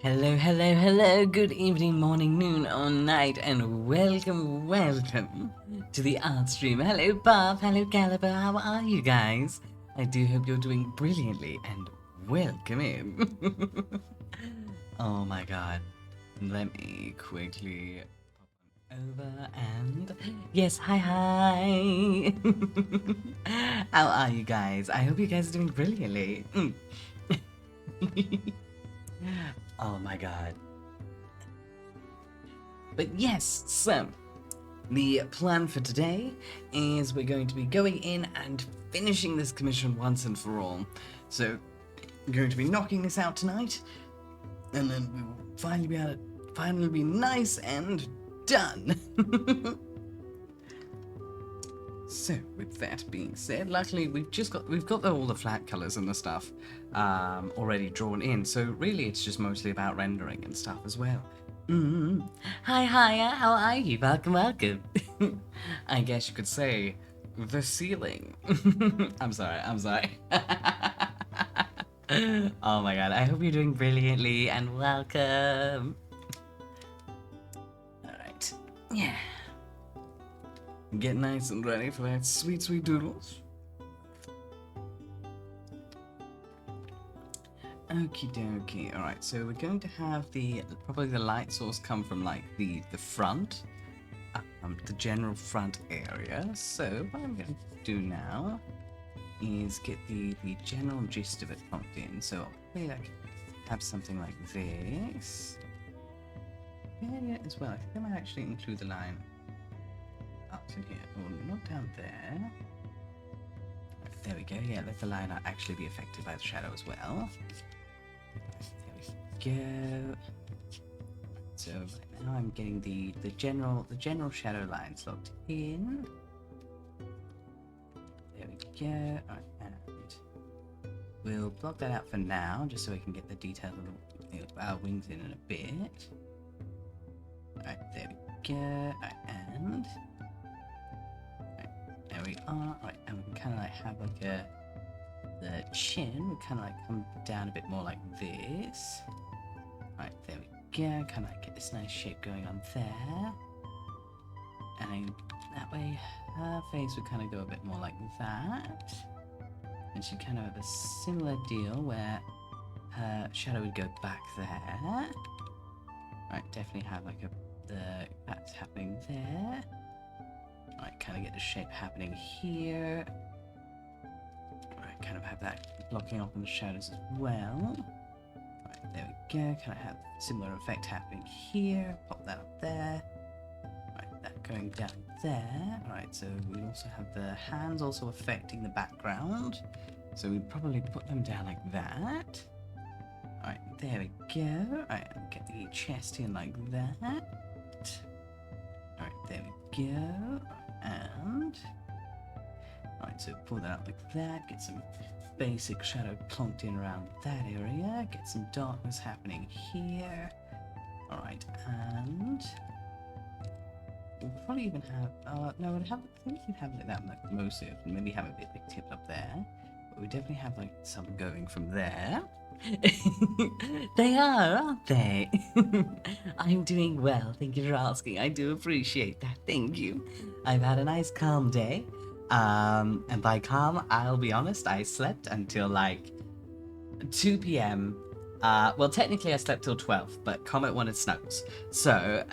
Hello, hello, hello, good evening, morning, noon, or night, and welcome to the art stream. Hello, Bob, hello, Caliber, how are you guys? I do hope you're doing brilliantly, and welcome in. Oh my god, let me quickly pop on over and... Yes, hi. How are you guys? I hope you guys are doing brilliantly. Oh my god. But yes, so the plan for today is we're going to be going in and finishing this commission once and for all. So we're going to be knocking this out tonight, and then we will finally be able to finally be nice and done. So with that being said, luckily we've got all the flat colors and the stuff already drawn in. So really it's just mostly about rendering and stuff as well. Hi, how are you? Welcome. I guess you could say the ceiling. I'm sorry. Oh my god, I hope you're doing brilliantly and welcome. Alright, yeah. Get nice and ready for that sweet doodles. Okie dokie. Alright, so we're going to have probably the light source come from like the front, the general front area. So what I'm going to do now is get the general gist of it pumped in. So maybe I could have something like this. Yeah, as well. I think I might actually include the line up in here. Oh, not down there. There we go. Yeah, let the line actually be affected by the shadow as well. There we go. So right now I'm getting the general shadow lines locked in. There we go. Alright, and we'll block that out for now, just so we can get the details of our wings in a bit. Alright, there we go. Alright, and there we are. Right, and we can kind of like have like the chin would kind of like come down a bit more like this. Right, there we go. Kind of like get this nice shape going on there. And then that way her face would kind of go a bit more like that. And she'd kind of have a similar deal where her shadow would go back there. Right, definitely have like that's happening there. Right, kind of get the shape happening here. Right, kind of have that blocking off in the shadows as well. Right, there we go. Kind of have a similar effect happening here. Pop that up there. Right, that going down there. Right, so we also have the hands also affecting the background. So we'd probably put them down like that. Right, there we go. Right, get the chest in like that. Alright, there we go. And alright, so pull that up like that, get some basic shadow plonked in around that area, get some darkness happening here. Alright, and we'll probably even have no, I think we'd have like that like mostly, maybe have a bit like tipped up there. But we definitely have like some going from there. They are, aren't they? I'm doing well, thank you for asking. I do appreciate that, thank you. I've had a nice calm day. And by calm, I'll be honest, I slept until like 2 p.m. Well, technically I slept till 12, but Comet wanted snuggles. So,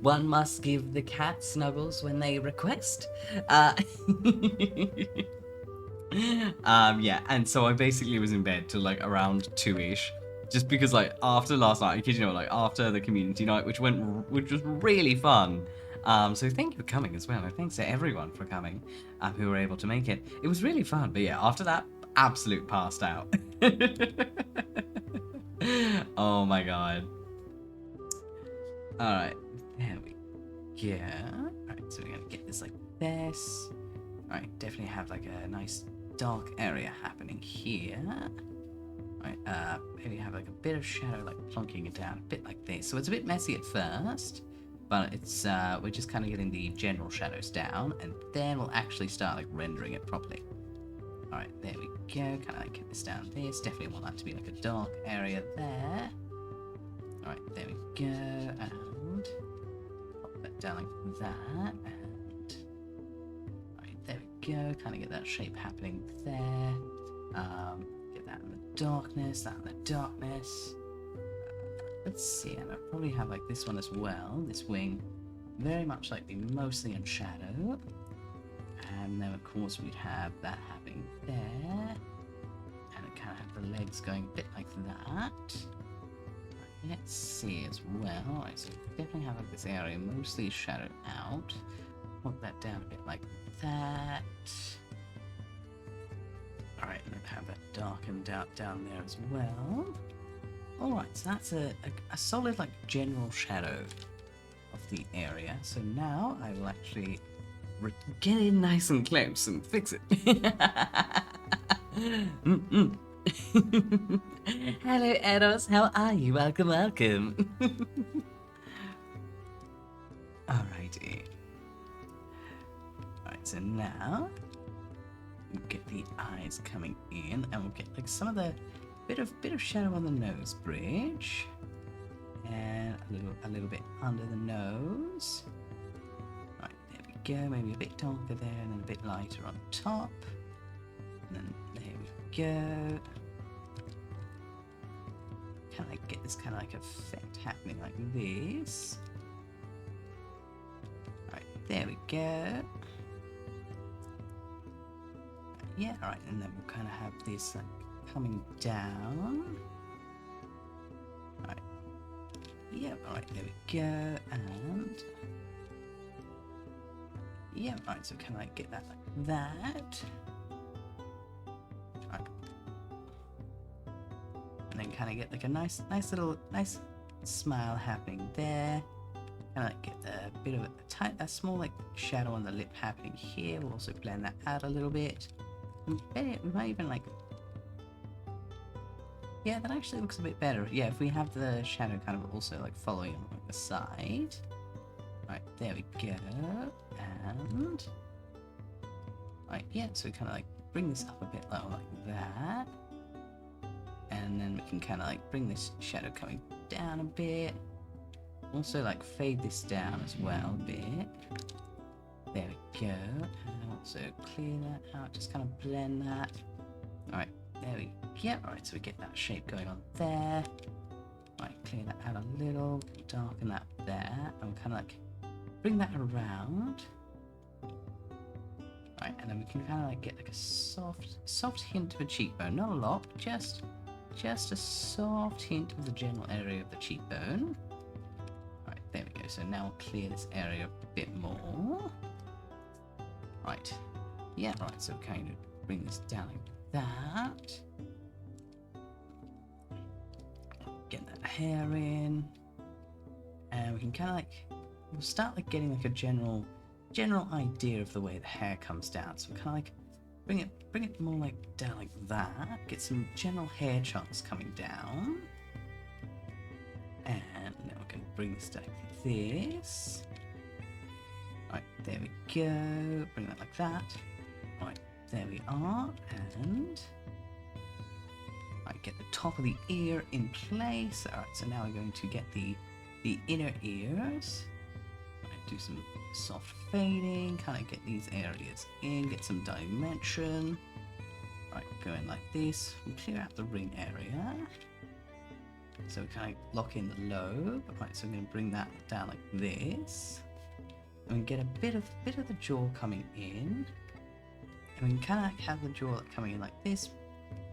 one must give the cat snuggles when they request. Yeah, and so I basically was in bed till like around 2-ish, just because like after last night, I kid you not, like after the community night, which was really fun. So thank you for coming as well, and thanks to everyone for coming, who were able to make it. It was really fun, but yeah, after that, absolute passed out. Oh my god. Alright, there we go. Alright, so we're gonna get this like this. Alright, definitely have like a nice dark area happening here. Right, maybe have like a bit of shadow like plonking it down a bit like this. So it's a bit messy at first, but it's we're just kind of getting the general shadows down, and then we'll actually start like rendering it properly. Alright, there we go. Kind of like get this down there. It's definitely want that to be like a dark area there. Alright, there we go. And pop that down like that. And alright, there we go. Kind of get that shape happening there. Get that in the darkness, that in the darkness. Let's see, and I'll probably have like this one as well. This wing, very much like be mostly in shadow. And then of course we'd have that happening there. And it kind of have the legs going a bit like that. Right, let's see as well. Alright, so definitely have like this area mostly shadowed out. Put that down a bit like that. Alright, and then have that darkened out down there as well. Alright, so that's a solid like general shadow of the area. So now I will actually get in nice and close and fix it. Hello Eros, how are you? Welcome, welcome. Alrighty. Alright, so now we'll get the eyes coming in and we'll get like some of the bit of shadow on the nose bridge. And a little bit under the nose. Right, there we go, maybe a bit darker there and then a bit lighter on top. And then there we go. Kind of like get this kind of like effect happening like this. Right, there we go. Yeah, alright, and then we'll kind of have this like coming down. Right. Yeah, alright, there we go, and yeah, right, so kind of like get that like that. Right. And then kind of get like a nice smile happening there. Kind of like get a bit of a small like shadow on the lip happening here. We'll also blend that out a little bit. And we might even like, yeah, that actually looks a bit better. Yeah, if we have the shadow kind of also like following on the side. Right, there we go. And right, yeah, so we kind of like bring this up a bit lower like that. And then we can kind of like bring this shadow coming down a bit. Also like fade this down as well a bit. There we go. And also clear that out, just kind of blend that. Alright, there we go. Alright, so we get that shape going on there. Alright, clear that out a little, darken that there, and kind of like bring that around. Alright, and then we can kind of like get like a soft hint of a cheekbone. Not a lot, just a soft hint of the general area of the cheekbone. Alright, there we go. So now we'll clear this area a bit more. Right, yeah, right, so kind of bring this down like that. Get that hair in. And we can kind of like, we'll start like getting like a general idea of the way the hair comes down. So kind of like bring it more like down like that. Get some general hair chunks coming down. And now we're going to bring this down like this. Right, there we go. Bring that like that. Right, there we are. And right, get the top of the ear in place. Alright, so now we're going to get the inner ears. Right, do some soft fading, kind of get these areas in, get some dimension. Right, go in like this. We clear out the ring area. So we kind of lock in the lobe. Right, so we're going to bring that down like this. And we get a bit of the jaw coming in. And we can kind of like have the jaw coming in like this.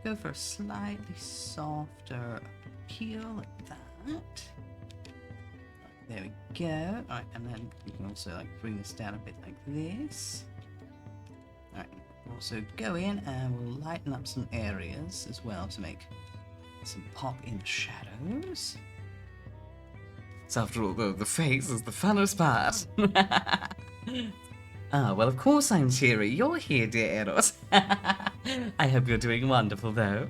Go for a slightly softer peel like that. Right, there we go. Alright, and then you can also like bring this down a bit like this. Alright, we'll also go in and we'll lighten up some areas as well to make some pop in the shadows. So after all, the face is the funnest part. Ah, well, of course I'm cheery. You're here, dear Eros. I hope you're doing wonderful, though.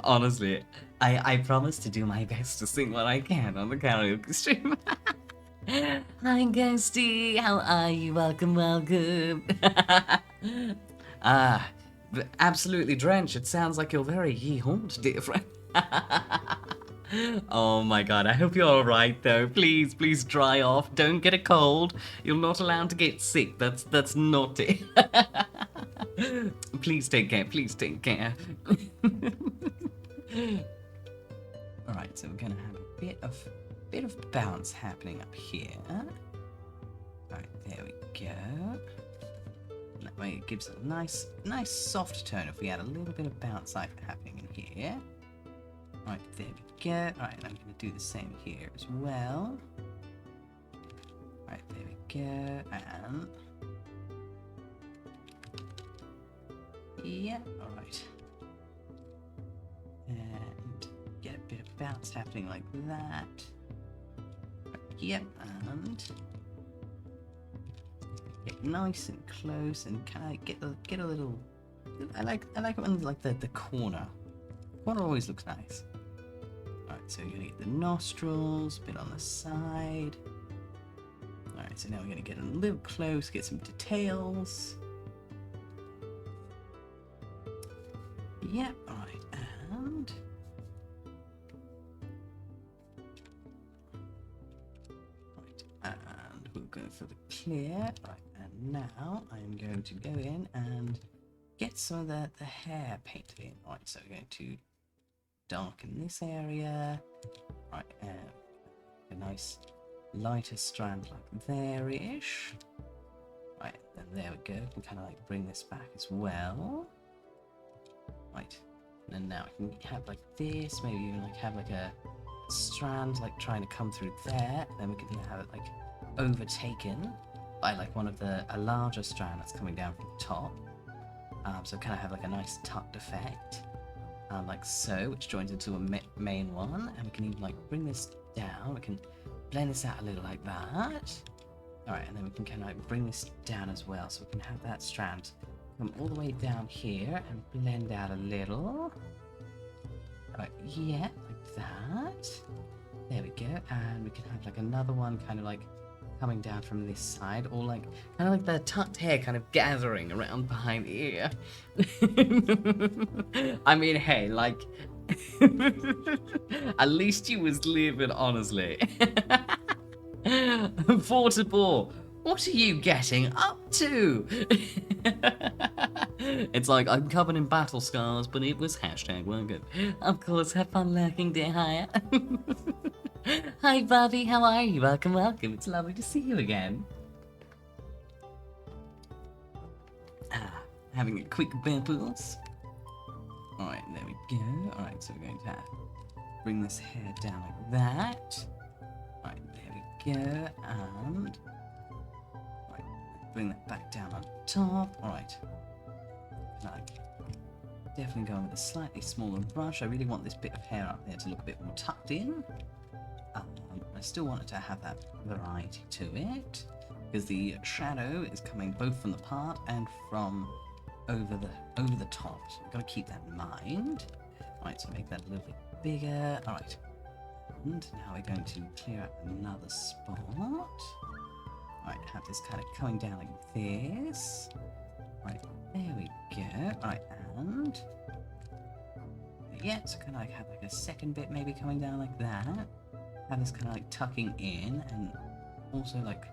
Honestly, I promise to do my best to sing what I can on the karaoke stream. Hi, Ghosty. How are you? Welcome, welcome. Ah, absolutely drenched. It sounds like you're very ye-haunt, dear friend. Oh my god, I hope you're alright though. Please, please dry off. Don't get a cold. You're not allowed to get sick. That's naughty. Please take care, please take care. Alright, so we're gonna have a bit of bounce happening up here. Alright, there we go. That way it gives a nice soft tone if we add a little bit of bounce like happening in here. Right, there we go. Alright, and I'm going to do the same here as well. Right, there we go. And... yeah, alright. And get a bit of bounce happening like that. Right, yep, and... get nice and close and kind of get a little... I like it when like the corner. Corner always looks nice. Alright, so you're gonna get the nostrils, a bit on the side. Alright, so now we're gonna get a little close, get some details. Yep, alright, and... right, and we'll go for the clear. Right, and now I'm going to go in and get some of the hair painted in. Right, so we're going to darken this area. Right, a nice lighter strand like there-ish. Right, and there we go. We can kind of like bring this back as well. Right, and then now we can have like this. Maybe even like have like a strand like trying to come through there. Then we can have it like overtaken by like a larger strand that's coming down from the top. So kind of have like a nice tucked effect, like so, which joins into a main one, and we can even like bring this down. We can blend this out a little like that. All right, and then we can kind of like bring this down as well, so we can have that strand come all the way down here and blend out a little. All right, yeah, like that. There we go, and we can have like another one kind of like coming down from this side, or like kind of like the tucked hair kind of gathering around behind the ear. I mean, hey, like at least you was living honestly. 4-4, what are you getting up to? It's like I'm covered in battle scars, but it was hashtag well good. Of course, have fun lurking, dear Haya. Hi Bobby, how are you? Welcome, welcome. It's lovely to see you again. Having a quick bubbles. Alright, there we go. Alright, so we're going to bring this hair down like that. Alright, there we go. And right, bring that back down on top. Alright. Definitely going with a slightly smaller brush. I really want this bit of hair up there to look a bit more tucked in. I still want it to have that variety to it, because the shadow is coming both from the part and from over the top. So we've got to keep that in mind. Alright, so make that a little bit bigger. Alright. And now we're going to clear out another spot. Alright, have this kind of coming down like this. Right, there we go. Alright, and yeah, so kind of like have like a second bit maybe coming down like that. Have this kind of like tucking in, and also like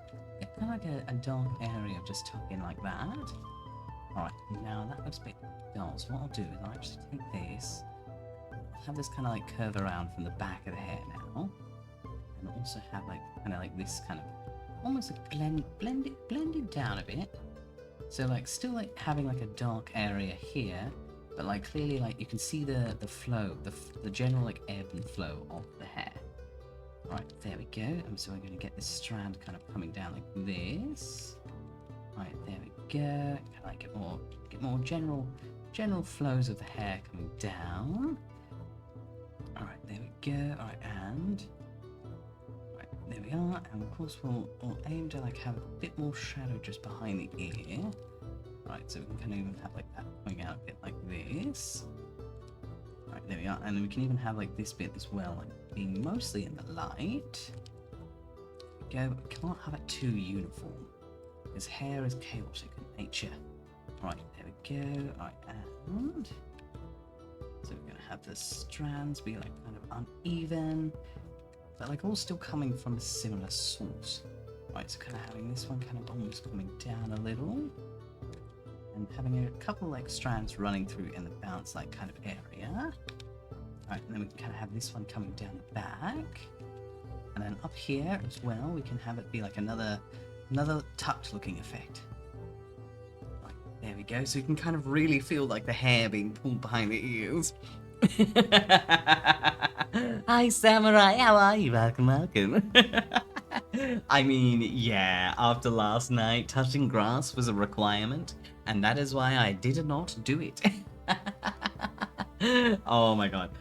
kind of like a dark area of just tuck in like that. Alright, now that looks a bit dull, so what I'll do is I'll actually take this, have this kind of like curve around from the back of the hair now, and also have like kind of like this kind of almost like blended down a bit. So like still like having like a dark area here, but like clearly like you can see the flow, the general like ebb and flow of the hair. Right, there we go. And so we're going to get this strand kind of coming down like this. Right, there we go. Kind of like get more general flows of the hair coming down. All right, there we go. All right, and right, there we are. And of course we'll aim to like have a bit more shadow just behind the ear. Right, so we can kind of even have like that coming out a bit like this. Right, there we are, and then we can even have like this bit as well, like being mostly in the light. There we go, but we can't have it too uniform, because hair is chaotic in nature. Right, there we go. Alright, and so we're gonna have the strands be like kind of uneven, but like all still coming from a similar source. Right, so kind of having this one kind of almost coming down a little, and having a couple like strands running through in the bounce like kind of area. Alright, and then we can kind of have this one coming down the back. And then up here as well, we can have it be like another tucked looking effect. Like, there we go. So you can kind of really feel like the hair being pulled behind the ears. Hi Samurai, how are you? Welcome, welcome. I mean, yeah, after last night, touching grass was a requirement, and that is why I did not do it. Oh my god.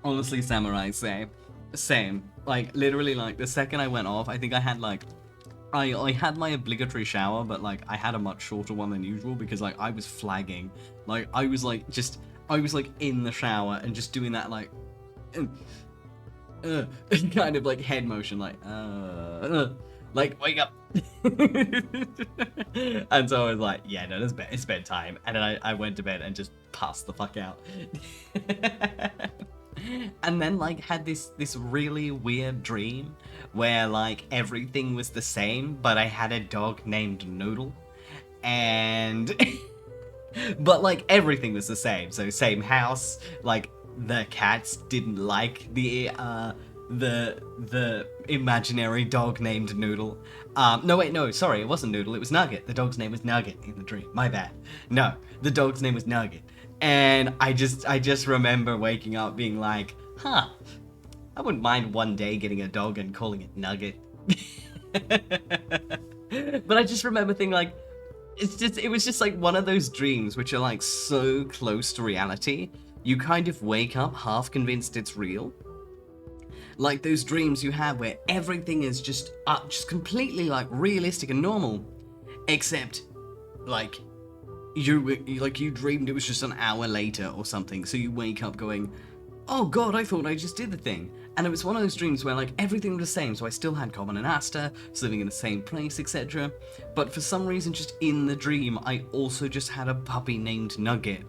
Honestly, Samurai, same. Like, literally, like, the second I went off, I think I had, like, I had my obligatory shower, but, like, I had a much shorter one than usual, because, like, I was flagging. Like, I was, like, in the shower, and just doing that, like, kind of, like, head motion, like, wake up. And so I was like, yeah, no, it's bedtime. And then I went to bed and just passed the fuck out. And then, like, had this really weird dream where, like, everything was the same, but I had a dog named Noodle. And but, like, everything was the same. So same house, like, the cats didn't like the imaginary dog named Noodle. No, wait, no, sorry, it wasn't Noodle, it was Nugget. The dog's name was Nugget in the dream. My bad. No, the dog's name was Nugget. And I just remember waking up being like, huh, I wouldn't mind one day getting a dog and calling it Nugget. But I just remember thinking, like, it was just like one of those dreams which are like so close to reality, you kind of wake up half convinced it's real. Like those dreams you have where everything is just completely like realistic and normal, except like you dreamed it was just an hour later or something, so you wake up going, oh god, I thought I just did the thing. And it was one of those dreams where like everything was the same, so I still had Common and Asta, was living in the same place, etc. But for some reason, just in the dream, I also just had a puppy named Nugget.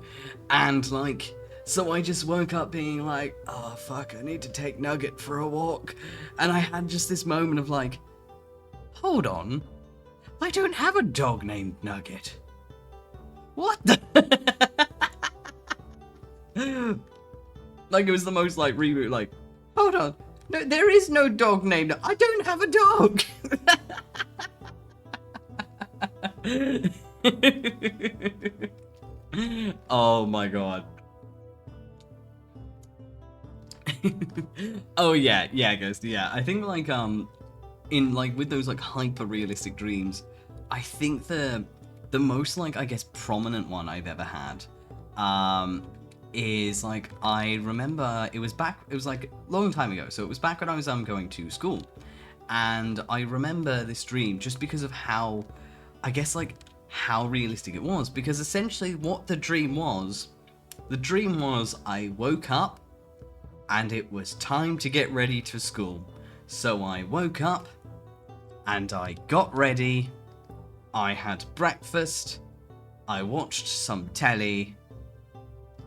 And like, so I just woke up being like, oh fuck, I need to take Nugget for a walk. And I had just this moment of like, hold on, I don't have a dog named Nugget. What the? Like, it was the most like reboot, like, hold on, no, there is no dog named, I don't have a dog. Oh my god. Oh yeah, Ghost, yeah. I think like in like with those like hyper realistic dreams, I think the most like I guess prominent one I've ever had is like, I remember it was like a long time ago, so it was back when I was going to school, and I remember this dream just because of how, I guess, like how realistic it was, because essentially what the dream was I woke up and it was time to get ready to school. So I woke up and I got ready, I had breakfast, I watched some telly,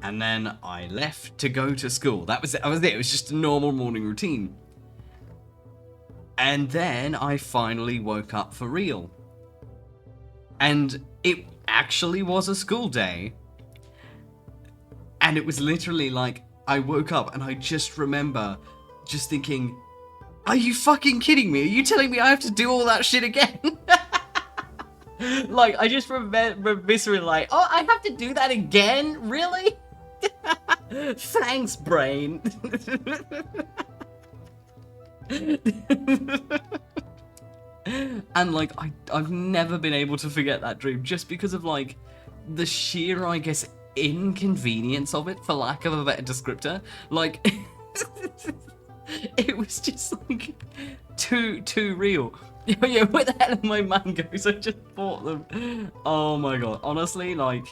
and then I left to go to school. That was it. It was just a normal morning routine. And then I finally woke up for real. And it actually was a school day. And it was literally like, I woke up and I just remember just thinking, are you fucking kidding me? Are you telling me I have to do all that shit again? Like, I just remember viscerally like, oh, I have to do that again? Really? Thanks, brain. And like, I've never been able to forget that dream just because of like the sheer, I guess, inconvenience of it, for lack of a better descriptor. Like, it was just like too real. Yeah, where the hell are my mangoes? I just bought them. Oh my god, honestly, like,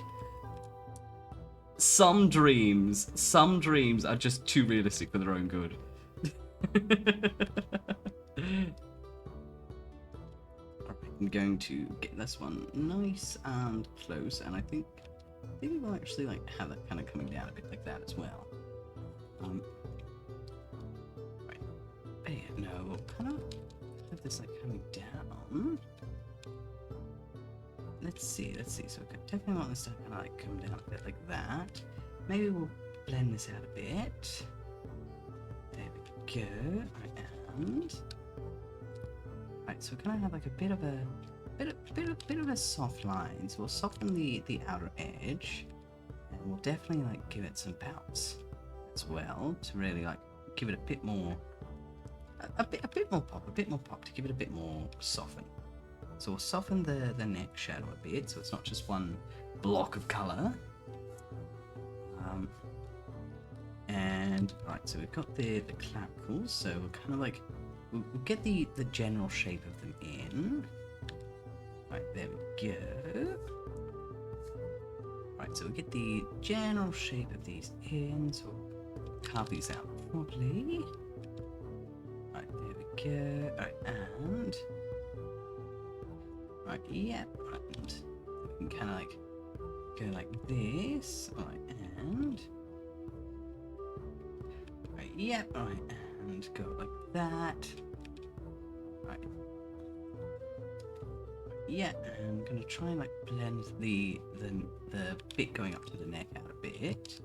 some dreams are just too realistic for their own good. Alright, I'm going to get this one nice and close, and I think we'll actually like have that kind of coming down a bit like that as well. Right. But yeah, no, we'll kind of have this like coming down. Let's see. So I definitely want this to kind of like come down a bit like that. Maybe we'll blend this out a bit. There we go. And right, so we kind of have like a bit of a soft line. So we'll soften the outer edge, and we'll definitely like give it some bounce as well to really like give it a bit more, a bit more pop to give it a bit more soften. So we'll soften the neck shadow a bit, so it's not just one block of color. And right, so we've got the clavicles, so we'll kind of like we'll get the general shape of them in. Right, there we go. Right, so we'll get the general shape of these in, so we'll carve these out properly. Right, there we go. Right, and right, yeah, right, and we can kind of like go like this. Right, and right, yeah, right, and go like that. Right. Yeah, and I'm gonna try and like blend the bit going up to the neck out a bit.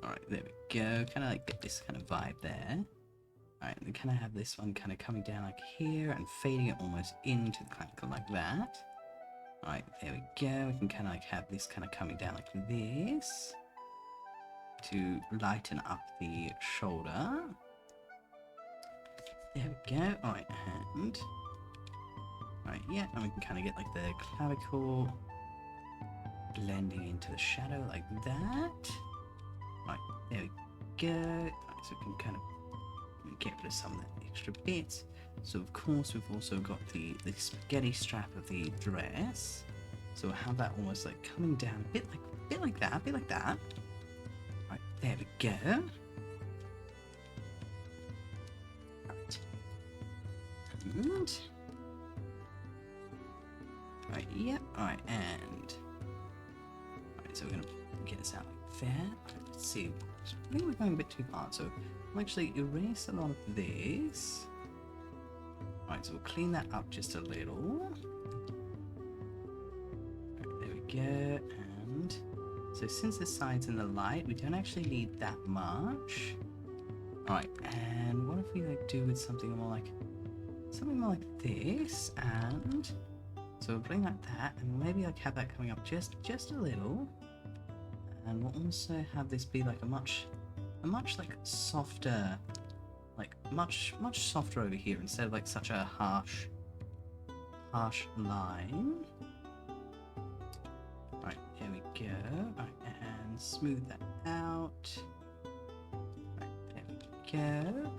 Alright, there we go. Kind of like get this kind of vibe there. Alright, and then kind of have this one kind of coming down like here and fading it almost into the clavicle like that. Alright, there we go. We can kind of like have this kind of coming down like this to lighten up the shoulder. There we go. Alright, and right, yeah, and we can kind of get like the clavicle blending into the shadow like that. Right, there we go. Right, so we can kind of get rid of some of the extra bits. So of course we've also got the spaghetti strap of the dress. So we'll have that almost like coming down a bit like that. Right, there we go. Right. And right, yep, alright, and alright, so we're gonna get this out like that. Right, let's see. I think we're going a bit too hard, so I'll actually erase a lot of this. Alright, so we'll clean that up just a little. Right, there we go, and so since this side's in the light, we don't actually need that much. Alright, and what if we like do with something more like this, and so we'll bring that, and maybe like have that coming up just a little, and we'll also have this be like a much like softer, like much softer over here instead of like such a harsh line. Right, here we go. Right, and smooth that out. Right, there we go.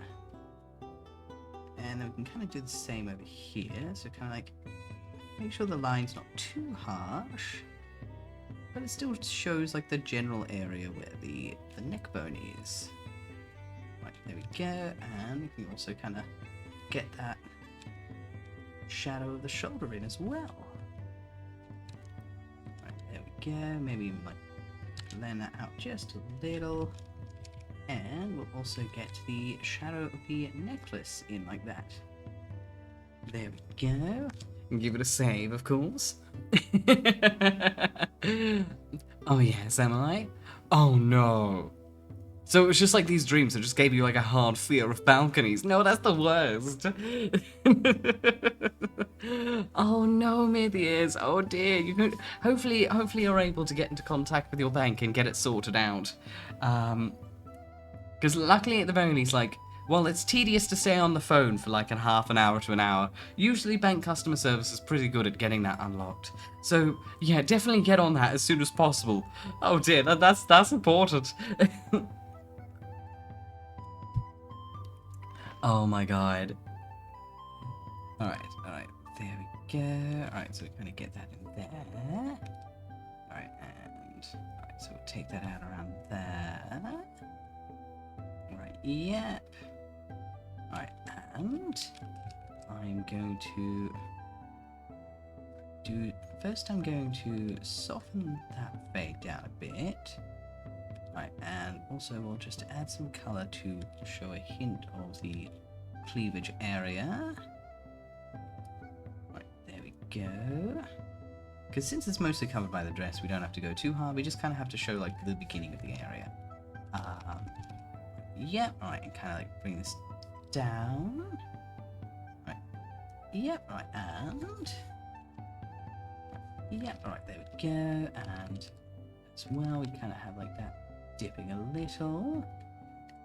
And then we can kind of do the same over here. So kind of like make sure the line's not too harsh, but it still shows like the general area where the neck bone is. Right, there we go, and we can also kind of get that shadow of the shoulder in as well. Right, there we go, maybe even like blend that out just a little. And we'll also get the shadow of the necklace in like that. There we go. Give it a save, of course. Oh yes, am I? Oh no. So it was just like these dreams that just gave you like a hard fear of balconies. No, that's the worst. Oh no, Mythias. Oh dear. You could hopefully you're able to get into contact with your bank and get it sorted out. Because luckily at the very least, like, while it's tedious to stay on the phone for like a half an hour to an hour, usually bank customer service is pretty good at getting that unlocked. So yeah, definitely get on that as soon as possible. Oh dear, that's important. Oh my god. Alright, there we go. Alright, so we're gonna get that in there. Alright, so we'll take that out around there. Right, yep. Alright, and I'm going to do... First I'm going to soften that fade down a bit. Right, and also we'll just add some colour to show a hint of the cleavage area. Right, there we go. Because since it's mostly covered by the dress, we don't have to go too hard. We just kind of have to show like the beginning of the area. Yep, alright, and kind of like bring this down. Right, yep, right, and... Yep, alright, there we go, and as well, we kind of have like that dipping a little.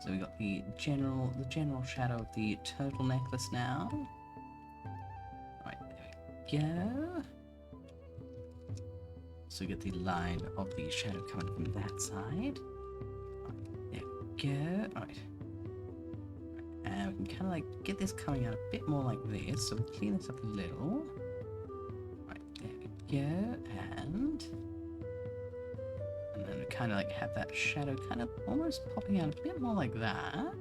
So we got the general shadow of the turtle necklace now. Right, there we go. So we get the line of the shadow coming from that side. Right, there we go. Right. And we can kind of like get this coming out a bit more like this. So we'll clean this up a little. Right, there we go. And then we kind of like have that shadow kind of almost popping out a bit more like that.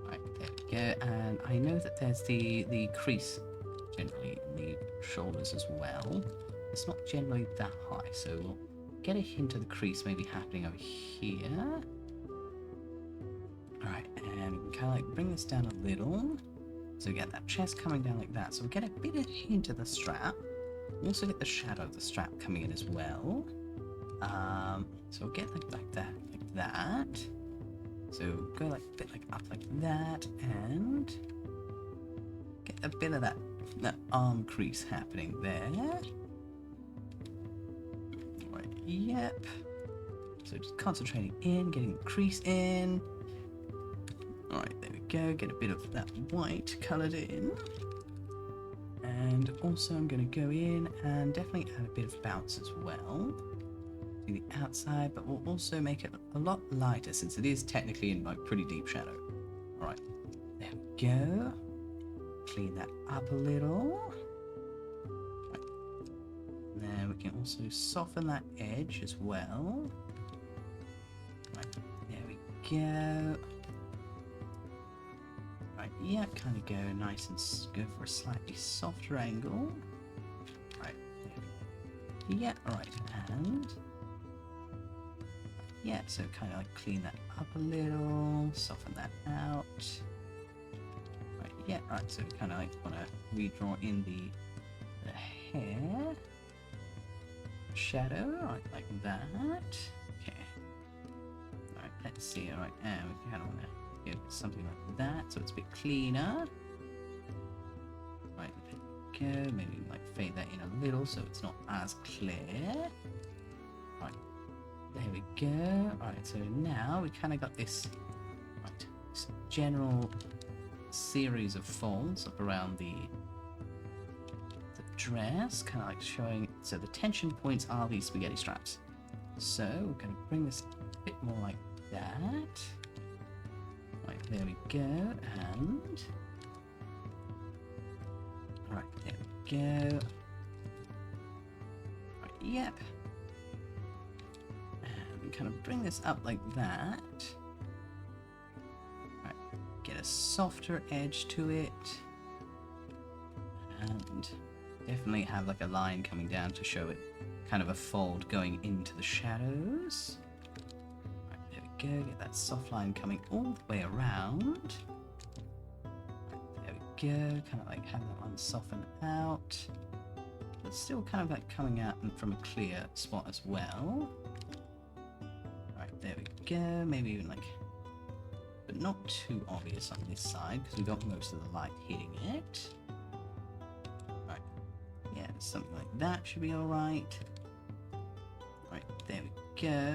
Right, there we go. And I know that there's the crease generally in the shoulders as well. It's not generally that high, so we'll get a hint of the crease maybe happening over here. Alright, and we can kind of like bring this down a little. So we get that chest coming down like that. So we get a bit of hint of the strap. We also get the shadow of the strap coming in as well. So we'll get like that. So go like a bit like up like that, and get a bit of that arm crease happening there. Yep. So just concentrating in, getting the crease in. Alright, there we go. Get a bit of that white coloured in. And also I'm going to go in and definitely add a bit of bounce as well to the outside, but we'll also make it a lot lighter since it is technically in like pretty deep shadow. Alright, there we go. Clean that up a little. There we can also soften that edge as well. Right, there we go. Right, yeah, kind of go nice and go for a slightly softer angle. Right, there. Yeah, right, and yeah, so kind of like clean that up a little, soften that out. Right, yeah, right, so kind of like want to redraw in the hair. Shadow, right, like that. Okay. Alright, let's see. Alright, and we kind of want to give something like that so it's a bit cleaner. Right, there we go. Maybe like fade that in a little so it's not as clear. Right, there we go. Alright, so now we kind of got this, right, this general series of folds up around the dress, kind of like showing, so the tension points are these spaghetti straps. So we're going to bring this a bit more like that. Right, there we go, and right, there we go. Right, yep. And we kind of bring this up like that. Right, get a softer edge to it, and definitely have like a line coming down to show it kind of a fold going into the shadows. Right, there we go, get that soft line coming all the way around. Right, there we go, kind of like have that one soften out, but still kind of like coming out from a clear spot as well. Right, there we go, maybe even like, but not too obvious on this side because we got most of the light hitting it. Something like that should be alright. Right, there we go.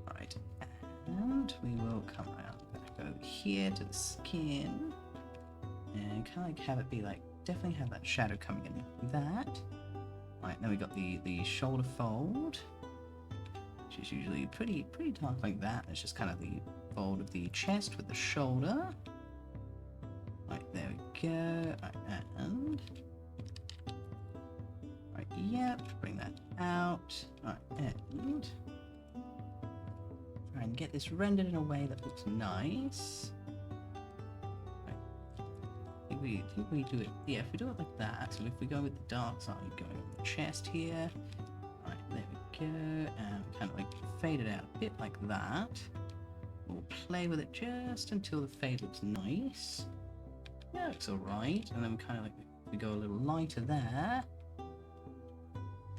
Alright, and we will come around back over here to the skin and kind of like have it be like, definitely have that shadow coming in like that. Right, then we got the shoulder fold, which is usually pretty dark like that. It's just kind of the fold of the chest with the shoulder. Right, there we go. Right, and yep, bring that out. Right, and try and get this rendered in a way that looks nice. Right, we do it? Yeah, if we do it like that, so if we go with the dark side going on the chest here, right, there we go, and kind of like fade it out a bit like that. We'll play with it just until the fade looks nice. Yeah, looks alright, and then kind of like we go a little lighter there.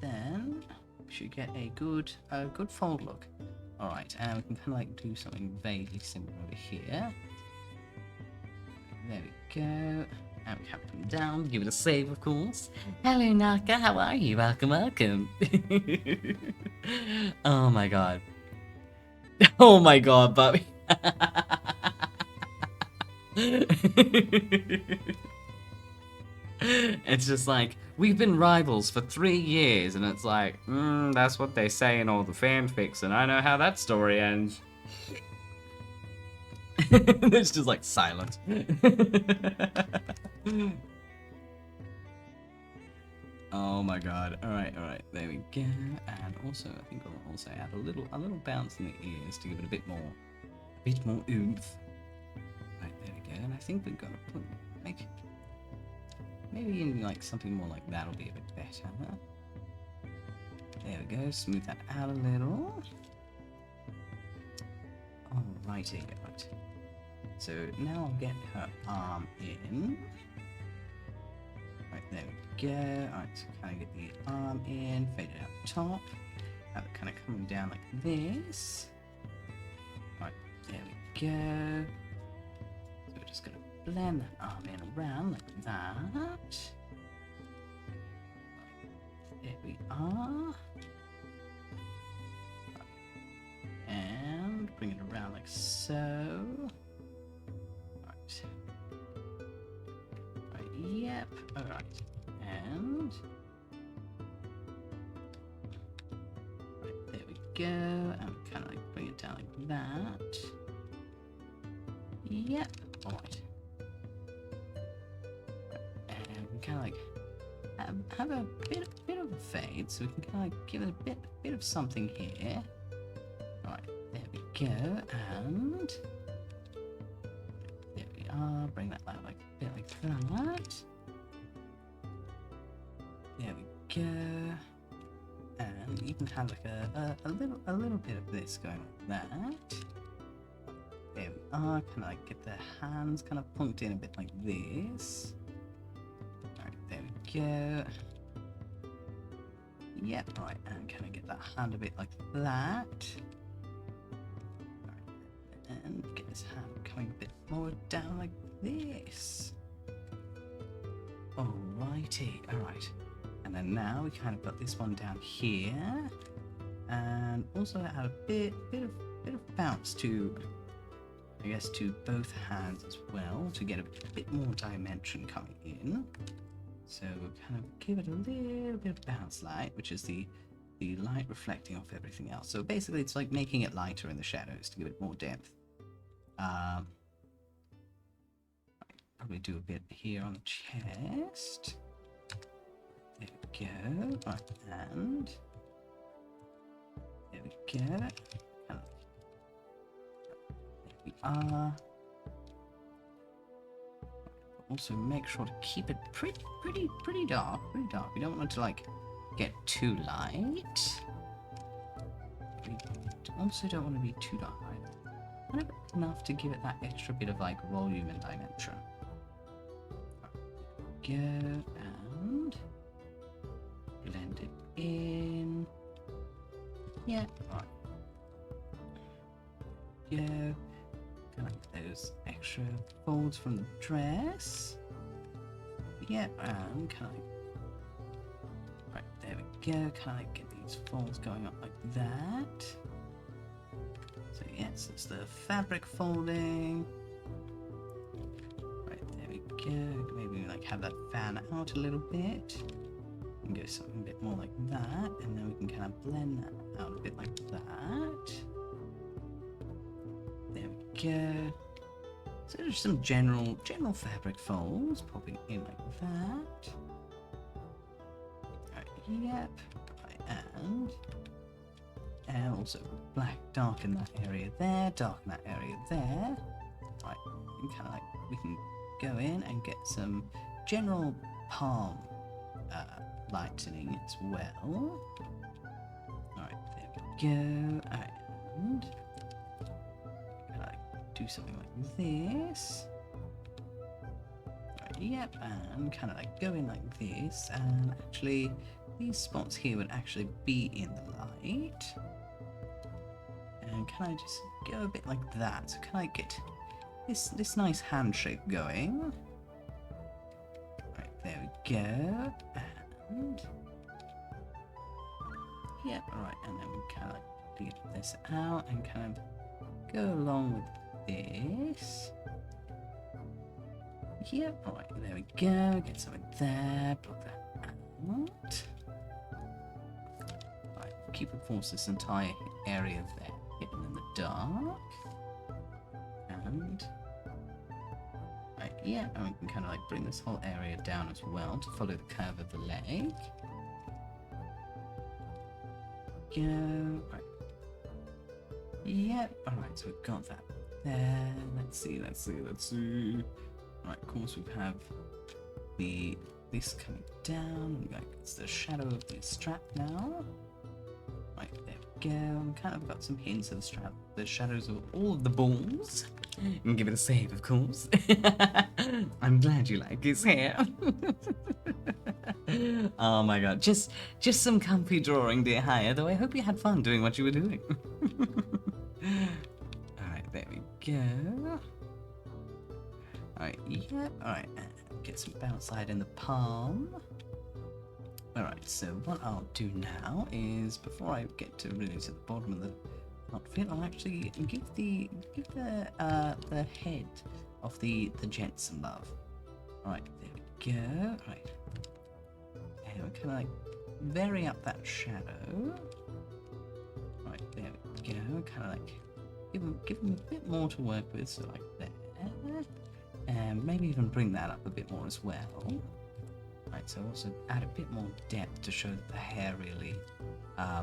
Then we should get a good fold look. Alright, and we can kind of like do something vaguely similar over here. There we go. And we can come down, give it a save, of course. Hello, Naka, how are you? Welcome, welcome. Oh my god. Oh my god, Bobby. It's just like, we've been rivals for 3 years, and it's like, that's what they say in all the fanfics, and I know how that story ends. It's just like silent. Oh my god. Alright, there we go. And also I think I'll also add a little bounce in the ears to give it a bit more oomph. Right, there we go. And I think we're gonna put like maybe in like something more like that'll be a bit better. There we go, smooth that out a little. Alrighty, right. So now I'll get her arm in. Right, there we go. Alright, so kind of get the arm in, fade it out top. Have it kind of coming down like this. Right, there we go. So we're just going to blend that arm in around like that. Right, there we are. And bring it around like so. Yep, alright. And right, there we go. And kind of like bring it down like that. Yep, alright. And we kind of like have a bit of a fade, so we can kind of like give it a bit of something here. Alright, there we go. And there we are. Bring that out like a bit like that. There we go. And you can have like a little bit of this going like that. There we are. Kind of like get the hands kind of punked in a bit like this. Alright, there we go. Yep, right, and kind of get that hand a bit like that. Right, and get this hand coming a bit more down like this. Alrighty, alright. And then now we kind of got this one down here. And also add a bit of bounce to, I guess, to both hands as well, to get a bit more dimension coming in. So kind of give it a little bit of bounce light, which is the light reflecting off everything else. So basically it's like making it lighter in the shadows to give it more depth. Probably do a bit here on the chest. There we go. Right, and there we go. There we are. Also make sure to keep it pretty dark. We don't want it to like get too light. We also don't want to be too dark either. Kind of enough to give it that extra bit of like volume and dimension. Go and blend it in. Yeah, right. Go. Kind of like those extra folds from the dress. Yeah, and kind of like, right, there we go. Kind of like get these folds going up like that. So yes, it's the fabric folding. Right, there we go. Maybe like have that fan out a little bit. And go something a bit more like that, and then we can kind of blend that out a bit like that. There we go. So there's some general fabric folds popping in like that. Right, yep. Right, and also black, darken that area there, darken that area there. Right, and kind of like we can go in and get some general palm lightening as well. Alright, there we go. Alright, and do something like this. Alright, yep, and kind of like go in like this, and actually these spots here would actually be in the light. And can I just go a bit like that? So can I get this nice handshake going? Right, there we go. And yep, alright, and then we kind of like leave this out and kind of go along with this. Yep, alright, there we go. Get something there, block that out. Right, keep of course this entire area there hidden in the dark. And right, yeah, and we can kind of like bring this whole area down as well to follow the curve of the leg. Go, right. Yep, alright, so we've got that there. Let's see. Right, of course we have this coming down, like it's the shadow of the strap now. Right, there we go. And kind of got some hints of the strap, the shadows of all of the balls. And give it a save, of course. I'm glad you like his hair. Oh my god, just some comfy drawing, dear Haya, though I hope you had fun doing what you were doing. Alright, there we go. Alright, yep, alright, get some bounce light in the palm. Alright, so what I'll do now is, before I get to really to the bottom of the outfit, I'll actually give the head of the gent some love. Alright, there we go. Alright. And we kind of like vary up that shadow. Right, there we go. Kind of like give him a bit more to work with, so like there. And maybe even bring that up a bit more as well. Right, so also add a bit more depth to show that the hair really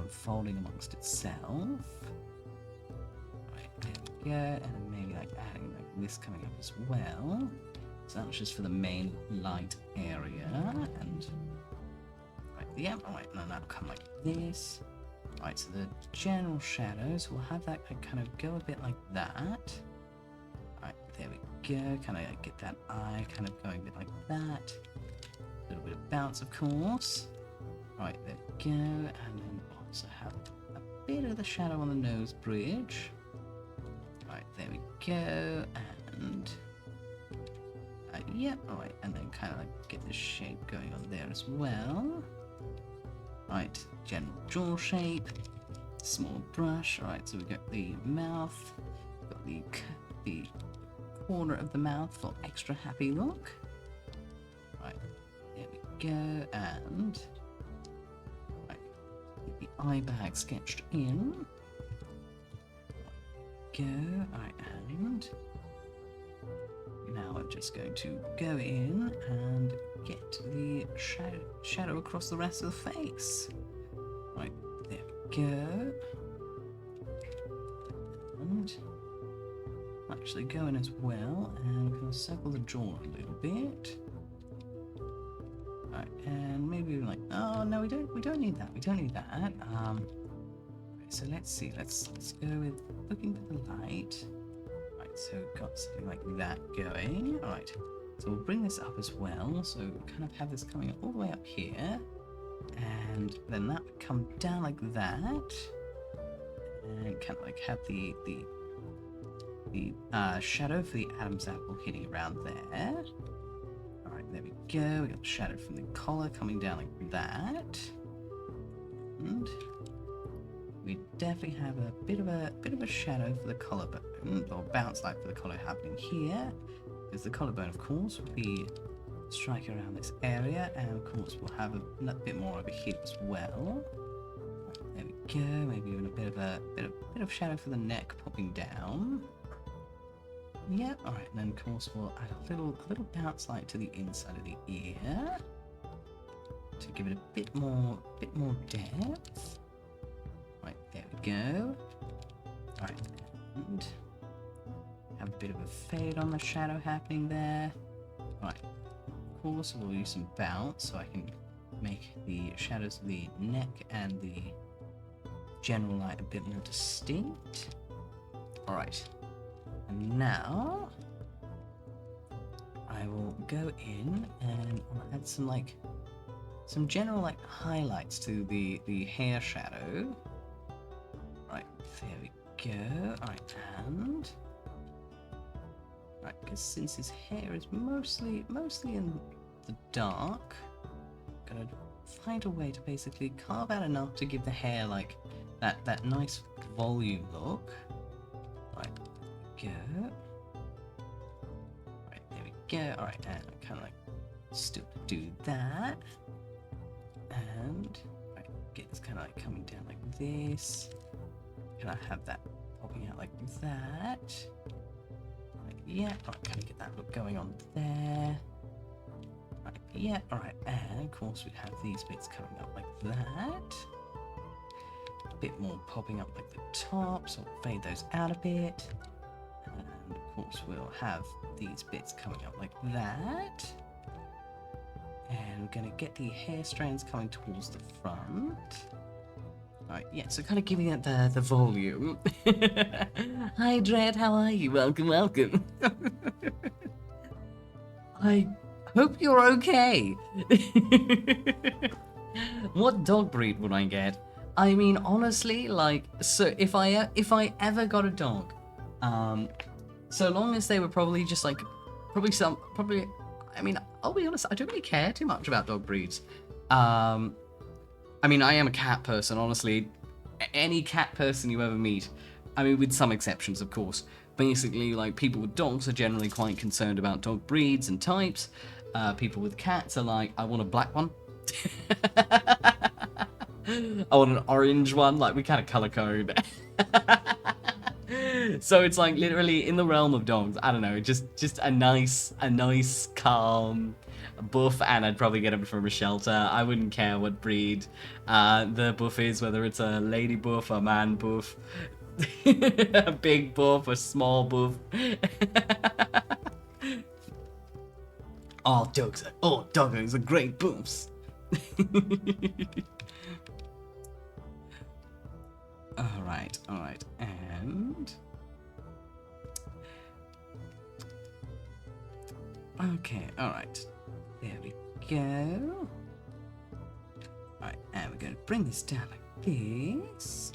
folding amongst itself. Right, there we go, and then maybe like adding like this coming up as well. So that's just for the main light area, and right, yeah, alright, and then that'll come like this. Right, so the general shadows, we'll have that kind of go a bit like that. Right, there we go, kind of like get that eye kind of going a bit like that. A little bit of bounce, of course. Right, there we go, and then also have a bit of the shadow on the nose bridge. Right, there we go, and yep, alright, and then kind of like get the shape going on there as well. Right, general jaw shape, small brush. Alright, so we've got the mouth, got the corner of the mouth for extra happy look. Right, there we go, and right, get the eye bag sketched in. Go, alright, and now we're just going to go in and get the shadow across the rest of the face. Right, there we go. And actually go in as well, and we're going to circle the jaw a little bit. Right, and maybe even like, oh no, we don't need that. We don't need that. So let's see. Let's go with looking for the light. Right, so we've got something like that going. All right. So we'll bring this up as well, so we'll kind of have this coming all the way up here, and then that would come down like that, and kind of like have the shadow for the Adam's apple hitting around there. Alright, there we go, we got the shadow from the collar coming down like that, and we definitely have a bit of a shadow for the collarbone, or bounce light for the collar happening here. Because the collarbone, of course, will be striking around this area, and of course we'll have a bit more over here as well. There we go. Maybe even a bit of shadow for the neck popping down. Yep. All right, and then of course we'll add a little bounce light to the inside of the ear to give it a bit more depth. Right, there we go. All right, and have a bit of a fade on the shadow happening there. course, we'll use some bounce so I can make the shadows of the neck and the general light a bit more distinct. Alright, and now I will go in and I'll add some general highlights to the hair shadow. Right, there we go. Alright, and right, because since his hair is mostly in the dark, I'm gonna find a way to basically carve out enough to give the hair like that nice volume look. Right, there we go. Right, there we go. Alright, and I'm kinda still do that. And right, get this kinda coming down like this. Can I have that popping out like that? Right, yeah, alright, can I get that look going on there? Right, yeah, alright, and of course we have these bits coming up like that. A bit more popping up like the top, so we'll fade those out a bit. And of course we'll have these bits coming up like that. And we're going to get the hair strands coming towards the front. Alright, yeah, so kind of giving it the volume. Hi Dread, how are you? Welcome, welcome. I hope you're okay. What dog breed would I get? I mean, honestly, so if I ever got a dog, so long as they were probably just I mean, I'll be honest, I don't really care too much about dog breeds. I mean, I am a cat person, honestly. Any cat person you ever meet, I mean, with some exceptions, of course. Basically, people with dogs are generally quite concerned about dog breeds and types. People with cats are like, I want a black one. I want an orange one, we kind of color code. So it's literally in the realm of dogs, I don't know, just a nice, calm buff, and I'd probably get him from a shelter. I wouldn't care what breed the buff is, whether it's a lady buff, a man buff, a big buff, a small buff. All doggos are great buffs. Alright, and okay, alright. There we go. Alright, and we're gonna bring this down like this.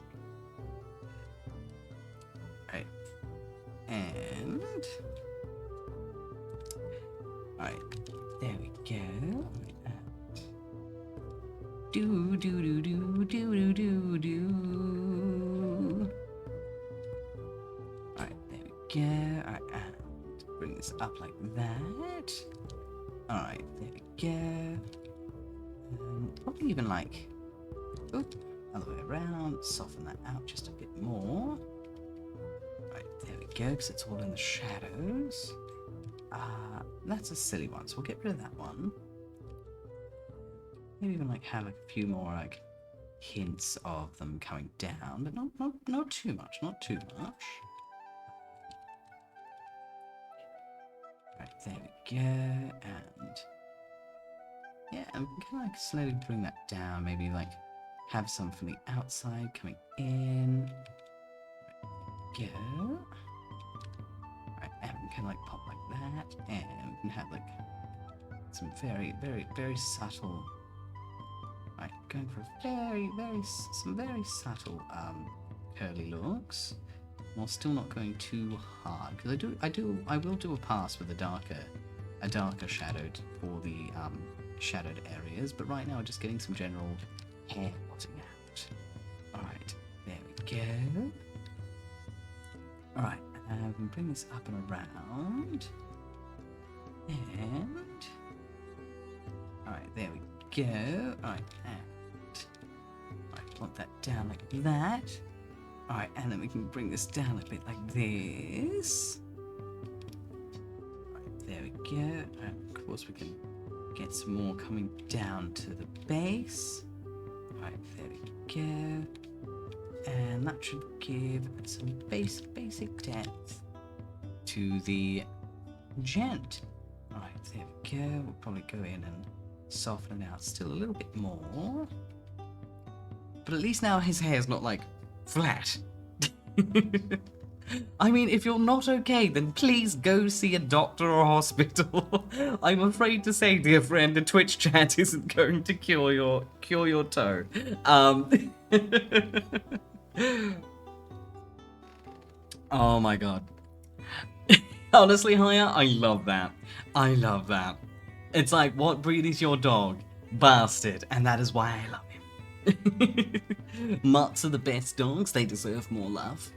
Right. And alright, there we go. Do do do do do do do do. Alright, there we go. Alright, and bring this up like that. Alright, there we go. Probably even other way around, soften that out just a bit more. Right, there we go, because it's all in the shadows. That's a silly one, so we'll get rid of that one. Maybe even have a few more hints of them coming down, but not too much, not too much. Right, there we go, and yeah, and we can slowly bring that down, maybe have some from the outside coming in. Right, there we go. Right, and we can pop like that, and we can have some very, very, very subtle. Right, going for some very subtle curly looks, while still not going too hard, because I will do a pass with a darker shadowed for the shadowed areas, but right now we're just getting some general hair blotting out. Alright, there we go. Alright, and we can bring this up and around, and alright, there we go. Alright, and I want that down like that. Alright, and then we can bring this down a bit like this. Alright, there we go. And of course we can get some more coming down to the base. Alright, there we go. And that should give some basic depth to the gent. Alright, there we go. We'll probably go in and soften it out still a little bit more. But at least now his hair's not, like, flat. I mean, if you're not okay, then please go see a doctor or hospital. I'm afraid to say, dear friend, the Twitch chat isn't going to cure your toe. Oh my god. Honestly, Haya, I love that. I love that. It's like, what breed is your dog? Bastard. And that is why I love him. Mutts are the best dogs. They deserve more love.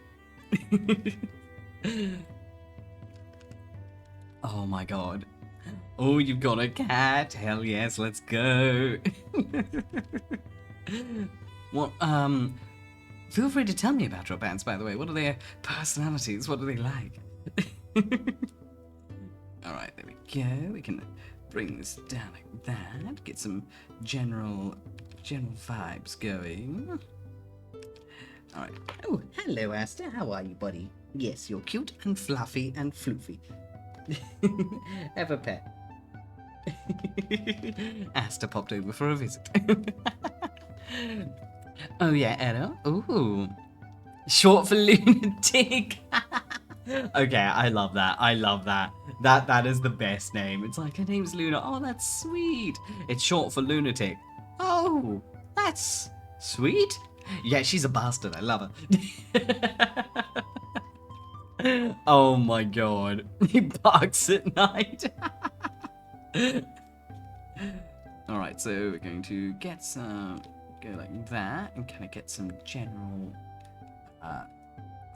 Oh my god. Oh, you've got a cat. Hell yes, let's go. What, feel free to tell me about your bands, by the way. What are their personalities? What are they like? Alright, there we go. We can bring this down like that. Get some general vibes going. Alright. Oh, hello, Asta. How are you, buddy? Yes, you're cute and fluffy and floofy. Have a pet. Asta popped over for a visit. Oh yeah, Anna. Ooh. Short for lunatic. Okay, I love that. I love that. That is the best name. It's like, her name's Luna. Oh, that's sweet. It's short for lunatic. Oh, that's sweet. Yeah, she's a bastard. I love her. Oh my god. He barks at night. Alright, so we're going to get some, go like that, and kind of get some general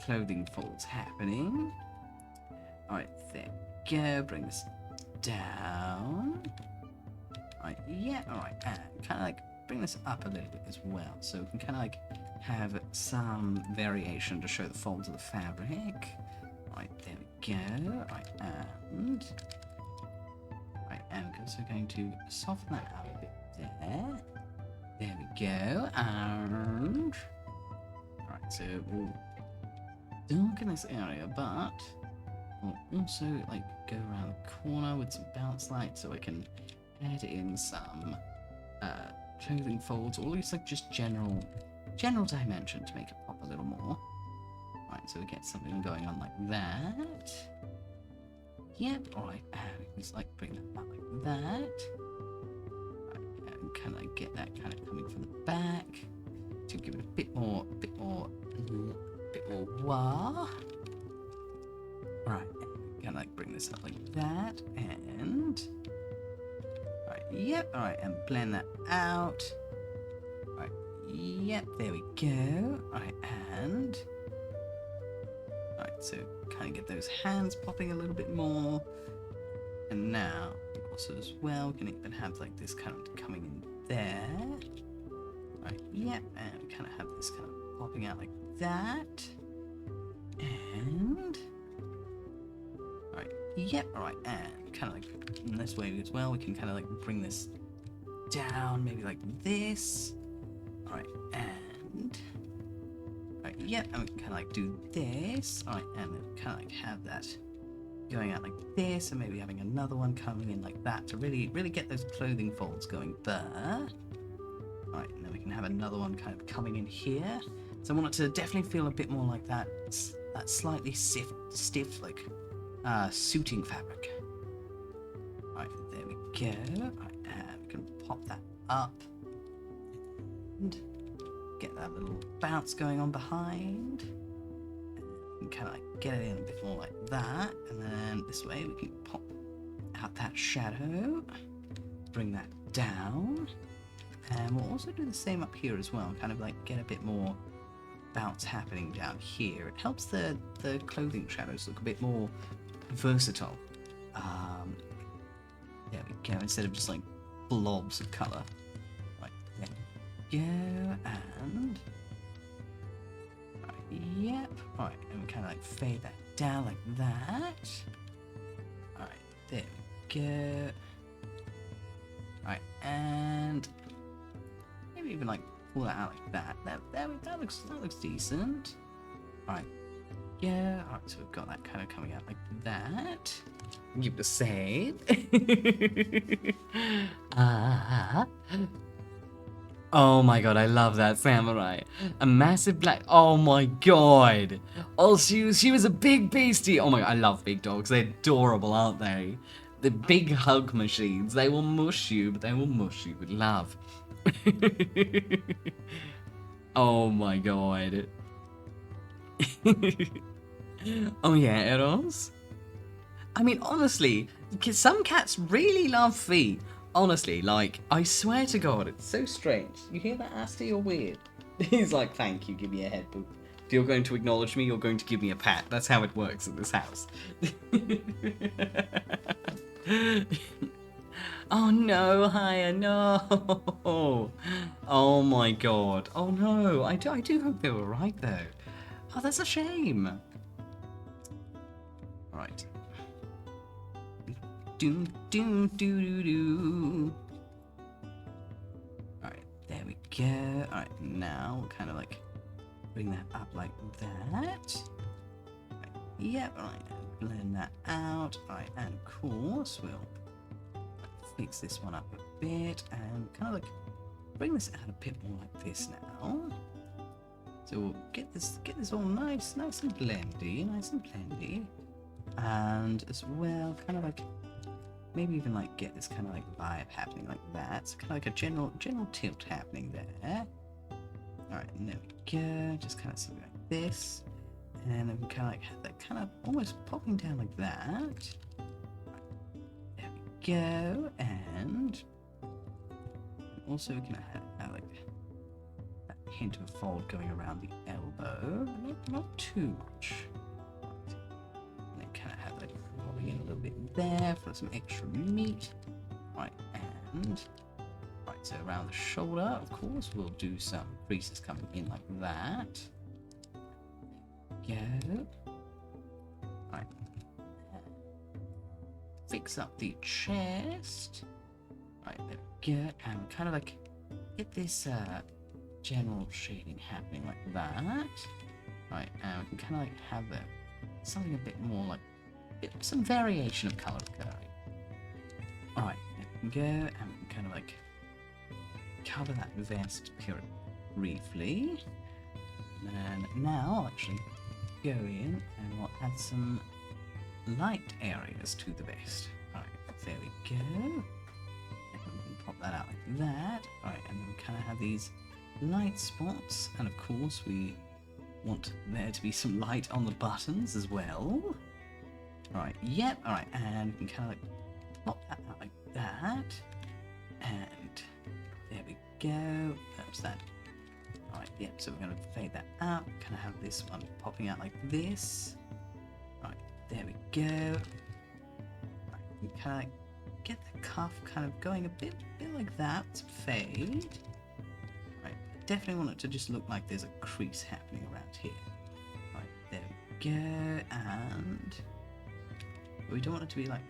clothing folds happening. Alright, there we go. Bring this down. Alright, yeah, alright, and kind of like bring this up a little bit as well, so we can kind of like have some variation to show the folds of the fabric. Alright, there we go. Alright, and we're also going to soften that out a bit there. There we go, and alright, so we'll darken this area, but we'll also like go around the corner with some bounce light so I can add in some clothing folds, or at least like just general dimension to make it pop a little more. Right, so we get something going on like that. Yep, alright, we can just like bring that up like that. Right, and kind of get that kind of coming from the back to give it a bit more wah. Right, kind of like bring this up like that, and right, yep, alright, and blend that out. Right, yep, there we go. Alright, and alright, so kind of get those hands popping a little bit more. And now also as well, we can even have like this kind of coming in there. Right, yep, and we kind of have this kind of popping out like that. And alright, yep, alright, and kind of like in this way as well, we can kind of like bring this down, maybe like this. Alright, and alright, yep, and we can kind of like do this. Alright, and then kind of like have that going out like this, and maybe having another one coming in like that to really get those clothing folds going there. Alright, and then we can have another one kind of coming in here. So I want it to definitely feel a bit more like that slightly stiff like suiting fabric. Alright, there we go. Alright, and we can pop that up and get that little bounce going on behind. And kind of like get it in a bit more like that, and then this way we can pop out that shadow, bring that down, and we'll also do the same up here as well, kind of like get a bit more bounce happening down here. It helps the clothing shadows look a bit more versatile. There we go, instead of just like blobs of colour. Right, there we go, and yep, alright, and we kind of like fade that down like that. Alright, there we go. Alright, and maybe even like pull that out like that. That looks decent. Alright, yeah, alright, so we've got that kind of coming out like that. Keep the same. Ah. Oh my god, I love that samurai. A massive black. Oh my god. Oh, she was a big beastie. Oh my god, I love big dogs. They're adorable, aren't they? The big hug machines. They will mush you, but they will mush you with love. Oh my god. Oh yeah, Eros. I mean, honestly, some cats really love feet. Honestly, like, I swear to God, it's so strange. You hear that, Asti? You're weird. He's like, thank you, give me a head boop. If you're going to acknowledge me, you're going to give me a pat. That's how it works in this house. Oh no, Haya, no. Oh my God. Oh no, I do hope they were right though. Oh, that's a shame. Right. Do do do do do. Alright, there we go. Alright, now we'll kind of like bring that up like that. Right, yep, alright, blend that out. Alright, and of course we'll fix this one up a bit and kind of like bring this out a bit more like this now. So we'll get this all nice and blendy, and as well, kind of like maybe even like get this kind of like vibe happening like that. So kind of like a general tilt happening there. All right, and there we go. Just kind of something like this, and then we kind of like have that kind of almost popping down like that. There we go, and also we can have like that hint of fold going around the elbow, not too much. In a little bit there for some extra meat. Right, and right, so around the shoulder, of course, we'll do some creases coming in like that. Go. Right. Fix up the chest. Right, there we go. And kind of like get this general shading happening like that. Right, and we can kind of like have something a bit more like some variation of colour occurring. Alright, there we go, and we can kind of like cover that vest briefly. And now I'll actually go in and we'll add some light areas to the vest. Alright, there we go. And we can pop that out like that. Alright, and then we kind of have these light spots, and of course we want there to be some light on the buttons as well. Right, yep, alright, and we can kind of like pop that out like that, and there we go, that's that. Alright, yep, so we're going to fade that out, kind of have this one popping out like this. Right, there we go. Right, we kind of like get the cuff kind of going a bit like that, it's fade. Right, definitely want it to just look like there's a crease happening around here. Right, there we go, and we don't want it to be like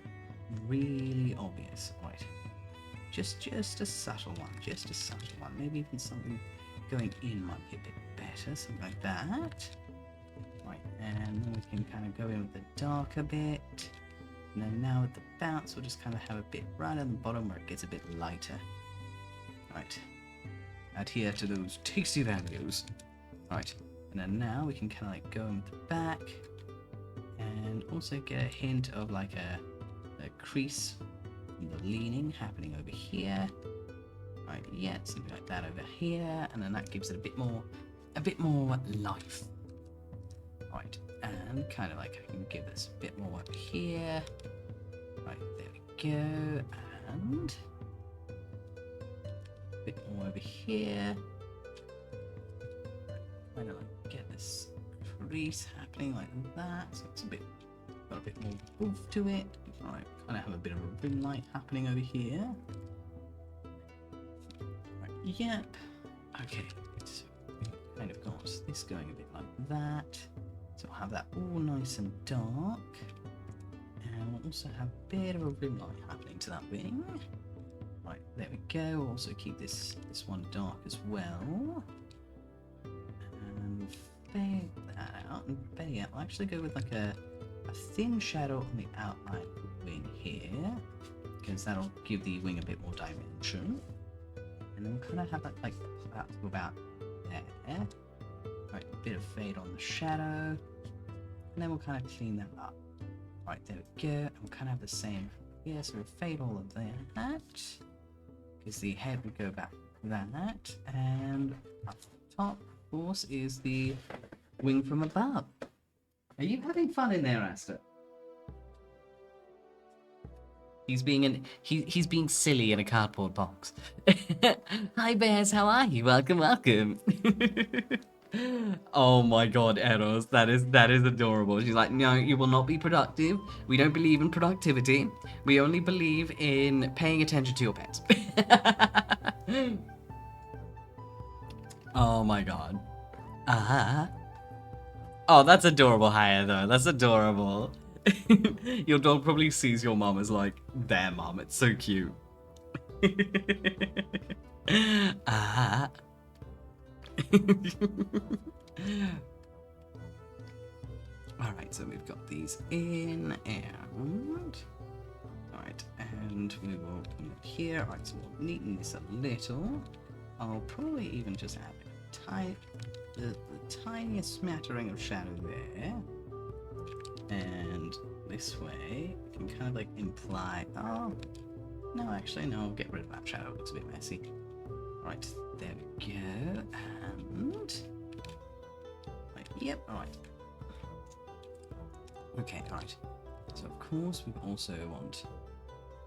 really obvious, right? Just a subtle one, Maybe even something going in might be a bit better, something like that. Right, and then we can kind of go in with the darker bit. And then now with the bounce, we'll just kind of have a bit right on the bottom where it gets a bit lighter. Right, adhere to those tasty values. Right, and then now we can kind of like go in with the back. And also get a hint of like a crease from the leaning happening over here. Right, yeah, something like that over here, and then that gives it a bit more life. Right, and kind of like I can give this a bit more over here. Right, there we go, and a bit more over here. Kind of like get this crease happening like that, so it's got a bit more oomph to it. Alright, kind of have a bit of a rim light happening over here. Right, yep. Okay, so we've kind of got this going a bit like that. So I'll have that all nice and dark. And we'll also have a bit of a rim light happening to that wing. Right, there we go. We'll also keep this one dark as well. And fade that out, and better yet, I'll actually go with like a thin shadow on the outline of the wing here, because that'll give the wing a bit more dimension. And then we'll kind of have it like about there. Right, a bit of fade on the shadow, and then we'll kind of clean that up. Right, there we go, and we'll kind of have the same here, so we'll fade all of that, because the head would go back that, and up top, of course, is the wing from above. Are you having fun in there, Asta? He's being silly in a cardboard box. Hi bears, how are you? Welcome, welcome. Oh my god, Eros, that is adorable. She's like, no, you will not be productive. We don't believe in productivity. We only believe in paying attention to your pets. Oh my god. Oh, that's adorable, Haya, though. That's adorable. Your dog probably sees your mom as like their mom. It's so cute. Alright, so we've got these in, and alright, and we will come up here. Alright, so we'll neaten this a little. I'll probably even just add the tiniest smattering of shadow there. And this way, we can kind of like imply, oh, no, actually, no, I'll get rid of that shadow, it looks a bit messy. Right, there we go, and, right, yep, alright. Okay, alright, so of course we also want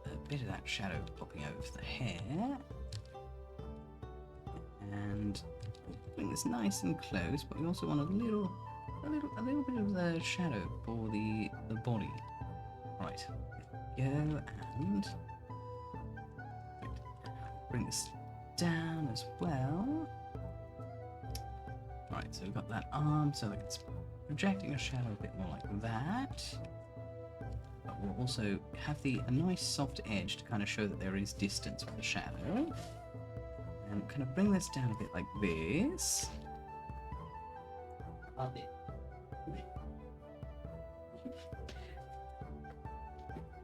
a bit of that shadow popping over the hair. And bring this nice and close, but we also want a little bit of the shadow for the body. Right, there we go, and bring this down as well. Right, so we've got that arm, so like it's projecting a shadow a bit more like that. But we'll also have a nice soft edge to kind of show that there is distance with the shadow. And kind of bring this down a bit like this.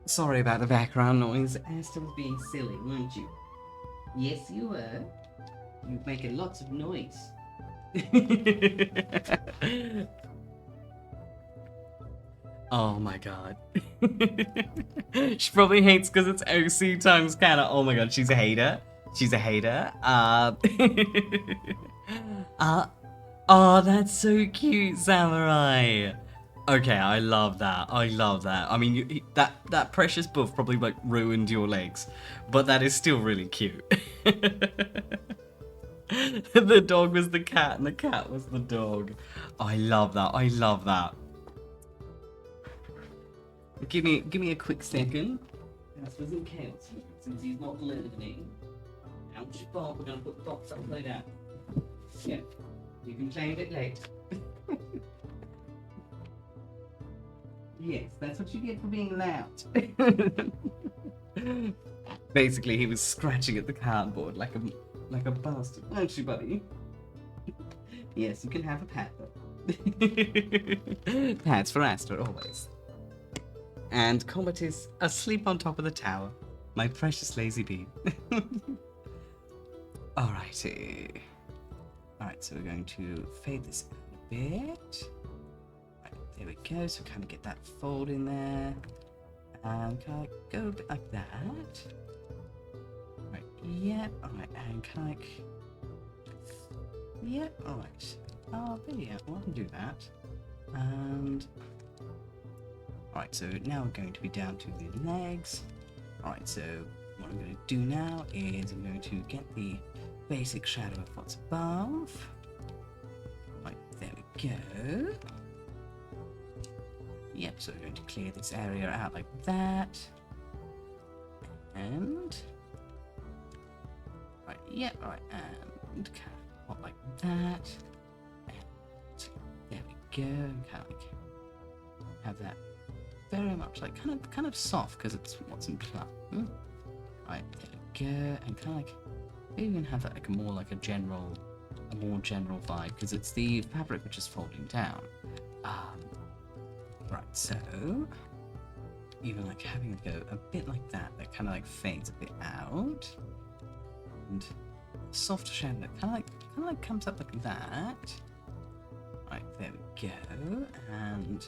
Sorry about the background noise. Asta was being silly, weren't you? Yes, you were. You're making lots of noise. Oh my god. She probably hates because it's OC times Canna. Oh my god, she's a hater. She's a hater. Oh, that's so cute, Samurai. Okay, I love that. I love that. I mean, that precious buff probably like ruined your legs, but that is still really cute. The dog was the cat, and the cat was the dog. I love that. I love that. Give me a quick second. That's was in chaos since he's not learning. Ouch, Bob, we're gonna put the box upside down. Yeah, you can play a bit late. Yes, that's what you get for being loud. Basically, he was scratching at the cardboard like a bastard, aren't you, buddy? Yes, you can have a pat though. Pats for Asta always. And Comet is asleep on top of the tower. My precious lazy bee. Alrighty. Alright, so we're going to fade this out a bit. Right, there we go. So kind of get that fold in there. And kind of go a bit like that. Right, yep. Alright, and kind of yep, alright. Oh, there you go. Well, I can do that. And alright, so now we're going to be down to the legs. Alright, so what I'm going to do now is I'm going to get the basic shadow of what's above. Right, there we go. Yep, so we're going to clear this area out like that. And right, yep, alright, and kind of pop like that. And there we go, and kind of like have that very much like kind of soft because it's what's in plum. Right, there we go, and kind of like even have that like a more general vibe because it's the fabric which is folding down. Right, so even like having it go a bit like that kind of like fades a bit out, and softer shadow that kind of like comes up like that. Right, there we go, and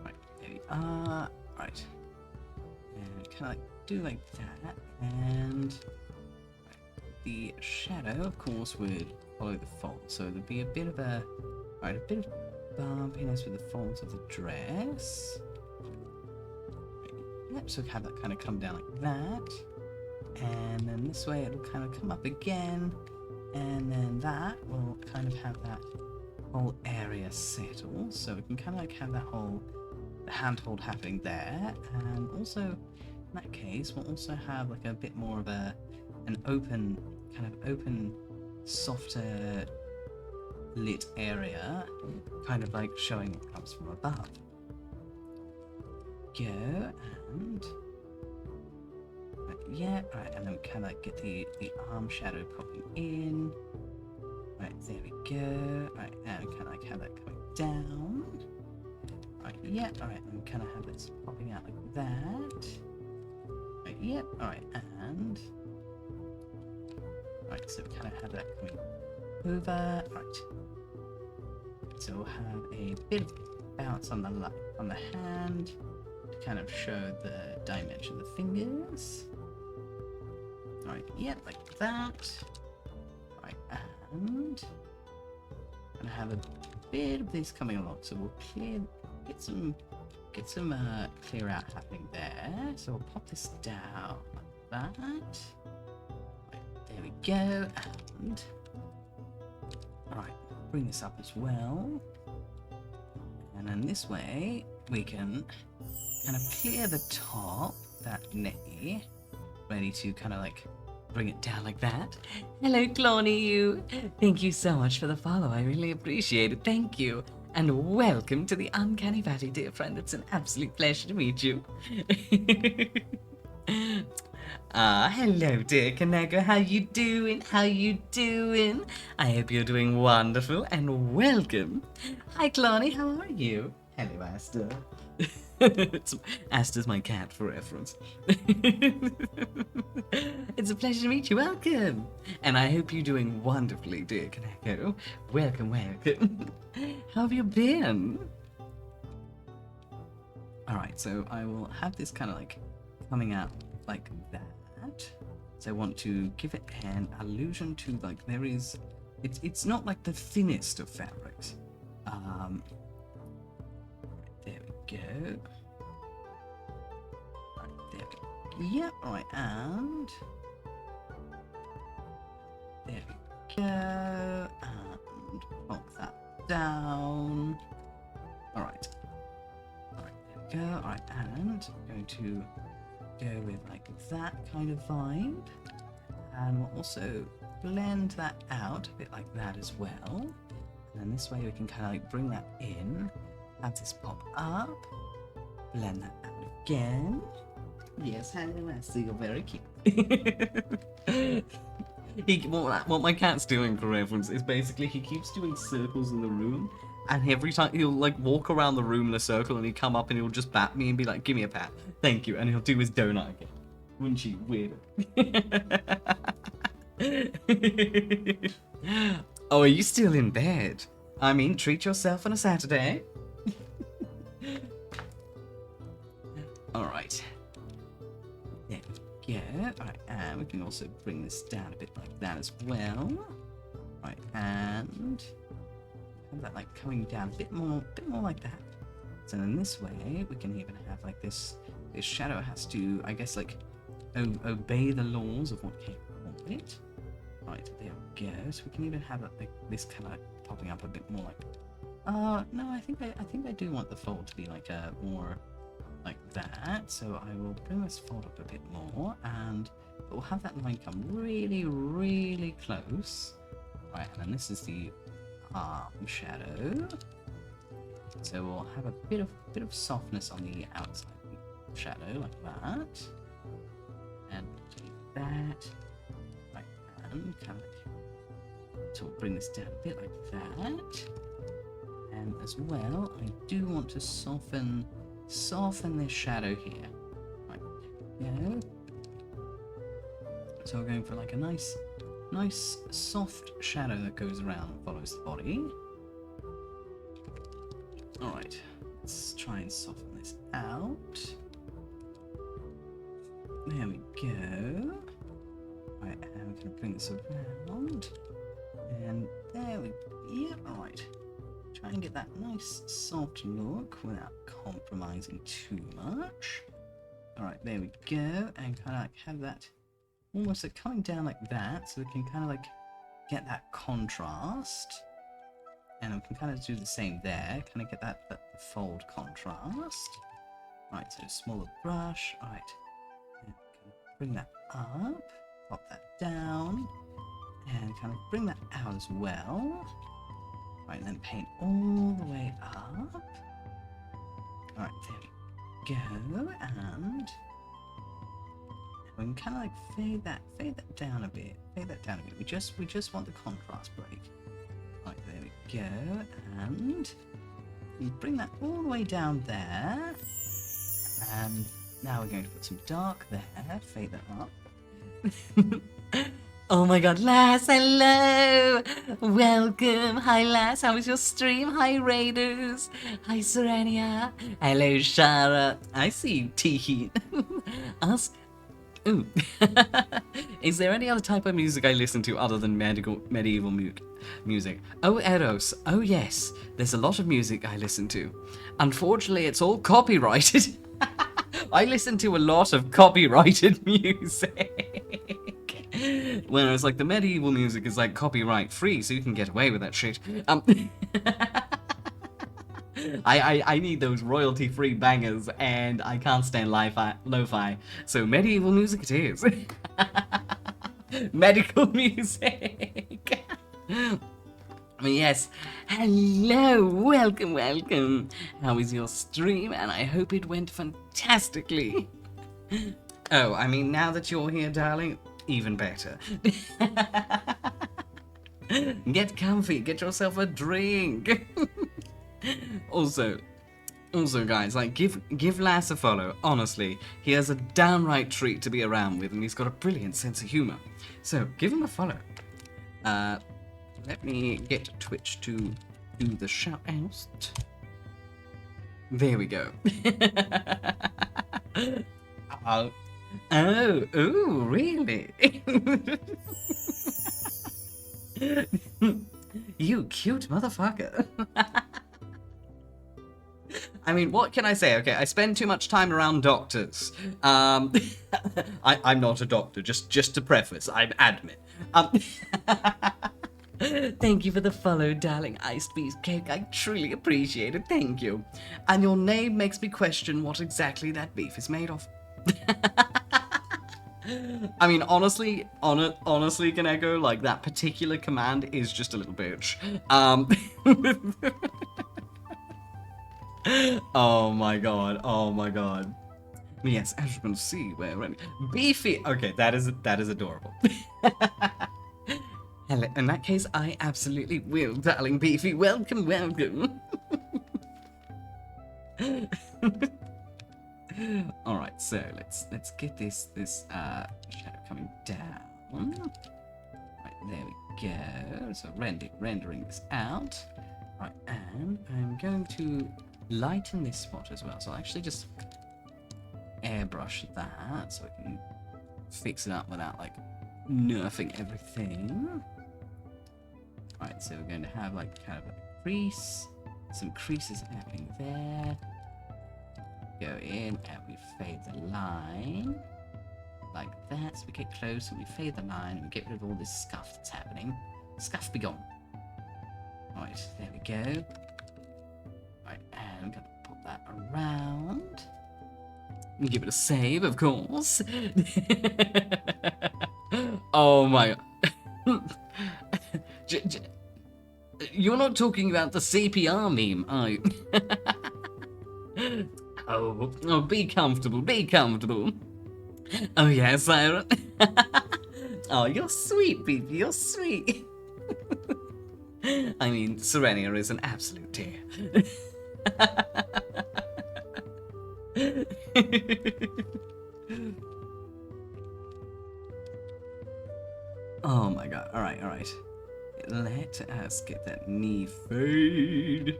right, there we are. Right, and kind of like do like that, and the shadow, of course, would follow the fold, so there'd be a bit of a bit of bumpiness with the folds of the dress. Yep, so have that kind of come down like that, and then this way it'll kind of come up again, and then that will kind of have that whole area settle, so we can kind of like have that whole handhold happening there, and also in that case we'll also have like a bit more of an open, softer lit area, kind of like showing what comes from above. Go, and yeah, right, and then we kind of like get the arm shadow popping in. Right, there we go. Right, now we kind of like have that coming down. Right, yeah, alright, and we kind of have this popping out like that. Right, yep, alright, and right, so we kind of have that coming over. Right, so we'll have a bit of bounce on the hand to kind of show the dimension of the fingers. Right, yep, like that. Right, and have a bit of this coming along, so we'll get some clear out happening there. So we'll pop this down like that. Right, there we go, and alright, bring this up as well. And then this way we can kind of clear the top, that knee, ready to kind of like bring it down like that. Hello, Cloney. Thank you so much for the follow. I really appreciate it. Thank you. And welcome to the Uncanny Valley, dear friend. It's an absolute pleasure to meet you. Hello, dear 𝐄𝐍𝐕𝐓𝐮𝐞𝐫. How you doing? How you doing? I hope you're doing wonderful, and welcome. Hi, Cloney. How are you? Hello, Asta. Asta's my cat, for reference. It's a pleasure to meet you. Welcome. And I hope you're doing wonderfully, dear 𝐄𝐍𝐕𝐓𝐮𝐞𝐫. Welcome, welcome. How have you been? Alright, so I will have this kind of like coming out like that. So I want to give it an allusion to like there is, it's not like the thinnest of fabrics. There we go. Right, there we go. Yep, right, and there we go, and pop that down. Alright. Alright, there we go. Alright, and I'm going to go with like that kind of vibe. And we'll also blend that out a bit like that as well. And then this way we can kind of like bring that in, have this pop up, blend that out again. Yes, hello, Esther, you're very cute. What my cat's doing, for reference, is basically he keeps doing circles in the room, and every time he'll like walk around the room in a circle, and he'll come up and he'll just bat me and be like, "Give me a pat, thank you," and he'll do his donut again. Wouldn't she? Weird. Oh, are you still in bed? I mean, treat yourself on a Saturday. Alright. There we go. Alright, and we can also bring this down a bit like that as well. Right, and have that like coming down a bit more like that. So then this way we can even have like this shadow has to, I guess, like obey the laws of what came before it. Right, there we go. So we can even have it like this kind of like popping up a bit more like, no, I think I do want the fold to be like more like that. So I will bring this fold up a bit more, and we'll have that line come really, really close. Right, and then this is the arm shadow. So we'll have a bit of softness on the outside of the shadow like that, and do that. Right, and kind of. So we'll bring this down a bit like that. And as well, I do want to soften soften this shadow here. Right, yeah. So we're going for like a nice soft shadow that goes around and follows the body. Alright, let's try and soften this out. There we go. Right, and I'm going to bring this around. And there we go. Yep, alright. Try and get that nice soft look without compromising too much. Alright, there we go. And kind of like have that almost like coming down like that, so we can kind of like get that contrast. And we can kind of do the same there, kind of get that fold contrast. Right, so smaller brush. Alright, bring that up, pop that down, and kind of bring that out as well. Right, and then paint all the way up. Alright, there we go, and we can kind of like fade that down a bit. We just want the contrast break. Right, there we go, and you bring that all the way down there. And now we're going to put some dark there. Fade that up. Oh my god, Lass, hello! Welcome! Hi Lass, how was your stream? Hi Raiders! Hi Serenia! Hello Shara! I see you, Teehee. Ask... Ooh. Is there any other type of music I listen to other than medieval music? Oh, Eros. Oh yes, there's a lot of music I listen to. Unfortunately, it's all copyrighted. I listen to a lot of copyrighted music. Whereas, like, the medieval music is, like, copyright free, so you can get away with that shit. I need those royalty free bangers, and I can't stand lo-fi, so medieval music it is. Medical music. Yes, hello, welcome. How is your stream? And I hope it went fantastically. Oh, I mean, now that you're here, darling, even better. Get comfy, get yourself a drink. Also, guys, like, give Lass a follow. Honestly, he has a downright treat to be around with, and he's got a brilliant sense of humor. So, give him a follow. Let me get Twitch to do the shout-outs. There we go. Oh, really? You cute motherfucker. I mean, what can I say? Okay, I spend too much time around doctors. I'm not a doctor, just to preface, I'm admin. Thank you for the follow, darling Iced Beast Cake. I truly appreciate it. Thank you. And your name makes me question what exactly that beef is made of. I mean, honestly, Kaneko, like, that particular command is just a little bitch. Oh my god. Yes, as you can see, we're ready. Beefy. Okay, that is adorable. Hello. In that case, I absolutely will, darling Beefy. Welcome. All right, so let's get this shadow coming down. Right, there we go. So rendering this out. Right, and I'm going to lighten this spot as well. So I'll actually just airbrush that so I can fix it up without, like, nerfing everything. Right, so we're going to have, like, kind of a crease, some creases happening there. Go in and we fade the line like that. So we get close and we fade the line and we get rid of all this scuff that's happening. Scuff be gone. Right, there we go. Right, and I'm gonna pop that around. And give it a save, of course. Oh my. You're not talking about the CPR meme, are you? Oh, be comfortable. Oh, yeah, Sarah. Oh, you're sweet, baby, you're sweet. I mean, Serenia is an absolute dear. Oh my god. Alright, alright. Let us get that knee fade.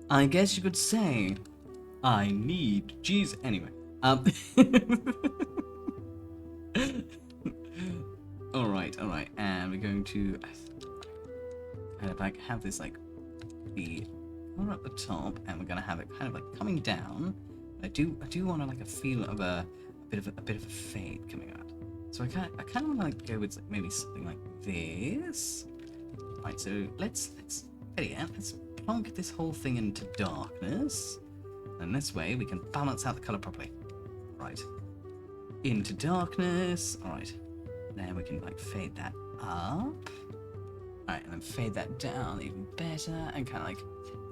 I guess you could say I need Jesus. Anyway, alright, alright, and we're going to kind of like have this like the color at the top, and we're gonna have it kind of like coming down. I do want to like a feel of a bit of a fade coming out. So I kind of want to like go with like maybe something like this. Right, so let's plonk this whole thing into darkness, and this way we can balance out the color properly. Right, into darkness. All right, then we can like fade that up. All right, and then fade that down even better, and kind of like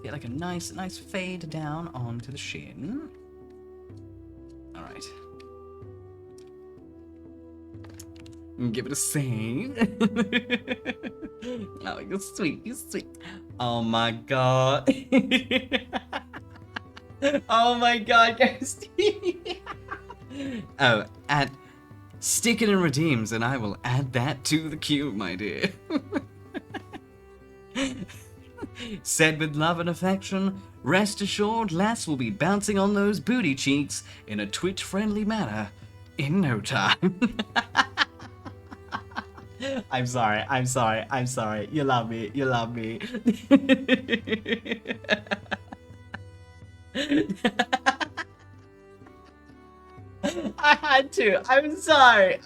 get like a nice fade down onto the shin. All right. Give it a sing. Oh, you're sweet, you're sweet. Oh my god. Oh my god, Ghosty. Oh, stick it in redeems, and I will add that to the queue, my dear. Said with love and affection, rest assured, lass will be bouncing on those booty cheeks in a Twitch-friendly manner in no time. I'm sorry. You love me. I had to. I'm sorry.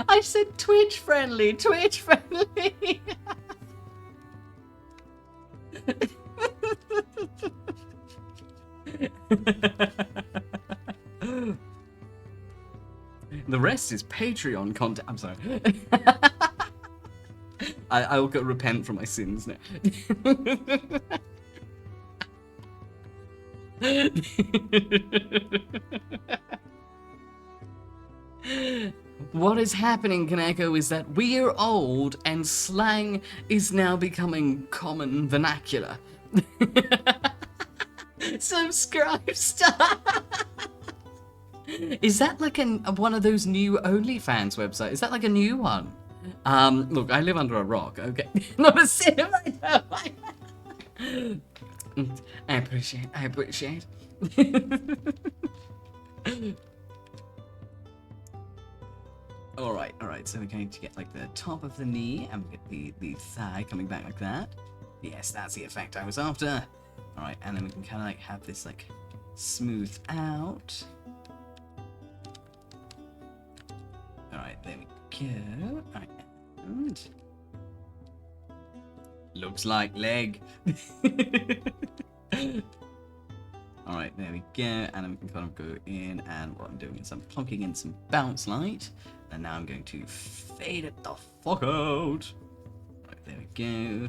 I said Twitch friendly. The rest is Patreon content. I'm sorry. I will go repent for my sins now. What is happening, 𝐿𝐿, is that we are old and slang is now becoming common vernacular. Subscribe star. Is that like one of those new OnlyFans websites? Is that like a new one? Look, I live under a rock, okay? Not a cinema, I know. I appreciate. Alright, so we're going to get like the top of the knee, and we get the thigh coming back like that. Yes, that's the effect I was after. Alright, and then we can kind of like have this like smooth out. Alright, there we go. Alright, and looks like leg. Alright, there we go, and then we can kind of go in, and what I'm doing is I'm plonking in some bounce light, and now I'm going to fade it the fuck out. Right, there we go.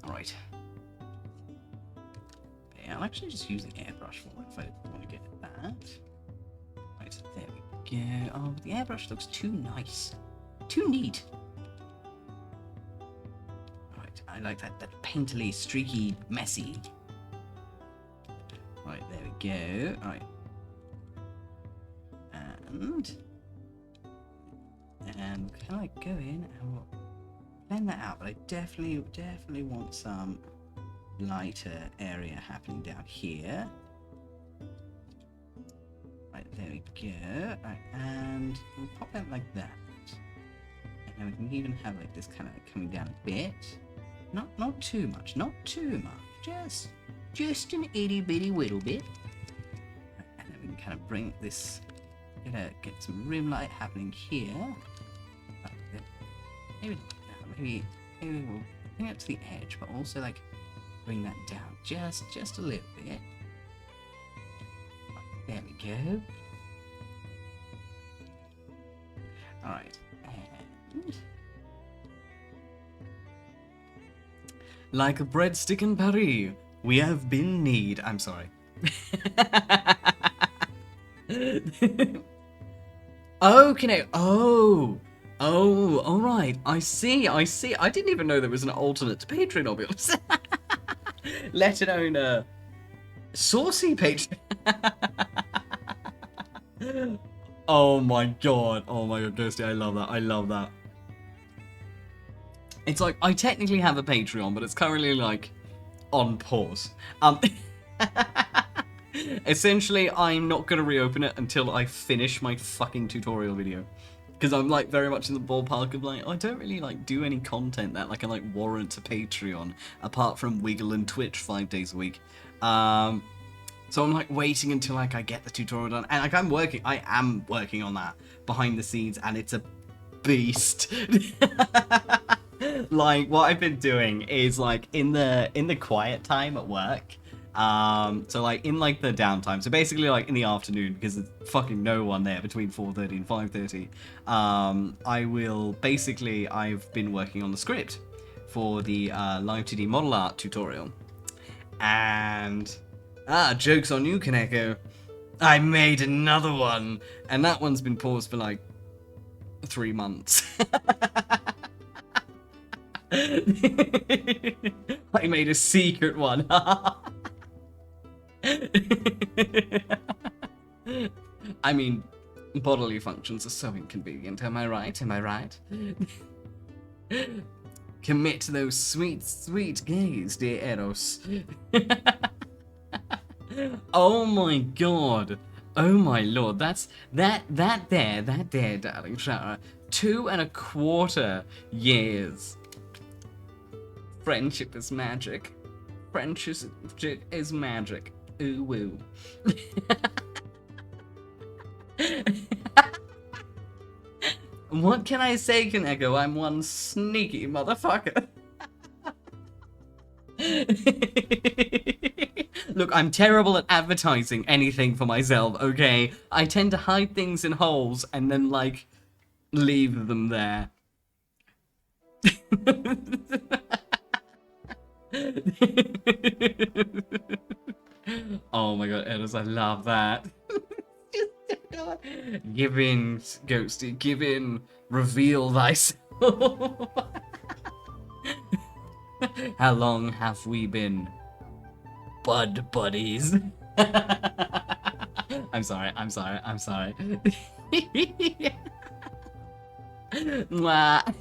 Alright. Yeah, I'll actually just use the airbrush for it if I want to get that. Right, there we go. Oh, the airbrush looks too nice. Too neat. Alright, I like that painterly, streaky, messy. Right, there we go. Alright. And kind of like go in and we'll blend that out, but I definitely want some lighter area happening down here. Right, there we go. Right, and we'll pop that like that. And then we can even have like this kind of like coming down a bit. Not too much, just an itty bitty little bit. And then we can kind of bring this, get some rim light happening here. Maybe we'll bring it to the edge, but also like bring that down just a little bit. There we go. Alright, and like a breadstick in Paris, we have been need. I'm sorry. Okay. Oh, all right. I see. I didn't even know there was an alternate Patreon obvious. Let alone a saucy Patreon. Oh my god, Ghosty, I love that. I love that. It's like I technically have a Patreon, but it's currently like on pause. Essentially, I'm not gonna reopen it until I finish my fucking tutorial video. Because I'm like very much in the ballpark of like, I don't really like do any content that like I like warrant a Patreon apart from Wiggle and Twitch 5 days a week. So I'm like waiting until like I get the tutorial done, and like I am working on that behind the scenes, and it's a beast. Like what I've been doing is like in the quiet time at work. So like in like the downtime, so basically like in the afternoon, because there's fucking no one there between 4:30 and 5:30. I've been working on the script for the live 2D model art tutorial, and joke's on you, 𝐄𝐍𝐕𝐓𝐮𝐞𝐫. I made another one, and that one's been paused for like 3 months. I made a secret one. I mean, bodily functions are so inconvenient, am I right? Am I right? Commit to those sweet, sweet gays, dear Eros. Oh my god. Oh my lord. That's that there, darling Shara. 2.25 years. Friendship is magic. Friendship is magic. Ooh woo. What can I say, 𝐄𝐍𝐕𝐓𝐮𝐞𝐫? I'm one sneaky motherfucker. Look, I'm terrible at advertising anything for myself, okay? I tend to hide things in holes and then, like, leave them there. Oh my god, Eros, I love that. Give in, Ghosty, give in. Reveal thyself. How long have we been bud buddies? I'm sorry. Mwah.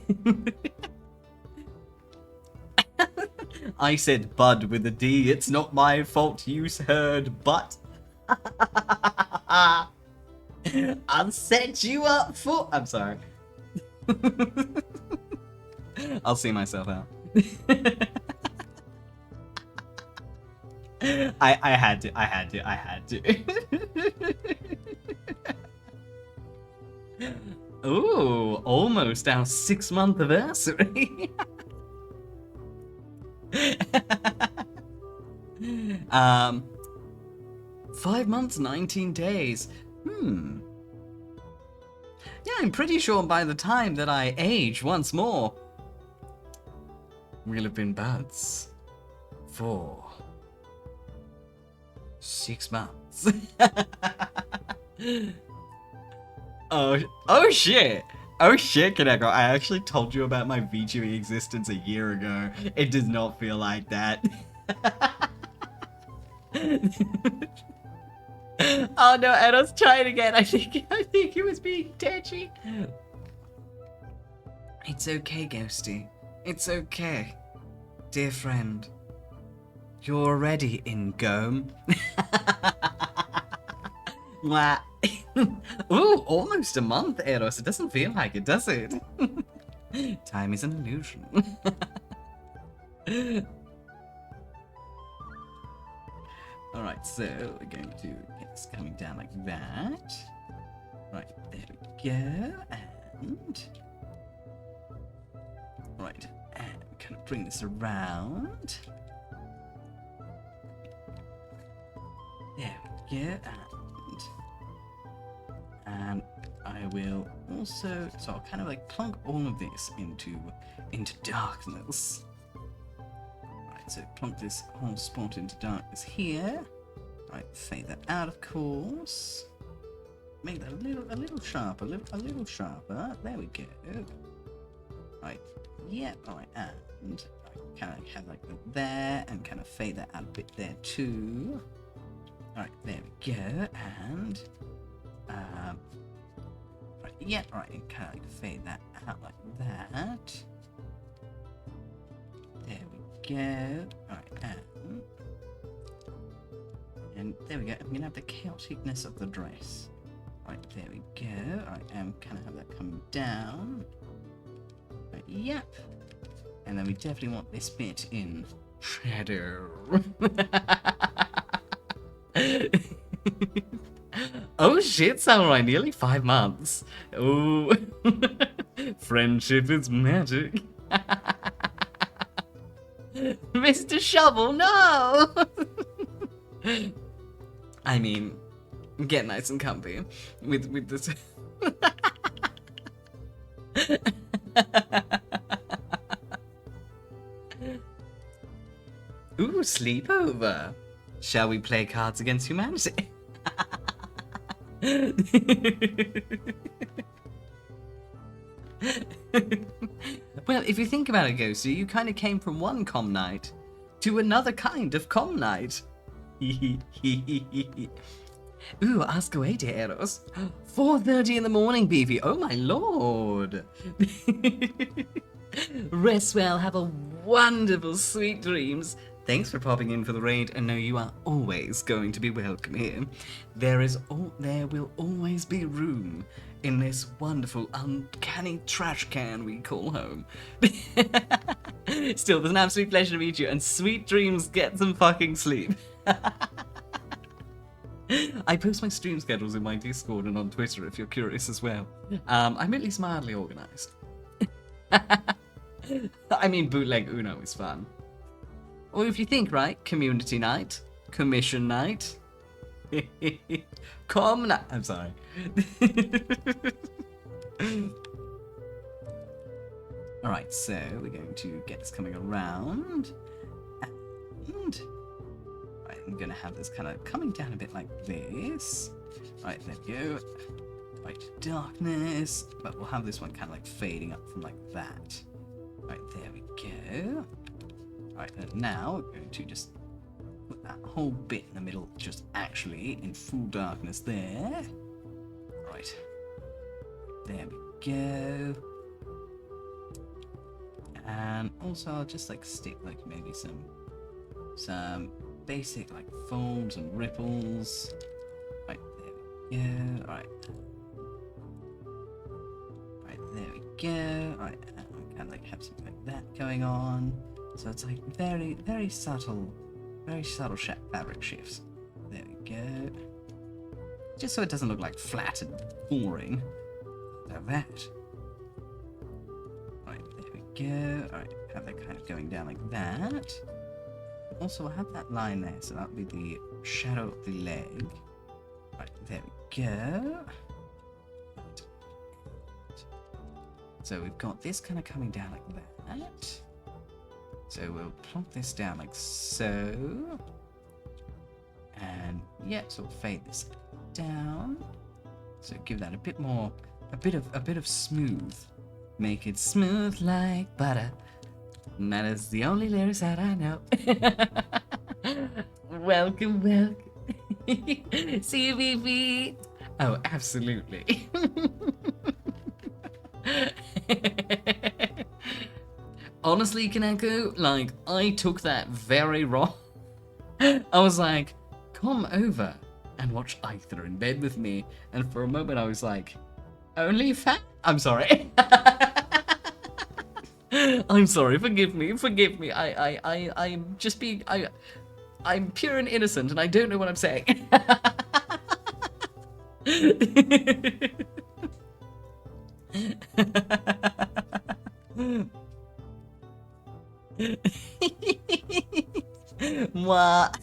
I said bud with a D. It's not my fault you heard but. I'll set you up for. I'm sorry. I'll see myself out. I had to. Ooh, almost our 6-month anniversary. 5 months, 19 days. Yeah, I'm pretty sure by the time that I age once more, we'll have been buds for 6 months. Oh shit! Oh shit, 𝐄𝐍𝐕𝐓𝐮𝐞𝐫. I actually told you about my VGE existence a year ago. It does not feel like that. Oh no, Eros, try it again. I think he was being tetchy. It's okay, Ghosty. It's okay. Dear friend. You're already in Gome. Ooh, almost a month, Eros. It doesn't feel like it, does it? Time is an illusion. Alright, so we're going to get this coming down like that. Right, there we go. And... right, and kind of bring this around. There we go, and I will also, so I'll kind of like plunk all of this into darkness. Right, so plunk this whole spot into darkness here. Right, fade that out, of course. make that a little sharper, a little sharper. There we go. Right, yeah, alright, and I kind of have like there, and kind of fade that out a bit there too. Alright, there we go, and right, yeah, alright, and kind of like fade that out like that. There we go. Alright, and there we go. I'm gonna have the chaoticness of the dress. Right, there we go. Alright, and kind of have that coming down. Right, yep. And then we definitely want this bit in shadow. Oh shit, Samurai, nearly 5 months. Oh, friendship is magic. Mr. Shovel, no! I mean, get nice and comfy with this. Ooh, sleepover. Shall we play Cards Against Humanity? Well, if you think about it, Ghosty, you kind of came from one com night to another kind of com night. Ooh, ask away, dear Eros. 4:30 in the morning, Beefy. Oh my lord. Rest well, have a wonderful sweet dreams. Thanks for popping in for the raid, and know you are always going to be welcome here. There will always be room in this wonderful, uncanny trash can we call home. Still, there's an absolute pleasure to meet you, and sweet dreams, get some fucking sleep. I post my stream schedules in my Discord and on Twitter if you're curious as well. I'm at least mildly organised. I mean, bootleg Uno is fun. Or if you think, right, community night, commission night, com night. I'm sorry. Alright, so we're going to get this coming around. And right, I'm going to have this kind of coming down a bit like this. Right, there we go. Right, darkness. But we'll have this one kind of like fading up from like that. Right, there we go. Right, and now we're going to just put that whole bit in the middle, just actually in full darkness there. Right, there we go. And also I'll just like stick like maybe some basic like folds and ripples. Right, there we go. Right. Right, there we go. Right, and we kind of like have something like that going on. So it's like very, very subtle fabric shifts. There we go. Just so it doesn't look like flat and boring. Like that. Right, there we go. Alright, have that kind of going down like that. Also, I'll have that line there, so that'll be the shadow of the leg. Right, there we go. Right. So we've got this kind of coming down like that. So we'll plonk this down like so. And yeah, so we'll fade this down. So give that a bit of smooth. Make it smooth like butter. And that is the only lyrics that I know. Welcome, welcome. CVV. Oh, absolutely. Honestly, Kaneko, like, I took that very wrong. I was like, come over and watch Aether in bed with me. And for a moment I was like, only fat? I'm sorry. I'm sorry, forgive me. I'm just being, I'm pure and innocent and I don't know what I'm saying. Mwah.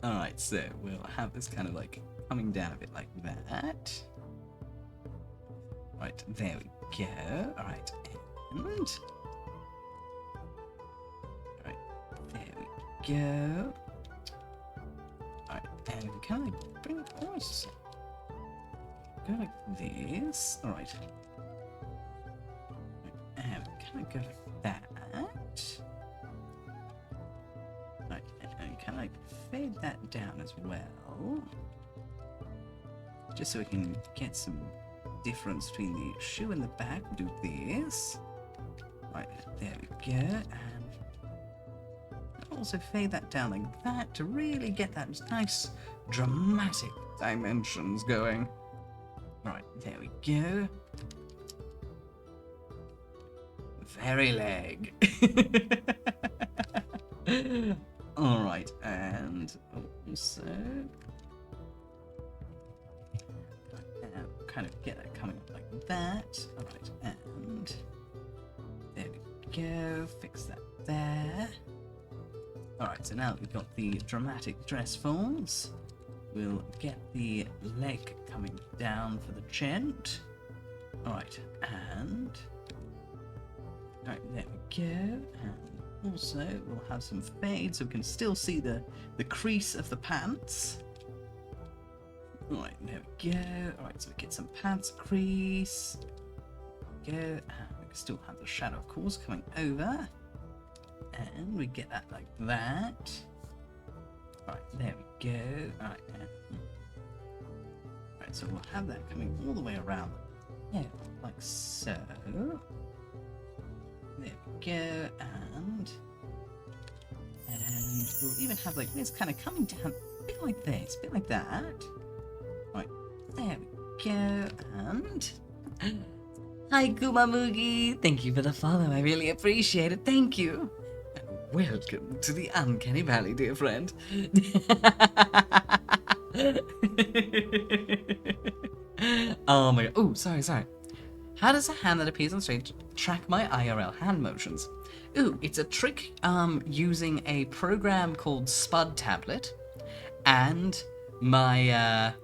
Alright, so we'll have this kind of like coming down a bit like that. Right, there we go. Alright, and right, there we go. And we kind of like bring it almost go like this. Alright. And we kind of go like that. Right, and kind of like fade that down as well. Just so we can get some difference between the shoe and the back. We'll do this. Right, there we go. And also fade that down like that to really get that nice dramatic dimensions going. Right, there we go. Very leg. Alright, and also kind of get that coming up like that. Alright, and there we go. Fix that there. Alright, so now that we've got the dramatic dress folds, we'll get the leg coming down for the gent. Alright, and alright, there we go. And also we'll have some fade so we can still see the crease of the pants. Alright, there we go. Alright, so we get some pants crease. There we go. And we can still have the shadow, of course, coming over. And we get that like that. Alright, there we go. Alright, alright, so we'll have that coming all the way around. Yeah, like so. There we go, and we'll even have like this kind of coming down a bit like this, a bit like that. Right, there we go, and hi 𝐄𝐍𝐕𝐓𝐮𝐞𝐫, thank you for the follow, I really appreciate it, thank you. Welcome to the uncanny valley, dear friend. Oh my god. Oh, sorry. How does a hand that appears on screen track my IRL hand motions? Ooh, it's a trick using a program called Spud Tablet and my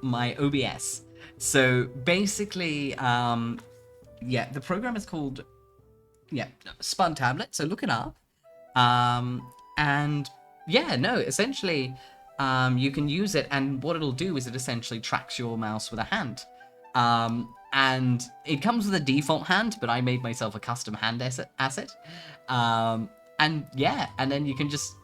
my OBS. So basically, yeah, the program is called Spud Tablet. So look it up. And yeah, no, essentially, you can use it, and what it'll do is it essentially tracks your mouse with a hand. And it comes with a default hand, but I made myself a custom hand asset. And yeah, and then you can just,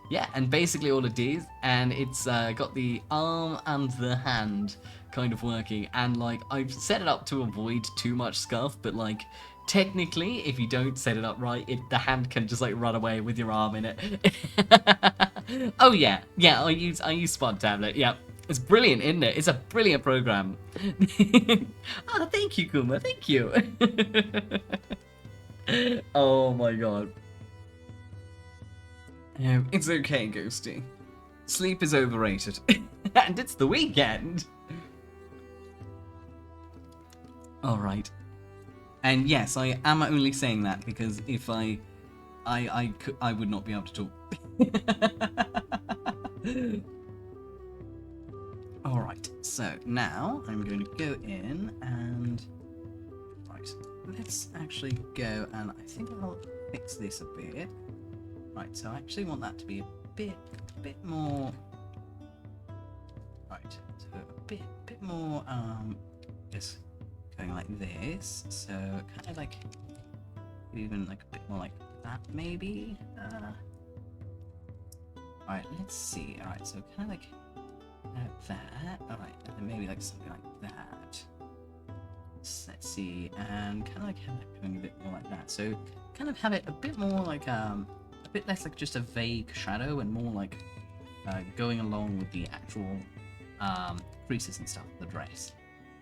yeah, and basically all it is, and it's got the arm and the hand kind of working, and like I've set it up to avoid too much scuff, but like technically if you don't set it up right, the hand can just like run away with your arm in it. Oh yeah, I use Spud Tablet, yeah. It's brilliant, isn't it? It's a brilliant program. Oh, thank you, 𝐄𝐍𝐕𝐓𝐮𝐞𝐫, thank you. Oh my god. It's okay, Ghosty. Sleep is overrated. And it's the weekend. Alright. And yes, I am only saying that because if I would not be able to talk. Alright, so now I'm going to go in and... Right, let's actually go, and I think I'll fix this a bit. Right, so I actually want that to be a bit more... Right, so a bit more, just going like this, so kind of like, even like a bit more like that maybe? Alright, let's see, alright, so kind of like that, alright, and then maybe like something like that. Let's see, and kind of like have it going a bit more like that, so kind of have it a bit more like, a bit less like just a vague shadow and more like going along with the actual creases and stuff of the dress.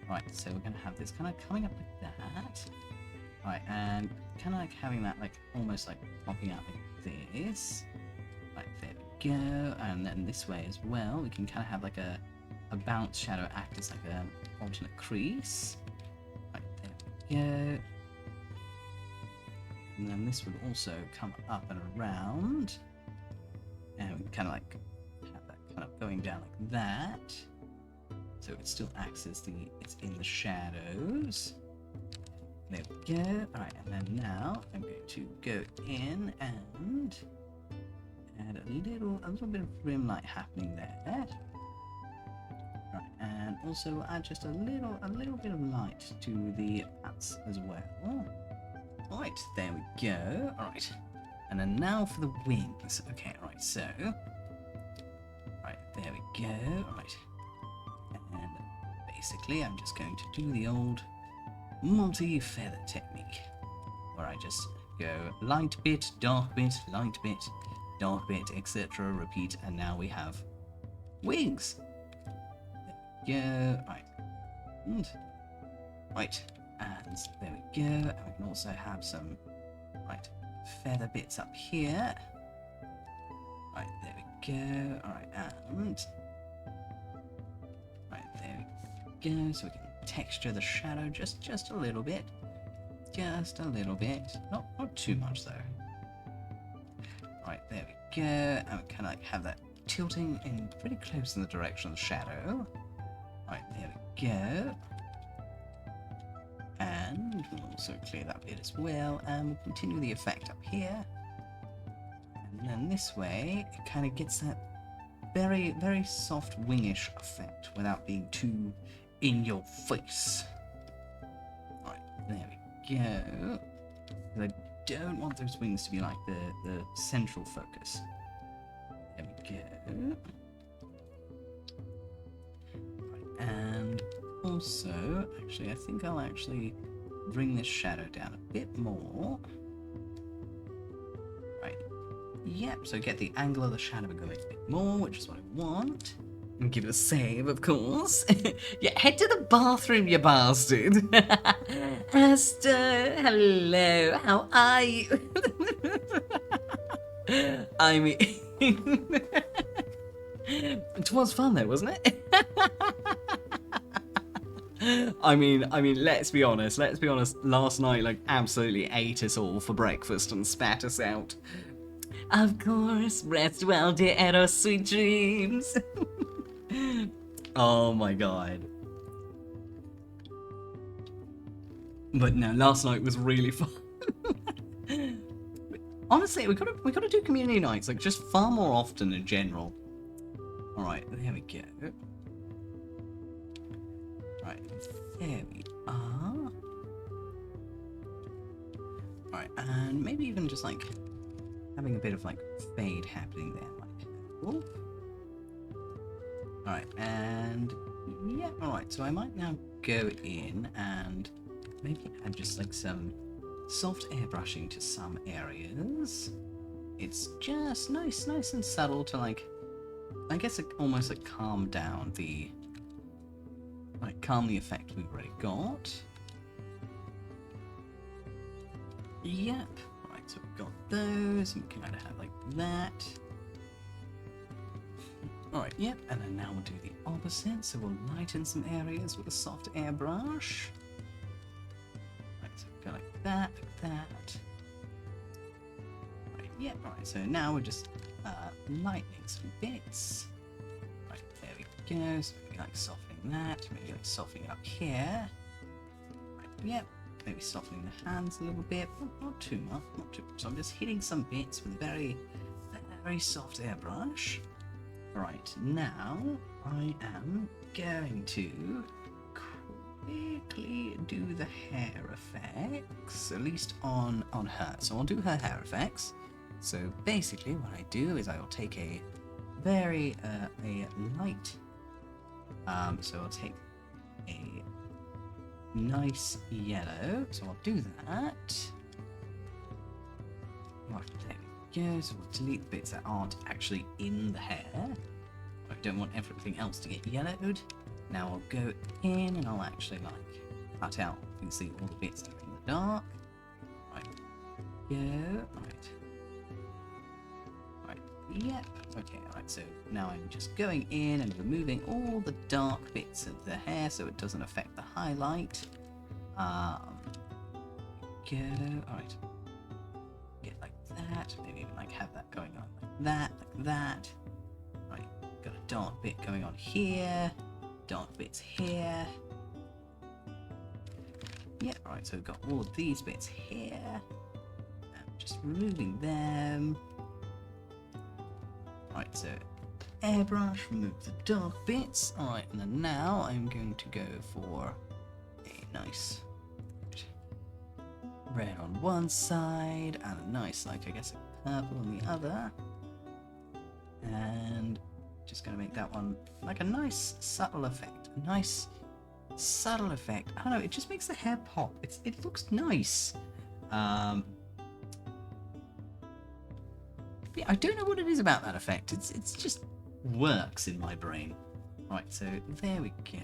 Right, so we're going to have this kind of coming up like that. Right, and kind of like having that like almost like popping out like this. Right, there we go. And then this way as well, we can kind of have like a bounce shadow act as like an alternate crease. Right, there we go. And then this would also come up and around. And we can kind of like have that kind of going down like that. So it still acts as it's in the shadows. There we go. Alright, and then now I'm going to go in and add a little bit of rim light happening there. Right, and also we'll add just a little bit of light to the bats as well. Right, there we go. Alright. And then now for the wings. Okay, right, so. Right, there we go. Right. And basically I'm just going to do the old multi-feather technique. Where I just go light bit, dark bit, light bit, dark bit, etc. Repeat, and now we have wings. There we go. Right. And right. And there we go. And we can also have some right feather bits up here. Right, there we go. Alright, and right, there we go. So we can texture the shadow just a little bit. Just a little bit. Not too much though. Right, there we go. And we kind of like have that tilting in pretty close in the direction of the shadow. Right, there we go. And we'll also clear that bit as well, and we'll continue the effect up here. And then this way, it kind of gets that very, very soft wingish effect without being too in your face. Right, there we go. I don't want those wings to be like the central focus. There we go. Right, and also, actually, I think I'll actually bring this shadow down a bit more. Right. Yep, so get the angle of the shadow going a bit more, which is what I want. And give it a save, of course. Yeah, head to the bathroom, you bastard. Esther, hello, how are you? I mean... It was fun though, wasn't it? I mean, let's be honest, last night, like, absolutely ate us all for breakfast and spat us out. Of course, rest well, dear Eros, sweet dreams. Oh my god. But no, last night was really fun. Honestly, we gotta do community nights, like, just far more often in general. Alright, there we go. Right, there we are. Right, and maybe even just like having a bit of like fade happening there, like. Whoop. Alright, and yeah, alright, so I might now go in and maybe add just like some soft airbrushing to some areas. It's just nice and subtle to like, I guess it almost like calm down the calm the effect we've already got. Yep. Right, so we've got those, and we can kind of have like that. Alright, yep, and then now we'll do the opposite, so we'll lighten some areas with a soft airbrush. Right, so go like that, Right, yep, alright, so now we're just lightening some bits. Right, there we go, so maybe like softening that, maybe like softening up here. Right, yep, maybe softening the hands a little bit, not too much, So I'm just hitting some bits with a very, very soft airbrush. Right, now I am going to quickly do the hair effects, at least on her. So I'll do her hair effects. So basically what I do is I will take a very a light, so I'll take a nice yellow, so I'll do that. Right, there we go, so we'll delete the bits that aren't actually in the hair. I don't want everything else to get yellowed. Now I'll go in and I'll actually like cut out, you can see all the bits that are in the dark. Right, go, right. Right, yep, okay, alright, so now I'm just going in and removing all the dark bits of the hair so it doesn't affect the highlight. Go, alright. Get like that, maybe even like have that going on like that. Right, got a dark bit going on here, dark bits here. Yeah, alright, so we've got all of these bits here. I'm just removing them. Right, so airbrush, remove the dark bits. Alright, and then now I'm going to go for a nice red on one side and a nice, like, I guess a purple on the other. And just gonna make that one like a nice subtle effect. A nice subtle effect. I don't know, it just makes the hair pop. It looks nice. Yeah, I don't know what it is about that effect. It's just works in my brain. Right, so there we go.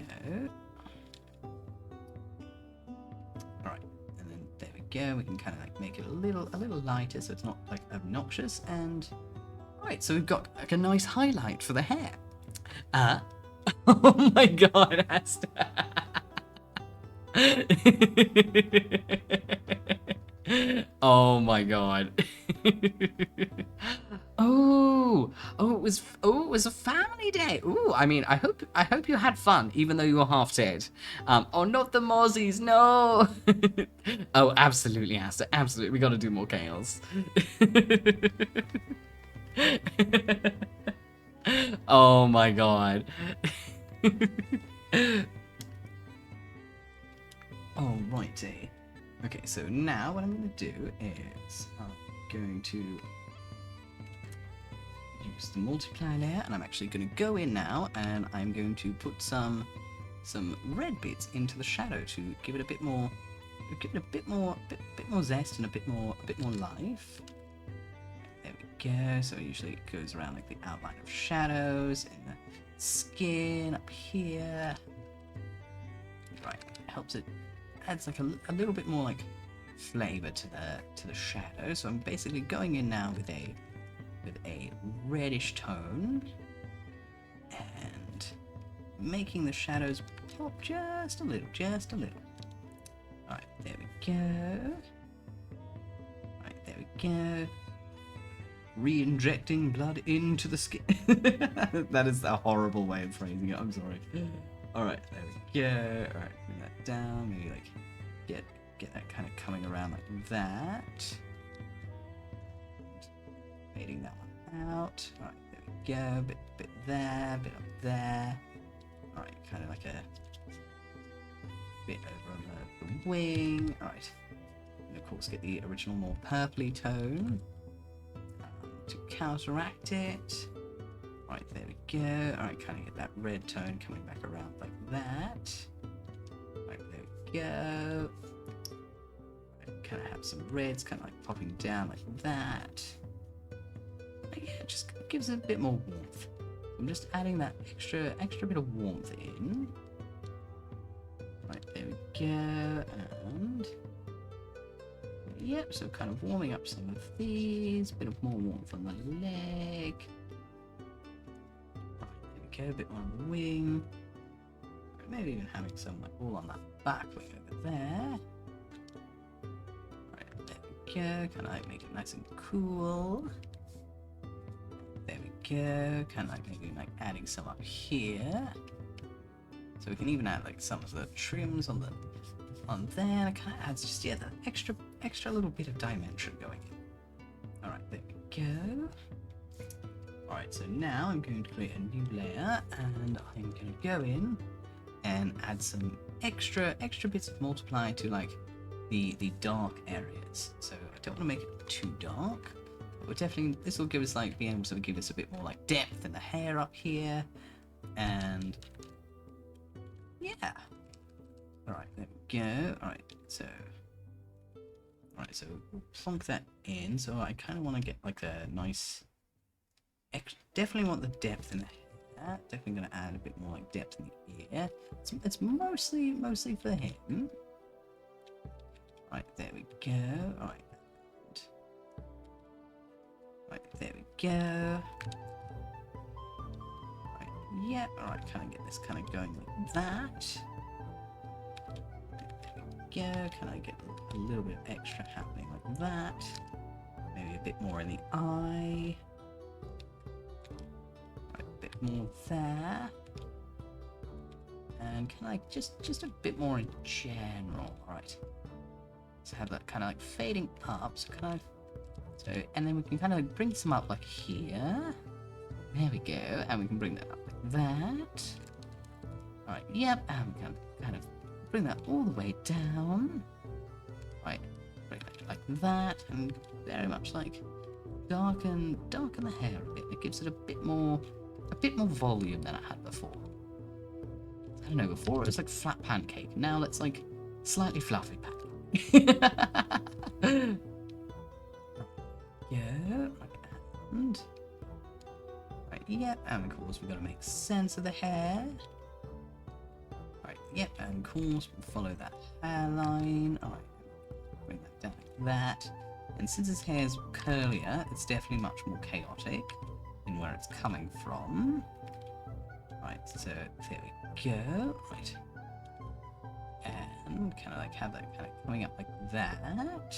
Alright, and then there we go. We can kind of like make it a little lighter so it's not like obnoxious. And right, so we've got like a nice highlight for the hair. Oh my god, Asta. Oh my god. Oh, it was a family day. Ooh, I mean, I hope you had fun, even though you were half dead. Oh, not the Mozzies, no. Oh, absolutely, Asta, absolutely. We got to do more chaos. Oh my god. Alrighty. Okay, so now what I'm going to do is I'm going to use the multiply layer, and I'm actually going to go in now, and I'm going to put some red bits into the shadow to give it a bit more, bit more zest and a bit more life. There we go. So usually it goes around like the outline of shadows in the skin up here. Right, helps it. Adds like a little bit more like flavor to the shadow. So I'm basically going in now with a reddish tone and making the shadows pop just a little. Alright, there we go. Right, there we go. Re-injecting blood into the skin. That is a horrible way of phrasing it, I'm sorry. Alright, there we go. Alright, bring that down. Maybe like get that kind of coming around like that. Fading that one out. Alright, there we go. Bit there, bit up there. Alright, kind of like a bit over on the wing. Alright. And of course get the original more purpley tone to counteract it. Right, there we go. Alright, kind of get that red tone coming back around like that. Right, there we go. Right, kind of have some reds kind of like popping down like that. Like, yeah, it just gives it a bit more warmth. I'm just adding that extra bit of warmth in. Right, there we go. And yep, so kind of warming up some of these. Bit of more warmth on the leg. A bit more on the wing, maybe even having some like all on that back wing over there. Right, there we go, kind of like make it nice and cool. There we go, kind of like maybe like adding some up here, so we can even add like some of the trims on there. It kind of adds just the extra little bit of dimension going in. All right, there we go. Alright, so now I'm going to create a new layer, and I'm going to go in and add some extra bits of multiply to like the dark areas. So I don't want to make it too dark, but definitely this will give us like being able to give us a bit more like depth in the hair up here, and yeah. Alright, there we go. Alright, so we'll plonk that in. So I kind of want to get like a nice. Definitely want the depth in the hair. Definitely going to add a bit more like depth in the ear. It's mostly for him. Right, there we go. Right, there we go. Right, yeah. Alright, kind of get this kind of going like that. There we go. Kind of get a little bit of extra happening like that. Maybe a bit more in the eye. More there, and can I just a bit more in general. Right, so have that kind of like fading up, so and then we can kind of like bring some up like here. There we go, and we can bring that up like that. Alright, yep, and we can kind of bring that all the way down. Right, bring it like that, and very much like darken the hair a bit. It gives it a bit more volume than I had before. I don't know, before it was like flat pancake. Now it's like slightly fluffy pancake. Yeah, and right, yep, and of course we've got to make sense of the hair. Right, yep, and of course we'll follow that hairline. Alright, bring that down like that. And since his hair is curlier, it's definitely much more chaotic in where it's coming from. Right, so there we go. Right. And kind of like have that kind of coming up like that.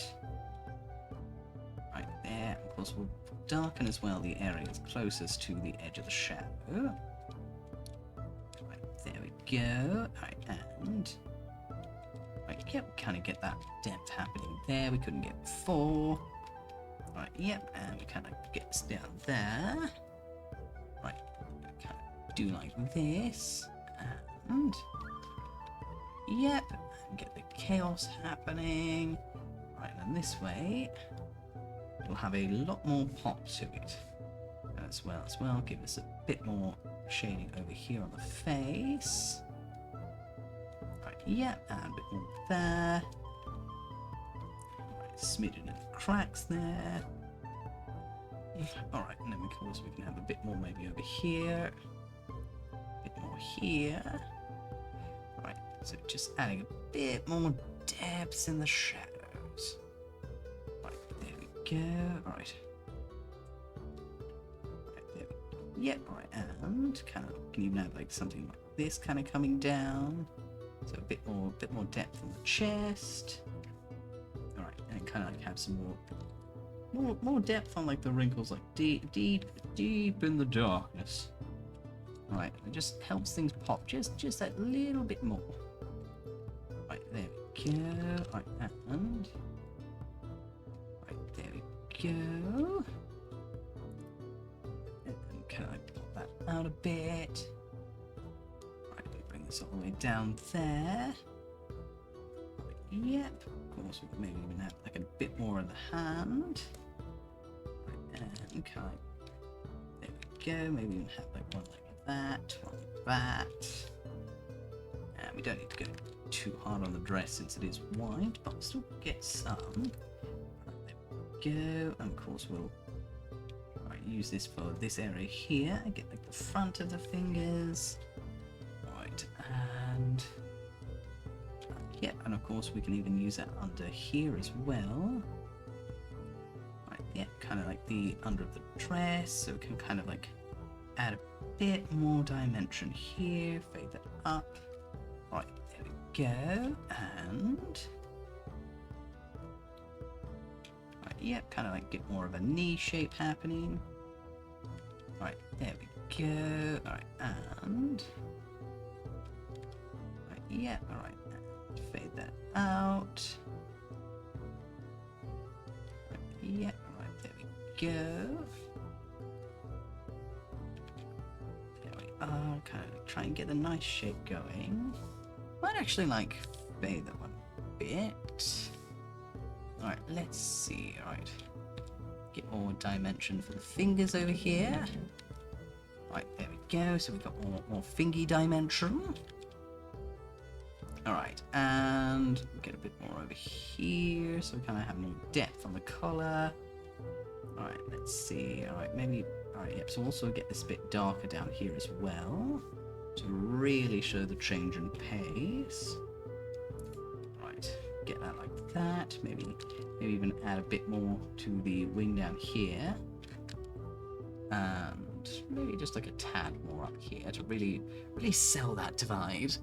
Right there. Of course, we'll darken as well the areas closest to the edge of the shadow. Right, there we go. Right, and right, yep, kind of get that depth happening there. We couldn't get before. Right, yep, and we kind of get this down there. Right, kind of do like this, and yep, and get the chaos happening. Right, and this way it'll have a lot more pop to it as well. Give us a bit more shading over here on the face. Right, yep, and a bit more there. Right, smidgen of cracks there. Alright, and then of course we can have a bit more maybe over here. A bit more here. Right, so just adding a bit more depth in the shadows. Right, there we go. Right. Right there. Yep, right, and kind of can even have like something like this kind of coming down. So a bit more depth in the chest. Alright, and kind of like have some more depth on like the wrinkles, like deep in the darkness. Right, it just helps things pop just that little bit more. Right, there we go. Right, and right, there we go. And kind of like pop that out a bit. Right, we bring this all the way down there. Right, yep. Of course, we can maybe even have like a bit more in the hand. Right, and kind of, there we go. Maybe even have like one like that, one like that. And we don't need to go too hard on the dress since it is white, but we'll still get some. Right, there we go. And of course, we'll use this for this area here. Get like the front of the fingers. Right, and yeah, and of course we can even use that under here as well. Right, yeah, kind of like the under of the dress, so we can kind of like add a bit more dimension here, fade that up. Right, there we go, and right, yeah, kind of like get more of a knee shape happening. Right, there we go. Alright, and right, yeah, alright. Fade that out. Right, yeah, right, there we go. There we are, kind of try and get a nice shape going. Might actually like fade that one a bit. Alright, let's see, alright. Get more dimension for the fingers over here. Right, there we go, so we've got more fingy dimension. Alright, and we'll get a bit more over here, so we kind of have more depth on the collar. Alright, let's see. Alright, maybe... Alright, yep, so we'll also get this bit darker down here as well, to really show the change in pace. Right, get that like that. Maybe even add a bit more to the wing down here. And maybe just like a tad more up here to really sell that divide.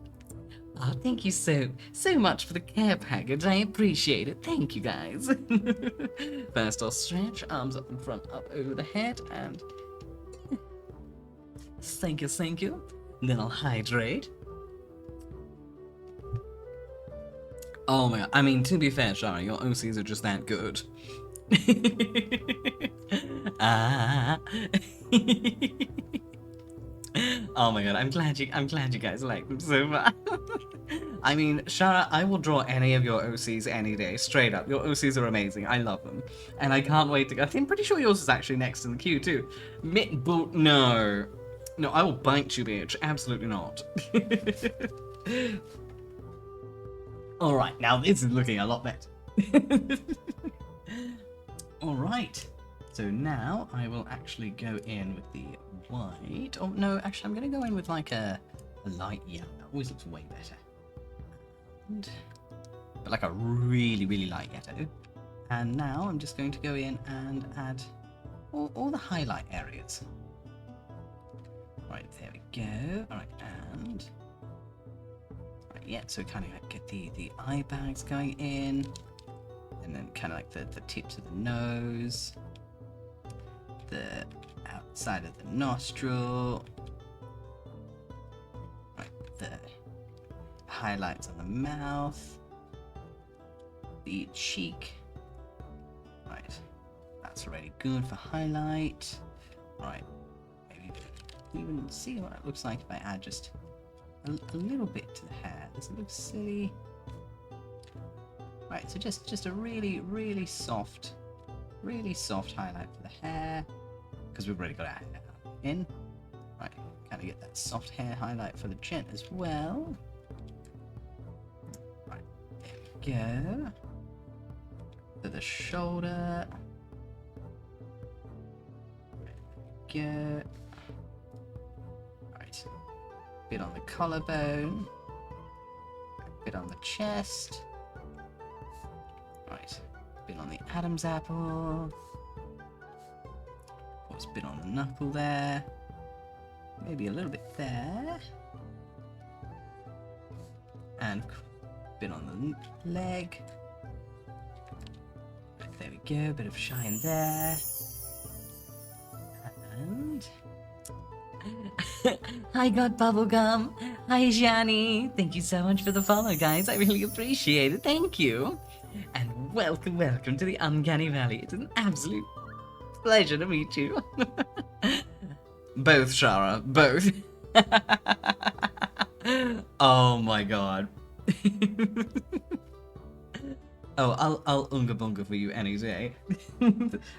Oh, thank you so much for the care package. I appreciate it. Thank you, guys. First I'll stretch, arms up in front, up over the head, and thank you. Then I'll hydrate. Oh my god, I mean, to be fair, Shari, your OCs are just that good. Ah. Oh my god, I'm glad you guys like them so much. I mean, Shara, I will draw any of your OCs any day, straight up. Your OCs are amazing. I love them. And I can't wait to go. I'm pretty sure yours is actually next in the queue too. No. No, I will bite you, bitch. Absolutely not. Alright, now this is looking a lot better. Alright. So now I will actually go in with the white. Oh, no, actually I'm going to go in with like a light yellow. That always looks way better. And, but like a really, really light yellow. And now I'm just going to go in and add all the highlight areas. Right, there we go. Alright, and... Right, yeah, so kind of like get the eye bags going in. And then kind of like the tips of the nose. The outside of the nostril. Right, the highlights on the mouth. The cheek. Right, that's already good for highlight. Right, maybe even see what it looks like if I add just a little bit to the hair. Does it look silly? Right, so just a really, really soft highlight for the hair, because we've already got our hair in. Right, kind of get that soft hair highlight for the chin as well. Right, there we go. To the shoulder. There we go. Right, bit on the collarbone. Bit on the chest. Right, bit on the Adam's apple. Of course, bit on the knuckle there. Maybe a little bit there. And bit on the leg. Right, there we go, bit of shine there. And... I got bubblegum. Hi, Shani. Thank you so much for the follow, guys. I really appreciate it. Thank you. And welcome to the Uncanny Valley. It's an absolute pleasure to meet you. Both, Shara, both. Oh my god. Oh, I'll unga bunga for you any day.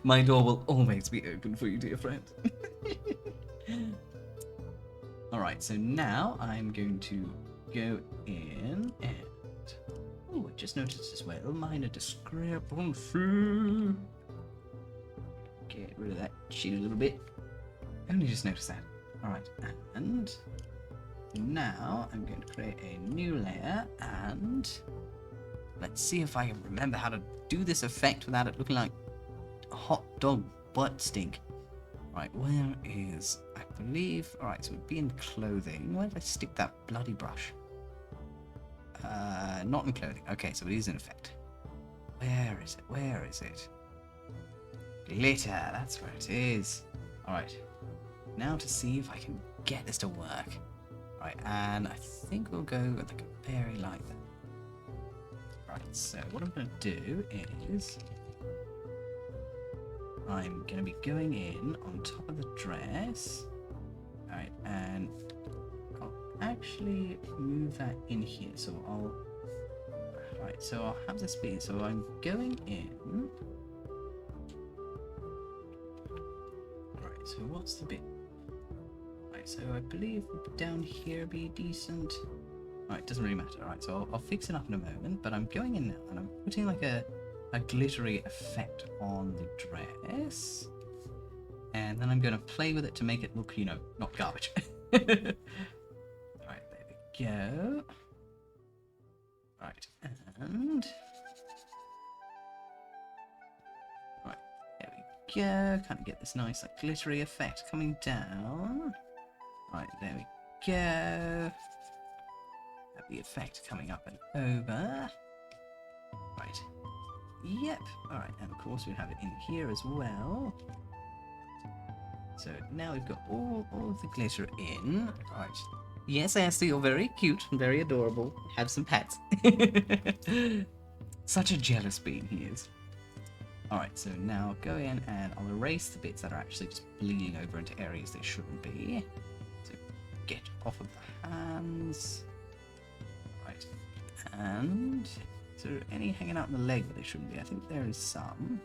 My door will always be open for you, dear friend. Alright, so now I'm going to go in and... Oh, I just noticed as well, minor discrepancy. Get rid of that shit a little bit. Only just noticed that. Alright, and now I'm going to create a new layer, and let's see if I can remember how to do this effect without it looking like a hot dog butt stink. Right, where is... I believe... Alright, so it would be in clothing. Where did I stick that bloody brush? Not in clothing. Okay, so it is in effect. Where is it? Where is it? Glitter, that's where it is. Alright. Now to see if I can get this to work. Right, and I think we'll go with like a very light there. Right, so what I'm going to do is... I'm going to be going in on top of the dress. Alright, and I'll actually move that in here. So I'll... Right, so I'll have this be... So I'm going in... Right, so what's the bit? Right, so I believe down here be decent. Right, doesn't really matter. Right, so I'll fix it up in a moment, but I'm going in now and I'm putting like a glittery effect on the dress. And then I'm going to play with it to make it look, you know, not garbage. Right, there we go. Right, and... Right, there we go. Kind of get this nice like glittery effect coming down. Right, there we go. Have the effect coming up and over. Right. Yep. Alright, and of course we have it in here as well. So now we've got all of the glitter in. Right. Yes, Ashley, you're very cute and very adorable. Have some pets. Such a jealous bean he is. Alright, so now go in and I'll erase the bits that are actually just bleeding over into areas they shouldn't be. So get off of the hands. Right, and is there any hanging out in the leg that they shouldn't be? I think there is some.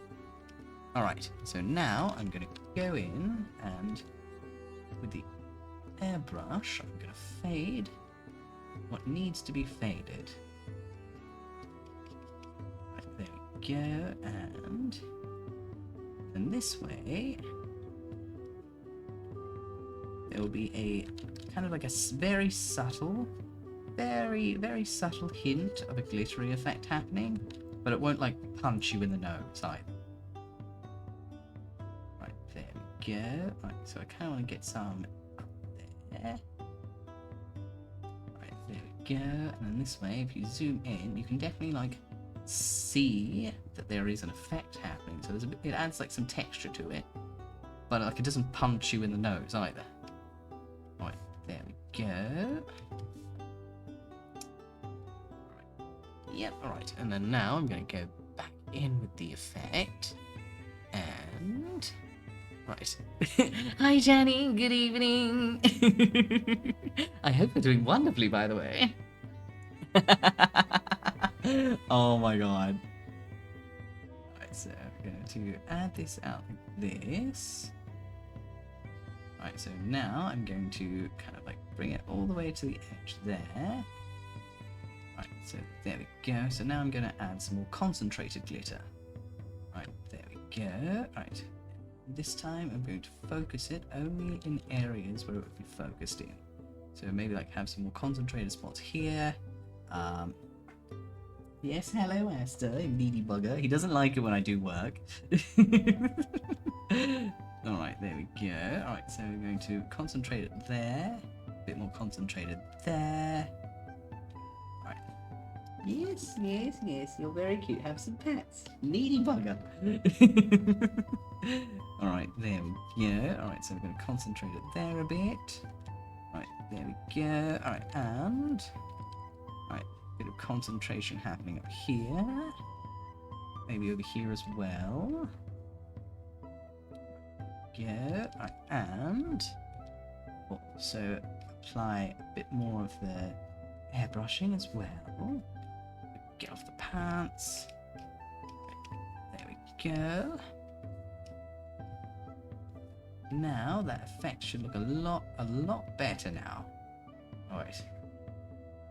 Alright, so now I'm going to go in and with the airbrush, I'm going to fade what needs to be faded. Right, there we go, and then this way there will be a kind of like a very subtle, very subtle hint of a glittery effect happening, but it won't like punch you in the nose either. Right, there we go. Right, so I kind of want to get some up there. Right, there we go. And then this way, if you zoom in, you can definitely like see that there is an effect happening. So there's a bit, it adds like some texture to it, but like it doesn't punch you in the nose either. Right, there we go. Yep, alright, and then now I'm going to go back in with the effect, and... Right. Hi, Jenny, good evening! I hope you're doing wonderfully, by the way. Oh my god. Right, so I'm going to add this out like this. Right, so now I'm going to kind of like bring it all the way to the edge there. Right, so there we go. So now I'm going to add some more concentrated glitter. Right, there we go. Right, this time I'm going to focus it only in areas where it would be focused in. So maybe like have some more concentrated spots here. Yes, hello, Aster, needy bugger. He doesn't like it when I do work. Alright, there we go. Alright, so we're going to concentrate it there. A bit more concentrated there. Yes, yes, yes, you're very cute. Have some pets. Needy bugger. Alright, there we go. Alright, so we're going to concentrate it there a bit. Alright, there we go. Alright, and... Alright, a bit of concentration happening up here. Maybe over here as well. Go. Alright, and... Also apply a bit more of the airbrushing as well. Get off the pants. There we go. Now that effect should look a lot better now. Alright.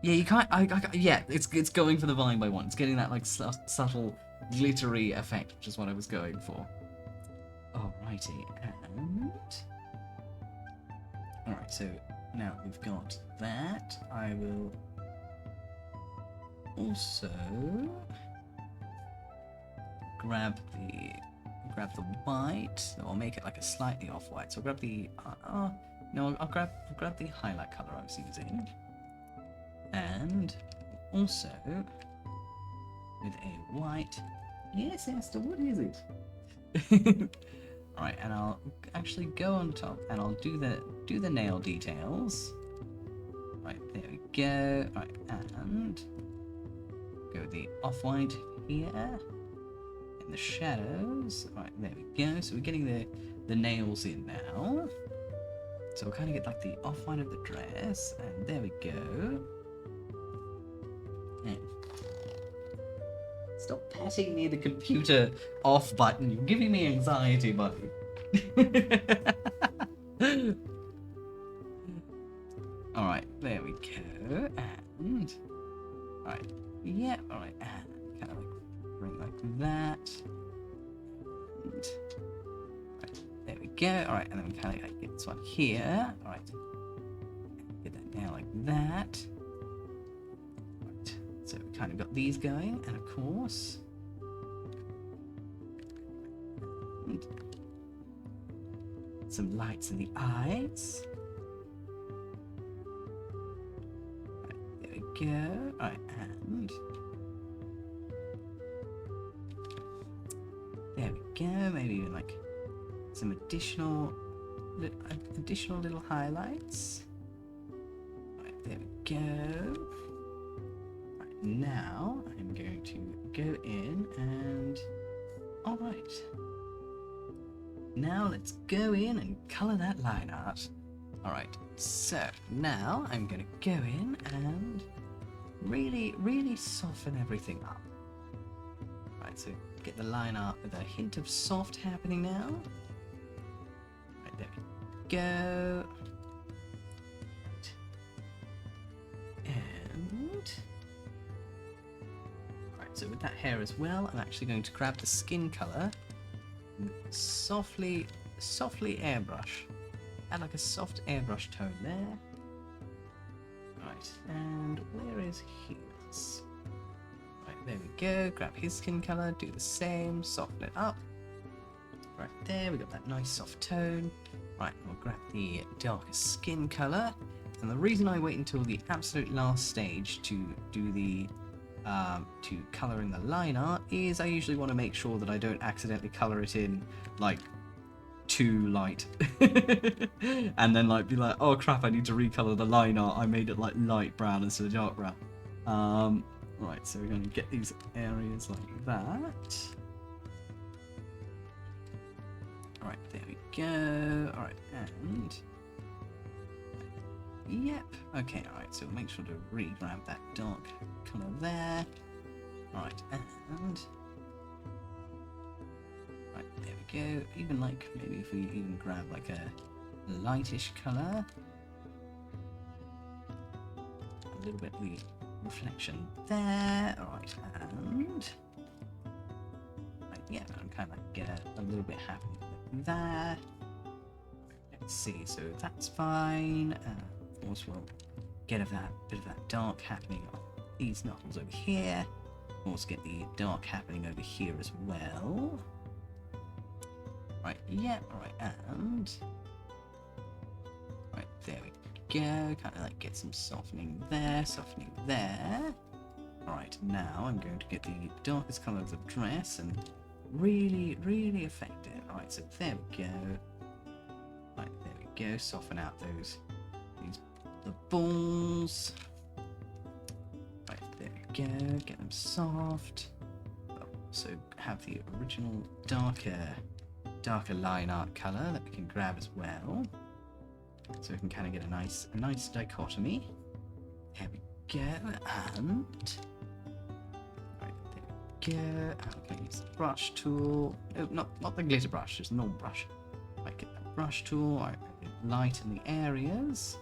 Yeah, you can't. Yeah, it's going for the volume by one. It's getting that like subtle, glittery effect, which is what I was going for. Alrighty, and alright. So now we've got that. I will also grab the white. I'll make it like a slightly off-white. So I'll grab the no, I'll grab the highlight color I was using, and also with a white. Yes, Esther, what is it? Alright, and I'll actually go on top and I'll do the nail details. Right, there we go. Right, and go with the off-white here in the shadows. Right, there we go. So we're getting the nails in now. So we'll kind of get like the off-white of the dress, and there we go. And stop patting me the computer off button. You're giving me anxiety, buddy. Alright, there we go. And alright. Yeah, alright, and kind of like bring like that. And, right, there we go. Alright, and then we kind of like get this one here. Alright, get that down like that. Right, so we kind of got these going, and of course, and some lights in the eyes. Right, there we go. Alright, and there we go. Maybe even like some additional little highlights. Right, there we go. Right, now I'm going to go in and Alright. Now let's go in and colour that line art. Alright, so now I'm going to go in and really soften everything up. Right, so get the line art with a hint of soft happening now. Right, there we go. And right, so with that hair as well, I'm actually going to grab the skin colour and softly airbrush. Add like a soft airbrush tone there. Right, and where is his? Right, there we go. Grab his skin colour, do the same, soften it up. Right there, we got that nice soft tone. Right, we'll grab the darker skin colour. And the reason I wait until the absolute last stage to do the to colour in the line art is I usually want to make sure that I don't accidentally colour it in like too light and then like be like, oh crap, I need to recolor the line art, I made it like light brown instead of dark brown. Right, so we're going to get these areas like that. Alright, there we go. Alright, and yep, okay, alright, so make sure to re-grab that dark colour there. Alright, and right, there we go. Even like, maybe if we even grab like a lightish colour. A little bit of the reflection there. Alright, and right, yeah, I'm kind of like get a little bit happening there. Let's see, so that's fine. Of course, we'll get a bit of that dark happening on these knuckles over here. Also get the dark happening over here as well. Right, yeah, alright, and right, there we go. Kind of like get some softening there. Alright, now I'm going to get the darkest colour of the dress and really affect it. Alright, so there we go. Right, there we go. Soften out the balls. Right, there we go. Get them soft. So have the original darker line art colour that we can grab as well. So we can kind of get a nice dichotomy. There we go. And right, there we go. I'm going to use the brush tool. No, not the glitter brush, just a normal brush. Right, get that brush tool. Right, lighten the areas.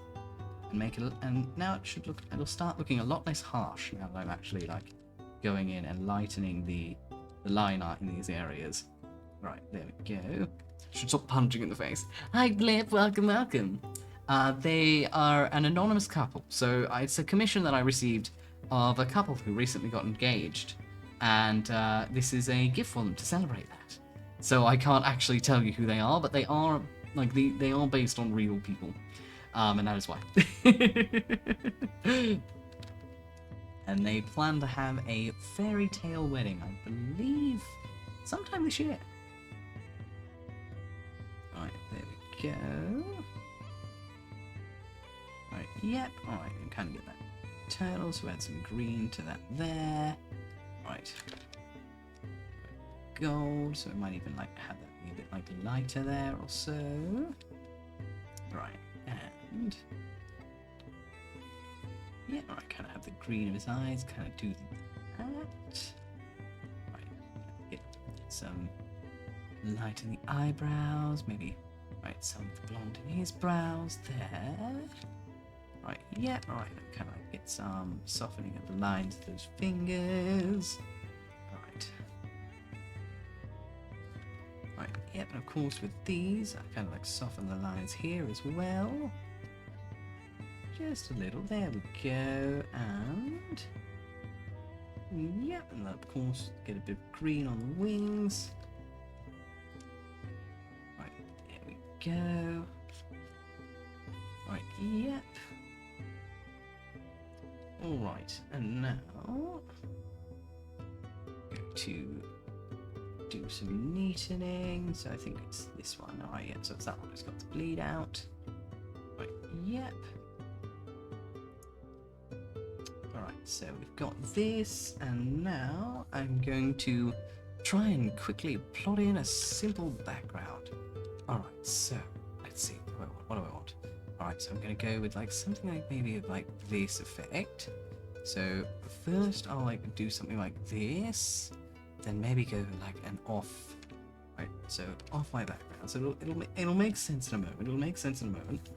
And now it'll start looking a lot less harsh now that I'm actually like going in and lightening the line art in these areas. Right, there we go. Should stop punching in the face. Hi Blip, welcome. They are an anonymous couple, so it's a commission that I received of a couple who recently got engaged, and this is a gift for them to celebrate that. So I can't actually tell you who they are, but they are like they are based on real people. And that is why. And they plan to have a fairy tale wedding, I believe, sometime this year. Right, there we go. Right, yep, alright, we can kind of get that turtle, so add some green to that there. Right. Gold, so it might even like have that be a bit like lighter there or so. Right. And yeah, alright, kind of have the green of his eyes, kind of do that. Right, get some light in the eyebrows, maybe right, some blonde in his brows there. Right, yeah, alright, kind of like get some softening of the lines of those fingers. Right. Right, yep, and of course with these, I kind of like soften the lines here as well. Just a little, there we go, and yep, and of course get a bit of green on the wings. Right, there we go. Right, yep. Alright, and now go to do some neatening. So I think it's this one. Alright, yeah, so it's that one that's got the bleed out. Right, yep. Alright, so we've got this, and now I'm going to try and quickly plot in a simple background. Alright, so let's see. What do I want? Alright, so I'm gonna go with like something like maybe like this effect. So first I'll like do something like this, then maybe go like an off. Right, so off my background. So it'll make sense in a moment. It'll make sense in a moment.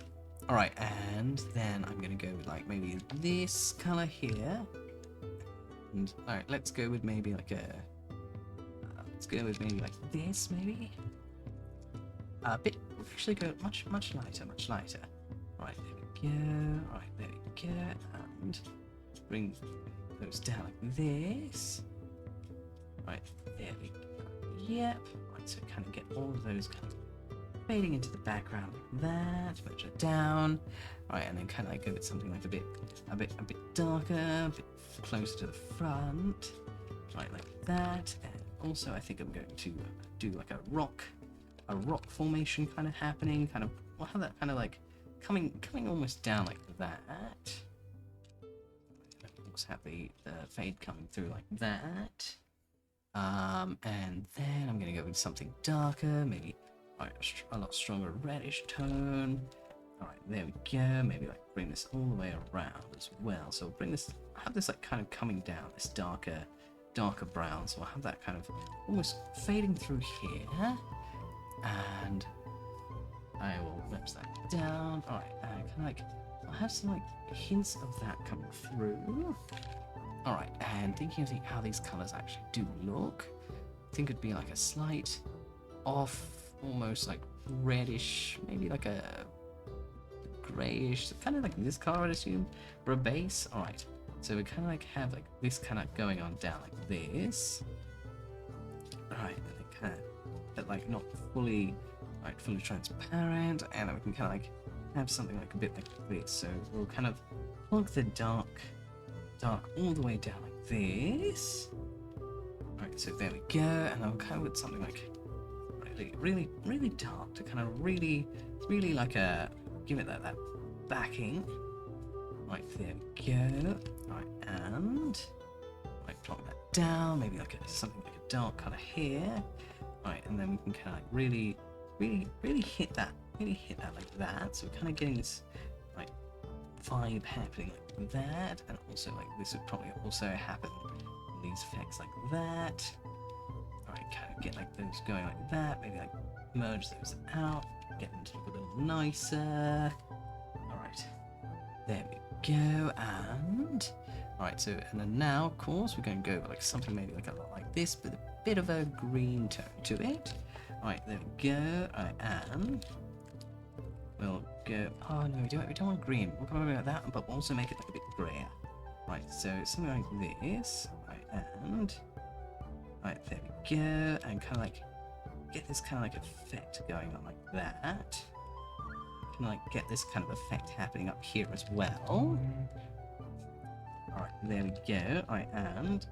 Alright, and then I'm gonna go with like maybe this color here. And alright, let's go with maybe like a let's go with maybe like this maybe. A bit, we'll actually go much lighter. Right, there we go. Right, there we go. And bring those down like this. Right, there we go. Yep. Right, so kind of get all of those kind of fading into the background like that. Merge it down. Right, and then kind of like go with something like a bit darker, a bit closer to the front. Right, like that. And also, I think I'm going to do like a rock formation kind of happening. Kind of, we'll have that kind of like coming almost down like that. Also have the fade coming through like that. And then I'm gonna go with something darker, maybe a lot stronger reddish tone. Alright, there we go. Maybe like bring this all the way around as well. So bring this, have this like kind of coming down, this darker brown. So I'll have that kind of almost fading through here. And I will merge that down. Alright, kind of like, I'll have some like hints of that coming through. Alright, and thinking of how these colours actually do look, I think it'd be like a slight off, almost like reddish, maybe like a greyish, kind of like this colour I'd assume, for a base. Alright, so we kind of like have like this kind of going on down like this. Alright, and then kind of, but like not fully, like fully transparent, and then we can kind of like have something like a bit like this. So we'll kind of plug the dark all the way down like this. Right, so there we go, and I'll kind of with something like really dark to kind of really like give it that backing. Right, there we go. Right, and like plug that down, maybe like something like a dark color here. Right, and then we can kind of like really hit that like that. So we're kind of getting this like vibe happening like that, and also like this would probably also happen in these effects like that. Alright, kind of get like those going like that, maybe like merge those out, get them to look a little nicer. Alright, there we go, and alright, so and then now of course we're going to go like something maybe like a lot like this, but a bit of a green tone to it. Alright, there we go. Alright, and we'll go. Oh no, we don't want green. We'll come over like that, but we'll also make it like a bit grayer. Right, so something like this. Right, and right, there we go. And kind of like get this kind of like effect going on like that. Kind of like get this kind of effect happening up here as well. Alright, there we go. Alright, and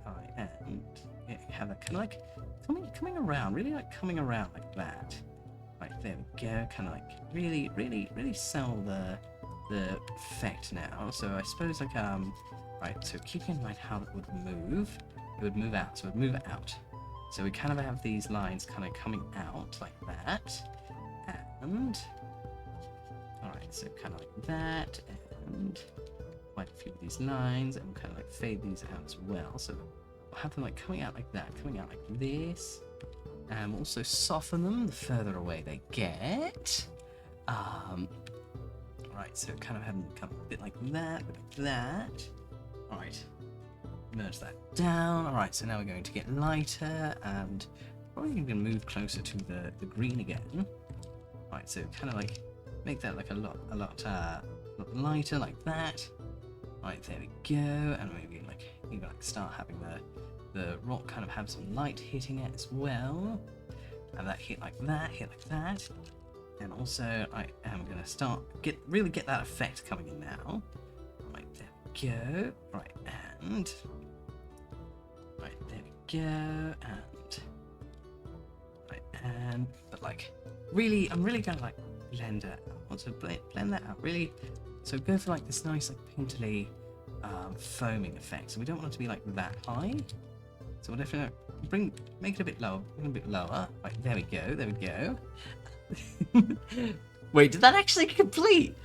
yeah, have that kind of like coming around, really like coming around like that. Right, there we go. Kind of like really sell the effect now. So I suppose like right. So keep in mind how it would move. It would move out. So it would move out. So we kind of have these lines kind of coming out like that, and alright. So kind of like that, and quite a few of these lines, and kind of like fade these out as well. So we'll have them like coming out like that, coming out like this. And we'll also soften them the further away they get. Right, so kind of have them come a bit like that, Alright, merge that down. Alright, so now we're going to get lighter, and probably going to move closer to the green again. Right, so kind of like make that like a lot lighter like that. Right, there we go, and maybe like even like start having the rock kind of have some light hitting it as well. And that hit like that. And also I am gonna start really get that effect coming in now. Right, there we go. Right, and right, there we go, and right, and but like really I'm really gonna like blend that out. I want to blend that out really, so go for like this nice like pintily foaming effect. So we don't want it to be like that high. So we'll definitely make it a bit lower. A bit lower. Right, there we go. There we go. Wait, did that actually complete?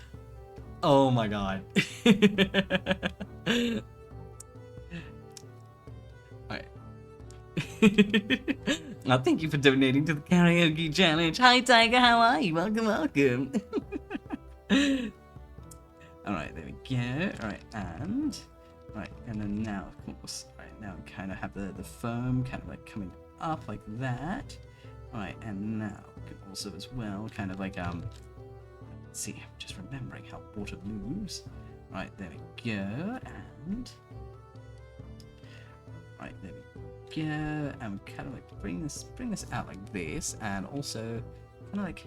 Oh my god. Alright. Well, thank you for donating to the karaoke challenge. Hi Tiger, how are you? Welcome, welcome. Alright, there we go. Alright, and then now, of course, right now we kind of have the foam kind of like coming up like that. Alright, and now we can also as well kind of like let's see, I'm just remembering how water moves. Right, there we go, and right, there we go, and we kind of like bring this out like this, and also kind of like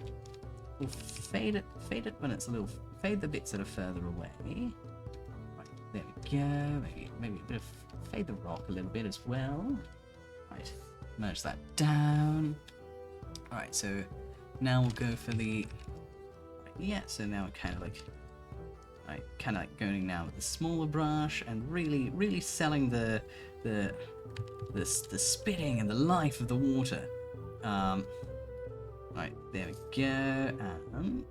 we'll fade it when it's a little, fade the bits that are further away. Right, there we go, maybe a bit of fade the rock a little bit as well. Right, merge that down. Alright, so now we'll go for the, yeah, so now we're kind of like going now with the smaller brush and really selling the spitting and the life of the water. Right, there we go, and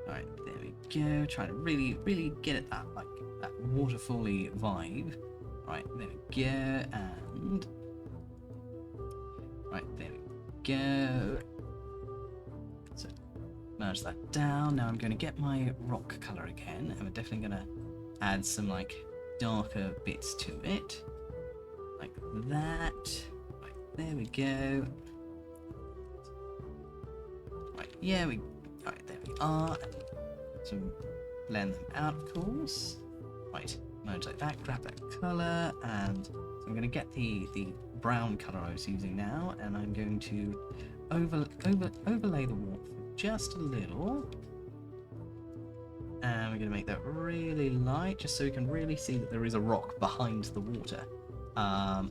alright, there we go, trying to really get it that like that waterfally vibe. Right, there we go, and right, there we go. So merge that down. Now I'm going to get my rock color again, and we're definitely going to add some like darker bits to it, like that. Right, there we go. Right, yeah, right, there we are. So blend them out, of course. Right, merge like that. Grab that color, and so I'm going to get the brown color I was using now, and I'm going to overlay the water just a little, and we're going to make that really light just so we can really see that there is a rock behind the water. Right,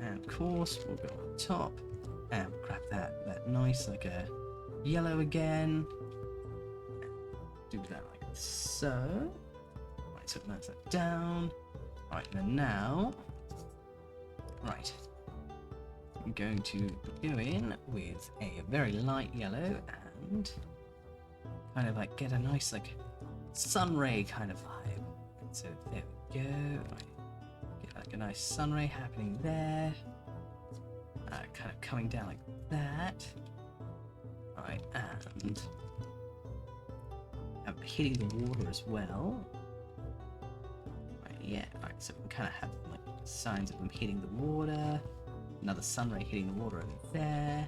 and of course we'll go on top and grab that nice like a yellow again, do that like so. Right, so merge that down. Right, and then now, right, I'm going to go in with a very light yellow and kind of like get a nice like sun ray kind of vibe. So there we go. Right. Get like a nice sun ray happening there. Kind of coming down like that. Right, and I'm hitting the water as well. Right, yeah. Right, so we kind of have like signs of them hitting the water. Another sun ray hitting the water over there.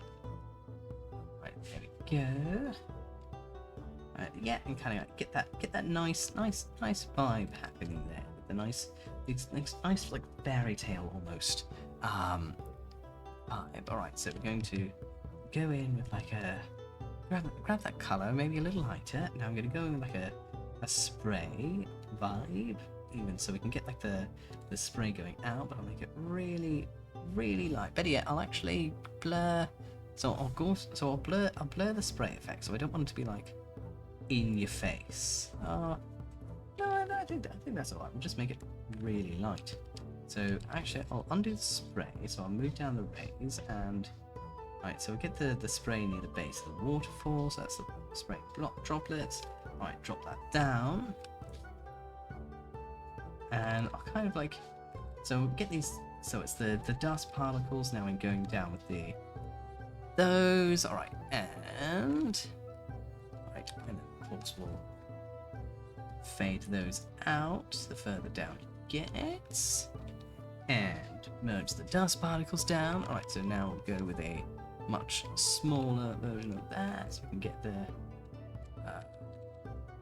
Right, there we go. Right, yeah, and kind of like get that nice vibe happening there. With the nice like fairy tale almost vibe. Alright, so we're going to go in with like a grab that color, maybe a little lighter. Now I'm going to go in with like a spray vibe, even so we can get like the spray going out, but I'll make it really light. Better yet, I'll actually blur. So I'll blur the spray effect, so I don't want it to be like in your face. No, I think that's alright. We'll just make it really light. So actually, I'll undo the spray. So I'll move down the rays, and right. So we get the spray near the base of the waterfall. So that's the spray droplets. Right, drop that down, and I'll kind of like, so get these. So it's the dust particles now and going down with those. All right, and right, and then of course we'll fade those out the further down it gets, and merge the dust particles down. All right, so now we'll go with a much smaller version of that, so we can get the.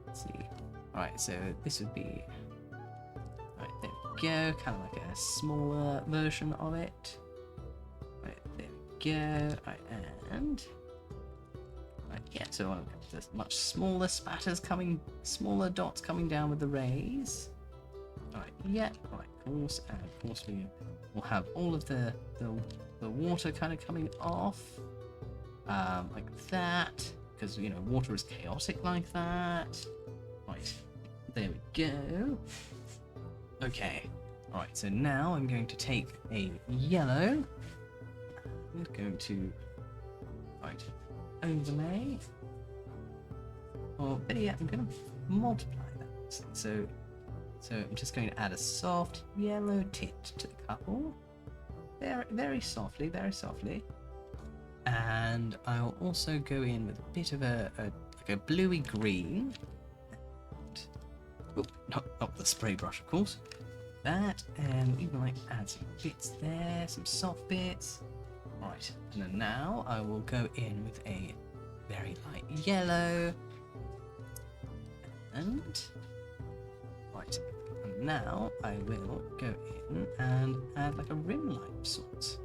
Let's see. All right, so this would be. Right, there we go, kind of like a smaller version of it. Right, there we go. Right, and right, yeah, so I've got this much smaller smaller dots coming down with the rays. Alright, yeah, alright, of course, and of course we will have all of the water kind of coming off, like that, because you know water is chaotic like that. Right, there we go. Okay, Alright, so now I'm going to take a yellow. I'm going to overlay. Or better yet, I'm going to multiply that. So I'm just going to add a soft yellow tint to the couple. Very, very softly, very softly. And I'll also go in with a bit of like a bluey green. Oh, not the spray brush, of course. That, and even like add some bits there, some soft bits. Right, and then now I will go in with a very light yellow. And right, and now I will go in and add like a rim light of sorts.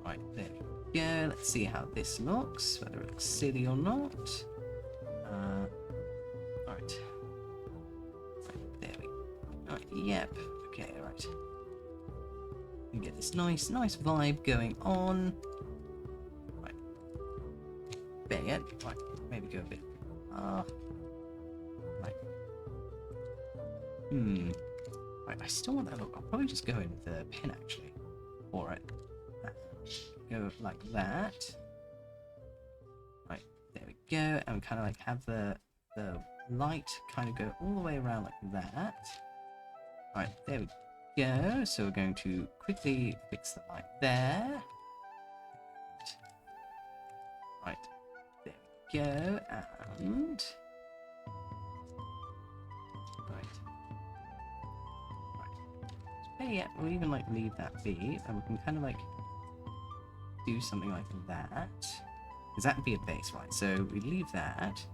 Right, there we go. Let's see how this looks, whether it looks silly or not. Right. There we go. Right, yep. Okay, right. You get this nice vibe going on. Right. Better yet. Right, maybe go a bit. Right. Right, I still want that look. I'll probably just go in with the pen actually. For it. Go like that. Right, there we go. And kind of like have the light kind of go all the way around like that. Right, there we go. So we're going to quickly fix the light there. Right, there we go. And yeah, we'll even like leave that be, and we can kind of like do something like that, because that would be a base, right? So we leave that.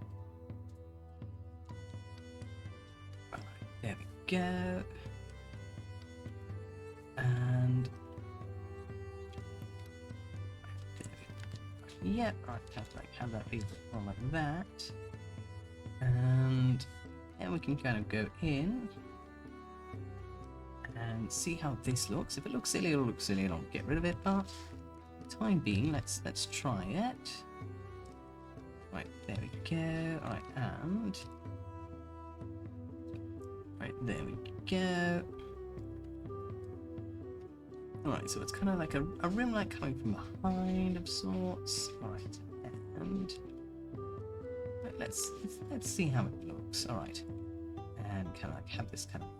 Right, there we go. And yeah, right, kind of like have that be more like that, and then we can kind of go in and see how this looks. If it looks silly, it'll look silly, and I'll get rid of it. But for the time being, let's try it. Right, there we go. Right, and right there we go. Alright, so it's kind of like a rim light coming from behind of sorts. Alright, and right, let's see how it looks. Alright, and kind of like have this kind of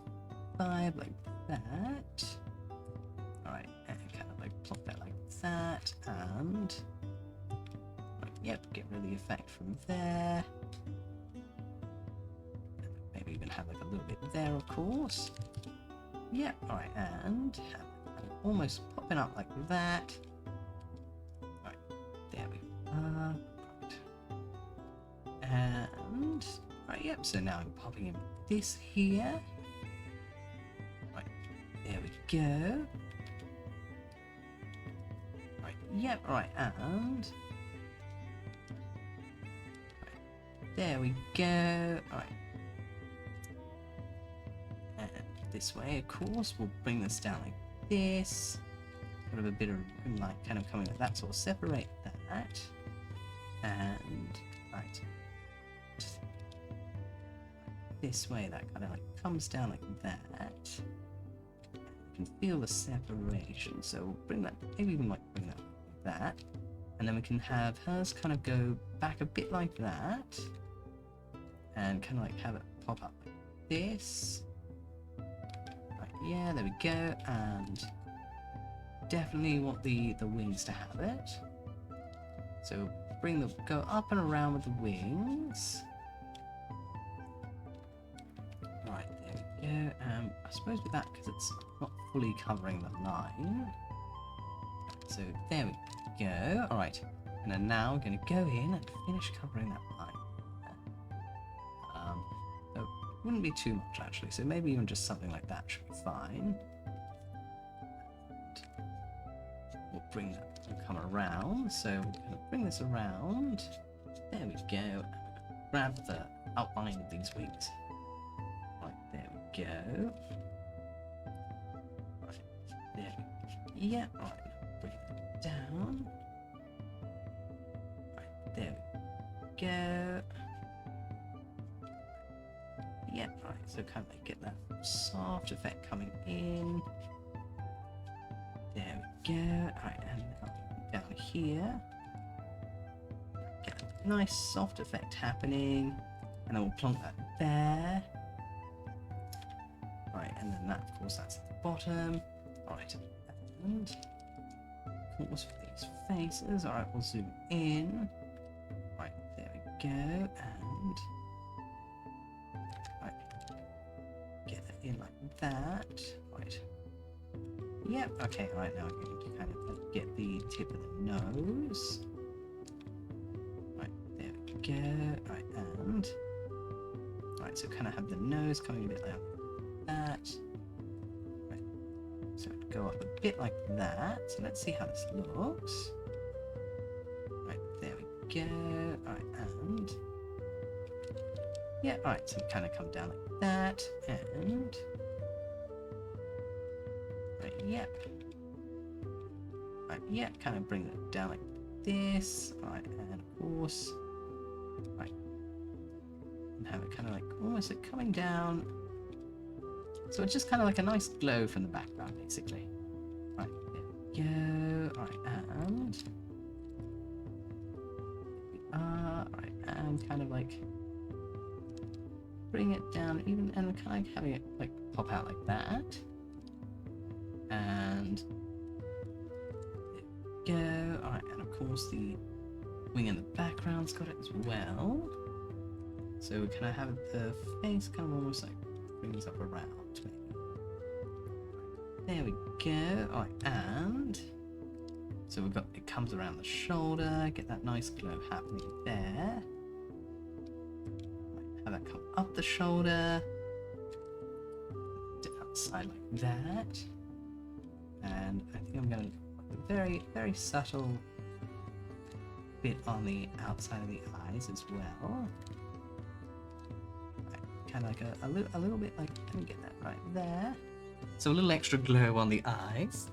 vibe like that. Alright, and kind of like plop that like that, and right, yep, get rid of the effect from there. Maybe even have like a little bit there, of course. Yep, alright, and have almost popping up like that. Right, there we are. Right. And right, yep, so now I'm popping in this here. Right, there we go. Right, yep, right, and right, there we go. Right. And this way, of course, we'll bring this down like this, sort of a bit of light kind of coming like that, so we'll separate that, and right, just this way that kind of like comes down like that. You can feel the separation, so we'll bring that, maybe even like bring that like that, and then we can have hers kind of go back a bit like that, and kind of like have it pop up like this. Yeah, there we go, and definitely want the wings to have it. So go up and around with the wings. Right, there we go. I suppose with that, because it's not fully covering the line. So there we go. All right, and then now we're going to go in and finish covering that line. Wouldn't be too much actually, so maybe even just something like that should be fine. And we'll bring that, we'll come around, so we're going to bring this around. There we go. Grab the outline of these wings. Right, there we go. Right, there we go. Yeah, right, bring it down. Right, there we go. Yeah, right, so So kind of like get that soft effect coming in. There we go. Alright, and down here. Get a nice soft effect happening. And then we'll plonk that there. Right, and then that, of course, that's at the bottom. Alright, and of course for these faces. Alright, we'll zoom in. Right, there we go. And right, get that in like that. Right. Yep, okay, right, now we're going to kind of get the tip of the nose. Right, there we go. Right, and right, so kind of have the nose coming a bit like that. Right. So go up a bit like that. So let's see how this looks. Right, there we go. Right, and yeah, right, so kind of come down like that, and right, yep. Right, yep, kind of bring it down like this. Right, and of course, right, and have it kind of like almost like coming down. So it's just kind of like a nice glow from the background, basically. Right, there we go. Right, and right, and kind of like bring it down even, and kind of having it like pop out like that. And there we go. Alright, and of course the wing in the background's got it as well. So we kind of have the face kind of almost like brings up around, maybe. There we go. Alright, and so we've got, it comes around the shoulder, get that nice glow happening there. Right, have that come up the shoulder, down the side like that. And I think I'm going to put a very, very subtle bit on the outside of the eyes as well. Right, kind of like a little bit like, let me get that right there. So a little extra glow on the eyes.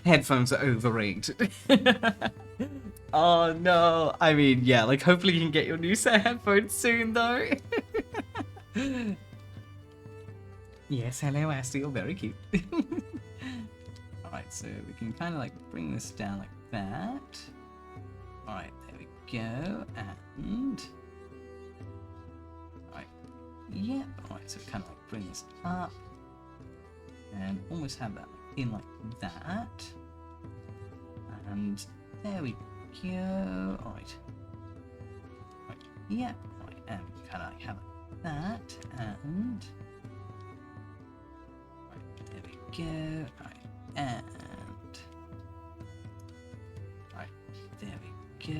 Headphones are overrated. Oh no, I mean, yeah, like hopefully you can get your new set of headphones soon though. Yes, hello Ashley, you're very cute. Alright, so we can kind of like bring this down like that. Alright, there we go, and alright, yep, alright, so kind of like bring this up and almost have that in like that. And there we go, alright. Right, yep, alright, and kind of like have it like that, and go, right, and right, there we go.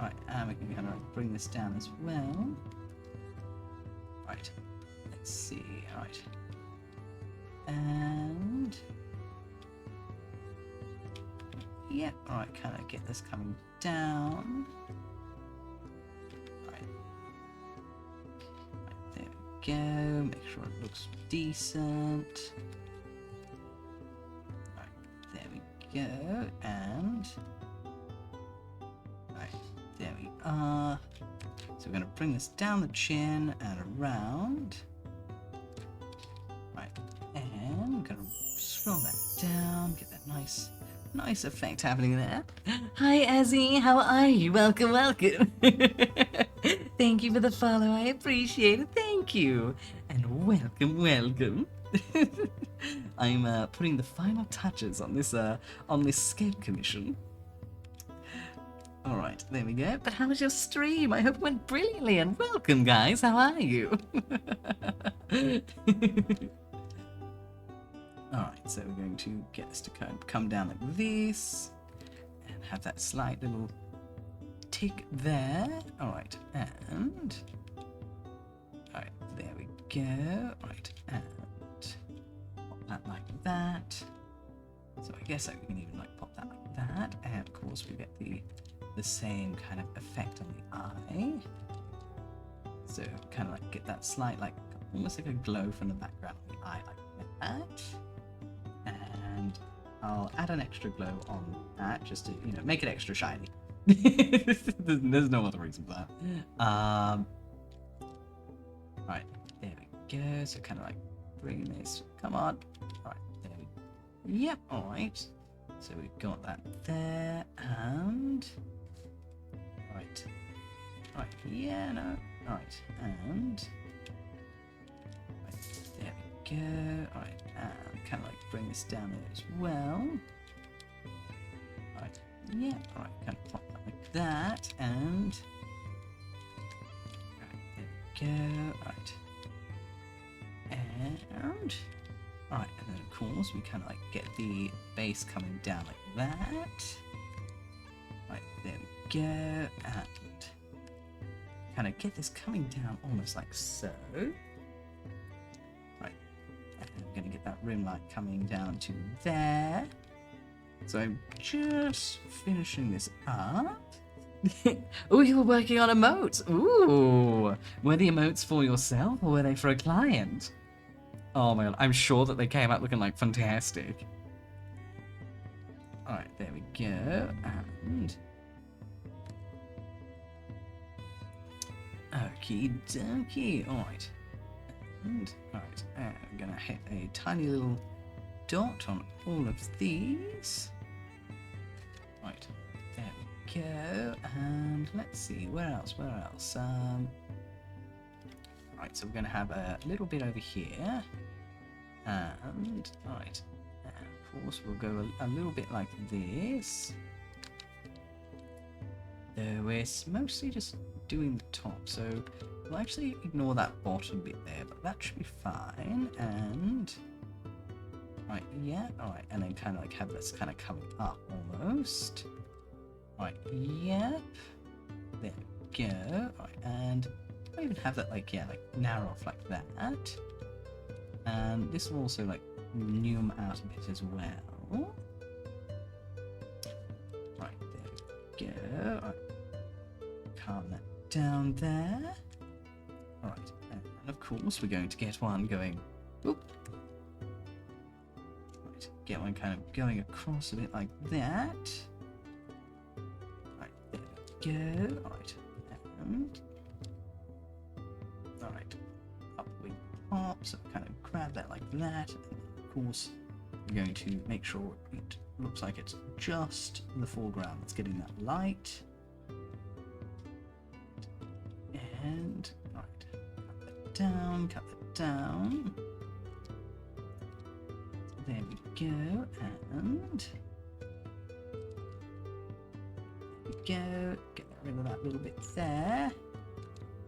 Right, and we can kind of like bring this down as well. Right, let's see, right, and yep, yeah, alright, kind of get this coming down. Right, right, there we go. Make sure it looks decent. Go, and right, there we are. So we're going to bring this down the chin and around. Right, and we're going to scroll that down, get that nice effect happening there. Hi Azzy, how are you? Welcome, welcome. Thank you for the follow, I appreciate it, thank you. And welcome, welcome. I'm putting the final touches on this scape commission. All right, there we go. But how was your stream? I hope it went brilliantly. And welcome, guys. How are you? All right, so we're going to get this to come down like this, and have that slight little tick there. All right, and all right, there we go. All right, and that like that. So I guess we can even like pop that like that, and of course we get the same kind of effect on the eye. So kind of like get that slight like almost like a glow from the background of the eye like that. And I'll add an extra glow on that just to, you know, make it extra shiny. There's no other reason for that. Right, go. So kind of like bring this. Come on. Alright, there we go. Yep, alright. So we've got that there, and... Right. Right, yeah, no. Alright, and... Right, there we go. Alright, and kind of like bring this down there as well. Alright, yeah, alright, kind of pop that like that, and... Alright, there we go. Alright. And... Alright, and then of course we kind of like get the base coming down like that. Right, there we go, and kind of get this coming down almost like so. Right, and then we're going to get that rim light coming down to there. So I'm just finishing this up. Oh, you were working on emotes. Ooh, were the emotes for yourself or were they for a client? Oh my god, I'm sure that they came out looking like fantastic. Alright, there we go, and... Okie dokie, alright. And, alright, and I'm gonna hit a tiny little dot on all of these. Right, there we go, and let's see, where else? Right, so we're going to have a little bit over here, and, right, and of course we'll go a little bit like this, though we're mostly just doing the top, so we'll actually ignore that bottom bit there, but that should be fine, and, right, yeah, alright, and then kind of like have this kind of coming up almost, right, yep, there we go, alright, and I even have that like, yeah, like narrow off like that, and this will also like nume out a bit as well. Right, there we go. Right. Calm that down there. Alright, and of course we're going to get one going, whoop. Right, get one kind of going across a bit like that. Right, there we go. Alright, and alright, up we pop, so kind of grab that like that, and of course we're going to make sure it looks like it's just the foreground that's getting that light. And, right, cut that down, there we go, and there we go, get rid of that little bit there.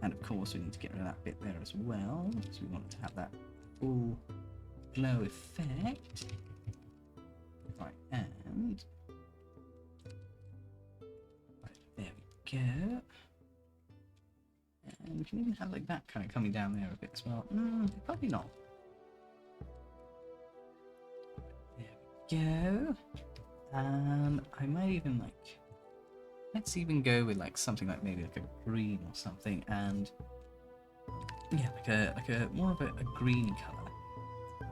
And of course we need to get rid of that bit there as well, because we want it to have that full glow effect. Right, and right, there we go. And we can even have like that kind of coming down there a bit as well. Probably not. There we go. And I might even like... Let's even go with like something like maybe like a green or something, and yeah, like a more of a greeny color.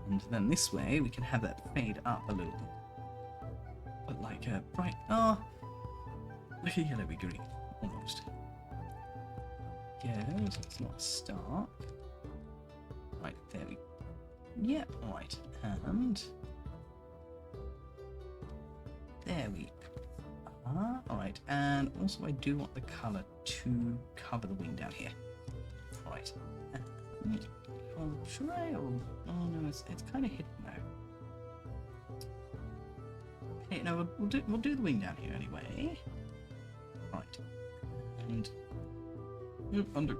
And then this way we can have that fade up a little, but like a bright, like a yellowy green almost. Yeah, so it's not stark. Right, there we. Yeah, right, and there we. Alright, and also I do want the colour to cover the wing down here. Alright. Should I? Or, oh no, it's kind of hidden now. Okay, no, we'll do the wing down here anyway. Right. And under.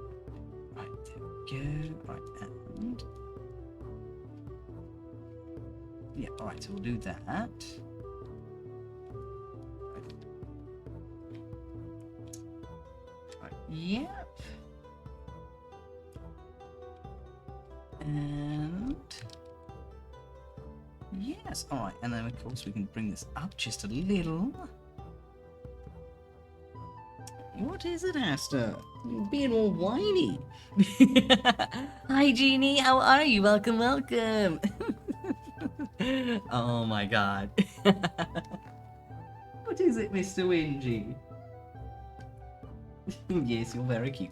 Right, there we go. Right, and yeah, alright, so we'll do that. Yep. And yes, alright, and then of course we can bring this up just a little. What is it, Asta? You're being all whiny. Hi, Jeannie, how are you? Welcome, welcome. Oh my god. What is it, Mr. Wingy? Yes, you're very cute.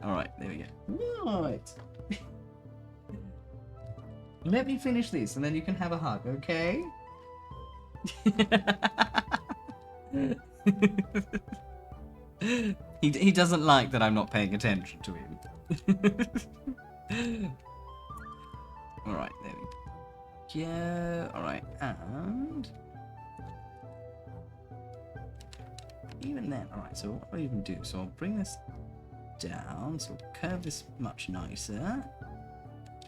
Alright, there we go. What? Let me finish this and then you can have a hug, okay? He doesn't like that I'm not paying attention to him. Alright, there we go. Alright, and... even then, alright, so what do I even do? So I'll bring this down, so we'll curve this much nicer.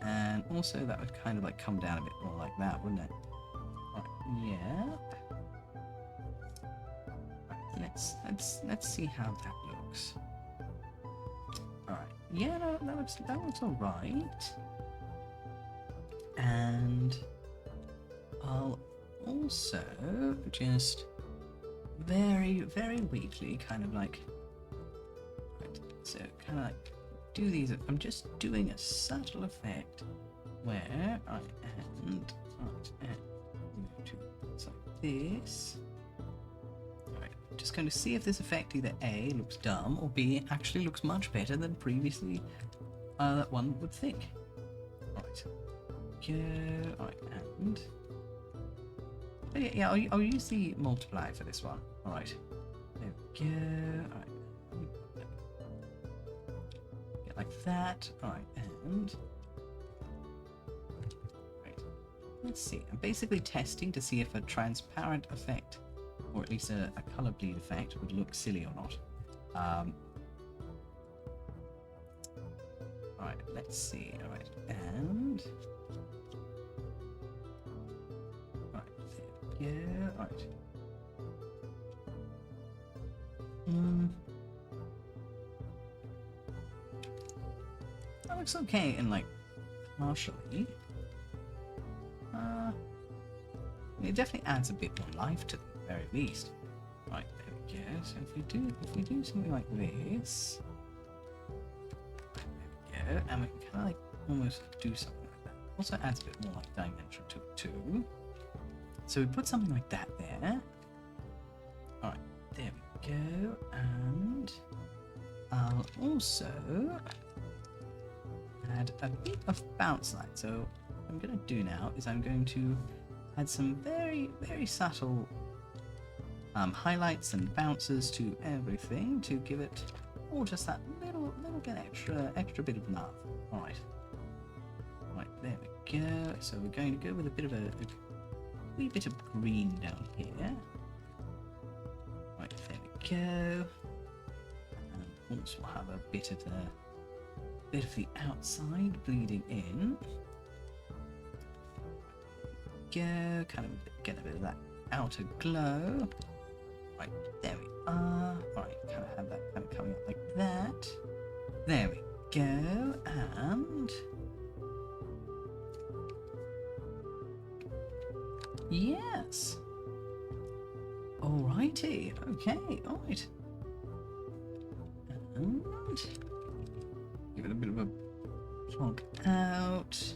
And also that would kind of like come down a bit more like that, wouldn't it? Alright, yeah. Right, let's see how that looks. Alright, yeah, no, that looks alright. And I'll also just very, very weakly kind of like, right, so kind of like do these. I'm just doing a subtle effect where I and so this. Alright, just going to see if this effect either A looks dumb or B actually looks much better than previously that one would think. Alright. Go. Alright, and yeah, I'll use the multiply for this one. Alright. There we go. Alright. Get like that. Alright, and right. Let's see. I'm basically testing to see if a transparent effect, or at least a color bleed effect, would look silly or not. Alright, let's see. Alright, and yeah, right. That looks okay in like partially. It definitely adds a bit more life to them, at the very least. Right, there we go. So if we do something like this, there we go, and we can kind of like almost do something like that. Also adds a bit more like dimension to it too. So we put something like that there. Alright, there we go. And I'll also add a bit of bounce light. So what I'm going to do now is I'm going to add some very, very subtle highlights and bounces to everything to give it just that little bit extra bit of love. Alright. Right, there we go. So we're going to go with a bit of a wee bit of green down here. Right, there we go. And also we'll have a bit of the outside bleeding in. Go, kind of get a bit of that outer glow. Right, there we are. Right, kind of have that kind of coming up like that. There we go, and yes. Alrighty. Okay. Alright. And give it a bit of a plonk out.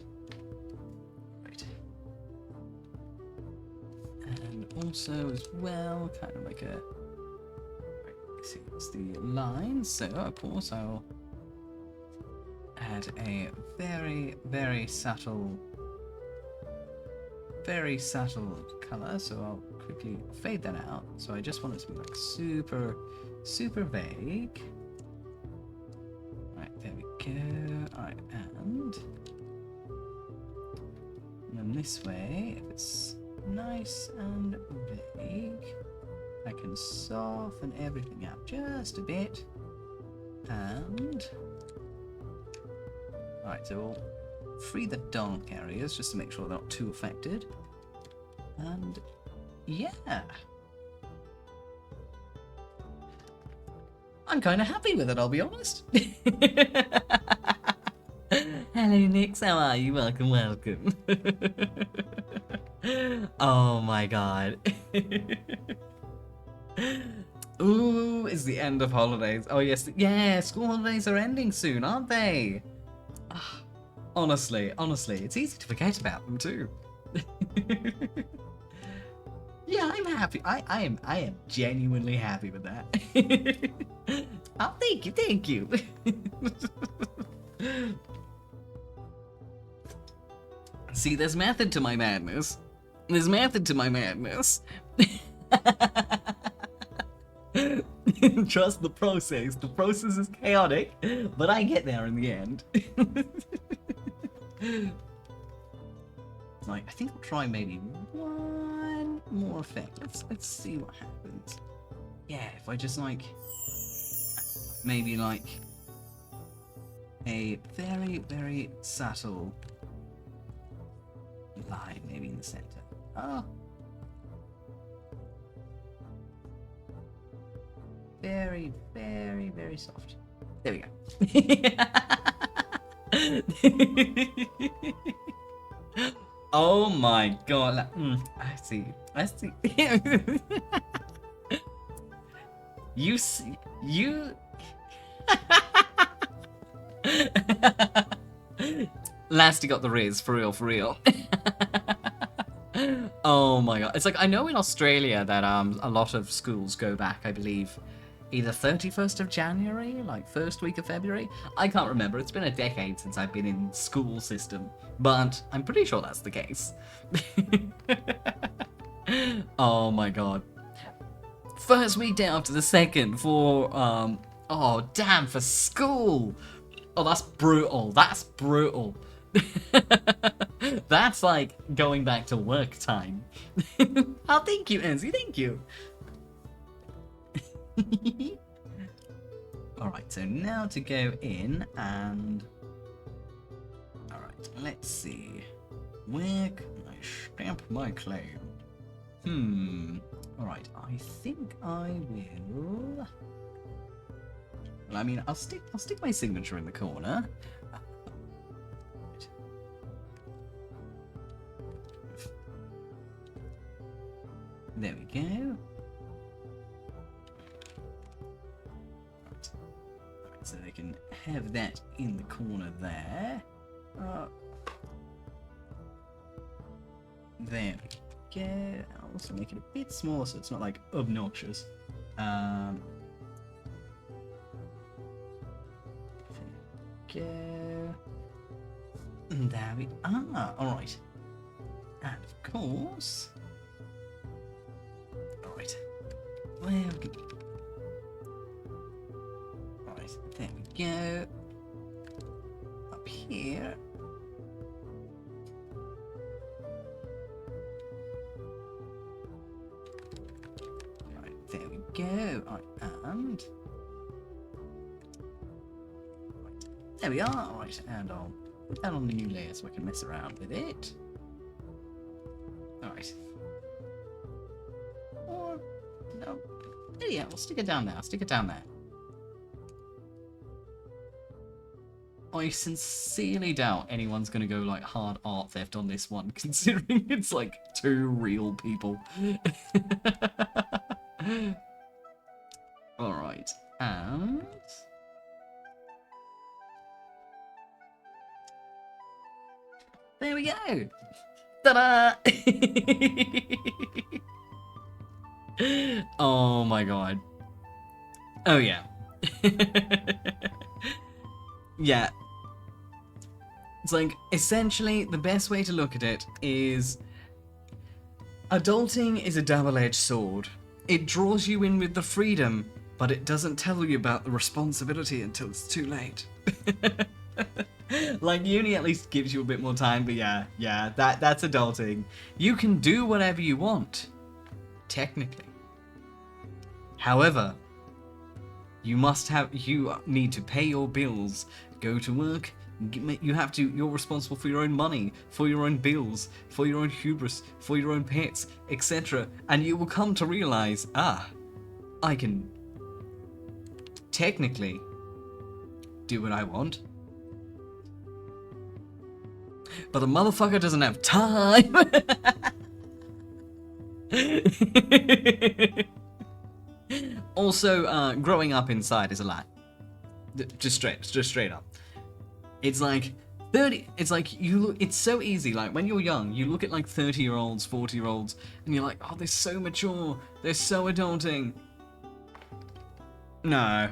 Right. And also as well, kind of like a. Right, let's see, it's the line. So of course I'll add a very, very subtle color, so I'll quickly fade that out. So I just want it to be like super vague. Right, there we go. Alright, and then this way, if it's nice and vague, I can soften everything out just a bit. And alright, so we'll free the dark areas just to make sure they're not too affected. And yeah, I'm kind of happy with it, I'll be honest. Hello Nix, how are you? Welcome. Oh my god. Ooh, it's the end of holidays. Oh yes, yeah, school holidays are ending soon, aren't they? Honestly, it's easy to forget about them too. Yeah, I'm happy. I am genuinely happy with that. Oh, thank you, thank you. See, there's method to my madness. There's method to my madness. Trust the process. The process is chaotic, but I get there in the end. Like, I think I'll try maybe one more effect. Let's see what happens. Yeah, if I just like maybe like a very, very subtle line maybe in the center. Oh. Very, very, very soft. There we go. Oh my god. I see. I see. You see. You. Lasty got the riz, for real, for real. Oh my god. It's like, I know in Australia that a lot of schools go back, I believe, either 31st of January, like first week of February. I can't remember. It's been a decade since I've been in school system, but I'm pretty sure that's the case. Oh my god. First weekday after the second for, oh damn, for school. Oh, that's brutal. That's brutal. That's like going back to work time. Oh, thank you, Enzi. Thank you. Alright, so now to go in and... Alright, let's see. Where can I stamp my claim? Alright, I think I will... Well, I mean, I'll stick my signature in the corner. There we go. So they can have that in the corner there. There we go. I'll also make it a bit smaller so it's not like obnoxious. There we go. There we are. Alright. And of course. Alright. Well, there we go. Up here. Right, there we go. And right, there we are. Right, and I'll put that on the new layer so I can mess around with it. Alright. Or no. There you go. We'll stick it down there. I'll stick it down there. I sincerely doubt anyone's going to go like hard art theft on this one, considering it's like 2 real people. Alright, and... there we go! Ta-da! Oh my god. Oh yeah. Yeah. It's like, essentially, the best way to look at it is... adulting is a double-edged sword. It draws you in with the freedom, but it doesn't tell you about the responsibility until it's too late. Like, uni at least gives you a bit more time, but yeah, that's adulting. You can do whatever you want, technically. However, you need to pay your bills, go to work, you're responsible for your own money, for your own bills, for your own hubris, for your own pets, etc. And you will come to realize, I can technically do what I want. But a motherfucker doesn't have time. Also, growing up inside is a lie. Just straight up. It's like 30. It's like it's so easy. Like when you're young, you look at like 30-year-olds, 40-year-olds, and you're like, oh, they're so mature. They're so adulting. No.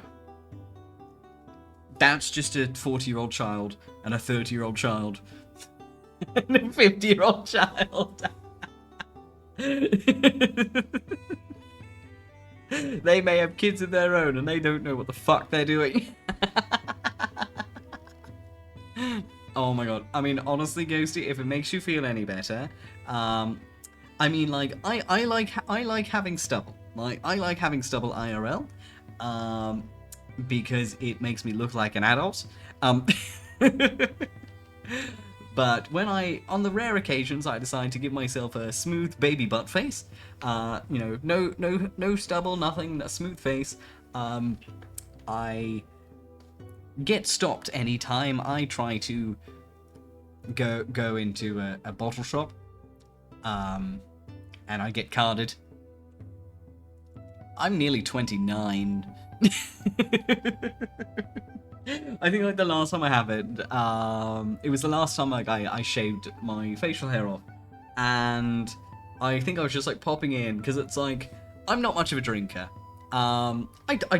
That's just a 40-year-old child and a 30-year-old child and a 50-year-old child. They may have kids of their own and they don't know what the fuck they're doing. Oh my god. I mean, honestly, Ghosty, if it makes you feel any better, I mean, like, I like having stubble. Like, I like having stubble IRL, because it makes me look like an adult. But when on the rare occasions I decide to give myself a smooth baby butt face, you know, no stubble, nothing, a smooth face, I get stopped anytime I try to go into a bottle shop, and I get carded. I'm nearly 29. I think like the last time I have it, it was the last time like I shaved my facial hair off, and I think I was just like popping in because it's like I'm not much of a drinker. I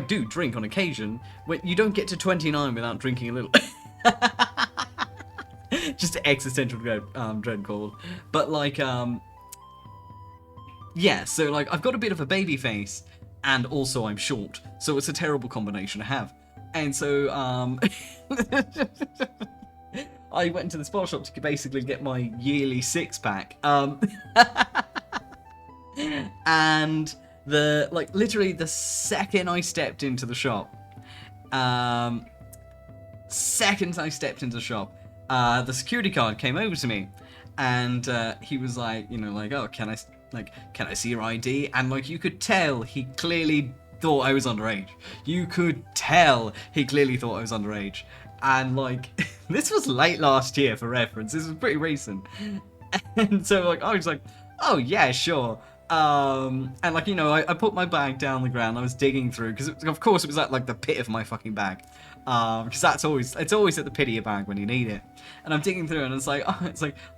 do drink on occasion. When you don't get to 29 without drinking a little. Just existential dread called. But like yeah, so like I've got a bit of a baby face, and also I'm short, so it's a terrible combination to have. And so, I went into the spot shop to basically get my yearly six-pack. And literally the second I stepped into the shop, the security guard came over to me, and he was like, you know, like, oh, can I see your ID? And like, you could tell he clearly thought I was underage. You could tell he clearly thought I was underage. And like, this was late last year for reference. This was pretty recent. And so like, I was like, oh yeah, sure. And like, you know, I put my bag down on the ground. I was digging through, because of course it was at like the pit of my fucking bag. Because it's always at the pit of your bag when you need it. And I'm digging through, and it's like,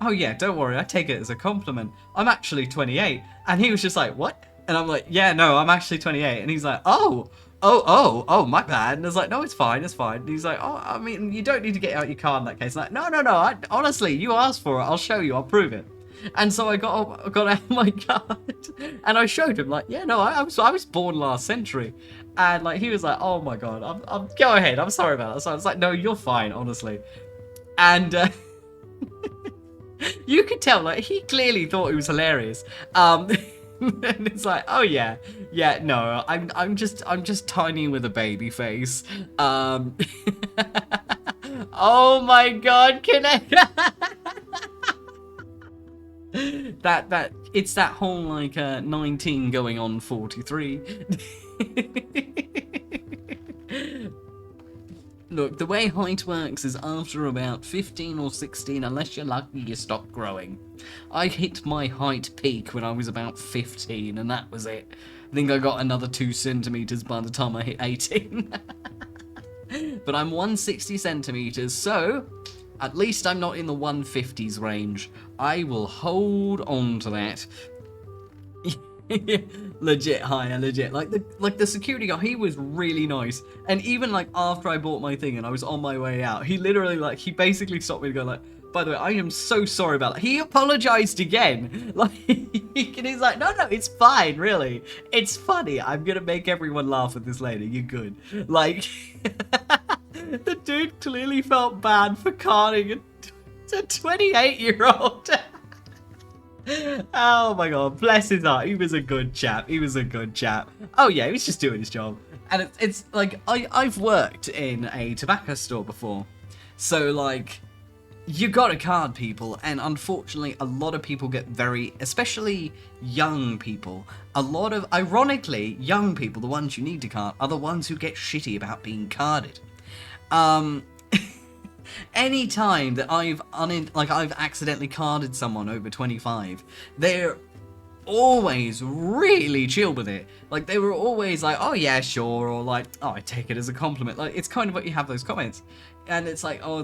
oh yeah, don't worry, I take it as a compliment. I'm actually 28. And he was just like, what? And I'm like, yeah, no, I'm actually 28. And he's like, oh, my bad. And I was like, no, it's fine. And he's like, oh, I mean, you don't need to get out your card in that case. And I'm like, no, honestly, you asked for it. I'll show you. I'll prove it. And so I got out my card, and I showed him, like, yeah, no, I was born last century. And like, he was like, oh my god, I'm go ahead, I'm sorry about that. So I was like, no, you're fine, honestly. And you could tell, like, he clearly thought it was hilarious. And it's like, oh yeah, no, I'm just tiny with a baby face. Oh my god, can I? It's that whole like 19 going on 43. Look, the way height works is after about 15 or 16, unless you're lucky, you stop growing. I hit my height peak when I was about 15, and that was it. I think I got another 2 centimeters by the time I hit 18. But I'm 160 centimeters, so at least I'm not in the 150s range. I will hold on to that. Legit higher, legit. Like the security guy, he was really nice. And even like after I bought my thing and I was on my way out, he literally like, he basically stopped me to go like, by the way, I am so sorry about that. He apologized again. Like, he's like, no, it's fine, really. It's funny. I'm gonna make everyone laugh with this later. You're good. Like, the dude clearly felt bad for carding a 28-year-old. Oh my god, bless his heart. He was a good chap. Oh yeah, he was just doing his job. And it's like, I've worked in a tobacco store before. So like, you gotta card people, and unfortunately a lot of people get especially young people, ironically, young people, the ones you need to card, are the ones who get shitty about being carded. Any time that I've accidentally carded someone over 25, they're always really chill with it. Like, they were always like, oh yeah, sure, or like, oh, I take it as a compliment. Like, it's kind of what you have those comments. And it's like, oh,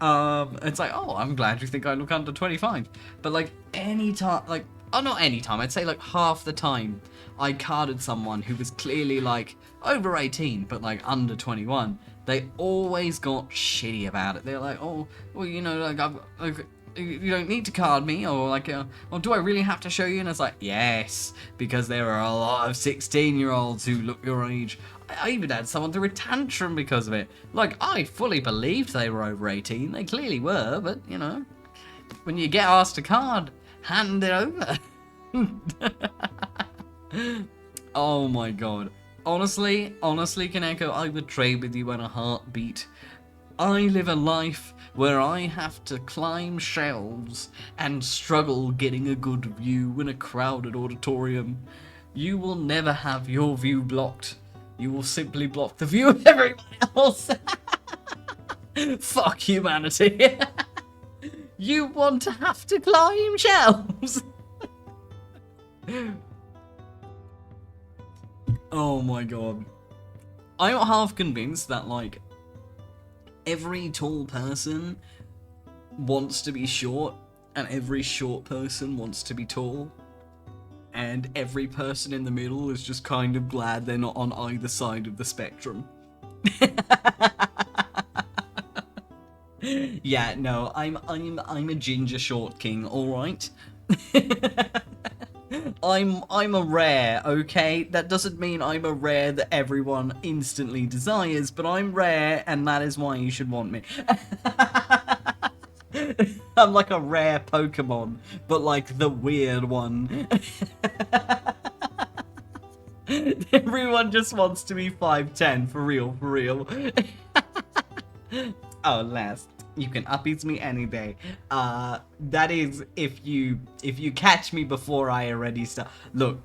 I'm glad you think I look under 25. But like, any time, like, oh, not any time, I'd say like half the time I carded someone who was clearly like over 18 but like under 21, they always got shitty about it. They're like, oh, well, you know, like you don't need to card me, or like, or do I really have to show you? And it's like, yes, because there are a lot of 16-year-olds who look your age. I even had someone through a tantrum because of it. Like, I fully believed they were over 18. They clearly were, but, you know, when you get asked to card, hand it over. Oh my god. Honestly, 𝐶𝐍𝐕𝐓𝐮𝐞𝐫, I would trade with you in a heartbeat. I live a life where I have to climb shelves and struggle getting a good view in a crowded auditorium. You will never have your view blocked. You will simply block the view of everyone else. Fuck humanity. You want to have to climb shelves. Oh my god. I'm half convinced that, like, every tall person wants to be short, and every short person wants to be tall, and every person in the middle is just kind of glad they're not on either side of the spectrum. Yeah, no, I'm a ginger short king, alright? I'm a rare, okay? That doesn't mean I'm a rare that everyone instantly desires, but I'm rare, and that is why you should want me. I'm like a rare Pokemon, but like the weird one. Everyone just wants to be 5'10", for real, for real. Oh, last. You can upbeat me any day. That is if you catch me before I already start. Look,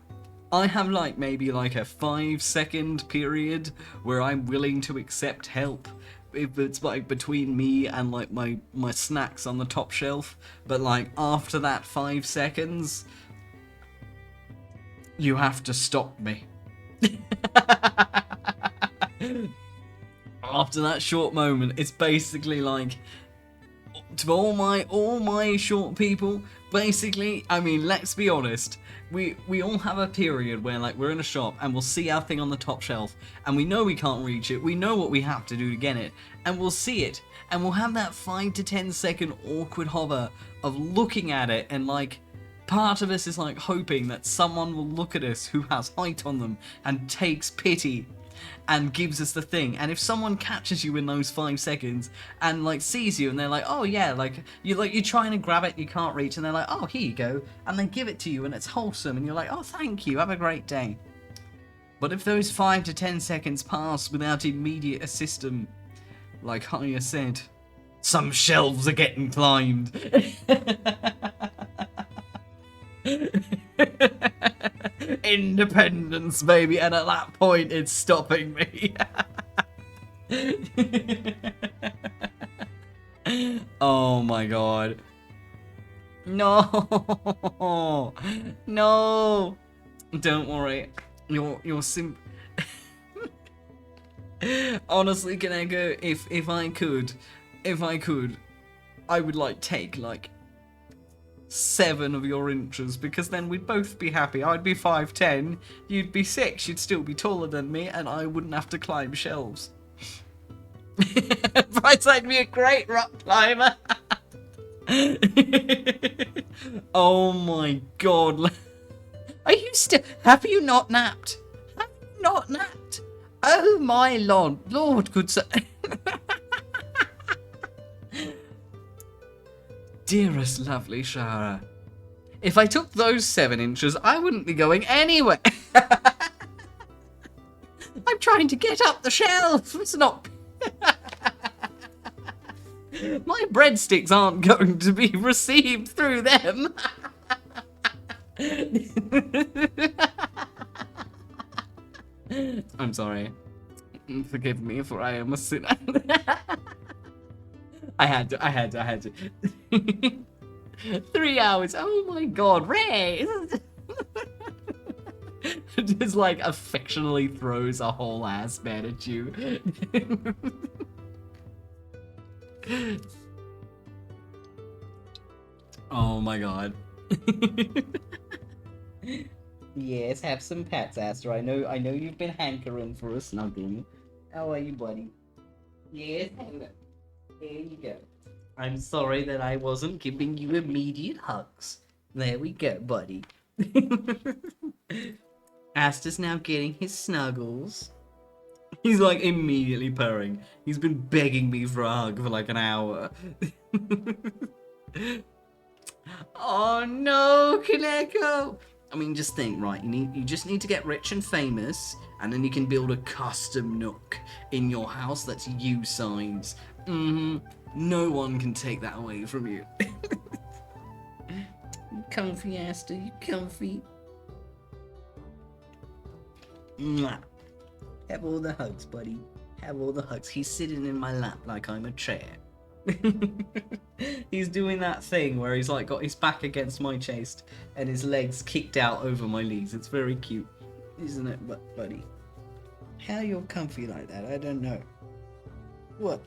I have like maybe like a 5-second period where I'm willing to accept help if it's like between me and like my snacks on the top shelf. But like after that 5 seconds, you have to stop me. After that short moment, it's basically like, to all my short people, basically, I mean, let's be honest, we all have a period where like we're in a shop and we'll see our thing on the top shelf and we know we can't reach it, we know what we have to do to get it, and we'll see it and we'll have that 5 to 10 second awkward hover of looking at it, and like part of us is like hoping that someone will look at us who has height on them and takes pity and gives us the thing. And if someone catches you in those 5 seconds and like sees you and they're like, oh yeah, like you're trying to grab it, you can't reach, and they're like, oh, here you go, and they give it to you and it's wholesome and you're like, oh, thank you, have a great day. But if those 5 to 10 seconds pass without immediate assistance, like Haya said, some shelves are getting climbed. Independence, baby, and at that point it's stopping me. Oh my god. No. No. Don't worry. You're honestly, 𝐶𝐍𝐕𝐓𝐮𝐞𝐫, if I could, I would like take like 7 of your inches, because then we'd both be happy. I'd be 5'10", you'd be 6, you'd still be taller than me, and I wouldn't have to climb shelves. But I'd be a great rock climber. Oh my god. Are you still... Have you not napped? Have you not napped? Oh my Lord, good sir. Dearest lovely Shara, if I took those 7 inches, I wouldn't be going anywhere. I'm trying to get up the shelf. It's not... My breadsticks aren't going to be received through them. I'm sorry. Forgive me, for I am a sinner. I had to. 3 hours. Oh my god, Ray! Just like affectionately throws a whole ass bed at you. Oh my god. Yes, have some pets, Aster. I know you've been hankering for a snuggle. How are you, buddy? Yes, hello. There you go. I'm sorry that I wasn't giving you immediate hugs. There we go, buddy. Aster's now getting his snuggles. He's like immediately purring. He's been begging me for a hug for like an hour. Oh no, 𝐿𝐿. I mean, just think, right? You just need to get rich and famous, and then you can build a custom nook in your house that's you size. No one can take that away from you. You comfy, Aster? You comfy? Mwah. Have all the hugs, buddy. Have all the hugs. He's sitting in my lap like I'm a chair. He's doing that thing where he's like got his back against my chest and his legs kicked out over my knees. It's very cute, isn't it, buddy? How you're comfy like that? I don't know. What?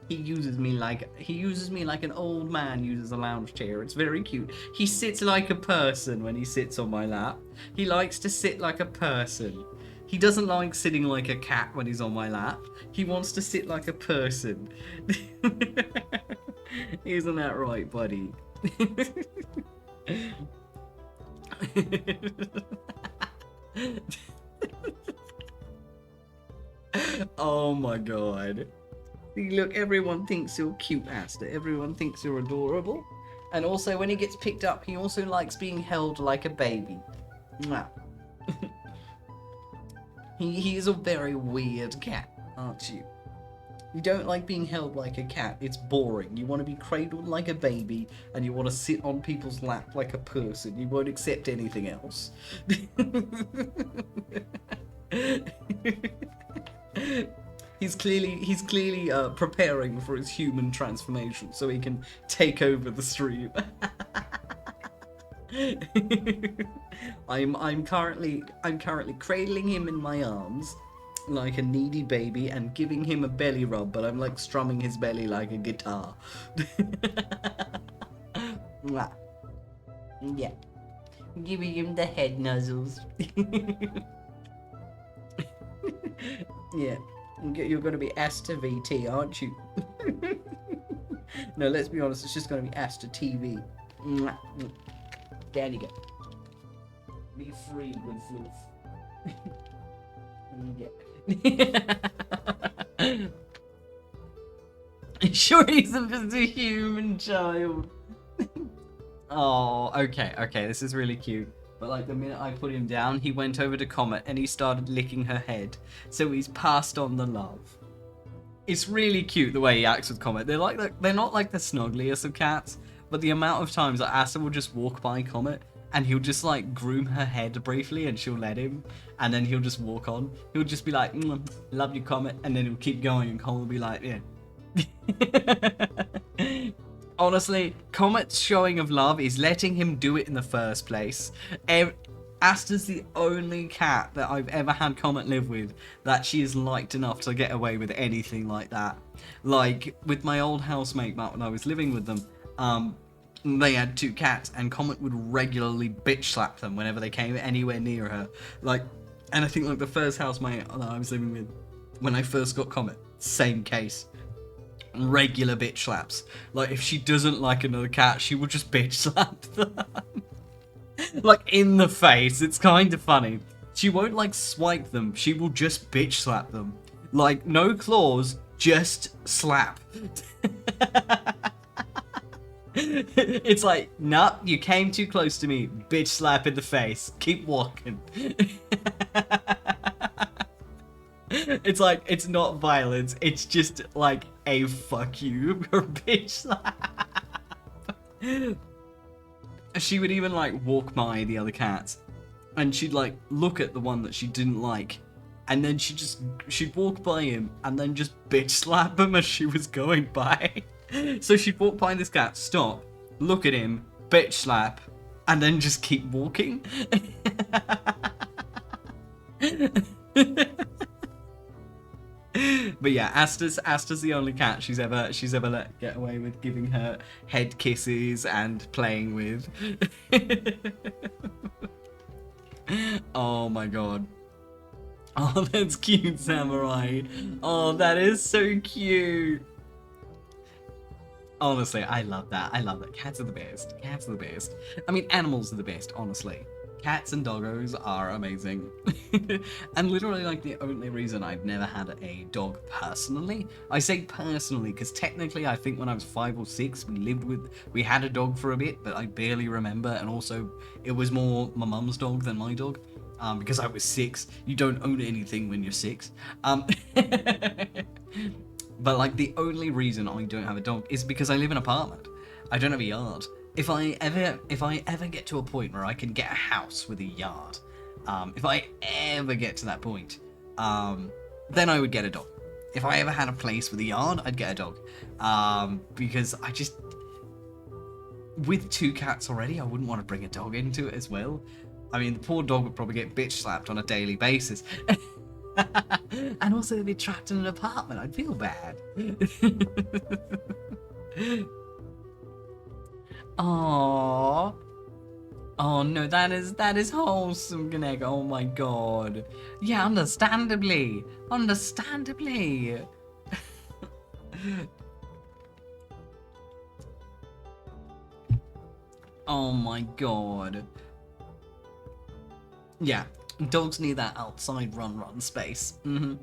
He uses me like an old man uses a lounge chair. It's very cute. He sits like a person when he sits on my lap. He likes to sit like a person. He doesn't like sitting like a cat when he's on my lap. He wants to sit like a person. Isn't that right, buddy? Oh my god. See, look, everyone thinks you're cute, Aster. Everyone thinks you're adorable. And also, when he gets picked up, he also likes being held like a baby. Mwah. He is a very weird cat, aren't you? You don't like being held like a cat. It's boring. You want to be cradled like a baby, and you want to sit on people's lap like a person. You won't accept anything else. He's clearly preparing for his human transformation so he can take over the stream. I'm currently cradling him in my arms like a needy baby and giving him a belly rub, but I'm like strumming his belly like a guitar. Yeah, giving him the head nuzzles. Yeah, you're gonna be Aster VT, aren't you? No, let's be honest, it's just gonna be Aster TV. There you go. Be free, good fools. Sure, he's just a human child. Oh, okay, this is really cute. But like the minute I put him down, he went over to Comet and he started licking her head. So he's passed on the love. It's really cute the way he acts with Comet. They're not like the snuggliest of cats, but the amount of times that Aster will just walk by Comet and he'll just like groom her head briefly and she'll let him, and then he'll just walk on. He'll just be like, love you, Comet, and then he'll keep going and Comet will be like, yeah. Honestly, Comet's showing of love is letting him do it in the first place. Aster's the only cat that I've ever had Comet live with that she is liked enough to get away with anything like that. Like, with my old housemate back when I was living with them, they had two cats, and Comet would regularly bitch slap them whenever they came anywhere near her. Like, and I think like the first housemate that I was living with, when I first got Comet, same case. Regular bitch slaps. Like, if she doesn't like another cat, she will just bitch slap them. Like, in the face. It's kind of funny. She won't like swipe them, she will just bitch slap them. Like, no claws, just slap. It's like, nah, you came too close to me, bitch slap in the face, keep walking. It's like, it's not violence, it's just like a fuck you or bitch slap. She would even like walk by the other cats and she'd like look at the one that she didn't like, and then she'd walk by him and then just bitch slap him as she was going by. So she'd walk by this cat, stop, look at him, bitch slap, and then just keep walking. But yeah, Asta's the only cat she's ever let get away with giving her head kisses and playing with. Oh my god. Oh, that's cute, Samurai. Oh, that is so cute. Honestly, I love that. I love that. Cats are the best. Cats are the best. I mean, animals are the best, honestly. Cats and doggos are amazing. And literally, like, the only reason I've never had a dog personally, I say personally, because technically I think when I was 5 or 6, we had a dog for a bit, but I barely remember, and also, it was more my mum's dog than my dog. Because I was 6. You don't own anything when you're 6. But like the only reason I don't have a dog is because I live in an apartment. I don't have a yard. If I ever get to a point where I can get a house with a yard, if I ever get to that point, then I would get a dog. If I ever had a place with a yard, I'd get a dog. Because I just, with 2 cats already, I wouldn't want to bring a dog into it as well. I mean, the poor dog would probably get bitch slapped on a daily basis. And also they'd be trapped in an apartment. I'd feel bad. Aww. Oh no, that is wholesome, 𝐿𝐶𝐞𝐫. Oh my god. Yeah, understandably. Understandably. Oh my god. Yeah, dogs need that outside run space. I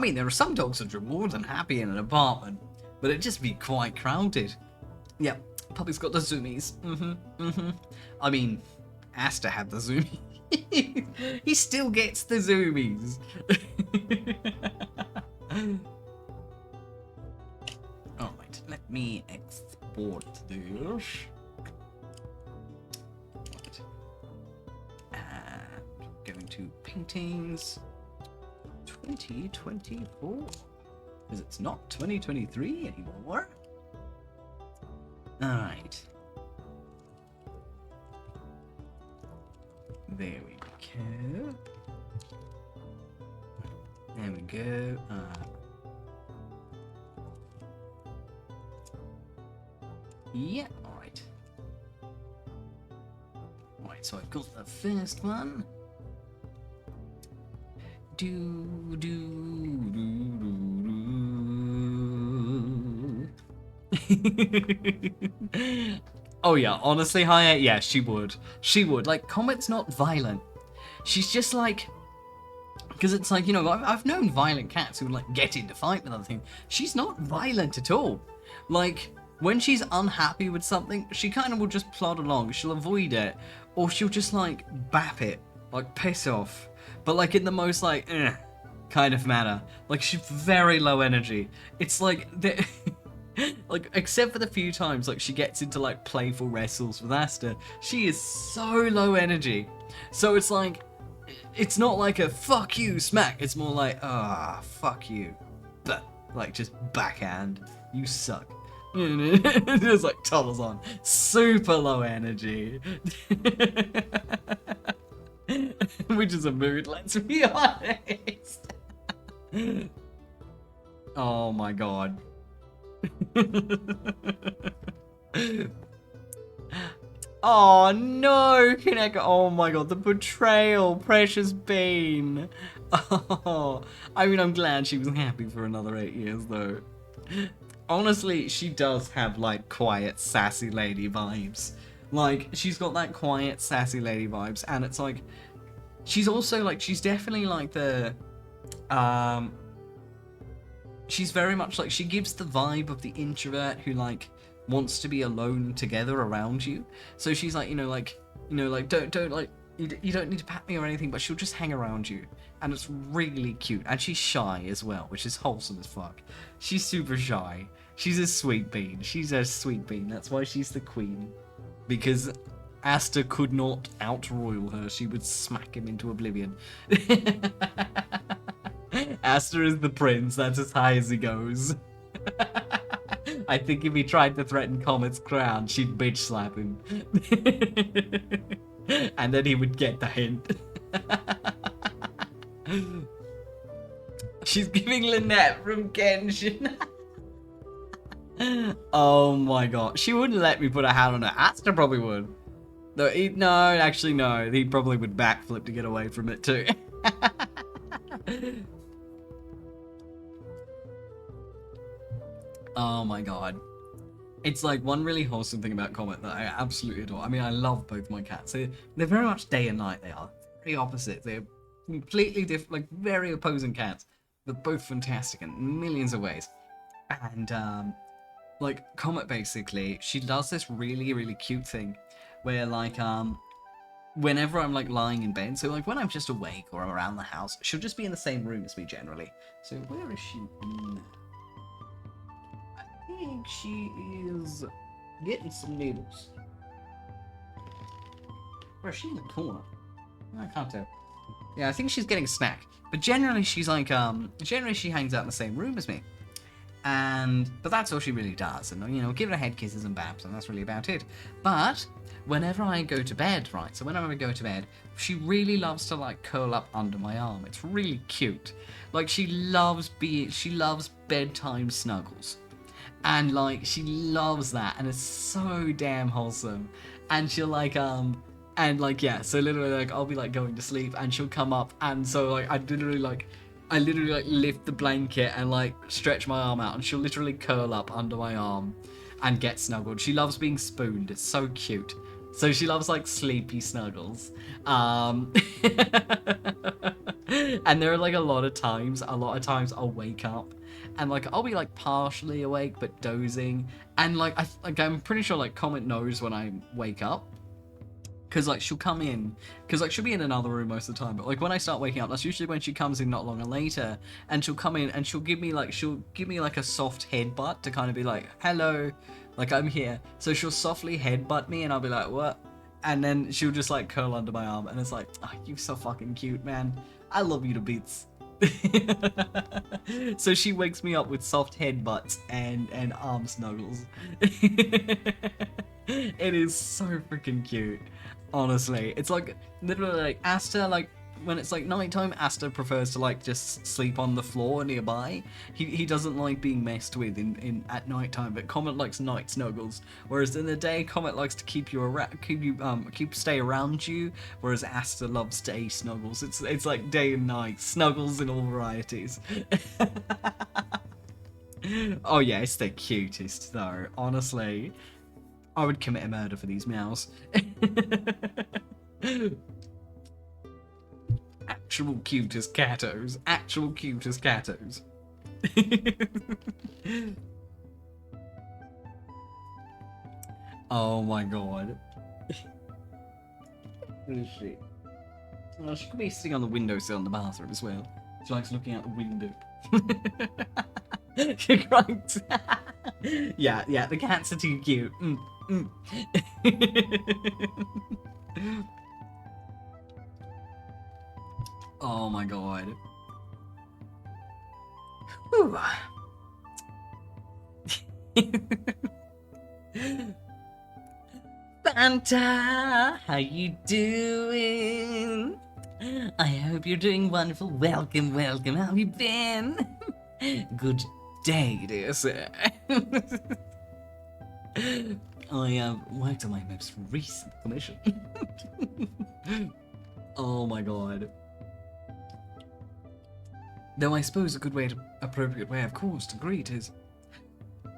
mean, there are some dogs that are more than happy in an apartment, but it'd just be quite crowded. Yeah, puppy's got the zoomies. I mean, Asta had the zoomies. He still gets the zoomies. Alright, let me export this. Going to paintings 2024, because it's not 2023 anymore. Alright, there we go. There we go. Yeah, alright. Alright, so I've got the first one. Oh yeah, honestly, Haya, yeah, she would. She would. Like, Comet's not violent. She's just like, because it's like, you know, I've known violent cats who would like get into fight with other things. She's not violent at all. Like, when she's unhappy with something, she kind of will just plod along. She'll avoid it, or she'll just like bap it, like piss off. But like in the most like kind of manner. Like she's very low energy. It's like like except for the few times like she gets into like playful wrestles with Asta, she is so low energy. So it's like, it's not like a fuck you smack. It's more like fuck you, but like just backhand. You suck. Just like toddles on. Super low energy. Which is a mood, let's be honest. Oh my god. Oh no, 𝐿𝐶𝐞𝐫. Oh my god, the betrayal, precious Bean. Oh, I mean, I'm glad she was happy for another 8 years though. Honestly, she does have like quiet, sassy lady vibes. Like, she's got that quiet, sassy lady vibes, and it's like, she's also like, she's definitely like the, she's very much like, she gives the vibe of the introvert who like wants to be alone together around you. So she's like, you know, like don't like, you don't need to pat me or anything, but she'll just hang around you, and it's really cute. And she's shy as well, which is wholesome as fuck. She's super shy. She's a sweet bean. She's a sweet bean. That's why she's the queen. Because Asta could not out-royal her. She would smack him into oblivion. Asta is the prince. That's as high as he goes. I think if he tried to threaten Comet's crown, she'd bitch slap him. And then he would get the hint. She's giving Lynette from Genshin. Oh my god. She wouldn't let me put a hat on her. Asta probably would. No, actually no. He probably would backflip to get away from it too. Oh my god. It's like one really wholesome thing about Comet that I absolutely adore. I mean, I love both my cats. They're very much day and night, they are. Very opposite. They're completely different, like very opposing cats. But both fantastic in millions of ways. And, like, Comet basically, she does this really, really cute thing where, like, whenever I'm, like, lying in bed, so, like, when I'm just awake or around the house, she'll just be in the same room as me generally. So, where is she? I think she is getting some noodles. Where is she in the corner? I can't tell. Yeah, I think she's getting a snack. But generally, she's like, generally she hangs out in the same room as me. But that's all she really does. And, you know, give her head kisses and babs, and that's really about it. But whenever I go to bed, right, so whenever I go to bed, she really loves to, like, curl up under my arm. It's really cute. Like, she loves bedtime snuggles. And, like, she loves that, and it's so damn wholesome. And she'll, like, yeah, so literally, like, I'll be, like, going to sleep, and she'll come up, and so, like, I literally, like, lift the blanket and, like, stretch my arm out, and she'll literally curl up under my arm and get snuggled. She loves being spooned. It's so cute. So she loves, like, sleepy snuggles. And there are, like, a lot of times I'll wake up and, like, I'll be, like, partially awake but dozing. And, like, I'm pretty sure, like, Comet knows when I wake up. Because, like, she'll come in, because, like, she'll be in another room most of the time, but, like, when I start waking up, that's usually when she comes in not long later, and she'll come in, and she'll give me, like, a soft headbutt to kind of be like, hello, like, I'm here. So she'll softly headbutt me, and I'll be like, what? And then she'll just, like, curl under my arm, and it's like, oh, you're so fucking cute, man. I love you to bits. So she wakes me up with soft headbutts and arm snuggles. It is so freaking cute. Honestly, it's like literally like Asta, like when it's like nighttime, Asta prefers to like just sleep on the floor nearby. He doesn't like being messed with in at nighttime, but Comet likes night snuggles. Whereas in the day, Comet likes to keep stay around you. Whereas Asta loves day snuggles. It's like day and night snuggles in all varieties. Oh yeah, it's the cutest though. Honestly. I would commit a murder for these meows. Actual cute as cattos. Actual cute as cattos. Oh my god. Where is she? Oh, she could be sitting on the windowsill in the bathroom as well. She likes looking out the window. You're right. Yeah, the cats are too cute. Oh my god. Whew. Fanta, how you doing? I hope you're doing wonderful. Welcome. How have you been? Good day, dear sir. I have worked on my most recent commission. Oh my god. Though I suppose appropriate way, of course, to greet is,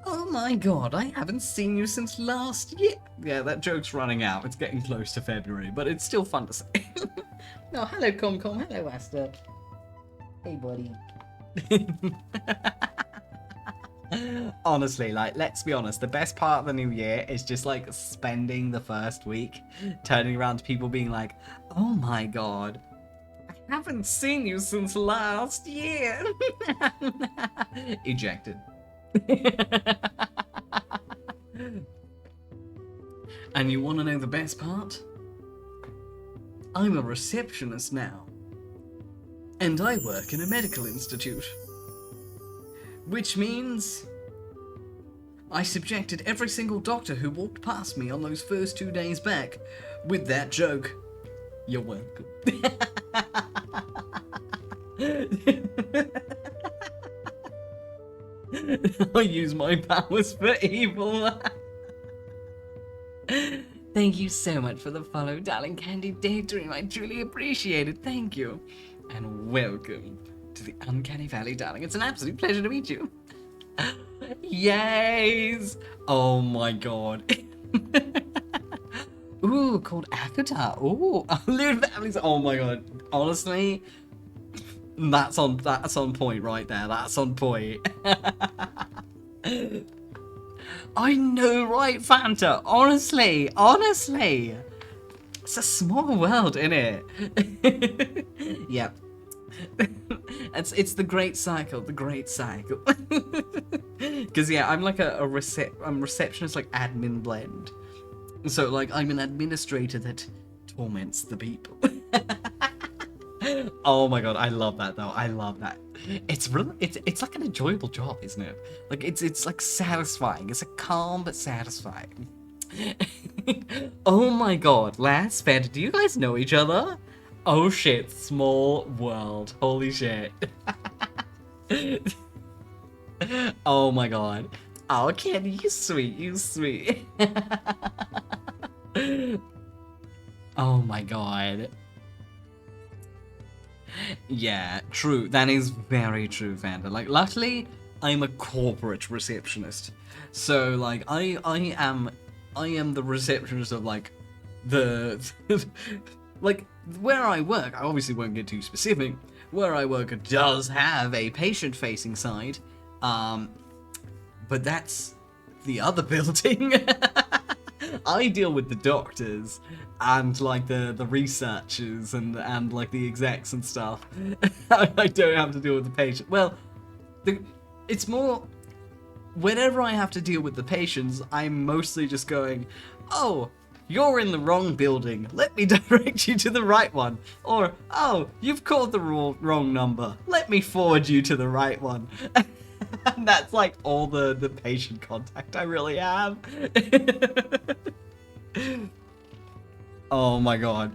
oh my god, I haven't seen you since last year. Yeah, that joke's running out. It's getting close to February, but it's still fun to say. No, hello, Comcom. Hello, Asta. Hey, buddy. Honestly, like, let's be honest, the best part of the new year is just like spending the first week turning around to people being like, oh my god, I haven't seen you since last year. Ejected. And you want to know the best part? I'm a receptionist now, and I work in a medical institute. Which means I subjected every single doctor who walked past me on those first 2 days back with that joke. You're welcome. I use my powers for evil. Thank you so much for the follow, darling Candy Daydream. I truly appreciate it. Thank you. And welcome to the Uncanny Valley, darling. It's an absolute pleasure to meet you. Yays! Oh my god. Ooh, called Akuta. Ooh, Lewd Families. Oh my god. Honestly, that's on point right there. That's on point. I know, right, Fanta? Honestly. It's a small world, innit? Yep. It's the great cycle, Because, yeah, I'm like I'm receptionist, like, admin blend. So, like, I'm an administrator that torments the people. Oh my god, I love that, though. I love that. It's like an enjoyable job, isn't it? Like, it's like satisfying. It's a calm but satisfying. Oh my god, last Fanta, do you guys know each other? Oh shit, small world. Holy shit. Oh my god. Oh, Kenny, you sweet. Oh my god. Yeah, true. That is very true, Vanda. Like, luckily, I'm a corporate receptionist. So, like, I am the receptionist of, like, the... like, where I work, I obviously won't get too specific, where I work does have a patient-facing side, but that's the other building. I deal with the doctors and like the researchers and like the execs and stuff. I don't have to deal with the patient. Well, it's more whenever I have to deal with the patients, I'm mostly just going, oh, you're in the wrong building. Let me direct you to the right one. Or, oh, you've called the wrong number. Let me forward you to the right one. And that's like all the patient contact I really have. Oh my god.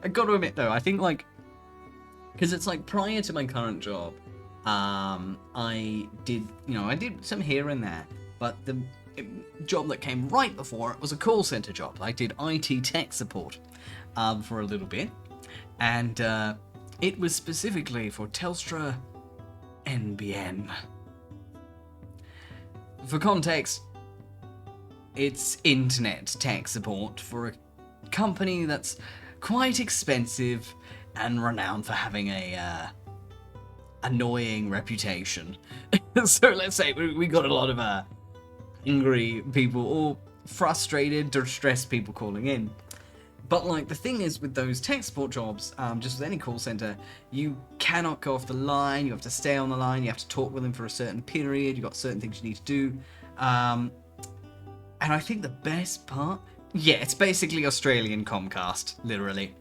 I gotta admit though, I think like, because it's like prior to my current job, I did some here and there, but the job that came right before it was a call center job. I did IT tech support for a little bit, and it was specifically for Telstra NBN. For context, it's internet tech support for a company that's quite expensive and renowned for having a annoying reputation. So let's say we got a lot of angry people or frustrated, distressed people calling in. But like the thing is with those tech support jobs, just with any call center, you cannot go off the line, you have to stay on the line, you have to talk with them for a certain period, you've got certain things you need to do. And I think the best part, yeah, it's basically Australian Comcast, literally.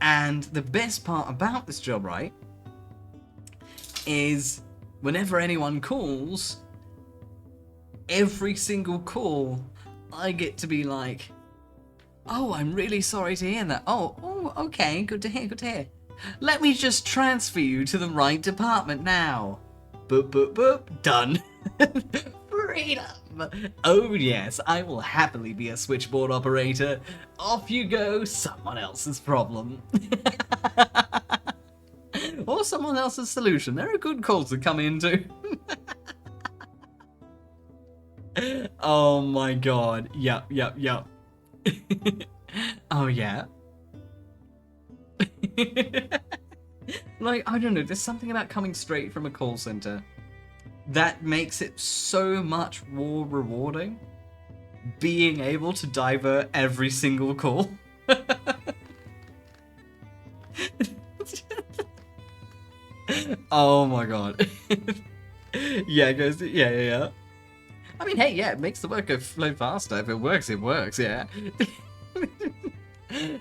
And the best part about this job, right, is whenever anyone calls, every single call, I get to be like, oh, I'm really sorry to hear that. Oh, okay, good to hear. Let me just transfer you to the right department now. Boop, boop, boop, done. Freedom. Oh yes, I will happily be a switchboard operator. Off you go, someone else's problem. Or someone else's solution. There are good calls to come into. Oh my god. Yep. Oh yeah. Like, I don't know, there's something about coming straight from a call center that makes it so much more rewarding. Being able to divert every single call. Oh my god. Yeah, guys. Yeah. I mean, hey, yeah, it makes the work go flow faster. If it works, it works, yeah.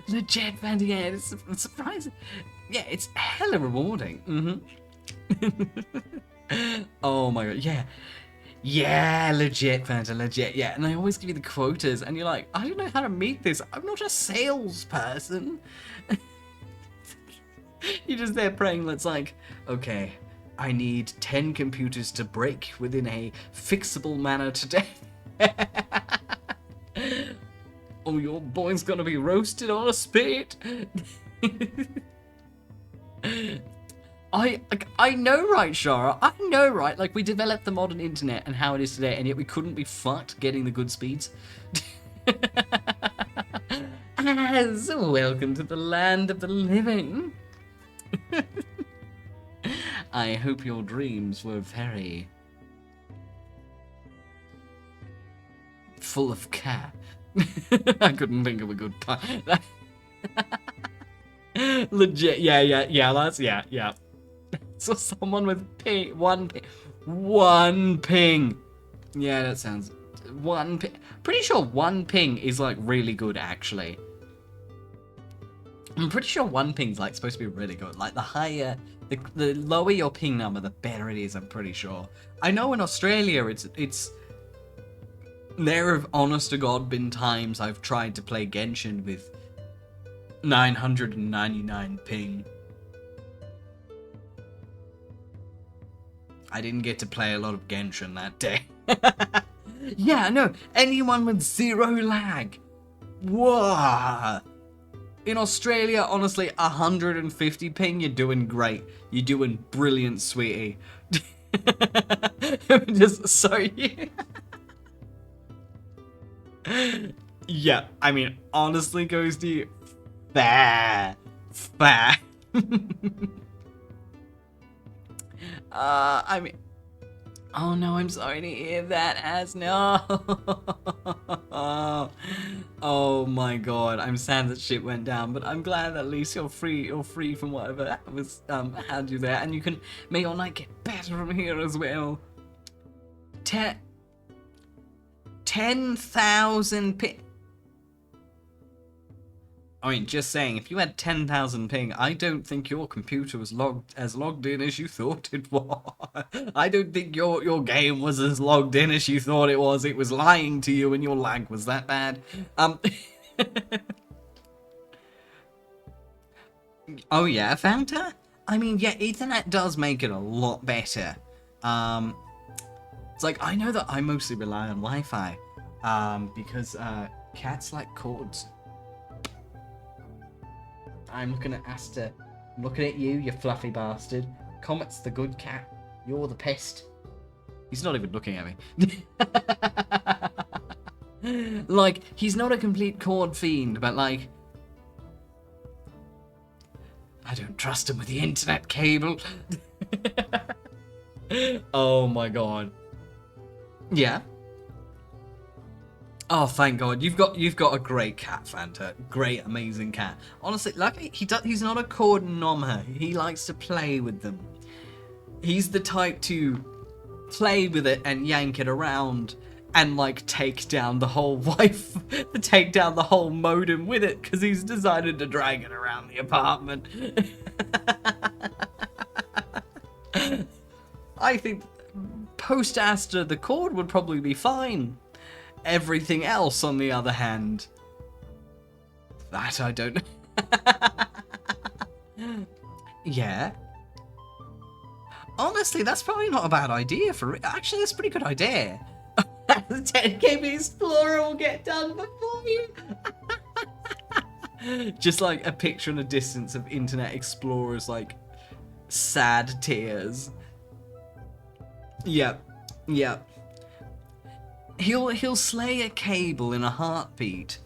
Legit, man, yeah, it's surprising. Yeah, it's hella rewarding. Oh my god, yeah. Yeah, legit, Fanta, legit, yeah. And I always give you the quotas, and you're like, I don't know how to meet this. I'm not a salesperson. You're just there praying, it's like, okay, I need 10 computers to break within a fixable manner today. Oh, your boy's gonna be roasted on a spit. I know, right, Shara? I know, right? Like, we developed the modern internet and how it is today, and yet we couldn't be fucked getting the good speeds. As welcome to the land of the living. I hope your dreams were very full of care. I couldn't think of a good pun. Legit, yeah, that's, yeah. So someone with one ping. Yeah, that sounds, one ping. Pretty sure one ping is, like, really good, actually. I'm pretty sure one ping's, like, supposed to be really good. Like, the higher, the lower your ping number, the better it is, I'm pretty sure. I know in Australia, there have, honest to God, been times I've tried to play Genshin with 999 ping. I didn't get to play a lot of Genshin that day. Yeah, no, anyone with 0 lag. Whoa. In Australia, honestly, 150 ping, you're doing great. You're doing brilliant, sweetie. Just so you... Yeah, I mean, honestly, Ghosty, fair. I mean, oh no, I'm sorry to hear that, as no. Oh my god, I'm sad that shit went down, but I'm glad that at least you're free from whatever was had you there, and you can make your night get better from here as well. 10,000 ping. I mean, just saying, if you had 10,000 ping, I don't think your computer was logged in as you thought it was. I don't think your game was as logged in as you thought it was. It was lying to you and your lag was that bad. Oh yeah, Fanta? I mean, yeah, Ethernet does make it a lot better. It's like, I know that I mostly rely on Wi-Fi, because cats like cords. I'm looking at Asta. I'm looking at you, you fluffy bastard. Comet's the good cat. You're the pest. He's not even looking at me. Like, he's not a complete cord fiend, but like... I don't trust him with the internet cable. Oh my god. Yeah. Oh, thank God! You've got a great cat, Fanta. Great, amazing cat. Honestly, like he's not a cord nommer. He likes to play with them. He's the type to play with it and yank it around and like take down the whole take down the whole modem with it because he's decided to drag it around the apartment. I think post Asta, the cord would probably be fine. Everything else, on the other hand, that I don't... Yeah. Honestly, that's probably not a bad idea for it. Actually, that's a pretty good idea. The 10KB Explorer will get done before you. Just like a picture in a distance of Internet Explorer's like sad tears. Yep. Yep. He'll slay a cable in a heartbeat,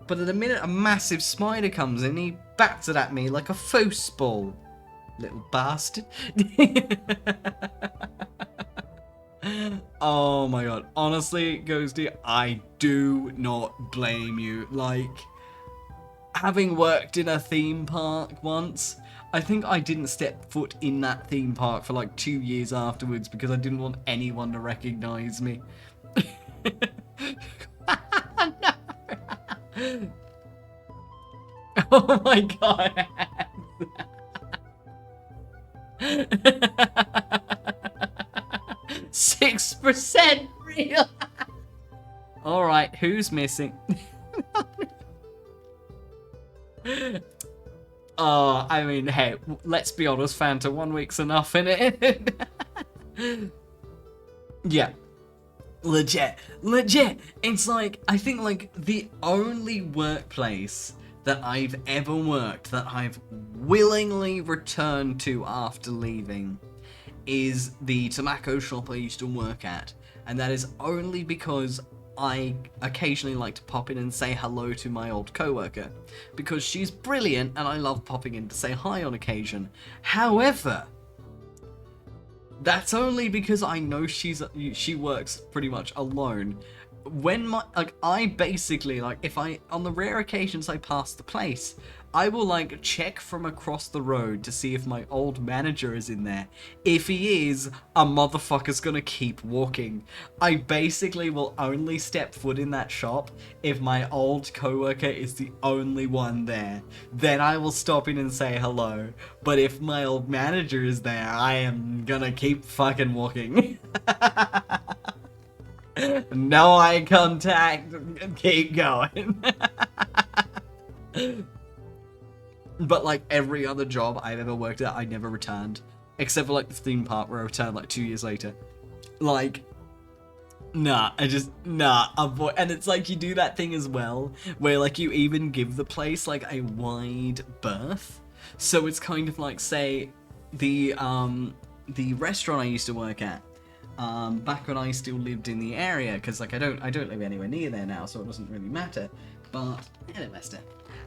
but at the minute a massive spider comes in, he bats it at me like a foosball. Little bastard. Oh my god. Honestly, Ghosty, I do not blame you. Like, having worked in a theme park once, I think I didn't step foot in that theme park for like 2 years afterwards because I didn't want anyone to recognize me. No. Oh my god. 6% real. Alright, who's missing? I mean, hey, let's be honest, Fanta, 1 week's enough, innit? Yeah. Legit. It's like, I think like the only workplace that I've ever worked that I've willingly returned to after leaving is the tobacco shop I used to work at. And that is only because I occasionally like to pop in and say hello to my old coworker, because she's brilliant and I love popping in to say hi on occasion. However, that's only because I know she works pretty much alone. When I basically, if on the rare occasions I pass the place, I will check from across the road to see if my old manager is in there. If he is, a motherfucker's gonna keep walking. I basically will only step foot in that shop if my old coworker is the only one there. Then I will stop in and say hello. But if my old manager is there, I am gonna keep fucking walking. No eye contact, keep going. But every other job I've ever worked at, I never returned. Except for the theme park where I returned 2 years later. Nah, avoid. And it's you do that thing as well, where you even give the place a wide berth. So it's kind of say, the restaurant I used to work at, back when I still lived in the area, because I don't live anywhere near there now, so it doesn't really matter. But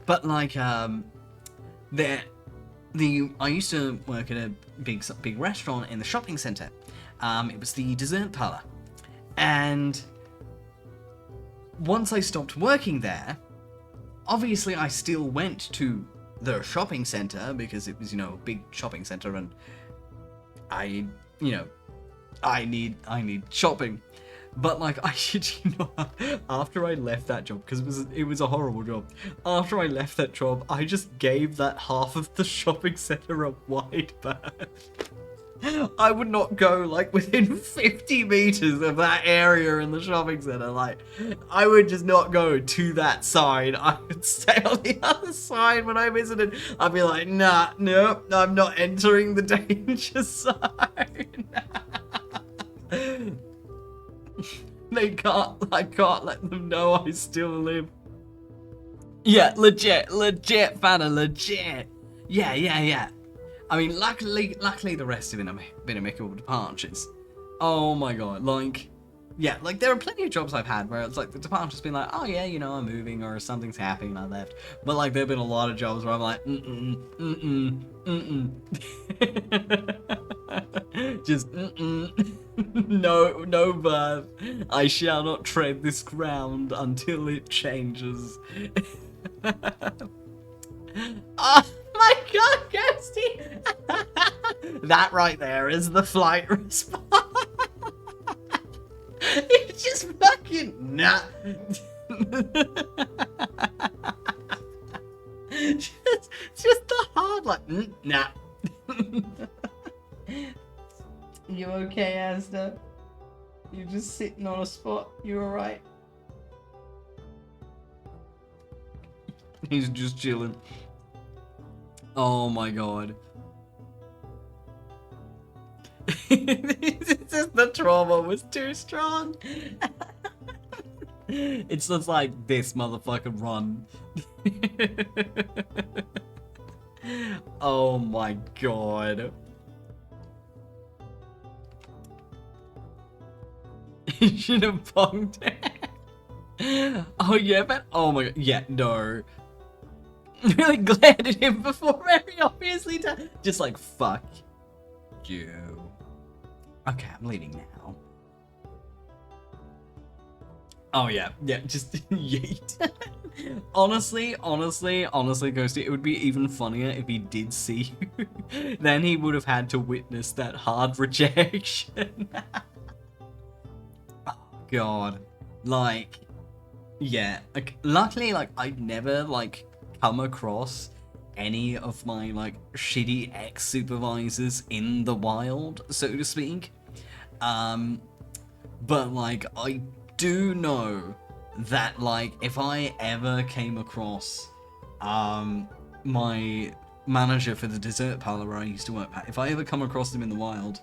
But I used to work at a big restaurant in the shopping centre. It was the dessert parlour, and once I stopped working there, obviously I still went to the shopping centre because it was a big shopping centre, and I need shopping. But I shit you not, after I left that job, because it was a horrible job, after I left that job, I just gave that half of the shopping centre a wide berth. I would not go within 50 meters of that area in the shopping centre. I would just not go to that side. I would stay on the other side when I visited. I'd be like, nah, nope, I'm not entering the danger zone. I can't let them know I still live. Yeah, legit, Fanta, legit. Yeah. I mean, luckily the rest have been amicable departures. Oh my god, yeah, there are plenty of jobs I've had where it's the departure's been oh yeah, I'm moving or something's happening and I left. But there have been a lot of jobs where I'm just no birth. I shall not tread this ground until it changes. Oh my god, Ghosty! That right there is the flight response. It's just fucking nah. just the hard nah. You okay, Asda? You're just sitting on a spot. You alright? He's just chilling. Oh my god. It's just the trauma was too strong. It's just this motherfucker run. Oh my god. He should have bonked it. Oh yeah, but oh my god, yeah, no. Really glared at him before very obviously just fuck you. Okay, I'm leaving now. Oh yeah, just yeet. honestly, Ghosty, it would be even funnier if he did see you. Then he would have had to witness that hard rejection. Oh god. Yeah, luckily, I'd never, come across any of my, shitty ex-supervisors in the wild, so to speak. But, I do know that, if I ever came across, my manager for the dessert parlor where I used to work at, if I ever come across him in the wild,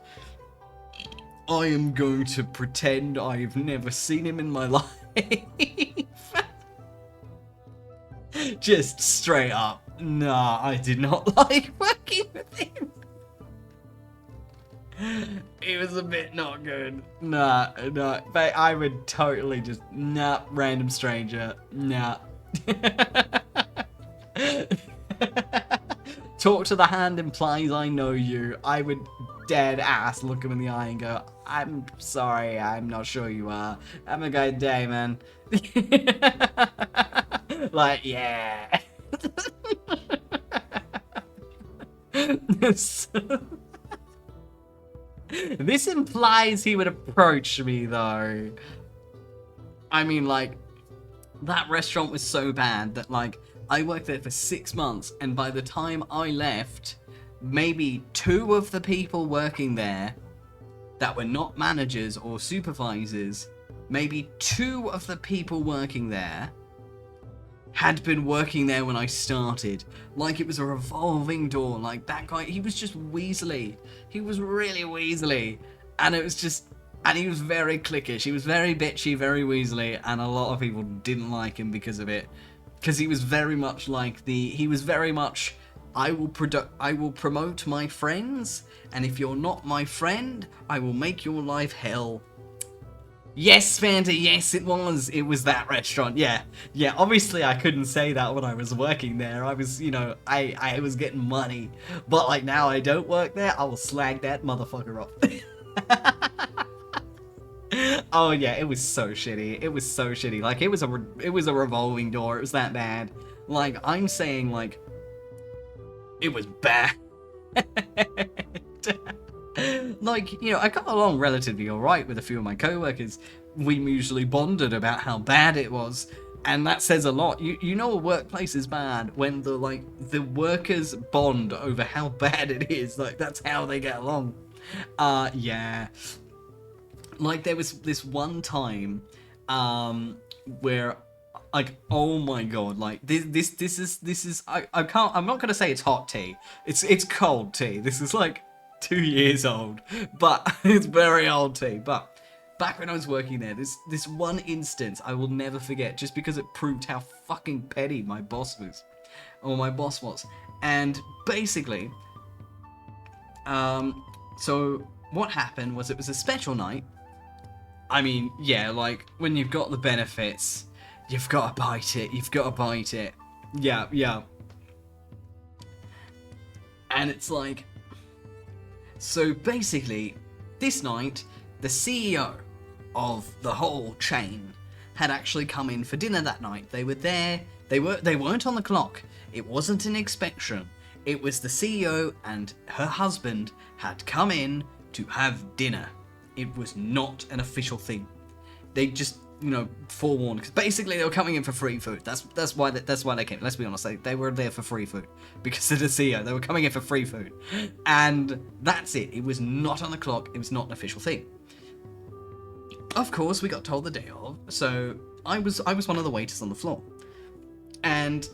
I am going to pretend I've never seen him in my life. Just straight up. Nah, I did not like working with him. He was a bit not good. Nah, but I would totally just, nah, random stranger, nah. Talk to the hand implies I know you. I would dead ass look him in the eye and go, I'm sorry, I'm not sure you are. Have a good day, man. Like, yeah. This implies he would approach me, though. I mean, like, that restaurant was so bad that, like, I worked there for 6 months, and by the time I left, maybe 2 of the people working there that were not managers or supervisors, maybe 2 of the people working there had been working there when I started. Like, it was a revolving door. Like, that guy, he was just weaselly. He was really weaselly. And it was just, and he was very cliquish. He was very bitchy, very weaselly, and a lot of people didn't like him because of it. Because he was very much like he was very much, I will promote my friends, and if you're not my friend, I will make your life hell. Yes, Fanta, yes, it was. It was that restaurant, yeah. Yeah, obviously I couldn't say that when I was working there. I was, you know, I was getting money. But, like, now I don't work there, I will slag that motherfucker off. Oh, yeah, it was so shitty. It was so shitty. Like, it was a revolving door. It was that bad. Like, I'm saying, like, it was bad. Like, you know, I got along relatively alright with a few of my co-workers. We mutually bonded about how bad it was, and that says a lot. You know a workplace is bad when the workers bond over how bad it is. Like, that's how they get along. Yeah. Like, there was this one time, where, like, oh my god, like, this is, I'm not gonna say it's hot tea. It's cold tea. This is, like, 2 years old, but it's very old tea. But back when I was working there, this one instance I will never forget, just because it proved how fucking petty my boss was. And basically, so what happened was, it was a special night. I mean, yeah, like, when you've got the benefits, you've got to bite it. Yeah. And it's like, so basically, this night, the CEO of the whole chain had actually come in for dinner that night. They were there, they weren't on the clock. It wasn't an inspection. It was the CEO and her husband had come in to have dinner. It was not an official thing. They just, you know, forewarned, because basically they were coming in for free food. That's why they came. Let's be honest, they were there for free food because of the CEO. They were coming in for free food, and that's it. It was not on the clock. It was not an official thing. Of course, we got told the day of. So I was one of the waiters on the floor, and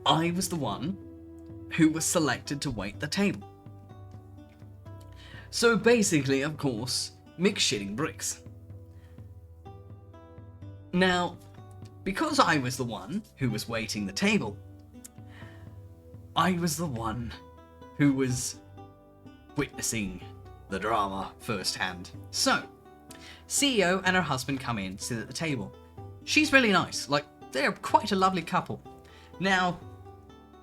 I was the one who was selected to wait the table. So basically, of course, Mick's shitting bricks. Now, because I was the one who was waiting the table, I was the one who was witnessing the drama firsthand. So, CEO and her husband come in, sit at the table. She's really nice, like, they're quite a lovely couple. Now,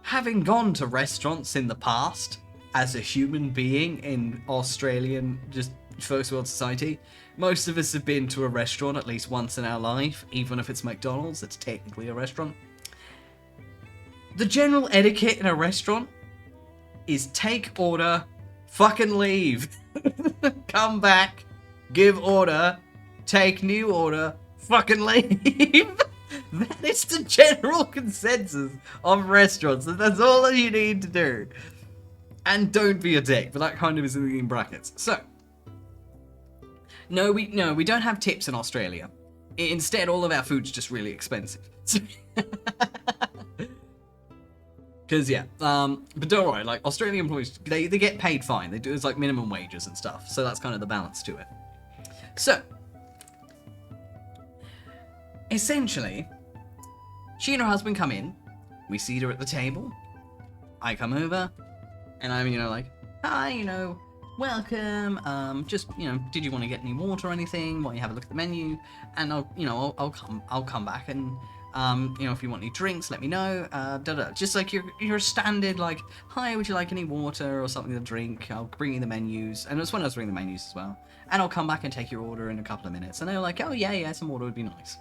having gone to restaurants in the past, as a human being in Australian, just first world society, most of us have been to a restaurant at least once in our life. Even if it's McDonald's, it's technically a restaurant. The general etiquette in a restaurant is take order, fucking leave. Come back, give order, take new order, fucking leave. That is the general consensus of restaurants. That's all that you need to do. And don't be a dick, but that kind of is in brackets. So, no, we don't have tips in Australia. Instead, all of our food's just really expensive. Because, yeah, but don't worry, like, Australian employees, they get paid fine. They do, it's like minimum wages and stuff. So that's kind of the balance to it. So, essentially, she and her husband come in. We seat her at the table. I come over, and I'm, like, hi, welcome. Just, did you want to get any water or anything? While you have a look at the menu, and I'll come back and. If you want any drinks, let me know. Just like your standard, like, hi, would you like any water or something to drink? I'll bring you the menus, and it's when I was bringing the menus as well. And I'll come back and take your order in a couple of minutes. And they were like, oh yeah, some water would be nice.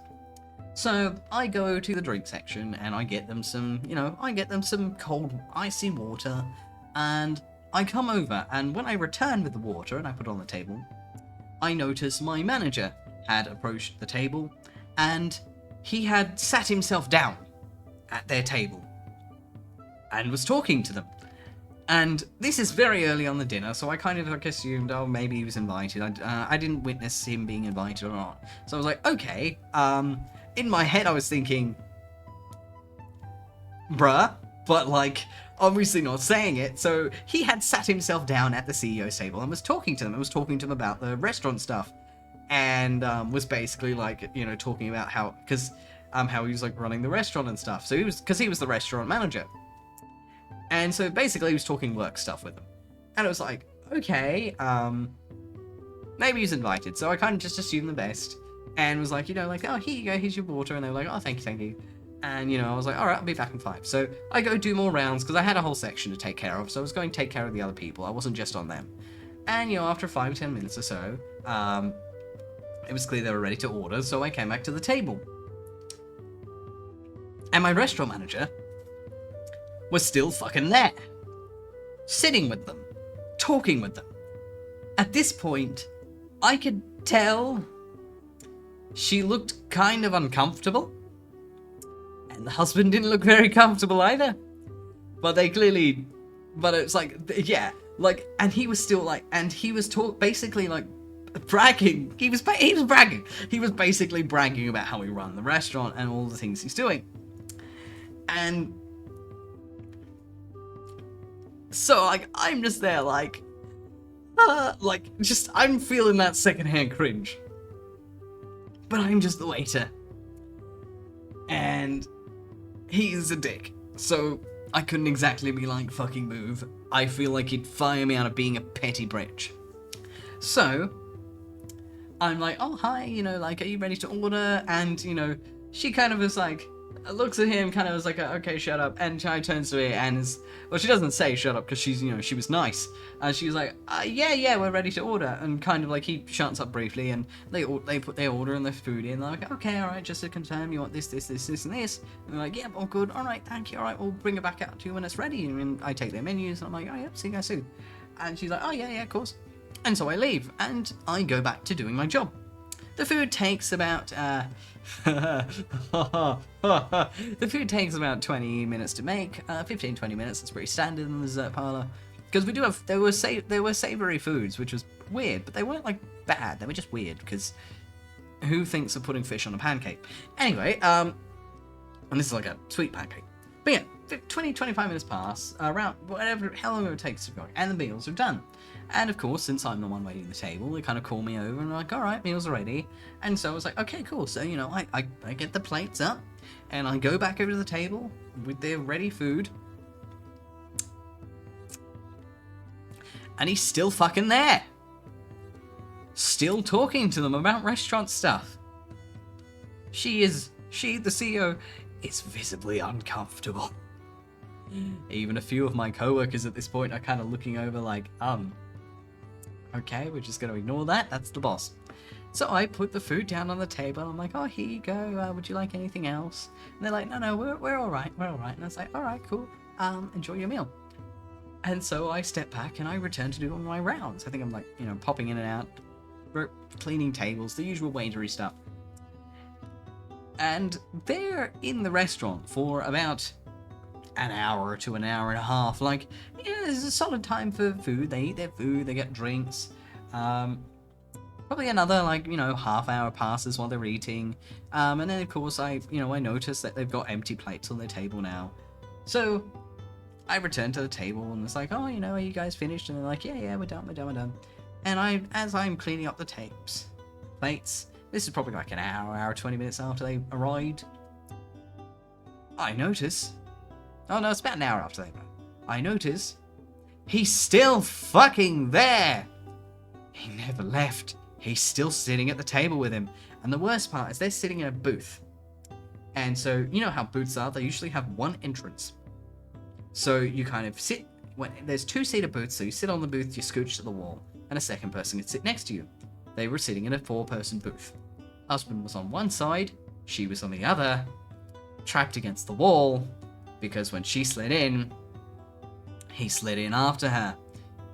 So I go to the drink section and I get them some, cold icy water. And I come over, and when I return with the water and I put it on the table, I notice my manager had approached the table and he had sat himself down at their table and was talking to them. And this is very early on the dinner, so I kind of assumed, oh, maybe he was invited. I didn't witness him being invited or not. So I was like, okay. In my head, I was thinking, bruh, but like, obviously not saying it. So he had sat himself down at the CEO's table and was talking to them. And was talking to them about the restaurant stuff. And was basically like, talking about how he was like running the restaurant and stuff. So he was the restaurant manager. And so basically he was talking work stuff with them. And it was like, okay, maybe he's invited. So I kind of just assumed the best and was like, oh, here you go, here's your water. And they were like, oh, thank you. And, I was like, all right, I'll be back in 5. So I go do more rounds because I had a whole section to take care of. So I was going to take care of the other people. I wasn't just on them. And, after 5 or 10 minutes or so, it was clear they were ready to order, so I came back to the table. And my restaurant manager was still fucking there. Sitting with them. Talking with them. At this point, I could tell she looked kind of uncomfortable. And the husband didn't look very comfortable either. But it's like, yeah. Like, and he was still like, and he was basically like, bragging. He was bragging. He was basically bragging about how he run the restaurant and all the things he's doing. And so like I'm just there like I'm feeling that secondhand cringe. But I'm just the waiter. And he's a dick. So I couldn't exactly be like, fucking move. I feel like he'd fire me out of being a petty bitch. So I'm like, oh, hi, are you ready to order? And, she kind of was like, looks at him, kind of was like, okay, shut up. And she turns to me and she doesn't say shut up because she's, she was nice. And she was like, yeah, we're ready to order. And kind of like he shuts up briefly and they put their order and their food in. They're like, okay, all right, just to confirm, you want this, and this. And they're like, yeah, all good. All right, thank you. All right, we'll bring it back out to you when it's ready. And I take their menus and I'm like, oh, yeah, see you guys soon. And she's like, oh, yeah, of course. And so I leave, and I go back to doing my job. The food takes about, the food takes about 20 minutes to make, 15-20 minutes, that's pretty standard in the dessert parlor. Because there were savory foods, which was weird, but they weren't, like, bad, they were just weird, because who thinks of putting fish on a pancake? Anyway, and this is like a sweet pancake. But yeah, 20-25 minutes pass, around, how long it takes to go, and the meals are done. And of course, since I'm the one waiting at the table, they kind of call me over and they're like, all right, meals are ready. And so I was like, okay, cool. So, I get the plates up and I go back over to the table with their ready food. And he's still fucking there. Still talking to them about restaurant stuff. The CEO, is visibly uncomfortable. Even a few of my co-workers at this point are kind of looking over like, okay, we're just going to ignore that. That's the boss. So I put the food down on the table. I'm like, oh, here you go. Would you like anything else? And they're like, no, we're all right. We're all right. And I was like, all right, cool. Enjoy your meal. And so I step back and I return to doing my rounds. I think I'm like, popping in and out, cleaning tables, the usual waitery stuff. And they're in the restaurant for about an hour to an hour and a half. Like, there's a solid time for food. They eat their food, they get drinks. Probably another, half hour passes while they're eating. And then, of course, I notice that they've got empty plates on their table now. So, I returned to the table and it's like, oh, you know, are you guys finished? And they're like, yeah, we're done. And as I'm cleaning up the plates, this is probably like an hour, 20 minutes after they arrived, I notice, oh no, it's about an hour after they arrived, I notice he's still fucking there. He never left. He's still sitting at the table with him. And the worst part is they're sitting in a booth. And so, you know how booths are, they usually have one entrance. So you kind of sit, there's two-seater booths, so you sit on the booth, you scooch to the wall, and a second person can sit next to you. They were sitting in a 4-person booth. Husband was on one side, she was on the other, trapped against the wall, because when she slid in, he slid in after her.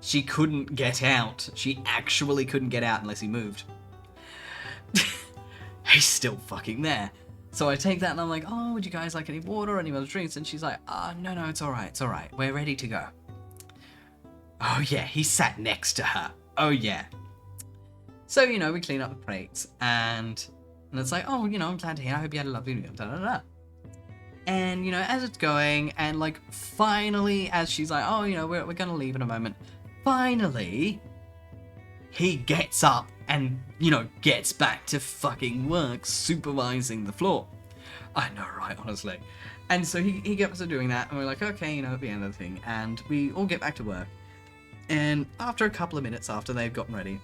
She couldn't get out. She actually couldn't get out unless he moved. He's still fucking there. So I take that and I'm like, oh, would you guys like any water or any other drinks? And she's like, no, it's alright. We're ready to go. Oh yeah, he sat next to her. Oh yeah. So, you know, we clean up the plates and it's like, oh, you know, I'm glad to hear. I hope you had a lovely meal. And, you know, as it's going and like finally as she's like, oh, you know, we're gonna leave in a moment. Finally, he gets up and, you know, gets back to fucking work supervising the floor. I know, right, honestly. And so he gets to doing that, and we're like, okay, you know, at the end of the thing, and we all get back to work. And after a couple of minutes after they've gotten ready,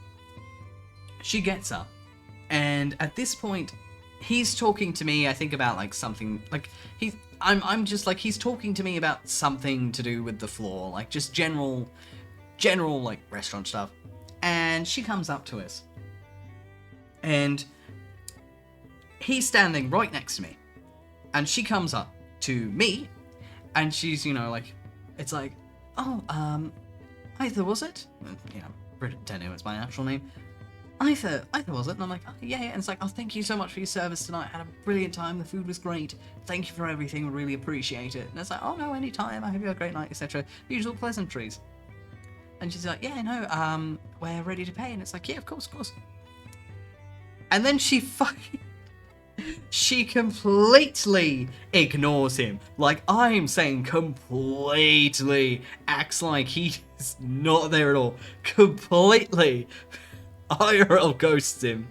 she gets up, and at this point, he's talking to me, I think, about, like, something, like, I'm just, like, he's talking to me about something to do with the floor, like, just general, like, restaurant stuff. And she comes up to us. And he's standing right next to me. And she comes up to me. And she's, you know, like, it's like, oh, Either was it? You know, don't know it's my actual name. Either was it? And I'm like, oh, yeah. And it's like, oh, thank you so much for your service tonight. I had a brilliant time. The food was great. Thank you for everything. We really appreciate it. And it's like, oh, no, anytime. I hope you have a great night, etc. Usual pleasantries. And she's like, yeah, no, we're ready to pay. And it's like, yeah, of course. And then she completely ignores him. Like, I'm saying completely. Acts like he's not there at all. Completely. IRL ghosts him.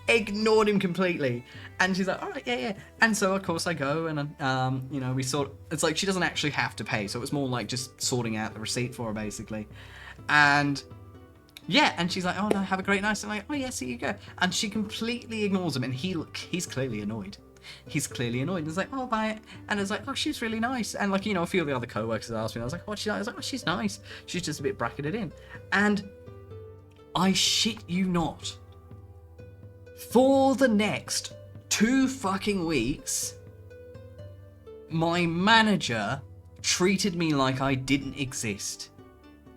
Ignored him completely. And she's like, alright, yeah. And so, of course, I go and, you know, it's like she doesn't actually have to pay. So it's more like just sorting out the receipt for her, basically. And yeah, and she's like, oh no, have a great night. I'm like, oh yeah, see you go. And she completely ignores him, and he's clearly annoyed. He's clearly annoyed. And it's like, oh, bye. And it's like, oh, she's really nice. And like, you know, a few of the other co-workers asked me, I was like, what's she like? I was like, oh, she's nice. She's just a bit bracketed in. And I shit you not, for the next 2 fucking weeks, my manager treated me like I didn't exist.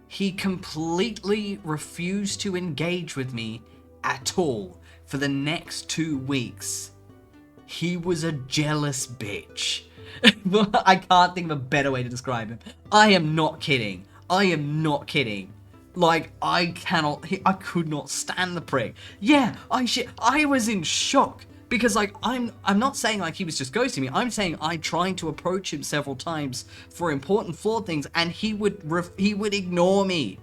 He completely refused to engage with me at all for the next 2 weeks. He was a jealous bitch. I can't think of a better way to describe him. I am not kidding. Like, I could not stand the prick. Yeah, I was in shock. Because, like, I'm not saying, like, he was just ghosting me. I'm saying I tried to approach him several times for important flawed things, and he would ignore me.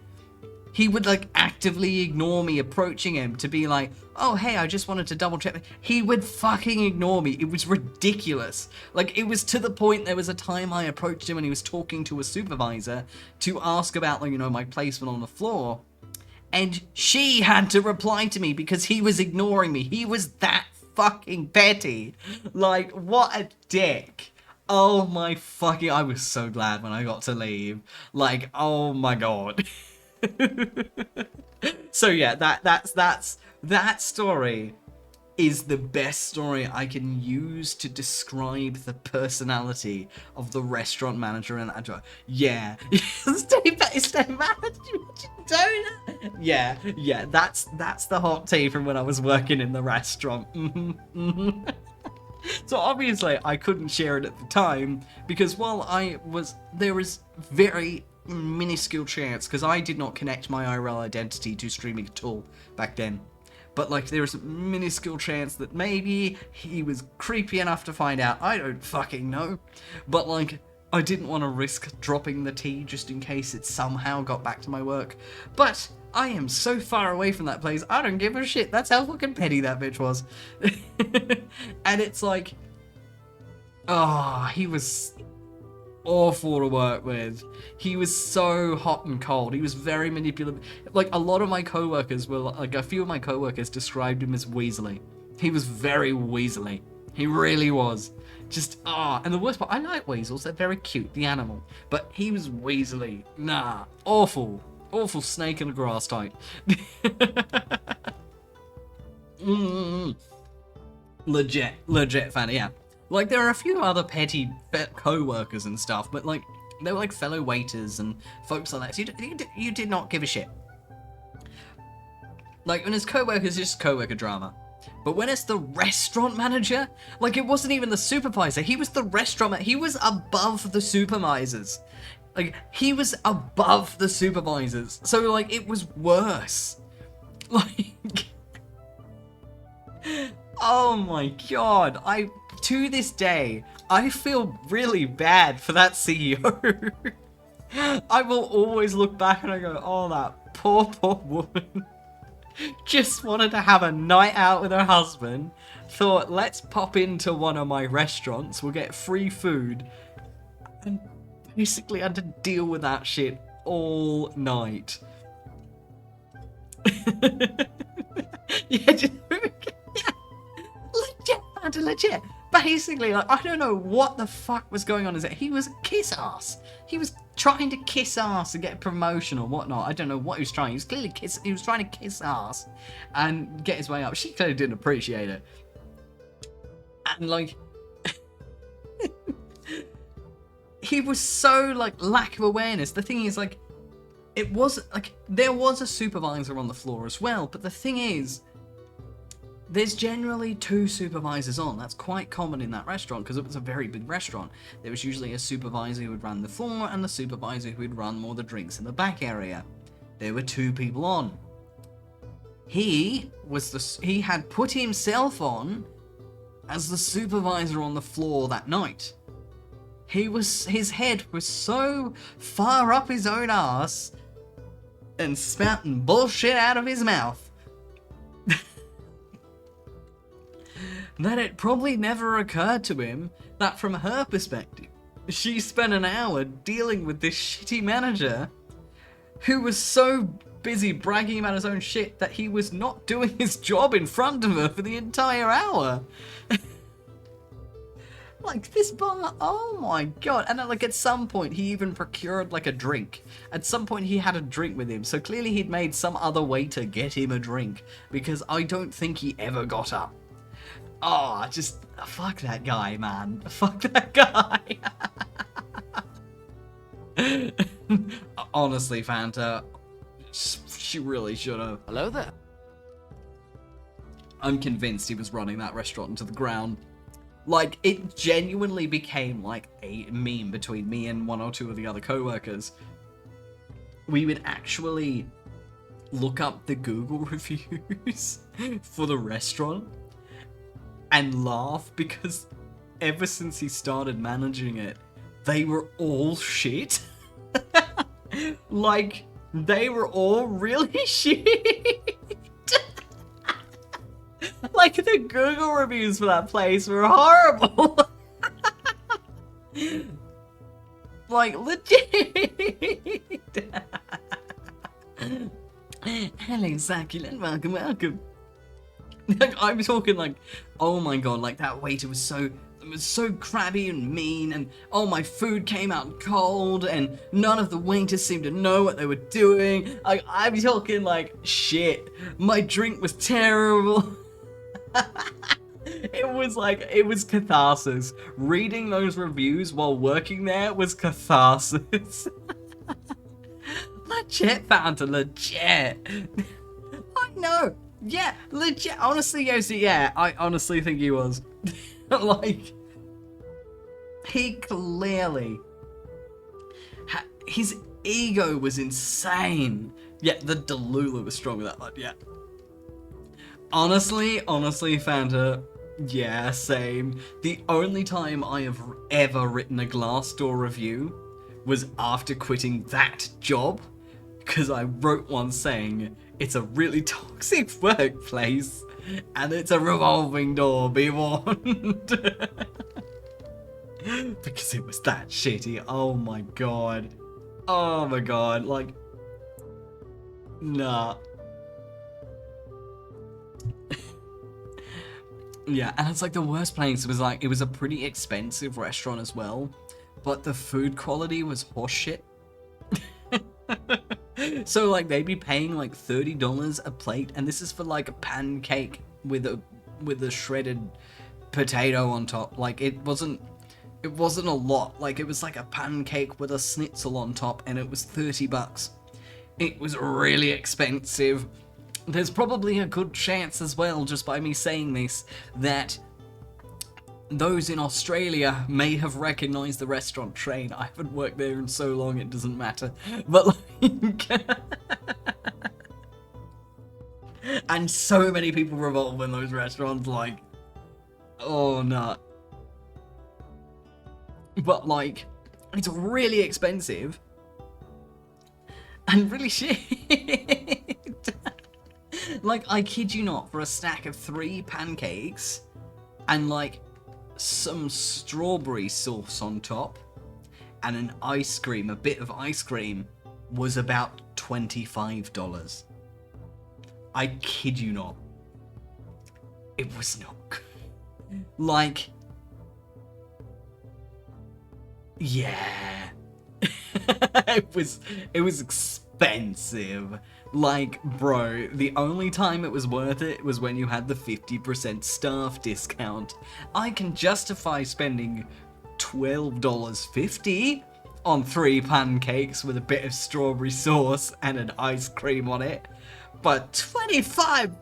He would, like, actively ignore me approaching him to be like, oh, hey, I just wanted to double check. He would fucking ignore me. It was ridiculous. Like, it was to the point there was a time I approached him and he was talking to a supervisor to ask about, like, you know, my placement on the floor. And she had to reply to me because he was ignoring me. He was that fucking petty. Like, what a dick. Oh my fucking, I was so glad when I got to leave. Like, oh my god. So yeah, that story is the best story I can use to describe the personality of the restaurant manager and that. Yeah. Stay manager. Yeah, that's the hot tea from when I was working in the restaurant. So obviously I couldn't share it at the time because while there was very minuscule chance, because I did not connect my IRL identity to streaming at all back then. But, like, there was a minuscule chance that maybe he was creepy enough to find out. I don't fucking know. But, like, I didn't want to risk dropping the tea just in case it somehow got back to my work. But I am so far away from that place, I don't give a shit. That's how fucking petty that bitch was. And it's like, oh, he was awful to work with. He was so hot and cold. He was very manipulative. Like, a lot of my coworkers were, like, a few of my coworkers described him as weaselly. He was very weaselly. He really was. Just, and the worst part, I like weasels, they're very cute, the animal. But he was weaselly. Nah, awful. Awful snake in the grass type. Legit fan, yeah. Like, there are a few other petty co-workers and stuff, but, like, they were, like, fellow waiters and folks like that. So you did not give a shit. Like, when it's co-workers, it's just co-worker drama. But when it's the restaurant manager, like, it wasn't even the supervisor. He was the restaurant he was above the supervisors. Like, he was above the supervisors. So, like, it was worse. Like, oh my god. To this day, I feel really bad for that CEO. I will always look back and I go, oh, that poor woman. Just wanted to have a night out with her husband. Thought, let's pop into one of my restaurants. We'll get free food. And basically had to deal with that shit all night. Yeah, just... legit. Basically, like, I don't know what the fuck was going on. Is it he was a kiss ass? He was trying to kiss ass and get a promotion or whatnot. I don't know what he was trying. He was clearly he was trying to kiss ass and get his way up. She clearly didn't appreciate it. And like, he was so like lack of awareness. The thing is, like, it was like there was a supervisor on the floor as well. But the thing is, there's generally 2 supervisors on. That's quite common in that restaurant because it was a very big restaurant. There was usually a supervisor who would run the floor and the supervisor who would run more the drinks in the back area. There were 2 people on. He had put himself on as the supervisor on the floor that night. His head was so far up his own ass and spouting bullshit out of his mouth that it probably never occurred to him that from her perspective, she spent an hour dealing with this shitty manager who was so busy bragging about his own shit that he was not doing his job in front of her for the entire hour. Like, this bar, oh my god. And like at some point he even procured like a drink. At some point he had a drink with him, so clearly he'd made some other waiter get him a drink, because I don't think he ever got up. Oh, just fuck that guy, man. Fuck that guy. Honestly, Fanta, she really should have. Hello there. I'm convinced he was running that restaurant into the ground. Like, it genuinely became like a meme between me and 1 or 2 of the other co-workers. We would actually look up the Google reviews for the restaurant and laugh, because ever since he started managing it, they were all shit. Like, they were all really shit. Like, the Google reviews for that place were horrible. Like, legit. Hello, succulent. Welcome, welcome. Like, I'm talking like, oh my god, like that waiter was so crabby and mean, and oh, my food came out cold, and none of the waiters seemed to know what they were doing. Like, I'm talking like, shit, my drink was terrible. It was catharsis. Reading those reviews while working there was catharsis. Legit, Fanta, legit. I know. Yeah, legit. Honestly, Yosi, yeah, I honestly think he was. Like, he clearly... his ego was insane. Yet the Delulu was strong with that one, yeah. Honestly, Fanta, Yeah, same. The only time I have ever written a Glassdoor review was after quitting that job, because I wrote one saying it's a really toxic workplace and it's a revolving door, be warned. Because it was that shitty. Oh my god. Oh my god. Like, nah. Yeah, and it's like the worst place was like, it was a pretty expensive restaurant as well, but the food quality was horseshit. So like they'd be paying like $30 a plate, and this is for like a pancake with a shredded potato on top. Like it wasn't a lot. Like it was like a pancake with a schnitzel on top, and it was $30. It was really expensive. There's probably a good chance as well, just by me saying this, that those in Australia may have recognised the restaurant chain. I haven't worked there in so long, it doesn't matter. But like... and so many people revolve in those restaurants, like... Oh, no. But like, it's really expensive. And really shit. Like, I kid you not, for a stack of 3 pancakes and like some strawberry sauce on top and an ice cream, a bit of ice cream, was about $25. I kid you not. It was not good. Like, yeah. it was expensive. Like, bro, the only time it was worth it was when you had the 50% staff discount. I can justify spending $12.50 on 3 pancakes with a bit of strawberry sauce and an ice cream on it, but $25?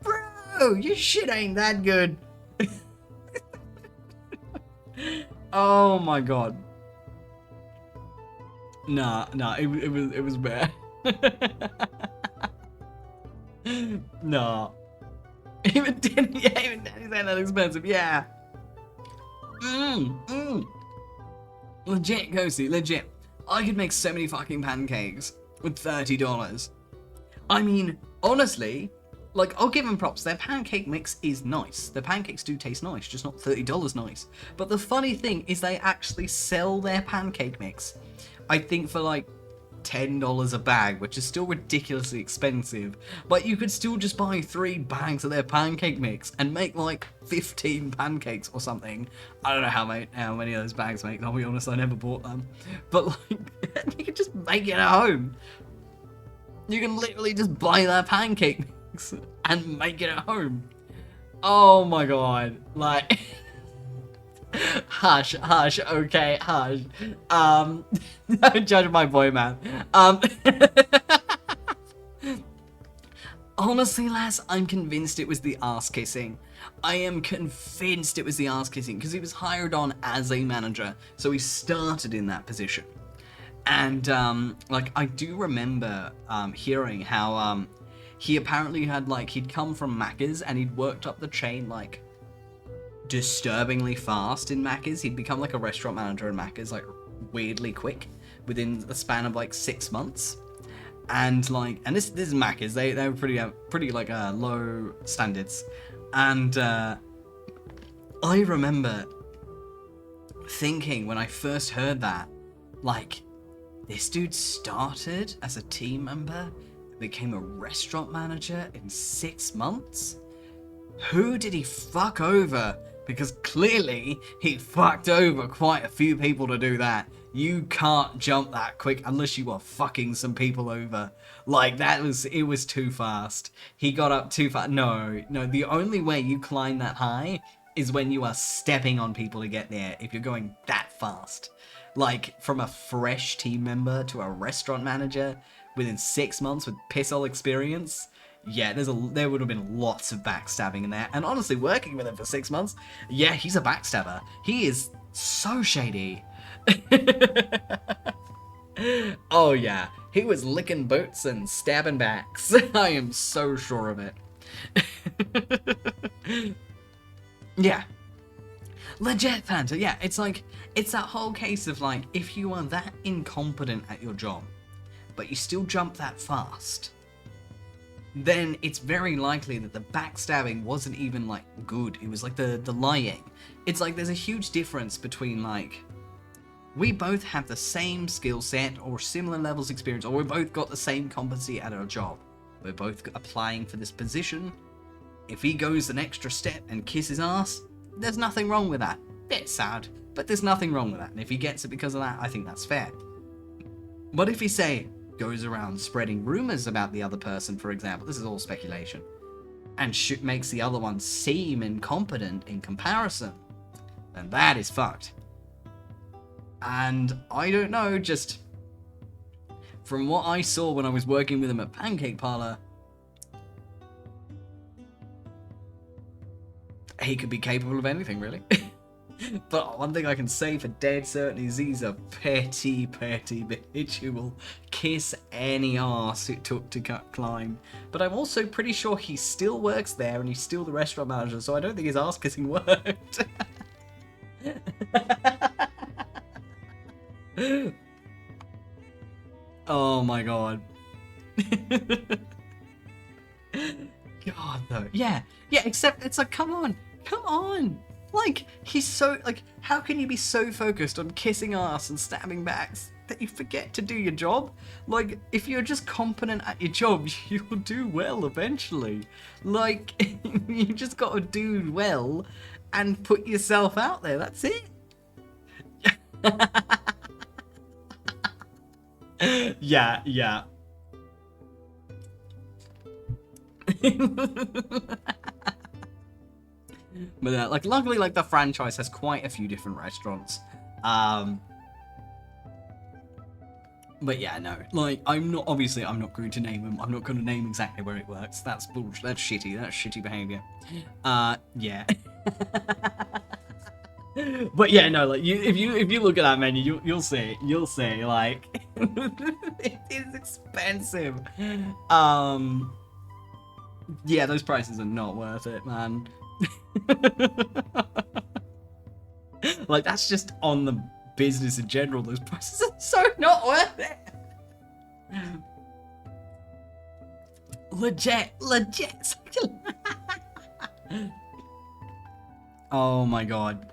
Bro, your shit ain't that good. Oh my god. Nah, it was bad. Nah. Even Danny's ain't that expensive, yeah. Legit, Ghosty, legit. I could make so many fucking pancakes with $30. I mean, honestly, like, I'll give them props. Their pancake mix is nice. Their pancakes do taste nice, just not $30 nice. But the funny thing is they actually sell their pancake mix, I think, for like $10 a bag, which is still ridiculously expensive. But you could still just buy 3 bags of their pancake mix and make like 15 pancakes or something. I don't know how many of those bags make, I'll be honest, I never bought them. But like, you could just make it at home. You can literally just buy their pancake mix and make it at home. Oh my god, like... Hush, okay, hush. Don't judge my boy, man. Honestly, lass, I'm convinced it was the ass kissing. I am convinced it was the ass kissing, because he was hired on as a manager, so he started in that position. And, like, I do remember, hearing how, he apparently had, like, he'd come from Macca's, and he'd worked up the chain, like, disturbingly fast in Macca's. He'd become like a restaurant manager in Macca's like weirdly quick within the span of like 6 months. And like, and this is Macca's, they were pretty like low standards. And I remember thinking when I first heard that, like, this dude started as a team member, became a restaurant manager in 6 months. Who did he fuck over? Because clearly he fucked over quite a few people to do that. You can't jump that quick unless you are fucking some people over. Like, it was too fast. He got up too fast. No, the only way you climb that high is when you are stepping on people to get there, if you're going that fast. Like, from a fresh team member to a restaurant manager within 6 months with piss-all experience. Yeah, there would have been lots of backstabbing in there. And honestly, working with him for 6 months, yeah, he's a backstabber. He is so shady. Oh yeah, he was licking boots and stabbing backs. I am so sure of it. Yeah. Legit, Fanta. Yeah, it's like, it's that whole case of like, if you are that incompetent at your job, but you still jump that fast, then it's very likely that the backstabbing wasn't even like good. It was like the lying. It's like there's a huge difference between like, we both have the same skill set or similar levels of experience, or we both got the same competency at our job. We're both applying for this position. If he goes an extra step and kisses ass, there's nothing wrong with that. Bit sad, but there's nothing wrong with that. And if he gets it because of that, I think that's fair. But if he, say, goes around spreading rumors about the other person, for example, this is all speculation, and makes the other one seem incompetent in comparison, then that is fucked. And I don't know, just from what I saw when I was working with him at Pancake Parlor, he could be capable of anything, really. But one thing I can say for dead certain is he's a petty bitch who will kiss any arse it took to climb. But I'm also pretty sure he still works there and he's still the restaurant manager, so I don't think his arse kissing worked. Oh my god. God, though. Yeah, except it's like, come on. Like, he's so, like, how can you be so focused on kissing ass and stabbing backs that you forget to do your job? Like, if you're just competent at your job, you'll do well eventually. Like, you just gotta do well and put yourself out there, that's it. Yeah. But like, luckily, like, the franchise has quite a few different restaurants. But yeah, no, like, I'm not going to name them. I'm not going to name exactly where it works. That's bullshit. That's shitty behavior. Yeah. But yeah, no, like, if you look at that menu, you'll see, like, it is expensive. Yeah, those prices are not worth it, man. Like, that's just on the business in general. Those prices are so not worth it. Legit. Oh my god.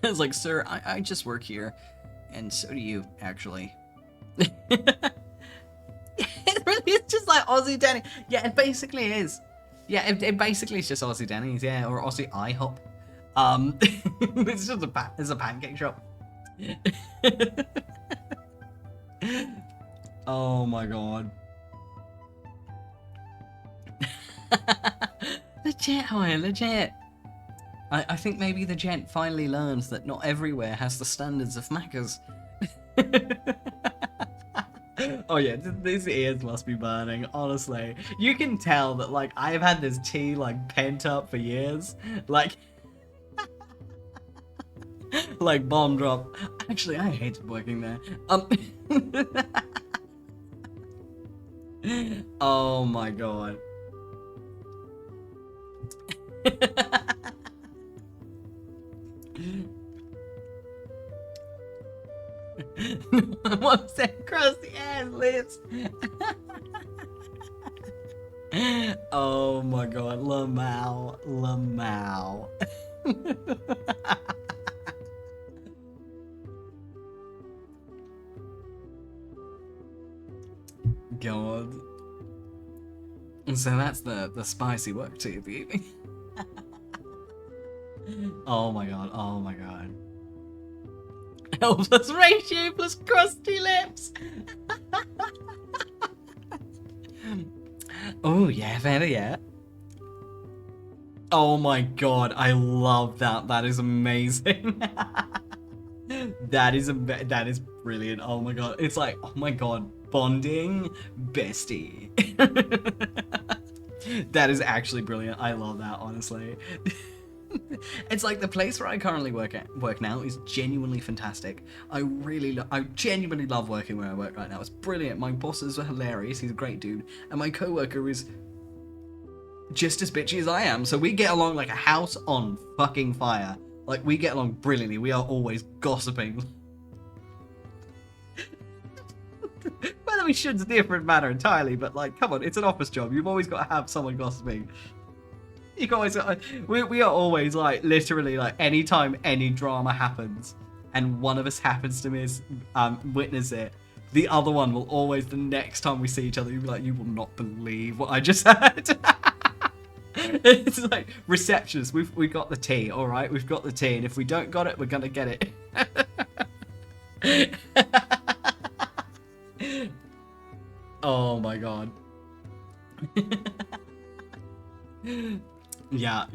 It's like, sir, I just work here, and so do you, actually. It's just like Aussie Denny. Yeah, it basically is. Yeah, it basically is just Aussie Denny's, yeah, or Aussie IHOP. It's just a pancake shop. Oh my god. Legit. I think maybe the gent finally learns that not everywhere has the standards of Macca's. Oh yeah, these ears must be burning, honestly. You can tell that, like, I've had this tea, like, pent up for years. Like, like, bomb drop. Actually, I hated working there. Oh my god. What's that crusty ass lips? Oh my god, Lamau. God. So that's the spicy work TV. Oh my god. L plus ratio plus crusty lips. Oh yeah, very yeah. Oh my god, I love that. That is amazing. That is brilliant. Oh my god, it's like, oh my god, bonding bestie. That is actually brilliant. I love that, honestly. It's like the place where I currently work now is genuinely fantastic. I genuinely love working where I work right now. It's brilliant. My boss is hilarious. He's a great dude, and my coworker is just as bitchy as I am. So we get along like a house on fucking fire. Like, we get along brilliantly. We are always gossiping. Whether we should's a different matter entirely, but like, come on, it's an office job. You've always got to have someone gossiping. You always got. We are always like, literally, like, anytime any drama happens, and one of us happens to witness it, the other one will always, the next time we see each other, you'll be like, you will not believe what I just heard. It's like, receptionist, we've got the tea, all right? We've got the tea, and if we don't got it, we're gonna get it. Oh my god. Yeah.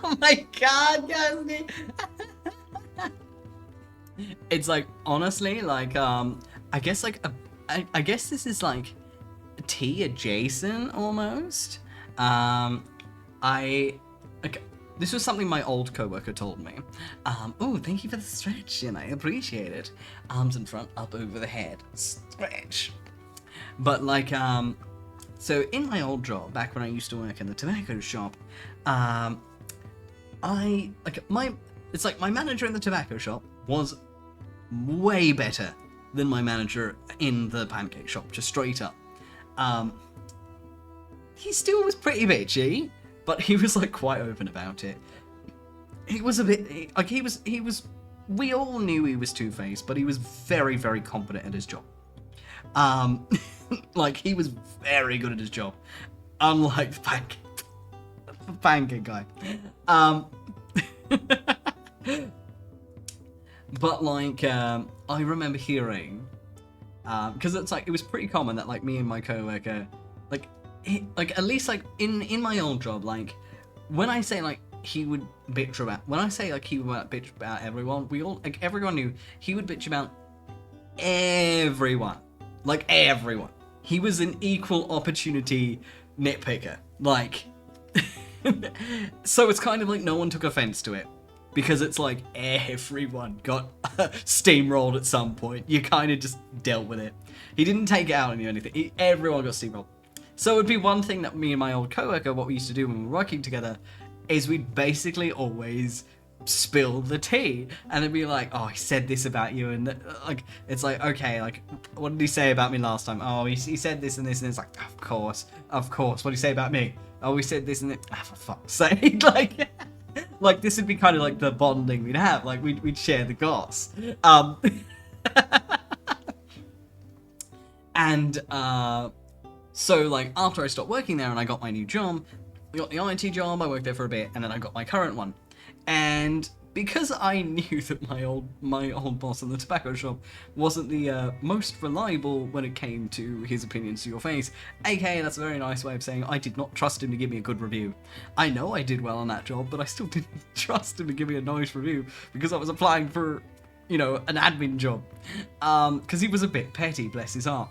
Oh my god, Yasmin. It's like, honestly, like, I guess like I guess this is like tea adjacent almost. This was something my old coworker told me. Oh, thank you for the stretch, and I appreciate it. Arms in front, up over the head, stretch. But like, so in my old job, back when I used to work in the tobacco shop, my manager in the tobacco shop was way better than my manager in the pancake shop, just straight up. He still was pretty bitchy, but he was like quite open about it. He was a bit like, he was we all knew he was two-faced, but he was very, very competent at his job. Like, he was very good at his job, unlike the pancake guy. But like, I remember hearing, because it's like, it was pretty common that like me and my coworker, like, at least like in my old job, like, when I say like he would bitch about, when I say like he would bitch about everyone, we all, like, everyone knew he would bitch about everyone, like everyone. He was an equal opportunity nitpicker, like. So it's kind of like no one took offense to it, because it's like everyone got steamrolled at some point. You kind of just dealt with it. He didn't take it out on you or anything. Everyone got steamrolled. So it would be one thing that me and my old coworker, what we used to do when we were working together, is we'd basically always spill the tea, and it'd be like, oh, he said this about you, and like, it's like, okay, like, what did he say about me last time? Oh, he said this and this, and it's like, of course, what did he say about me? Oh, we said this and that. Ah, for fuck's sake. Like, like, this would be kind of like the bonding we'd have, like, we'd share the goss. And so like, after I stopped working there and I got my new job, I got the IT job, I worked there for a bit, and then I got my current one. And because I knew that my old boss in the tobacco shop wasn't the most reliable when it came to his opinions to your face, aka that's a very nice way of saying I did not trust him to give me a good review. I know I did well on that job, but I still didn't trust him to give me a nice review because I was applying for, you know, an admin job. Because he was a bit petty, bless his heart.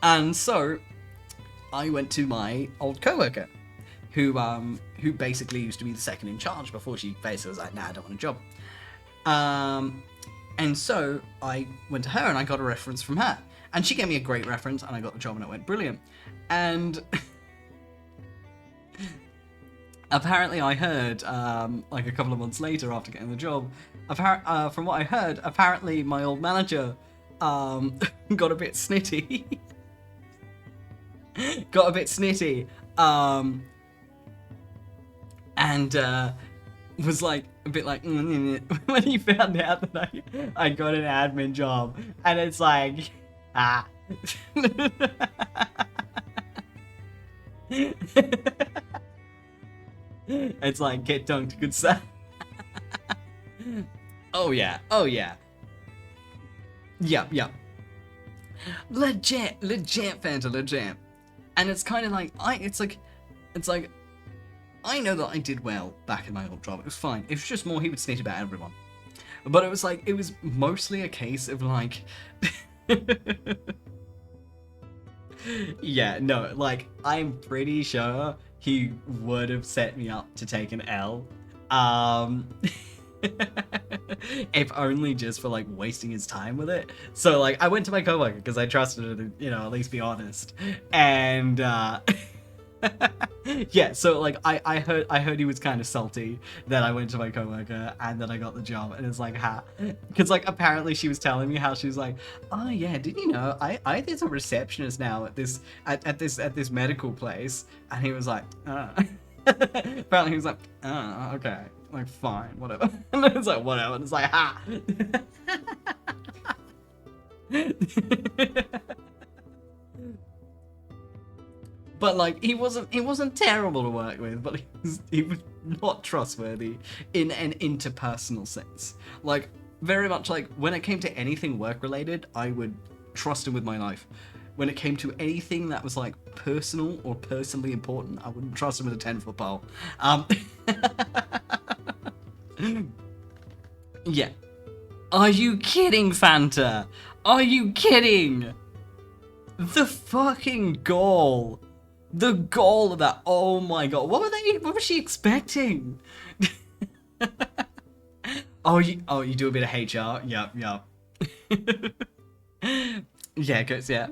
And so I went to my old coworker, who basically used to be the second in charge before she basically was like, nah, I don't want a job. And so I went to her and I got a reference from her. And she gave me a great reference and I got the job and it went brilliant. And apparently I heard, like a couple of months later after getting the job, from what I heard, apparently my old manager got a bit snitty. Got a bit snitty. And was like a bit like when he found out that I got an admin job, and it's like, it's like, get dunked, good son. Oh yeah, yep. Legit Fanta, legit. And it's kind of like, it's like I know that I did well back in my old job. It was fine. It was just more he would snitch about everyone. But it was like, it was mostly a case of like, yeah, no, like, I'm pretty sure he would have set me up to take an L. If only just for like wasting his time with it. So like I went to my coworker because I trusted her to, you know, at least be honest. And yeah, so like I heard he was kind of salty that I went to my coworker and that I got the job, and it's like, ha, because like apparently she was telling me how she was like, oh yeah, did you know I there's a receptionist now at this medical place, and he was like, apparently he was like, oh, okay, like fine, whatever, and it's like whatever, and it's like, ha. But like he wasn't terrible to work with, but he was not trustworthy in an interpersonal sense. Like very much like when it came to anything work related, I would trust him with my life. When it came to anything that was like personal or personally important, I wouldn't trust him with a 10-foot pole. Yeah. Are you kidding, Fanta? Are you kidding? The fucking goal. The goal of that, oh my god, what was she expecting? oh, you do a bit of HR? Yep. Yeah, cause yeah.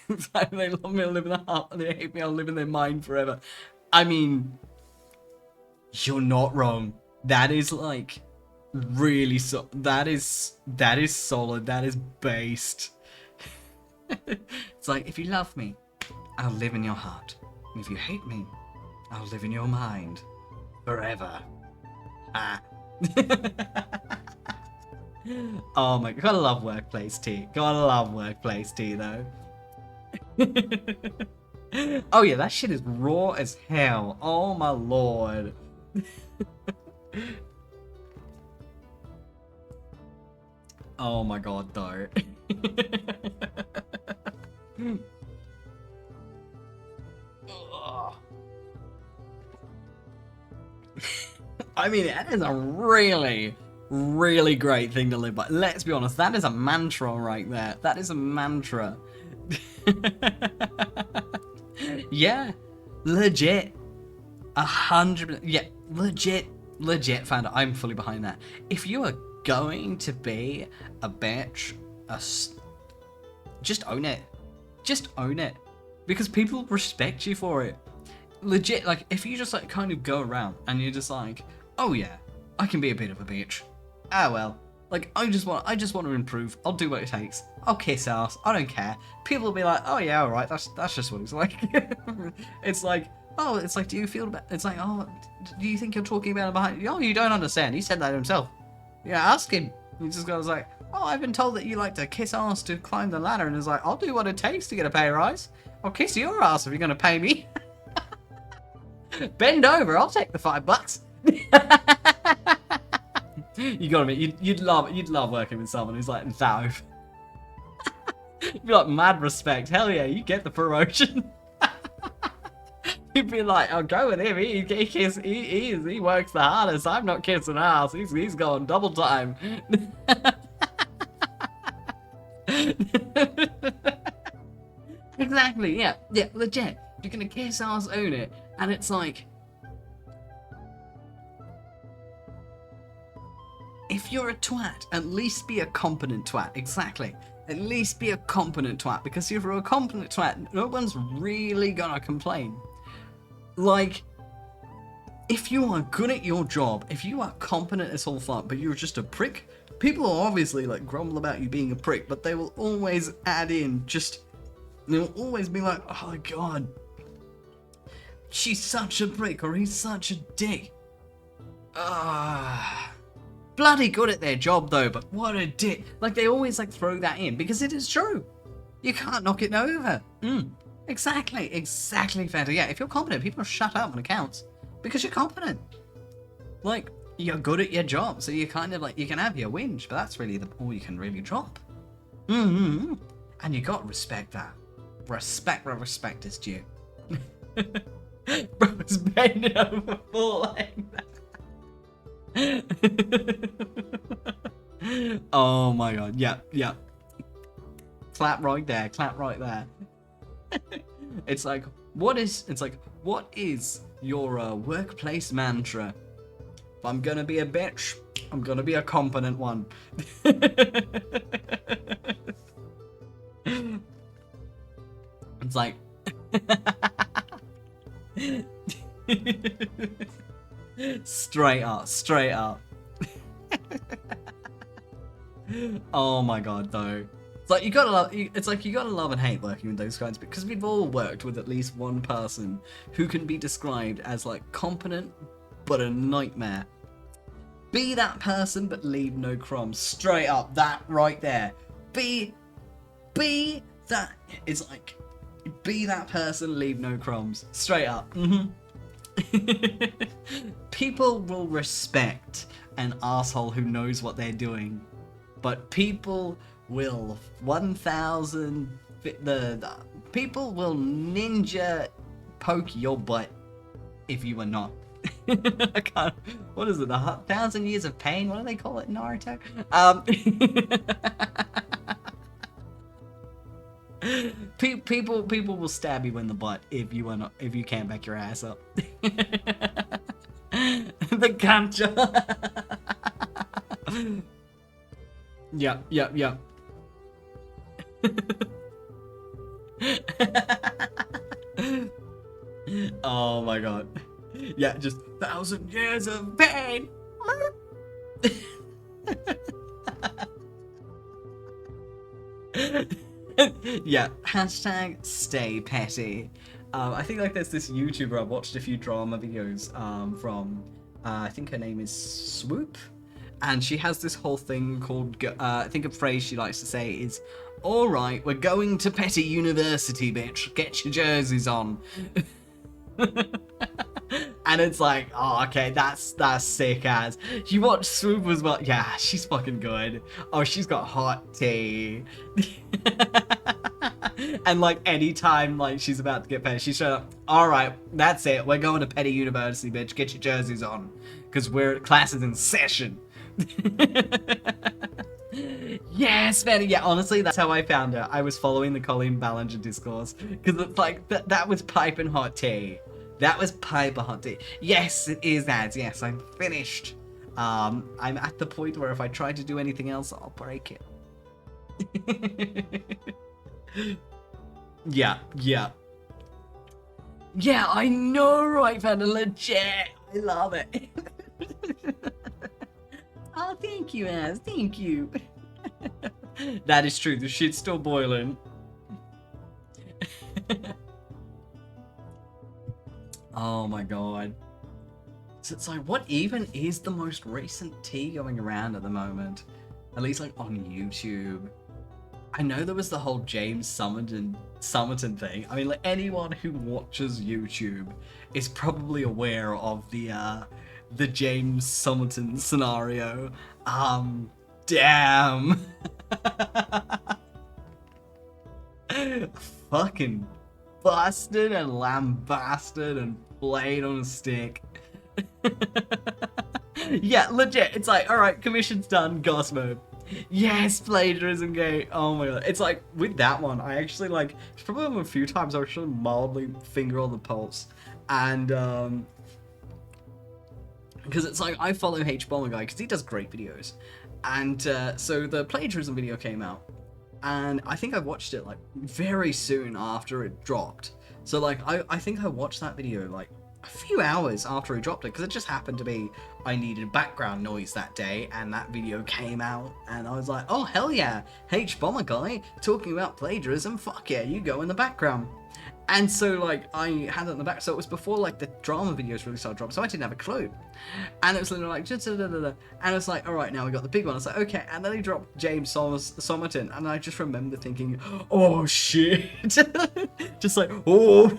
It's like they love me, I live in their heart, and they hate me, I'll live in their mind forever. I mean, you're not wrong. That is like, really that is solid, that is based. It's like, if you love me, I'll live in your heart. And if you hate me, I'll live in your mind. Forever. Ah. Oh my, gotta love workplace tea. Gotta love workplace tea though. Oh yeah, that shit is raw as hell. Oh my lord. Oh my god, though. I mean, that is a really, really great thing to live by. Let's be honest, that is a mantra right there. That is a mantra. Yeah, legit. 100%. Yeah, legit founder. I'm fully behind that. If you are going to be a bitch, just own it. Just own it. Because people respect you for it. Legit, like, if you just, like, kind of go around and you're just like, oh yeah, I can be a bit of a bitch. Ah well. Like, I just want to improve. I'll do what it takes. I'll kiss ass. I don't care. People will be like, oh yeah, alright, that's just what it's like. It's like, oh, it's like, do you feel bad? It's like, oh, do you think you're talking about it behind you? Oh, you don't understand. He said that himself. Yeah, ask him. He just goes like, oh, I've been told that you like to kiss ass to climb the ladder, and it's like, I'll do what it takes to get a pay rise. I'll kiss your ass if you're gonna pay me. Bend over, I'll take the $5. You gotta admit, you'd love working with someone who's like that. You'd be like, mad respect. Hell yeah, you get the promotion. You'd be like, I'll go with him. He works the hardest. I'm not kissing ass. He's going double time. Exactly. Yeah. Legit. You're gonna kiss ass, own it, and it's like, if you're a twat, at least be a competent twat. Exactly. At least be a competent twat, because if you're a competent twat, no one's really gonna complain. Like, if you are good at your job, if you are competent as all fuck, but you're just a prick, people will obviously like grumble about you being a prick, but they will always add in they'll always be like, oh my god, she's such a prick, or he's such a dick. Bloody good at their job though, but what a dick. Like, they always like throw that in because it is true. You can't knock it over. Exactly, Fanta. Yeah, if you're competent, people shut up when it counts because you're competent. Like, you're good at your job, so you kind of like, you can have your whinge, but that's really all you can really drop. And you got to respect that. Respect where respect is due. Bro, it's bending over falling. Oh my god, yeah. Clap right there, It's like, what is your workplace mantra? If I'm gonna be a bitch, I'm gonna be a competent one. It's like... straight up, straight up. Oh my god, though. It's like you gotta love. It's like you gotta love and hate working with those kinds, because we've all worked with at least one person who can be described as like competent, but a nightmare. Be that person, but leave no crumbs. Straight up, that right there. Be that. It's like, be that person, leave no crumbs. Straight up. People will respect an asshole who knows what they're doing, but people will 1,000 people will ninja poke your butt if you are not. I can't, what is it, the 1,000 years of pain? What do they call it in Naruto? People will stab you in the butt if you are not, if you can't back your ass up. The ganja. Yep. Oh my god. Yeah, just 1,000 years of pain. Yeah, hashtag stay petty. I think like there's this YouTuber I've watched a few drama videos from. I think her name is Swoop, and she has this whole thing called. I think a phrase she likes to say is, "All right, we're going to Petty University, bitch. Get your jerseys on." And it's like, oh, okay, that's sick as. You watch Swoop as well. Yeah, she's fucking good. Oh, she's got hot tea. And like anytime like she's about to get paid, she's straight up, all right, that's it. We're going to Petty University, bitch. Get your jerseys on, because class is in session. Yes, man. Yeah, honestly, that's how I found her. I was following the Colleen Ballinger discourse, because it's like that was piping hot tea. That was pipe hot tea. Yes, it is ads. Yes, I'm finished. I'm at the point where if I try to do anything else, I'll break it. Yeah, I know, right, Panda? Legit. I love it. Oh, thank you, Az. Thank you. That is true. The shit's still boiling. Oh my god. So it's like, what even is the most recent tea going around at the moment? At least like on YouTube. I know there was the whole James Summerton thing. I mean, like anyone who watches YouTube is probably aware of the James Summerton scenario. Damn. Fucking busted and lambasted and played on a stick. Yeah, legit. It's like, alright, commission's done, Goss mode. Yes, plagiarism gate. Oh my god. It's like, with that one, I actually like, it's probably a few times I actually mildly finger on the pulse. And, because it's like, I follow 𝐄𝐍𝐕𝐓𝐮 because he does great videos. And, so the plagiarism video came out. And I think I watched it like very soon after it dropped. So like, I think I watched that video like a few hours after he dropped it, because it just happened to be I needed background noise that day, and that video came out, and I was like, oh hell yeah, 𝐄𝐍𝐕𝐓𝐮 guy talking about plagiarism, fuck yeah, you go in the background. And so like I had it in the back, so it was before like the drama videos really started dropping, so I didn't have a clue. And it was literally like and it's like, all right, now we got the big one. I was like, okay, and then he dropped James Summerton, and I just remember thinking, oh shit. Just like, oh.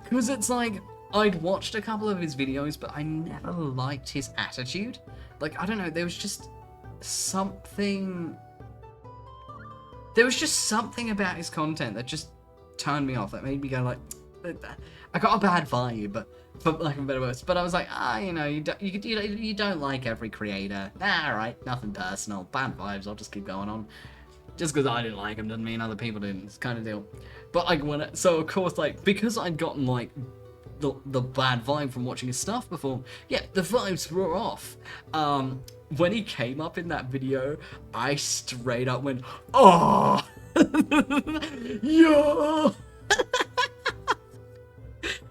Because it's like, I'd watched a couple of his videos, but I never liked his attitude. Like, I don't know, there was just something about his content that just turned me off, that made me go like, I got a bad vibe, but for lack of a better words. But I was like, you know, you don't like every creator. Alright, nothing personal, bad vibes, I'll just keep going on. Just because I didn't like him doesn't mean other people didn't. It's kind of deal. But like so of course, like, because I'd gotten like the bad vibe from watching his stuff perform. Yeah, the vibes were off. When he came up in that video, I straight up went, oh, yo.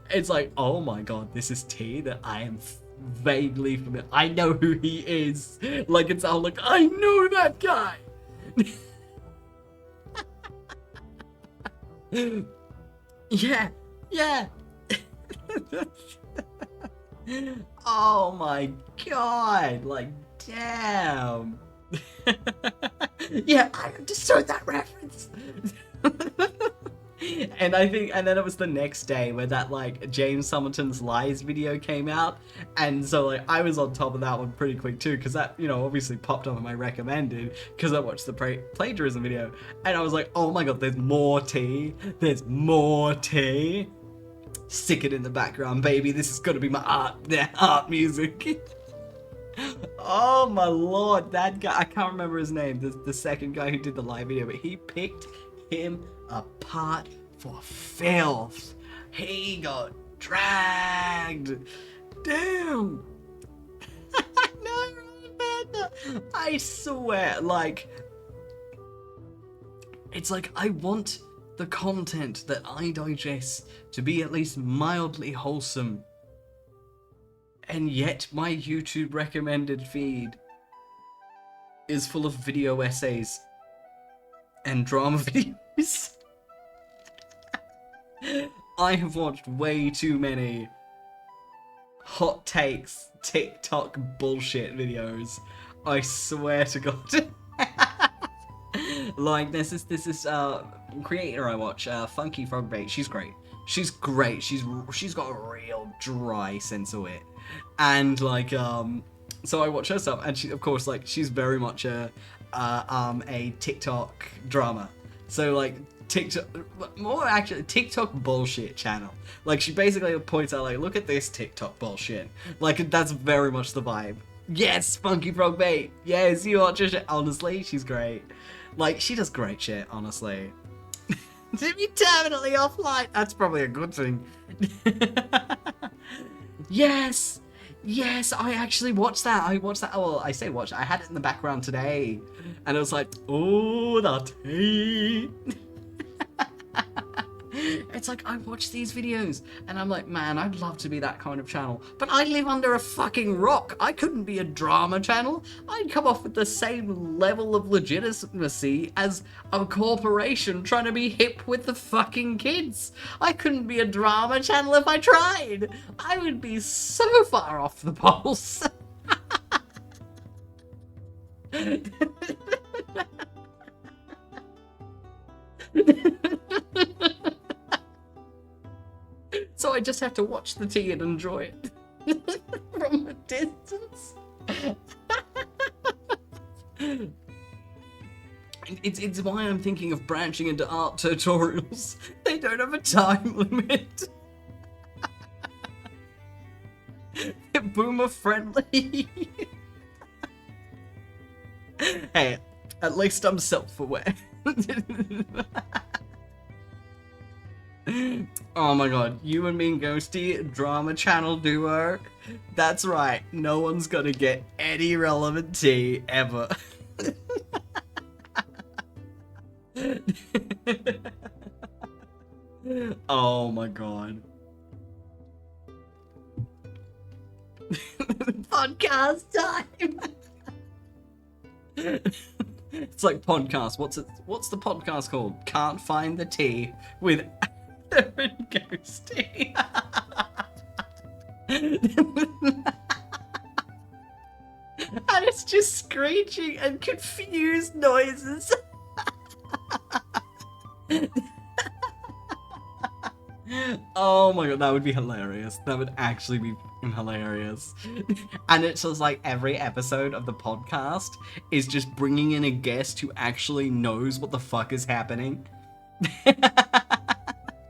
It's like, oh my god, this is T that I am vaguely familiar. I know who he is. Like, it's all like, I know that guy. Yeah, yeah. Oh my god, like, damn. Yeah, I understood that reference. And I think, and then it was the next day where that, like, James Summerton's Lies video came out, and so, like, I was on top of that one pretty quick too, because that, you know, obviously popped up in my recommended, because I watched the plagiarism video, and I was like, oh my god, there's more tea, there's more tea. Stick it in the background, baby, this is gonna be my art music. Oh my lord, that guy, I can't remember his name, the second guy who did the live video, but he picked him apart for filth. He got dragged. Damn. No, man. I swear, like, it's like I want the content that I digest to be at least mildly wholesome, and yet my YouTube recommended feed is full of video essays and drama videos. I have watched way too many hot takes, TikTok bullshit videos. I swear to God. Like, this is creator I watch, Funky Frogbait. She's great. She's great. She's got a real dry sense of it. And like, so I watch her stuff, and she, of course, like, she's very much a TikTok drama. So like, more actually TikTok bullshit channel. Like, she basically points out, like, look at this TikTok bullshit. Like, that's very much the vibe. Yes, Funky Frogbait. Yes, you watch her shit. Honestly, she's great. Like, she does great shit, honestly. To be terminally offline, that's probably a good thing. Yes! Yes, I actually watched that. I watched that. Well, I say watch. I had it in the background today. And it was like, oh, that tea. It's like, I watch these videos and I'm like, man, I'd love to be that kind of channel, but I live under a fucking rock. I couldn't be a drama channel. I'd come off with the same level of legitimacy as a corporation trying to be hip with the fucking kids. I couldn't be a drama channel if I tried. I would be so far off the pulse. So I just have to watch the tea and enjoy it from a distance. It's why I'm thinking of branching into art tutorials. They don't have a time limit. They're boomer friendly. Hey, at least I'm self-aware. Oh my god, you and me and Ghosty, drama channel duo. That's right, no one's gonna get any relevant tea ever. Oh my god. Podcast time. It's like podcast. What's the podcast called? Can't find the tea with and Ghosty. And it's just screeching and confused noises. Oh my god, that would be hilarious. That would actually be hilarious. And it's just like every episode of the podcast is just bringing in a guest who actually knows what the fuck is happening.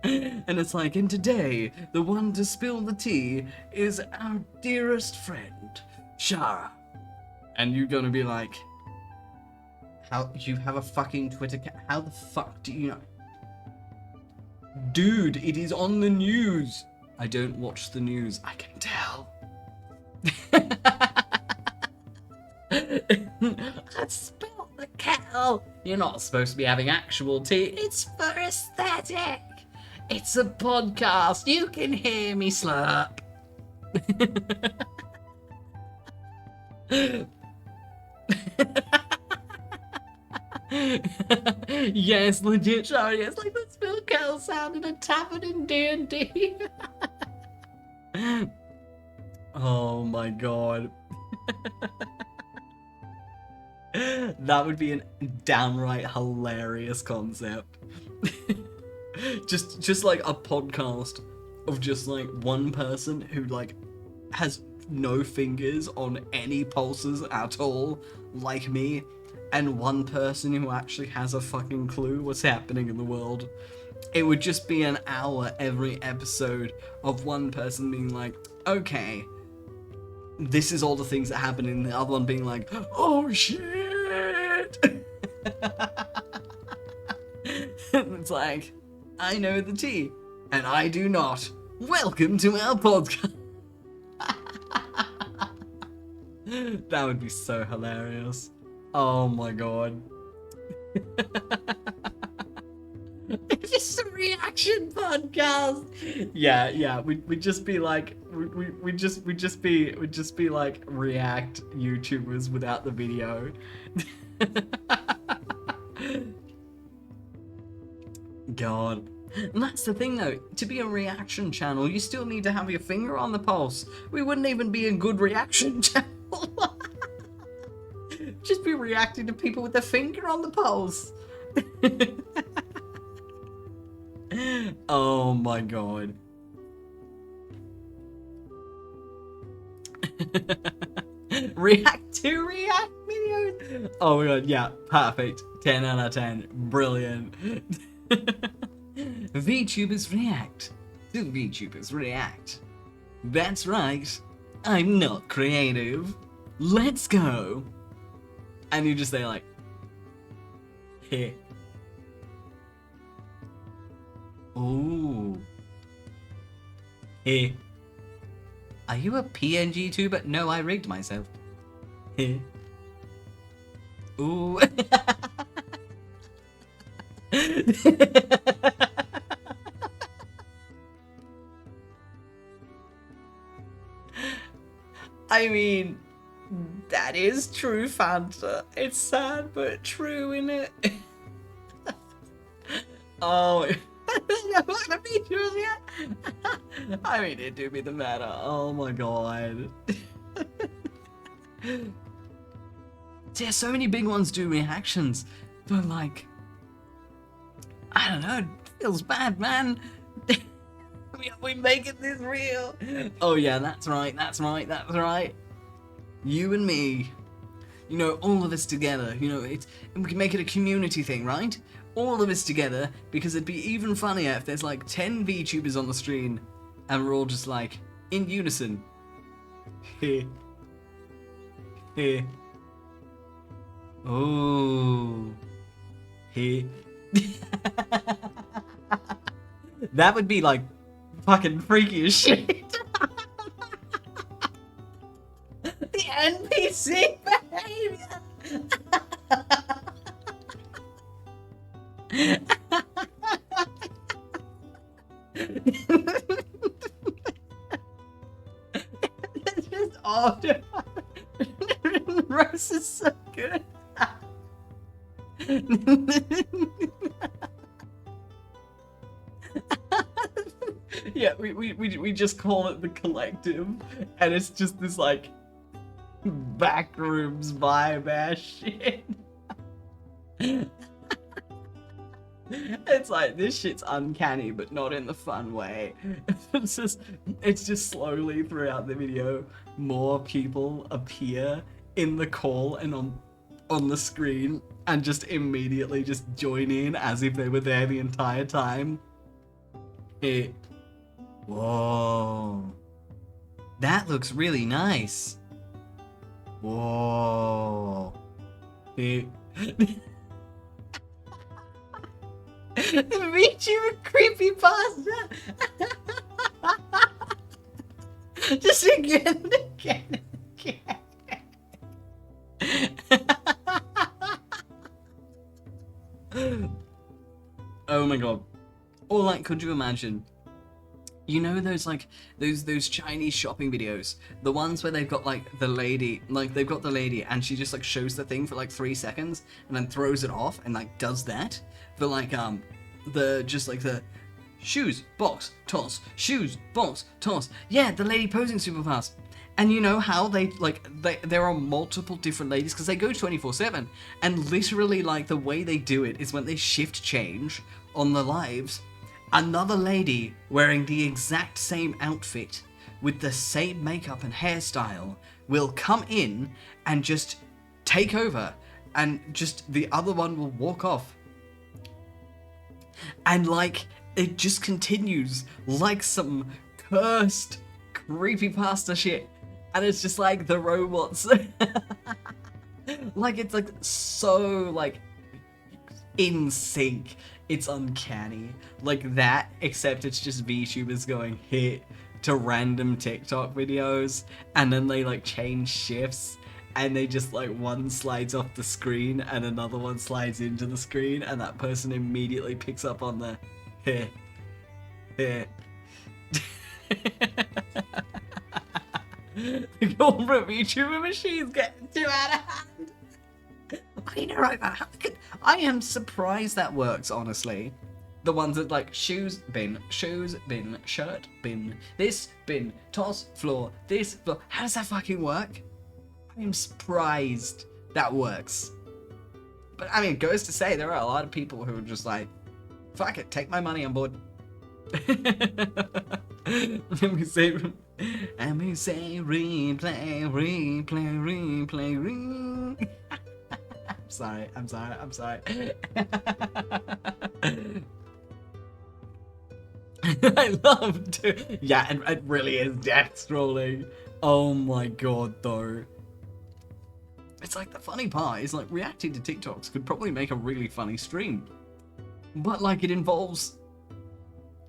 And it's like, and today, the one to spill the tea is our dearest friend, Shara. And you're gonna be like, how, you have a fucking Twitter account? How the fuck do you know? Dude, it is on the news. I don't watch the news. I can tell. I spilled the kettle. You're not supposed to be having actual tea. It's for aesthetic. It's a podcast. You can hear me slurp. Yes, legit, sorry. It's like the spilled kettle sound in a tavern in D&D. Oh my god. That would be a downright hilarious concept. just like a podcast of just like one person who like has no fingers on any pulses at all, like me, and one person who actually has a fucking clue what's happening in the world. It would just be an hour every episode of one person being like, okay, this is all the things that happen, and the other one being like, oh shit. It's like, I know the tea, and I do not. Welcome to our podcast. That would be so hilarious. Oh my god. It's just a reaction podcast. Yeah. We'd just be like, we'd just be like react YouTubers without the video. God. And that's the thing though, to be a reaction channel, you still need to have your finger on the pulse. We wouldn't even be a good reaction channel. Just be reacting to people with their finger on the pulse. Oh my god. React to react videos. Oh my god, yeah, perfect. 10 out of 10. Brilliant. VTubers react to VTubers react. That's right. I'm not creative. Let's go. And you just say like, here. Ooh. Here. Are you a PNG tuber? No, I rigged myself. Here. Ooh. I mean, that is true, Fanta. It's sad, but true, innit? Oh, I'm not gonna be true yet. I mean, it do be the matter. Oh my god. Yeah, so many big ones do reactions, but like, I don't know, it feels bad, man. We making this real. Oh yeah, that's right. You and me, you know, all of us together, you know, we can make it a community thing, right? All of us together, because it'd be even funnier if there's like 10 VTubers on the stream and we're all just like, in unison. Here. Here. Oh. Here. That would be like fucking freaky as shit. The NPC behavior. It's just odd. Rose is so good. Yeah, we just call it the collective, and it's just this like backrooms vibe ass shit. It's like, this shit's uncanny, but not in the fun way. It's just slowly throughout the video, more people appear in the call and on the screen, and just immediately just join in as if they were there the entire time. Whoa. That looks really nice. Whoa. VTuber creepypasta. Just again and again and again. Oh my god. Or like, could you imagine? You know those like those Chinese shopping videos, the ones where they've got like the lady, and she just like shows the thing for like 3 seconds and then throws it off and like does that for like the just like the shoes box toss, shoes box toss. Yeah, the lady posing super fast. And you know how there are multiple different ladies because they go 24/7, and literally like the way they do it is when they shift change on the lives. Another lady wearing the exact same outfit with the same makeup and hairstyle will come in and just take over, and just the other one will walk off. And like it just continues like some cursed creepypasta shit. And it's just like the robots. Like it's like so like in sync. It's uncanny. Like that, except it's just VTubers going hit to random TikTok videos, and then they like change shifts, and they just like one slides off the screen and another one slides into the screen, and that person immediately picks up on the here. The corporate VTuber machine's getting too out of hand. I know, right? I am surprised that works, honestly. The ones that like shoes bin, shirt bin, this bin, toss, floor, this floor. How does that fucking work? I am surprised that works. But I mean, it goes to say there are a lot of people who are just like, fuck it, take my money on board. Let me say, replay. I'm sorry. I love to. Yeah, and it really is death scrolling. Oh my god, though. It's like the funny part is like reacting to TikToks could probably make a really funny stream. But like it involves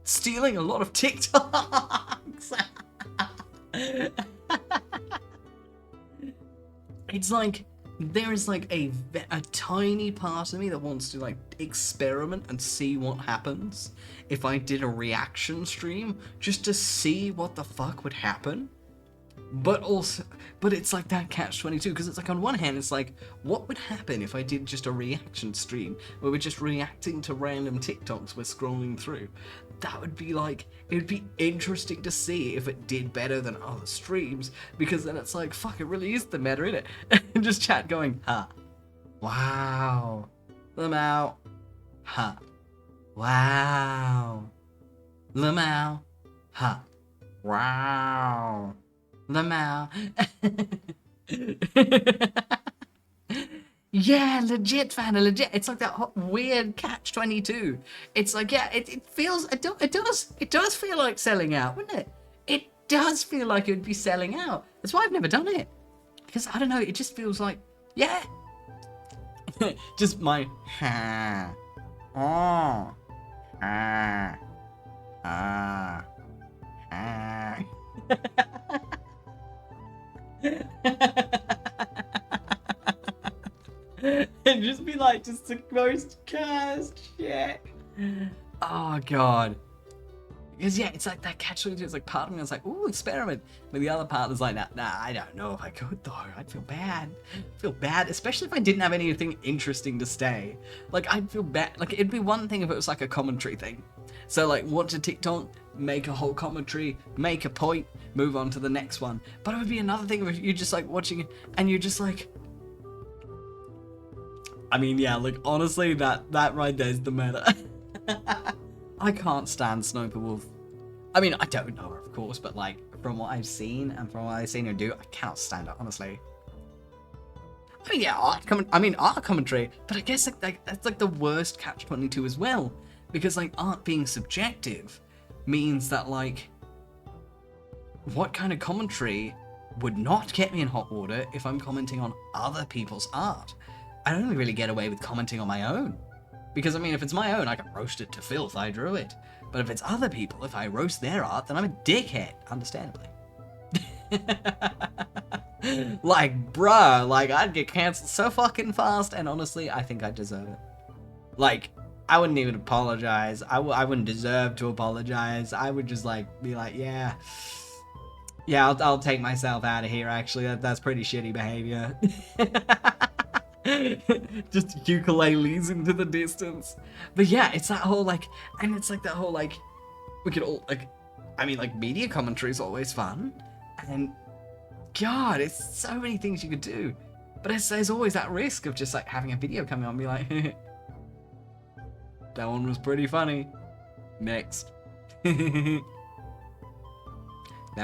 stealing a lot of TikToks. It's like there is like a tiny part of me that wants to like experiment and see what happens if I did a reaction stream just to see what the fuck would happen. But it's like that catch-22 because it's like on one hand it's like what would happen if I did just a reaction stream where we're just reacting to random TikToks we're scrolling through. That would be like, it would be interesting to see if it did better than other streams, because then it's like, fuck, it really is the meta, innit? And just chat going, huh, wow, Lamau, huh, wow, Lamau, huh, wow, Lamau. Yeah, legit, fan, legit. It's like that weird catch-22. It's like, yeah, it does feel like selling out, wouldn't it? It does feel like it would be selling out. That's why I've never done it. Because, I don't know, it just feels like, yeah. Just my, ha, oh, ha, ah, ah. And just be like, just the most cursed shit. Oh god. Because yeah, it's like that catch-22. It's like part of me was like, ooh, experiment. But the other part is like, nah, I don't know if I could though. I'd feel bad. Especially if I didn't have anything interesting to say. Like, I'd feel bad. Like, it'd be one thing if it was like a commentary thing. So like, watch a TikTok, make a whole commentary, make a point, move on to the next one. But it would be another thing if you're just like watching it and you're just like, I mean, yeah, like, honestly, that right there is the meta. I can't stand _𝐶𝐕𝐓. I mean, I don't know her, of course, but, like, from what I've seen and from what I've seen her do, I cannot stand her, honestly. I mean, yeah, art commentary, but I guess, like that's, like, the worst catch-22 as well. Because, like, art being subjective means that, like, what kind of commentary would not get me in hot water if I'm commenting on other people's art? I don't really get away with commenting on my own. Because, I mean, if it's my own, I can roast it to filth, I drew it. But if it's other people, if I roast their art, then I'm a dickhead, understandably. Like, bruh, like, I'd get cancelled so fucking fast, and honestly, I think I deserve it. Like, I wouldn't even apologize. I wouldn't deserve to apologize. I would just, like, be like, yeah, I'll take myself out of here, actually. That's pretty shitty behavior. Just ukuleles into the distance. But yeah, it's that whole, like, and it's like that whole, like, we could all, like, I mean, like, media commentary is always fun. And, God, it's so many things you could do. But there's always that risk of just, like, having a video coming on and be like, that one was pretty funny. Next. That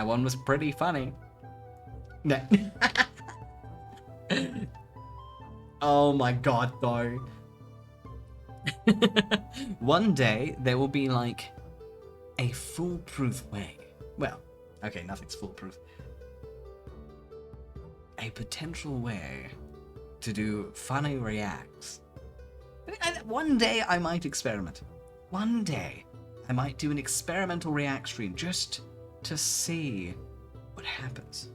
one was pretty funny. Oh my god, though. One day, there will be, like, a foolproof way. Well, okay, nothing's foolproof. A potential way to do funny reacts. One day, I might experiment. One day, I might do an experimental react stream just to see what happens.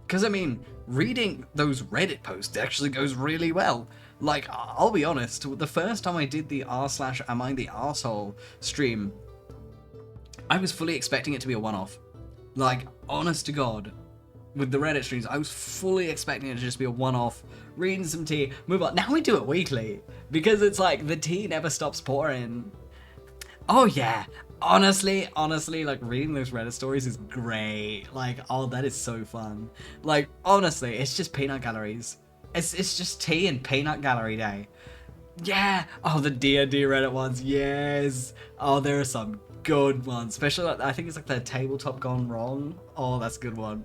Because, I mean, reading those Reddit posts actually goes really well. Like, I'll be honest, the first time I did the r/am I the arsehole stream, I was fully expecting it to be a one-off. Like, honest to God, with the Reddit streams, I was fully expecting it to just be a one-off, reading some tea, move on. Now we do it weekly, because it's like, the tea never stops pouring. Oh yeah, honestly, like, reading those Reddit stories is great. Like, oh, that is so fun. Like, honestly, it's just peanut galleries. It's just tea and peanut gallery day. Yeah, oh, the D&D Reddit ones, yes. Oh, there are some good ones, especially, like, I think it's like the tabletop gone wrong. Oh, that's a good one.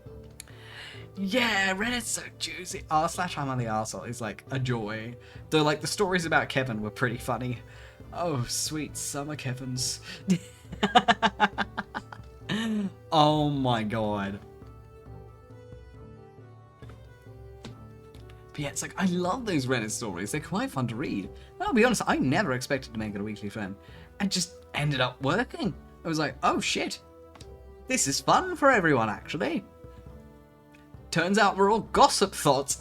Yeah, Reddit's so juicy. r/am I the arsehole is like a joy. Though, like, the stories about Kevin were pretty funny. Oh, sweet summer Kevins. Oh my god. But yeah, it's like, I love those Reddit stories. They're quite fun to read. And I'll be honest, I never expected to make it a weekly trend. And just ended up working. I was like, oh shit. This is fun for everyone, actually. Turns out we're all gossip thoughts.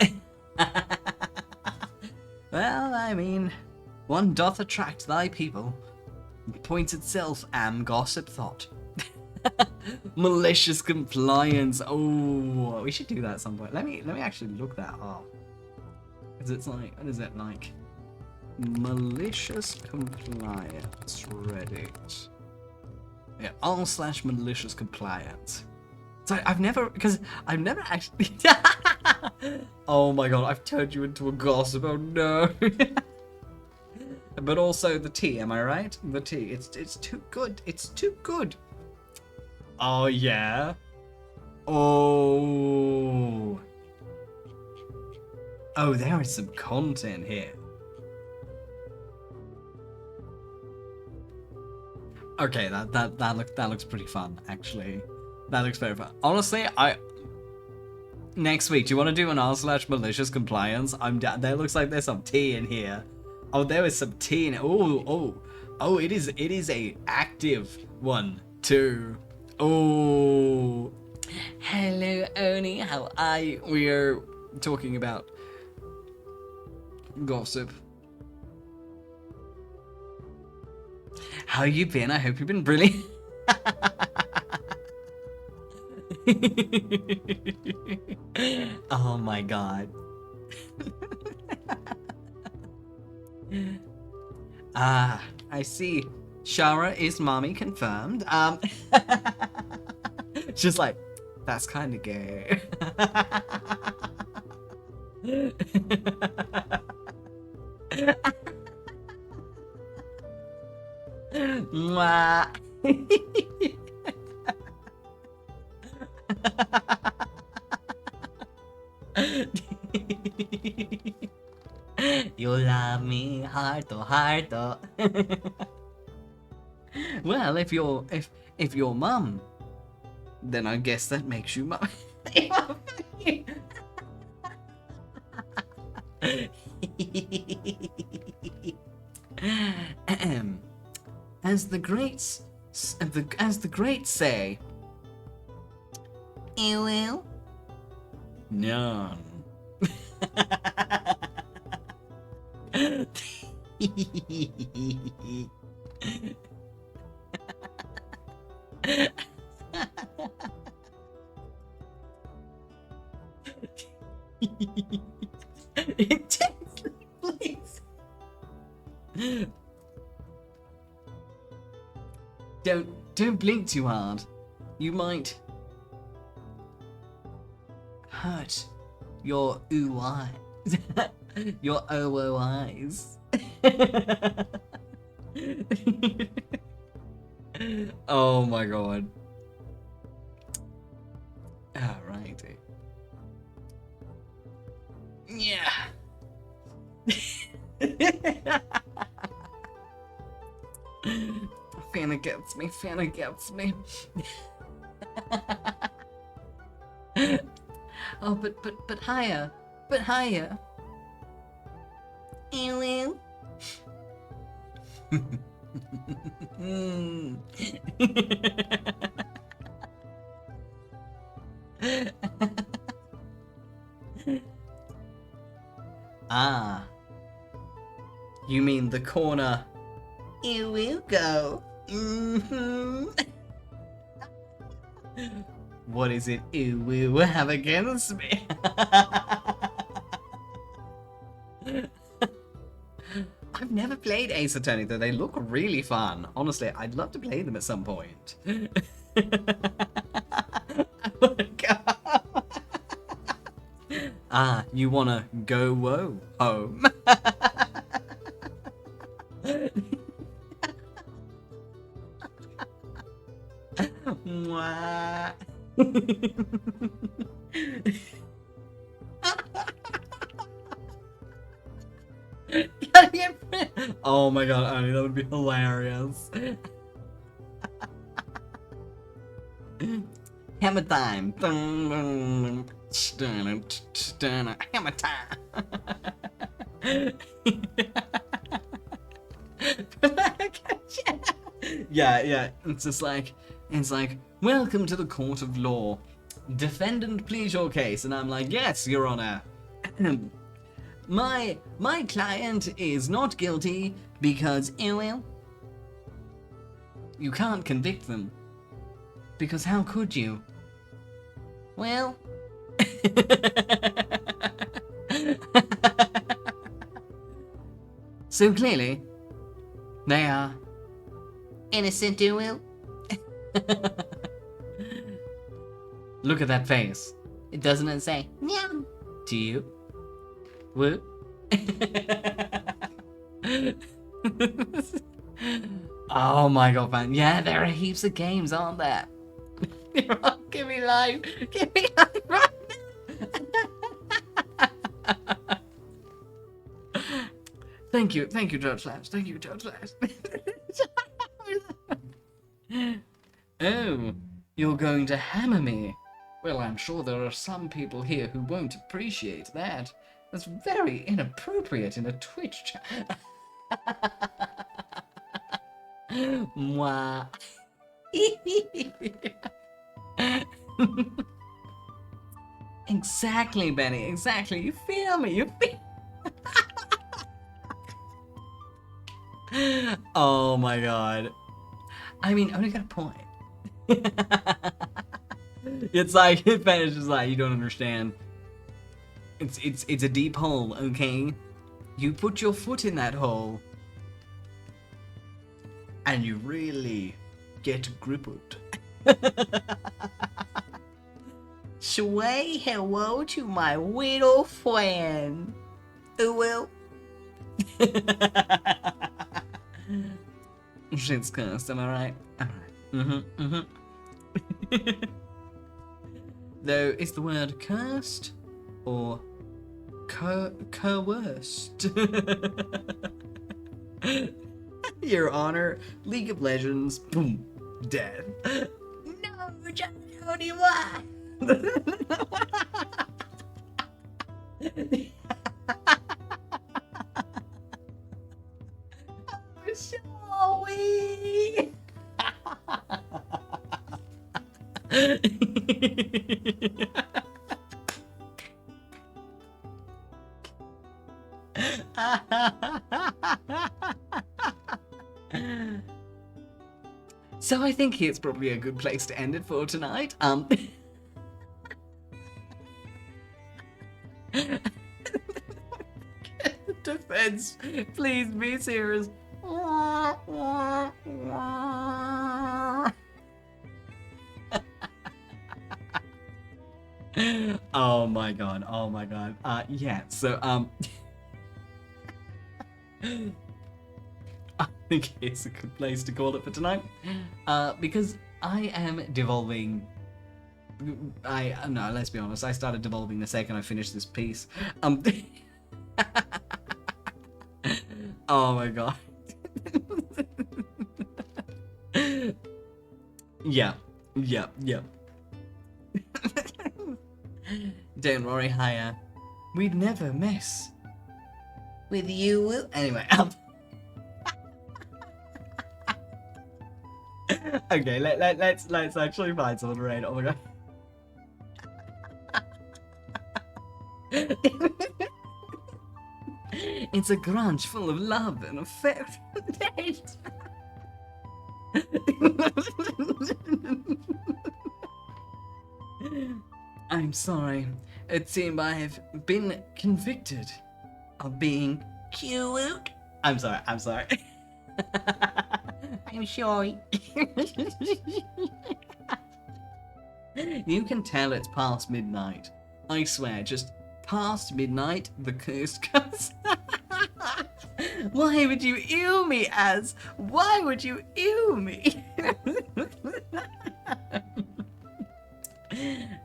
Well, I mean, one doth attract thy people. Point itself am gossip thought. Malicious compliance. Oh, we should do that at some point. Let me actually look that up. Cause it's like, what is it like? Malicious compliance Reddit. Yeah, r/malicious compliance. So I've never actually. Oh my god, I've turned you into a gossip. Oh no. But also the tea, am I right? The tea, it's too good. It's too good. Oh yeah. Oh. Oh, there is some content here. Okay, that looks pretty fun, actually. That looks very fun. Honestly, next week, do you want to do an r/malicious compliance? I'm down. There looks like there's some tea in here. Oh, there is some tea in it. Oh, it is a active one too. Oh, hello Oni, how are you? We are talking about gossip. How you been? I hope you've been brilliant. Oh my god. Ah, I see. Shara is mommy confirmed. Just like, that's kind of gay. Mwah. You love me, heart to heart. Well, if you're mum, then I guess that makes you mum. As the greats say, well, Nyan. Intensely, please. Don't blink too hard. You might hurt your ooh eyes. Your OO eyes. Oh my god. Alrighty. Yeah. Fanna gets me, Fanna gets me. Oh, but higher. But higher. Ew. Ah. You mean the corner you will go. What is it you will have against me? I've never played Ace Attorney, though they look really fun. Honestly, I'd love to play them at some point. Ah, you wanna go whoa home? Mwah. Oh my god, Annie, that would be hilarious. Hammer time. Hammer time. Yeah, it's like, welcome to the court of law. Defendant, please your case. And I'm like, yes, Your Honor. My client is not guilty because, well, you can't convict them. Because how could you? Well... So clearly, they are innocent, you will. Look at that face. It doesn't say, Nyam, to you. Woo. Oh my god, man. Yeah, there are heaps of games, aren't there? Give me life. Give me life right now. Thank you, Judge Lash. Thank you, Judge Lash. Oh, you're going to hammer me? Well, I'm sure there are some people here who won't appreciate that. That's very inappropriate in a Twitch chat. Mwah. Exactly, Benny. Exactly. You feel me. You feel. Oh my god. I mean, only got a point. It's like Ben is just like, you don't understand. It's a deep hole, okay? You put your foot in that hole, and you really get crippled. Say hello to my little friend. Who will? Shit's cursed, am I right? Alright. Though, is the word cursed or coerced? Your Honor, League of Legends, boom, dead. No, just only one. Sorry. So I think it's probably a good place to end it for tonight. Defense, please be serious. Oh my god, oh my god. Yeah, so, I think it's a good place to call it for tonight. Because I am devolving. No, let's be honest, I started devolving the second I finished this piece. Oh my god. Yeah. Don't worry, Haya. We'd never mess with you. Anyway, okay, let's actually find someone to raid. Oh my god. It's a grunge full of love and affection. I'm sorry. It seems I have been convicted of being cute. I'm sorry. I'm sorry. You can tell it's past midnight. I swear, just past midnight, the curse comes. Why would you ew me, Az? Why would you ew me?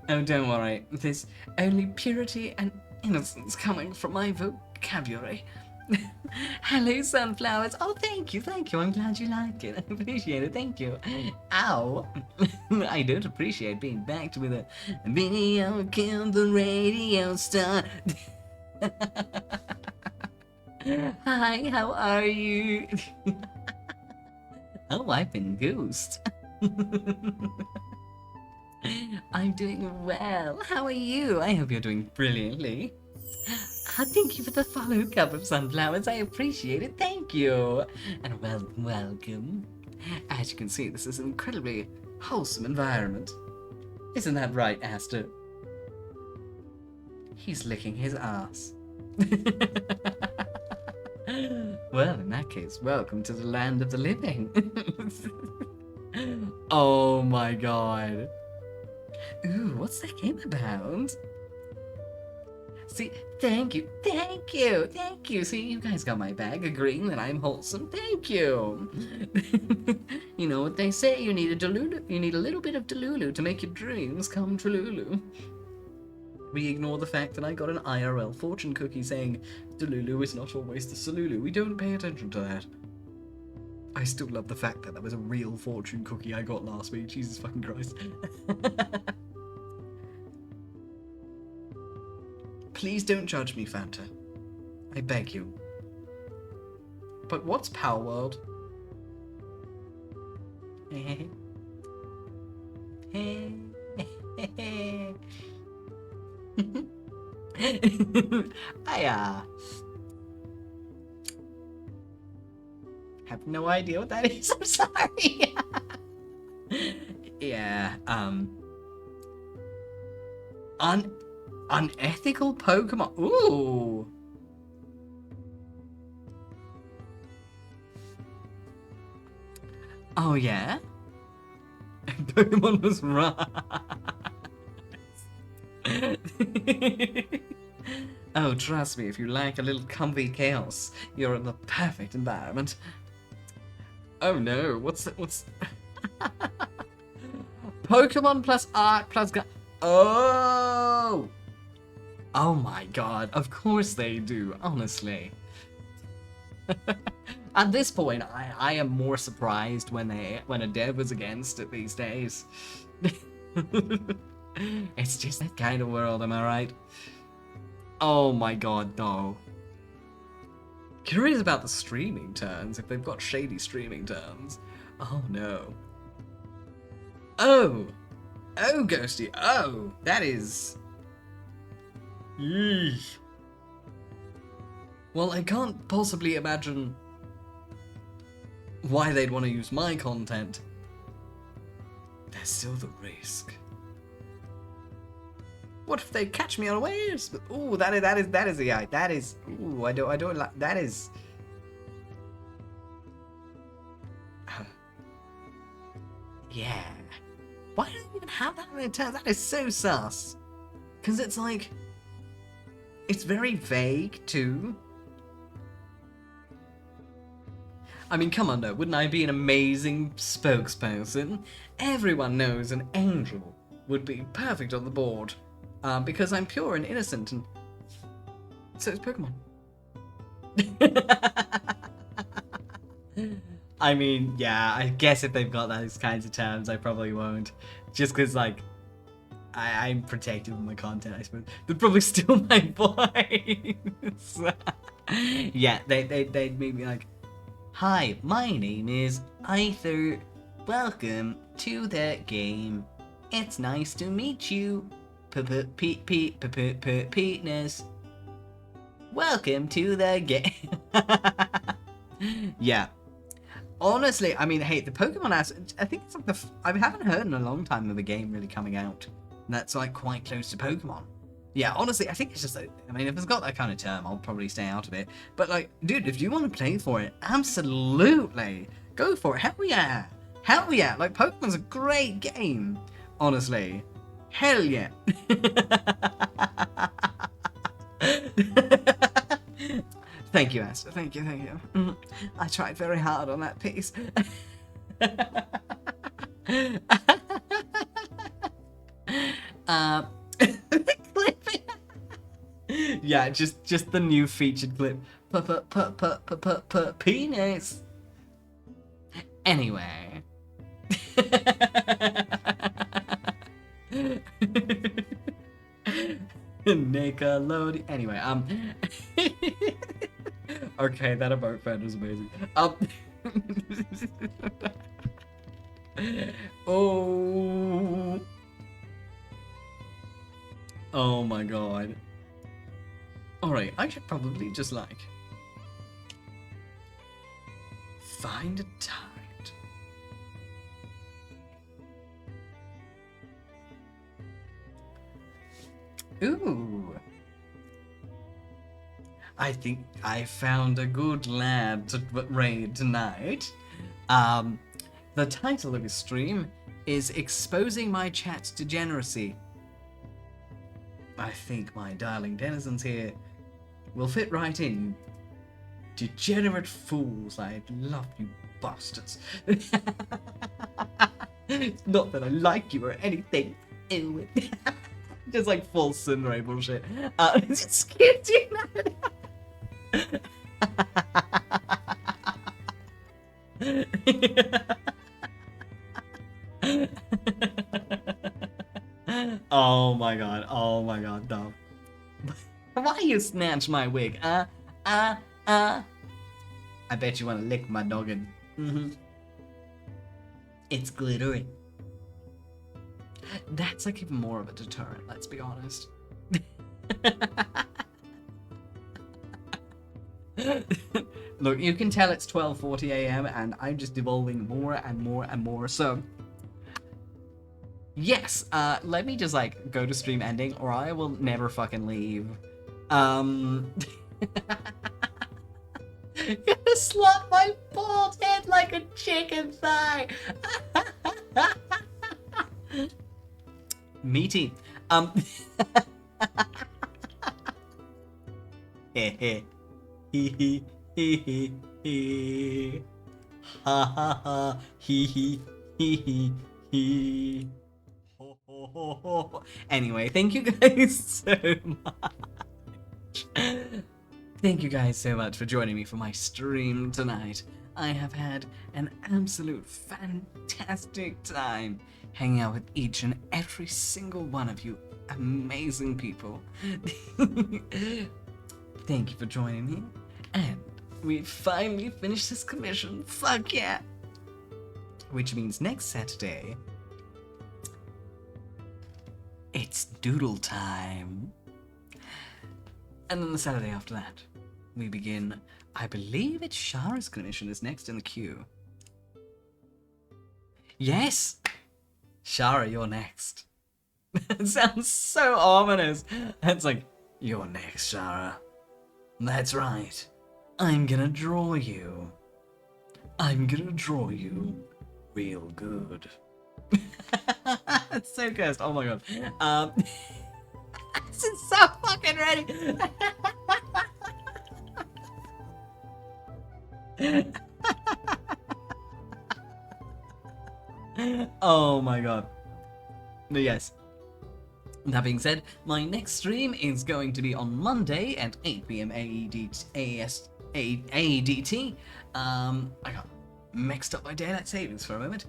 Oh, don't worry. There's only purity and innocence coming from my vocabulary. Hello, sunflowers. Oh, thank you. I'm glad you liked it. I appreciate it. Thank you. Ow. I don't appreciate being backed with a video kill the radio star. Hi, how are you? Oh, I've been ghost. I'm doing well. How are you? I hope you're doing brilliantly. Thank you for the follow, Cup of Sunflowers. I appreciate it. Thank you. And welcome. As you can see, this is an incredibly wholesome environment. Isn't that right, Aster? He's licking his ass. Well, in that case, welcome to the land of the living. Oh my god. Ooh, what's that game about? See, thank you. See, you guys got my back, agreeing that I'm wholesome. Thank you. You know what they say, you need a little bit of Delulu to make your dreams come true. We ignore the fact that I got an IRL fortune cookie saying Delulu is not always the Salulu. We don't pay attention to that. I still love the fact that that was a real fortune cookie I got last week. Jesus fucking Christ. Please don't judge me, Fanta. I beg you. But what's Power World? I have no idea what that is. I'm sorry. Yeah, unethical Pokemon. Ooh. Oh yeah? Pokemon was right. Oh, trust me, if you like a little comfy chaos, you're in the perfect environment. Oh no, what's Pokemon plus art plus Oh! Oh my god, of course they do, honestly. At this point, I am more surprised when a dev was against it these days. It's just that kind of world, am I right? Oh my god, no. Curious about the streaming turns, if they've got shady streaming turns. Oh no. Oh! Oh, Ghosty, oh! That is... Yeesh. Well, I can't possibly imagine why they'd want to use my content, there's still the risk. What if they catch me unawares? Ooh, that is AI. That is. Ooh, I don't like. That is. Yeah. Why do they even have that in their terms? That is so sus. Because it's like. It's very vague too. I mean, come on, though. Wouldn't I be an amazing spokesperson? Everyone knows an angel would be perfect on the board. Because I'm pure and innocent, and so is Pokemon. I mean, yeah, I guess if they've got those kinds of terms, I probably won't. Just because, like, I'm protective of my content, I suppose. They'd probably steal my voice. Yeah, they'd make me like, "Hi, my name is Arthur. Welcome to the game. It's nice to meet you. Penis. Welcome to the game." Yeah. Honestly, I mean, hey, the Pokemon ass. I think it's like I haven't heard in a long time of a game really coming out that's like quite close to Pokemon. Yeah, honestly, I think it's just like, I mean, if it's got that kind of term, I'll probably stay out of it. But like, dude, if you want to play for it, absolutely go for it. Hell yeah. Hell yeah. Like, Pokemon's a great game. Honestly. Hell yeah. Thank you, Esther. Thank you. I tried very hard on that piece. Yeah, just the new featured clip. Penis. Anyway. Nickelodeon. Anyway, okay, that about fan was amazing. Oh. Oh my god. Alright, I should probably just like find a target. Ooh. I think I found a good lad to raid tonight. The title of his stream is Exposing My Chat's Degeneracy. I think my darling denizens here will fit right in. Degenerate fools, I love you bastards. Not that I like you or anything. Ew. Just like full Sunray bullshit. Excuse you. Oh my god, no. Why you snatch my wig? I bet you wanna lick my noggin. It's glittery. That's like even more of a deterrent, let's be honest. Look, you can tell it's 12:40 a.m. and I'm just devolving more and more and more, so yes, let me just like go to stream ending or I will never fucking leave. You're gonna slap my bald head like a chicken thigh. Meaty. Hee hee hee hee. Ha ha ha. Hee hee hee hee. Ho ho ho ho. Anyway, thank you guys so much. Thank you guys so much for joining me for my stream tonight. I have had an absolute fantastic time hanging out with each and every single one of you amazing people. Thank you for joining me. And we finally finished this commission. Fuck yeah! Which means next Saturday, it's doodle time. And then the Saturday after that, we begin, I believe it's Shara's commission is next in the queue. Yes! Shara, you're next. It sounds so ominous. It's like, you're next, Shara. That's right. I'm gonna draw you. I'm gonna draw you real good. It's so cursed. Oh my god. This is so fucking ready. Oh my god. But yes. That being said, my next stream is going to be on Monday at 8 p.m. AEDT. I got mixed up by daylight savings for a moment.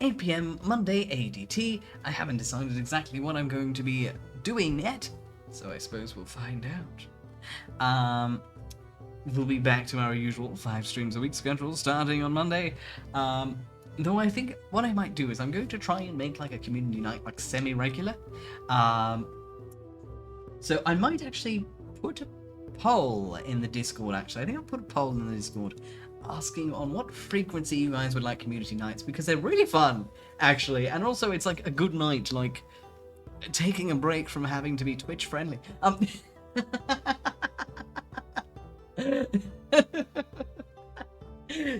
8 p.m. Monday AEDT. I haven't decided exactly what I'm going to be doing yet, so I suppose we'll find out. We'll be back to our usual 5 streams a week schedule starting on Monday. Though I think what I might do is I'm going to try and make like a community night like semi-regular. So I might actually put a poll in the Discord actually. I think I'll put a poll in the Discord asking on what frequency you guys would like community nights, because they're really fun actually, and also it's like a good night, like taking a break from having to be Twitch friendly.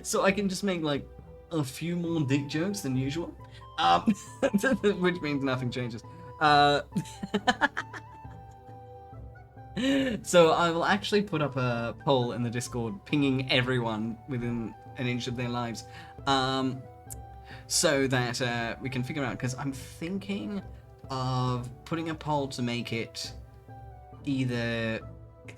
So I can just make like a few more dick jokes than usual, which means nothing changes. So I will actually put up a poll in the Discord, pinging everyone within an inch of their lives, so that we can figure out, because I'm thinking of putting a poll to make it either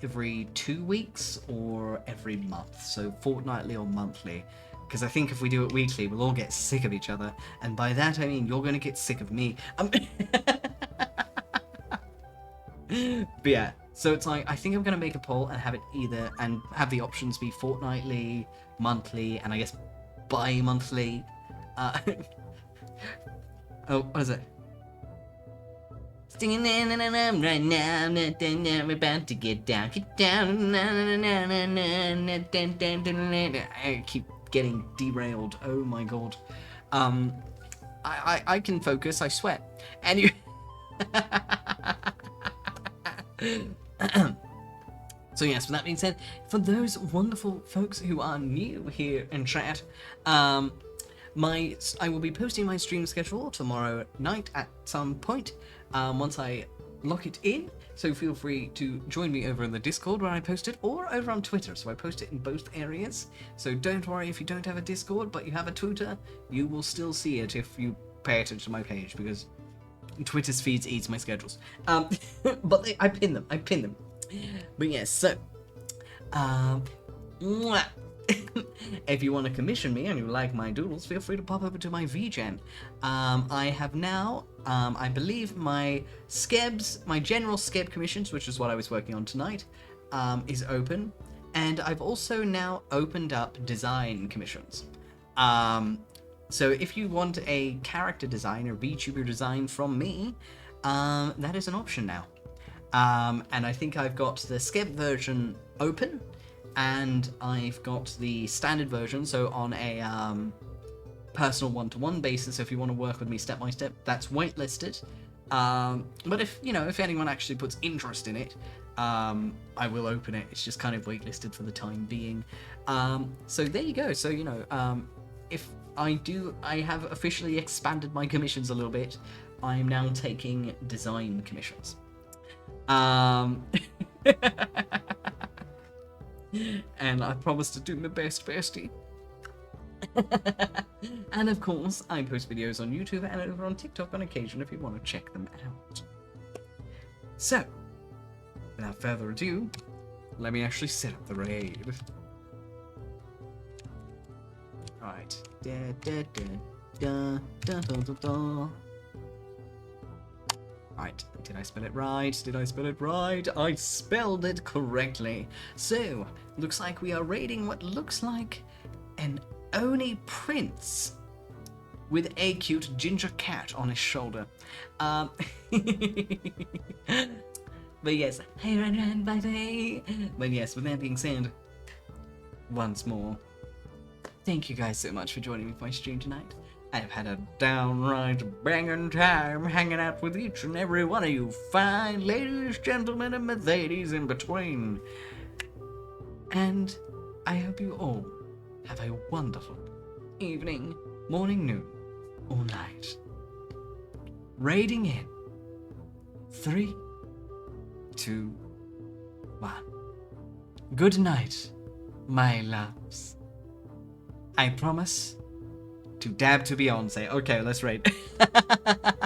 every 2 weeks or every month, so fortnightly or monthly. Because I think if we do it weekly, we'll all get sick of each other, and by that I mean you're going to get sick of me. But yeah, so it's like, I think I'm going to make a poll and have it either, and have the options be fortnightly, monthly, and I guess bi-monthly. Oh, what is it? Singing right now, I'm about to get down. I keep getting derailed. Oh my god. I can focus. I sweat. And you. So yes, with that being said, for those wonderful folks who are new here in chat, I will be posting my stream schedule tomorrow night at some point, once I lock it in, so feel free to join me over in the Discord where I post it, or over on Twitter, so I post it in both areas. So don't worry if you don't have a Discord, but you have a Twitter, you will still see it if you pay attention to my page, because Twitter's feeds eats my schedules. But I pin them. But yes, so if you want to commission me and you like my doodles, feel free to pop over to my VGen. I have now, I believe my general skeb commissions, which is what I was working on tonight, is open, and I've also now opened up design commissions. So if you want a character design or VTuber design from me, that is an option now. And I think I've got the skeb version open, and I've got the standard version, so on a personal one-to-one basis, if you want to work with me step by step, that's waitlisted. But if anyone actually puts interest in it, I will open it. It's just kind of waitlisted for the time being. So there you go. So if I have officially expanded my commissions a little bit. I am now taking design commissions. And I promise to do my best, bestie. And of course, I post videos on YouTube and over on TikTok on occasion if you want to check them out. So, without further ado, let me actually set up the raid. Alright. Right, did I spell it right? Did I spell it right? I spelled it correctly. So, looks like we are raiding what looks like an Oni prince with a cute ginger cat on his shoulder. But yes, but yes, with that being said, once more, thank you guys so much for joining me for my stream tonight. I've had a downright banging time hanging out with each and every one of you fine ladies, gentlemen, and Mercedes in between. And I hope you all have a wonderful evening, morning, noon, or night. Raiding in 3, 2, 1. Good night, my loves. I promise to dab to Beyonce. Okay, let's raid.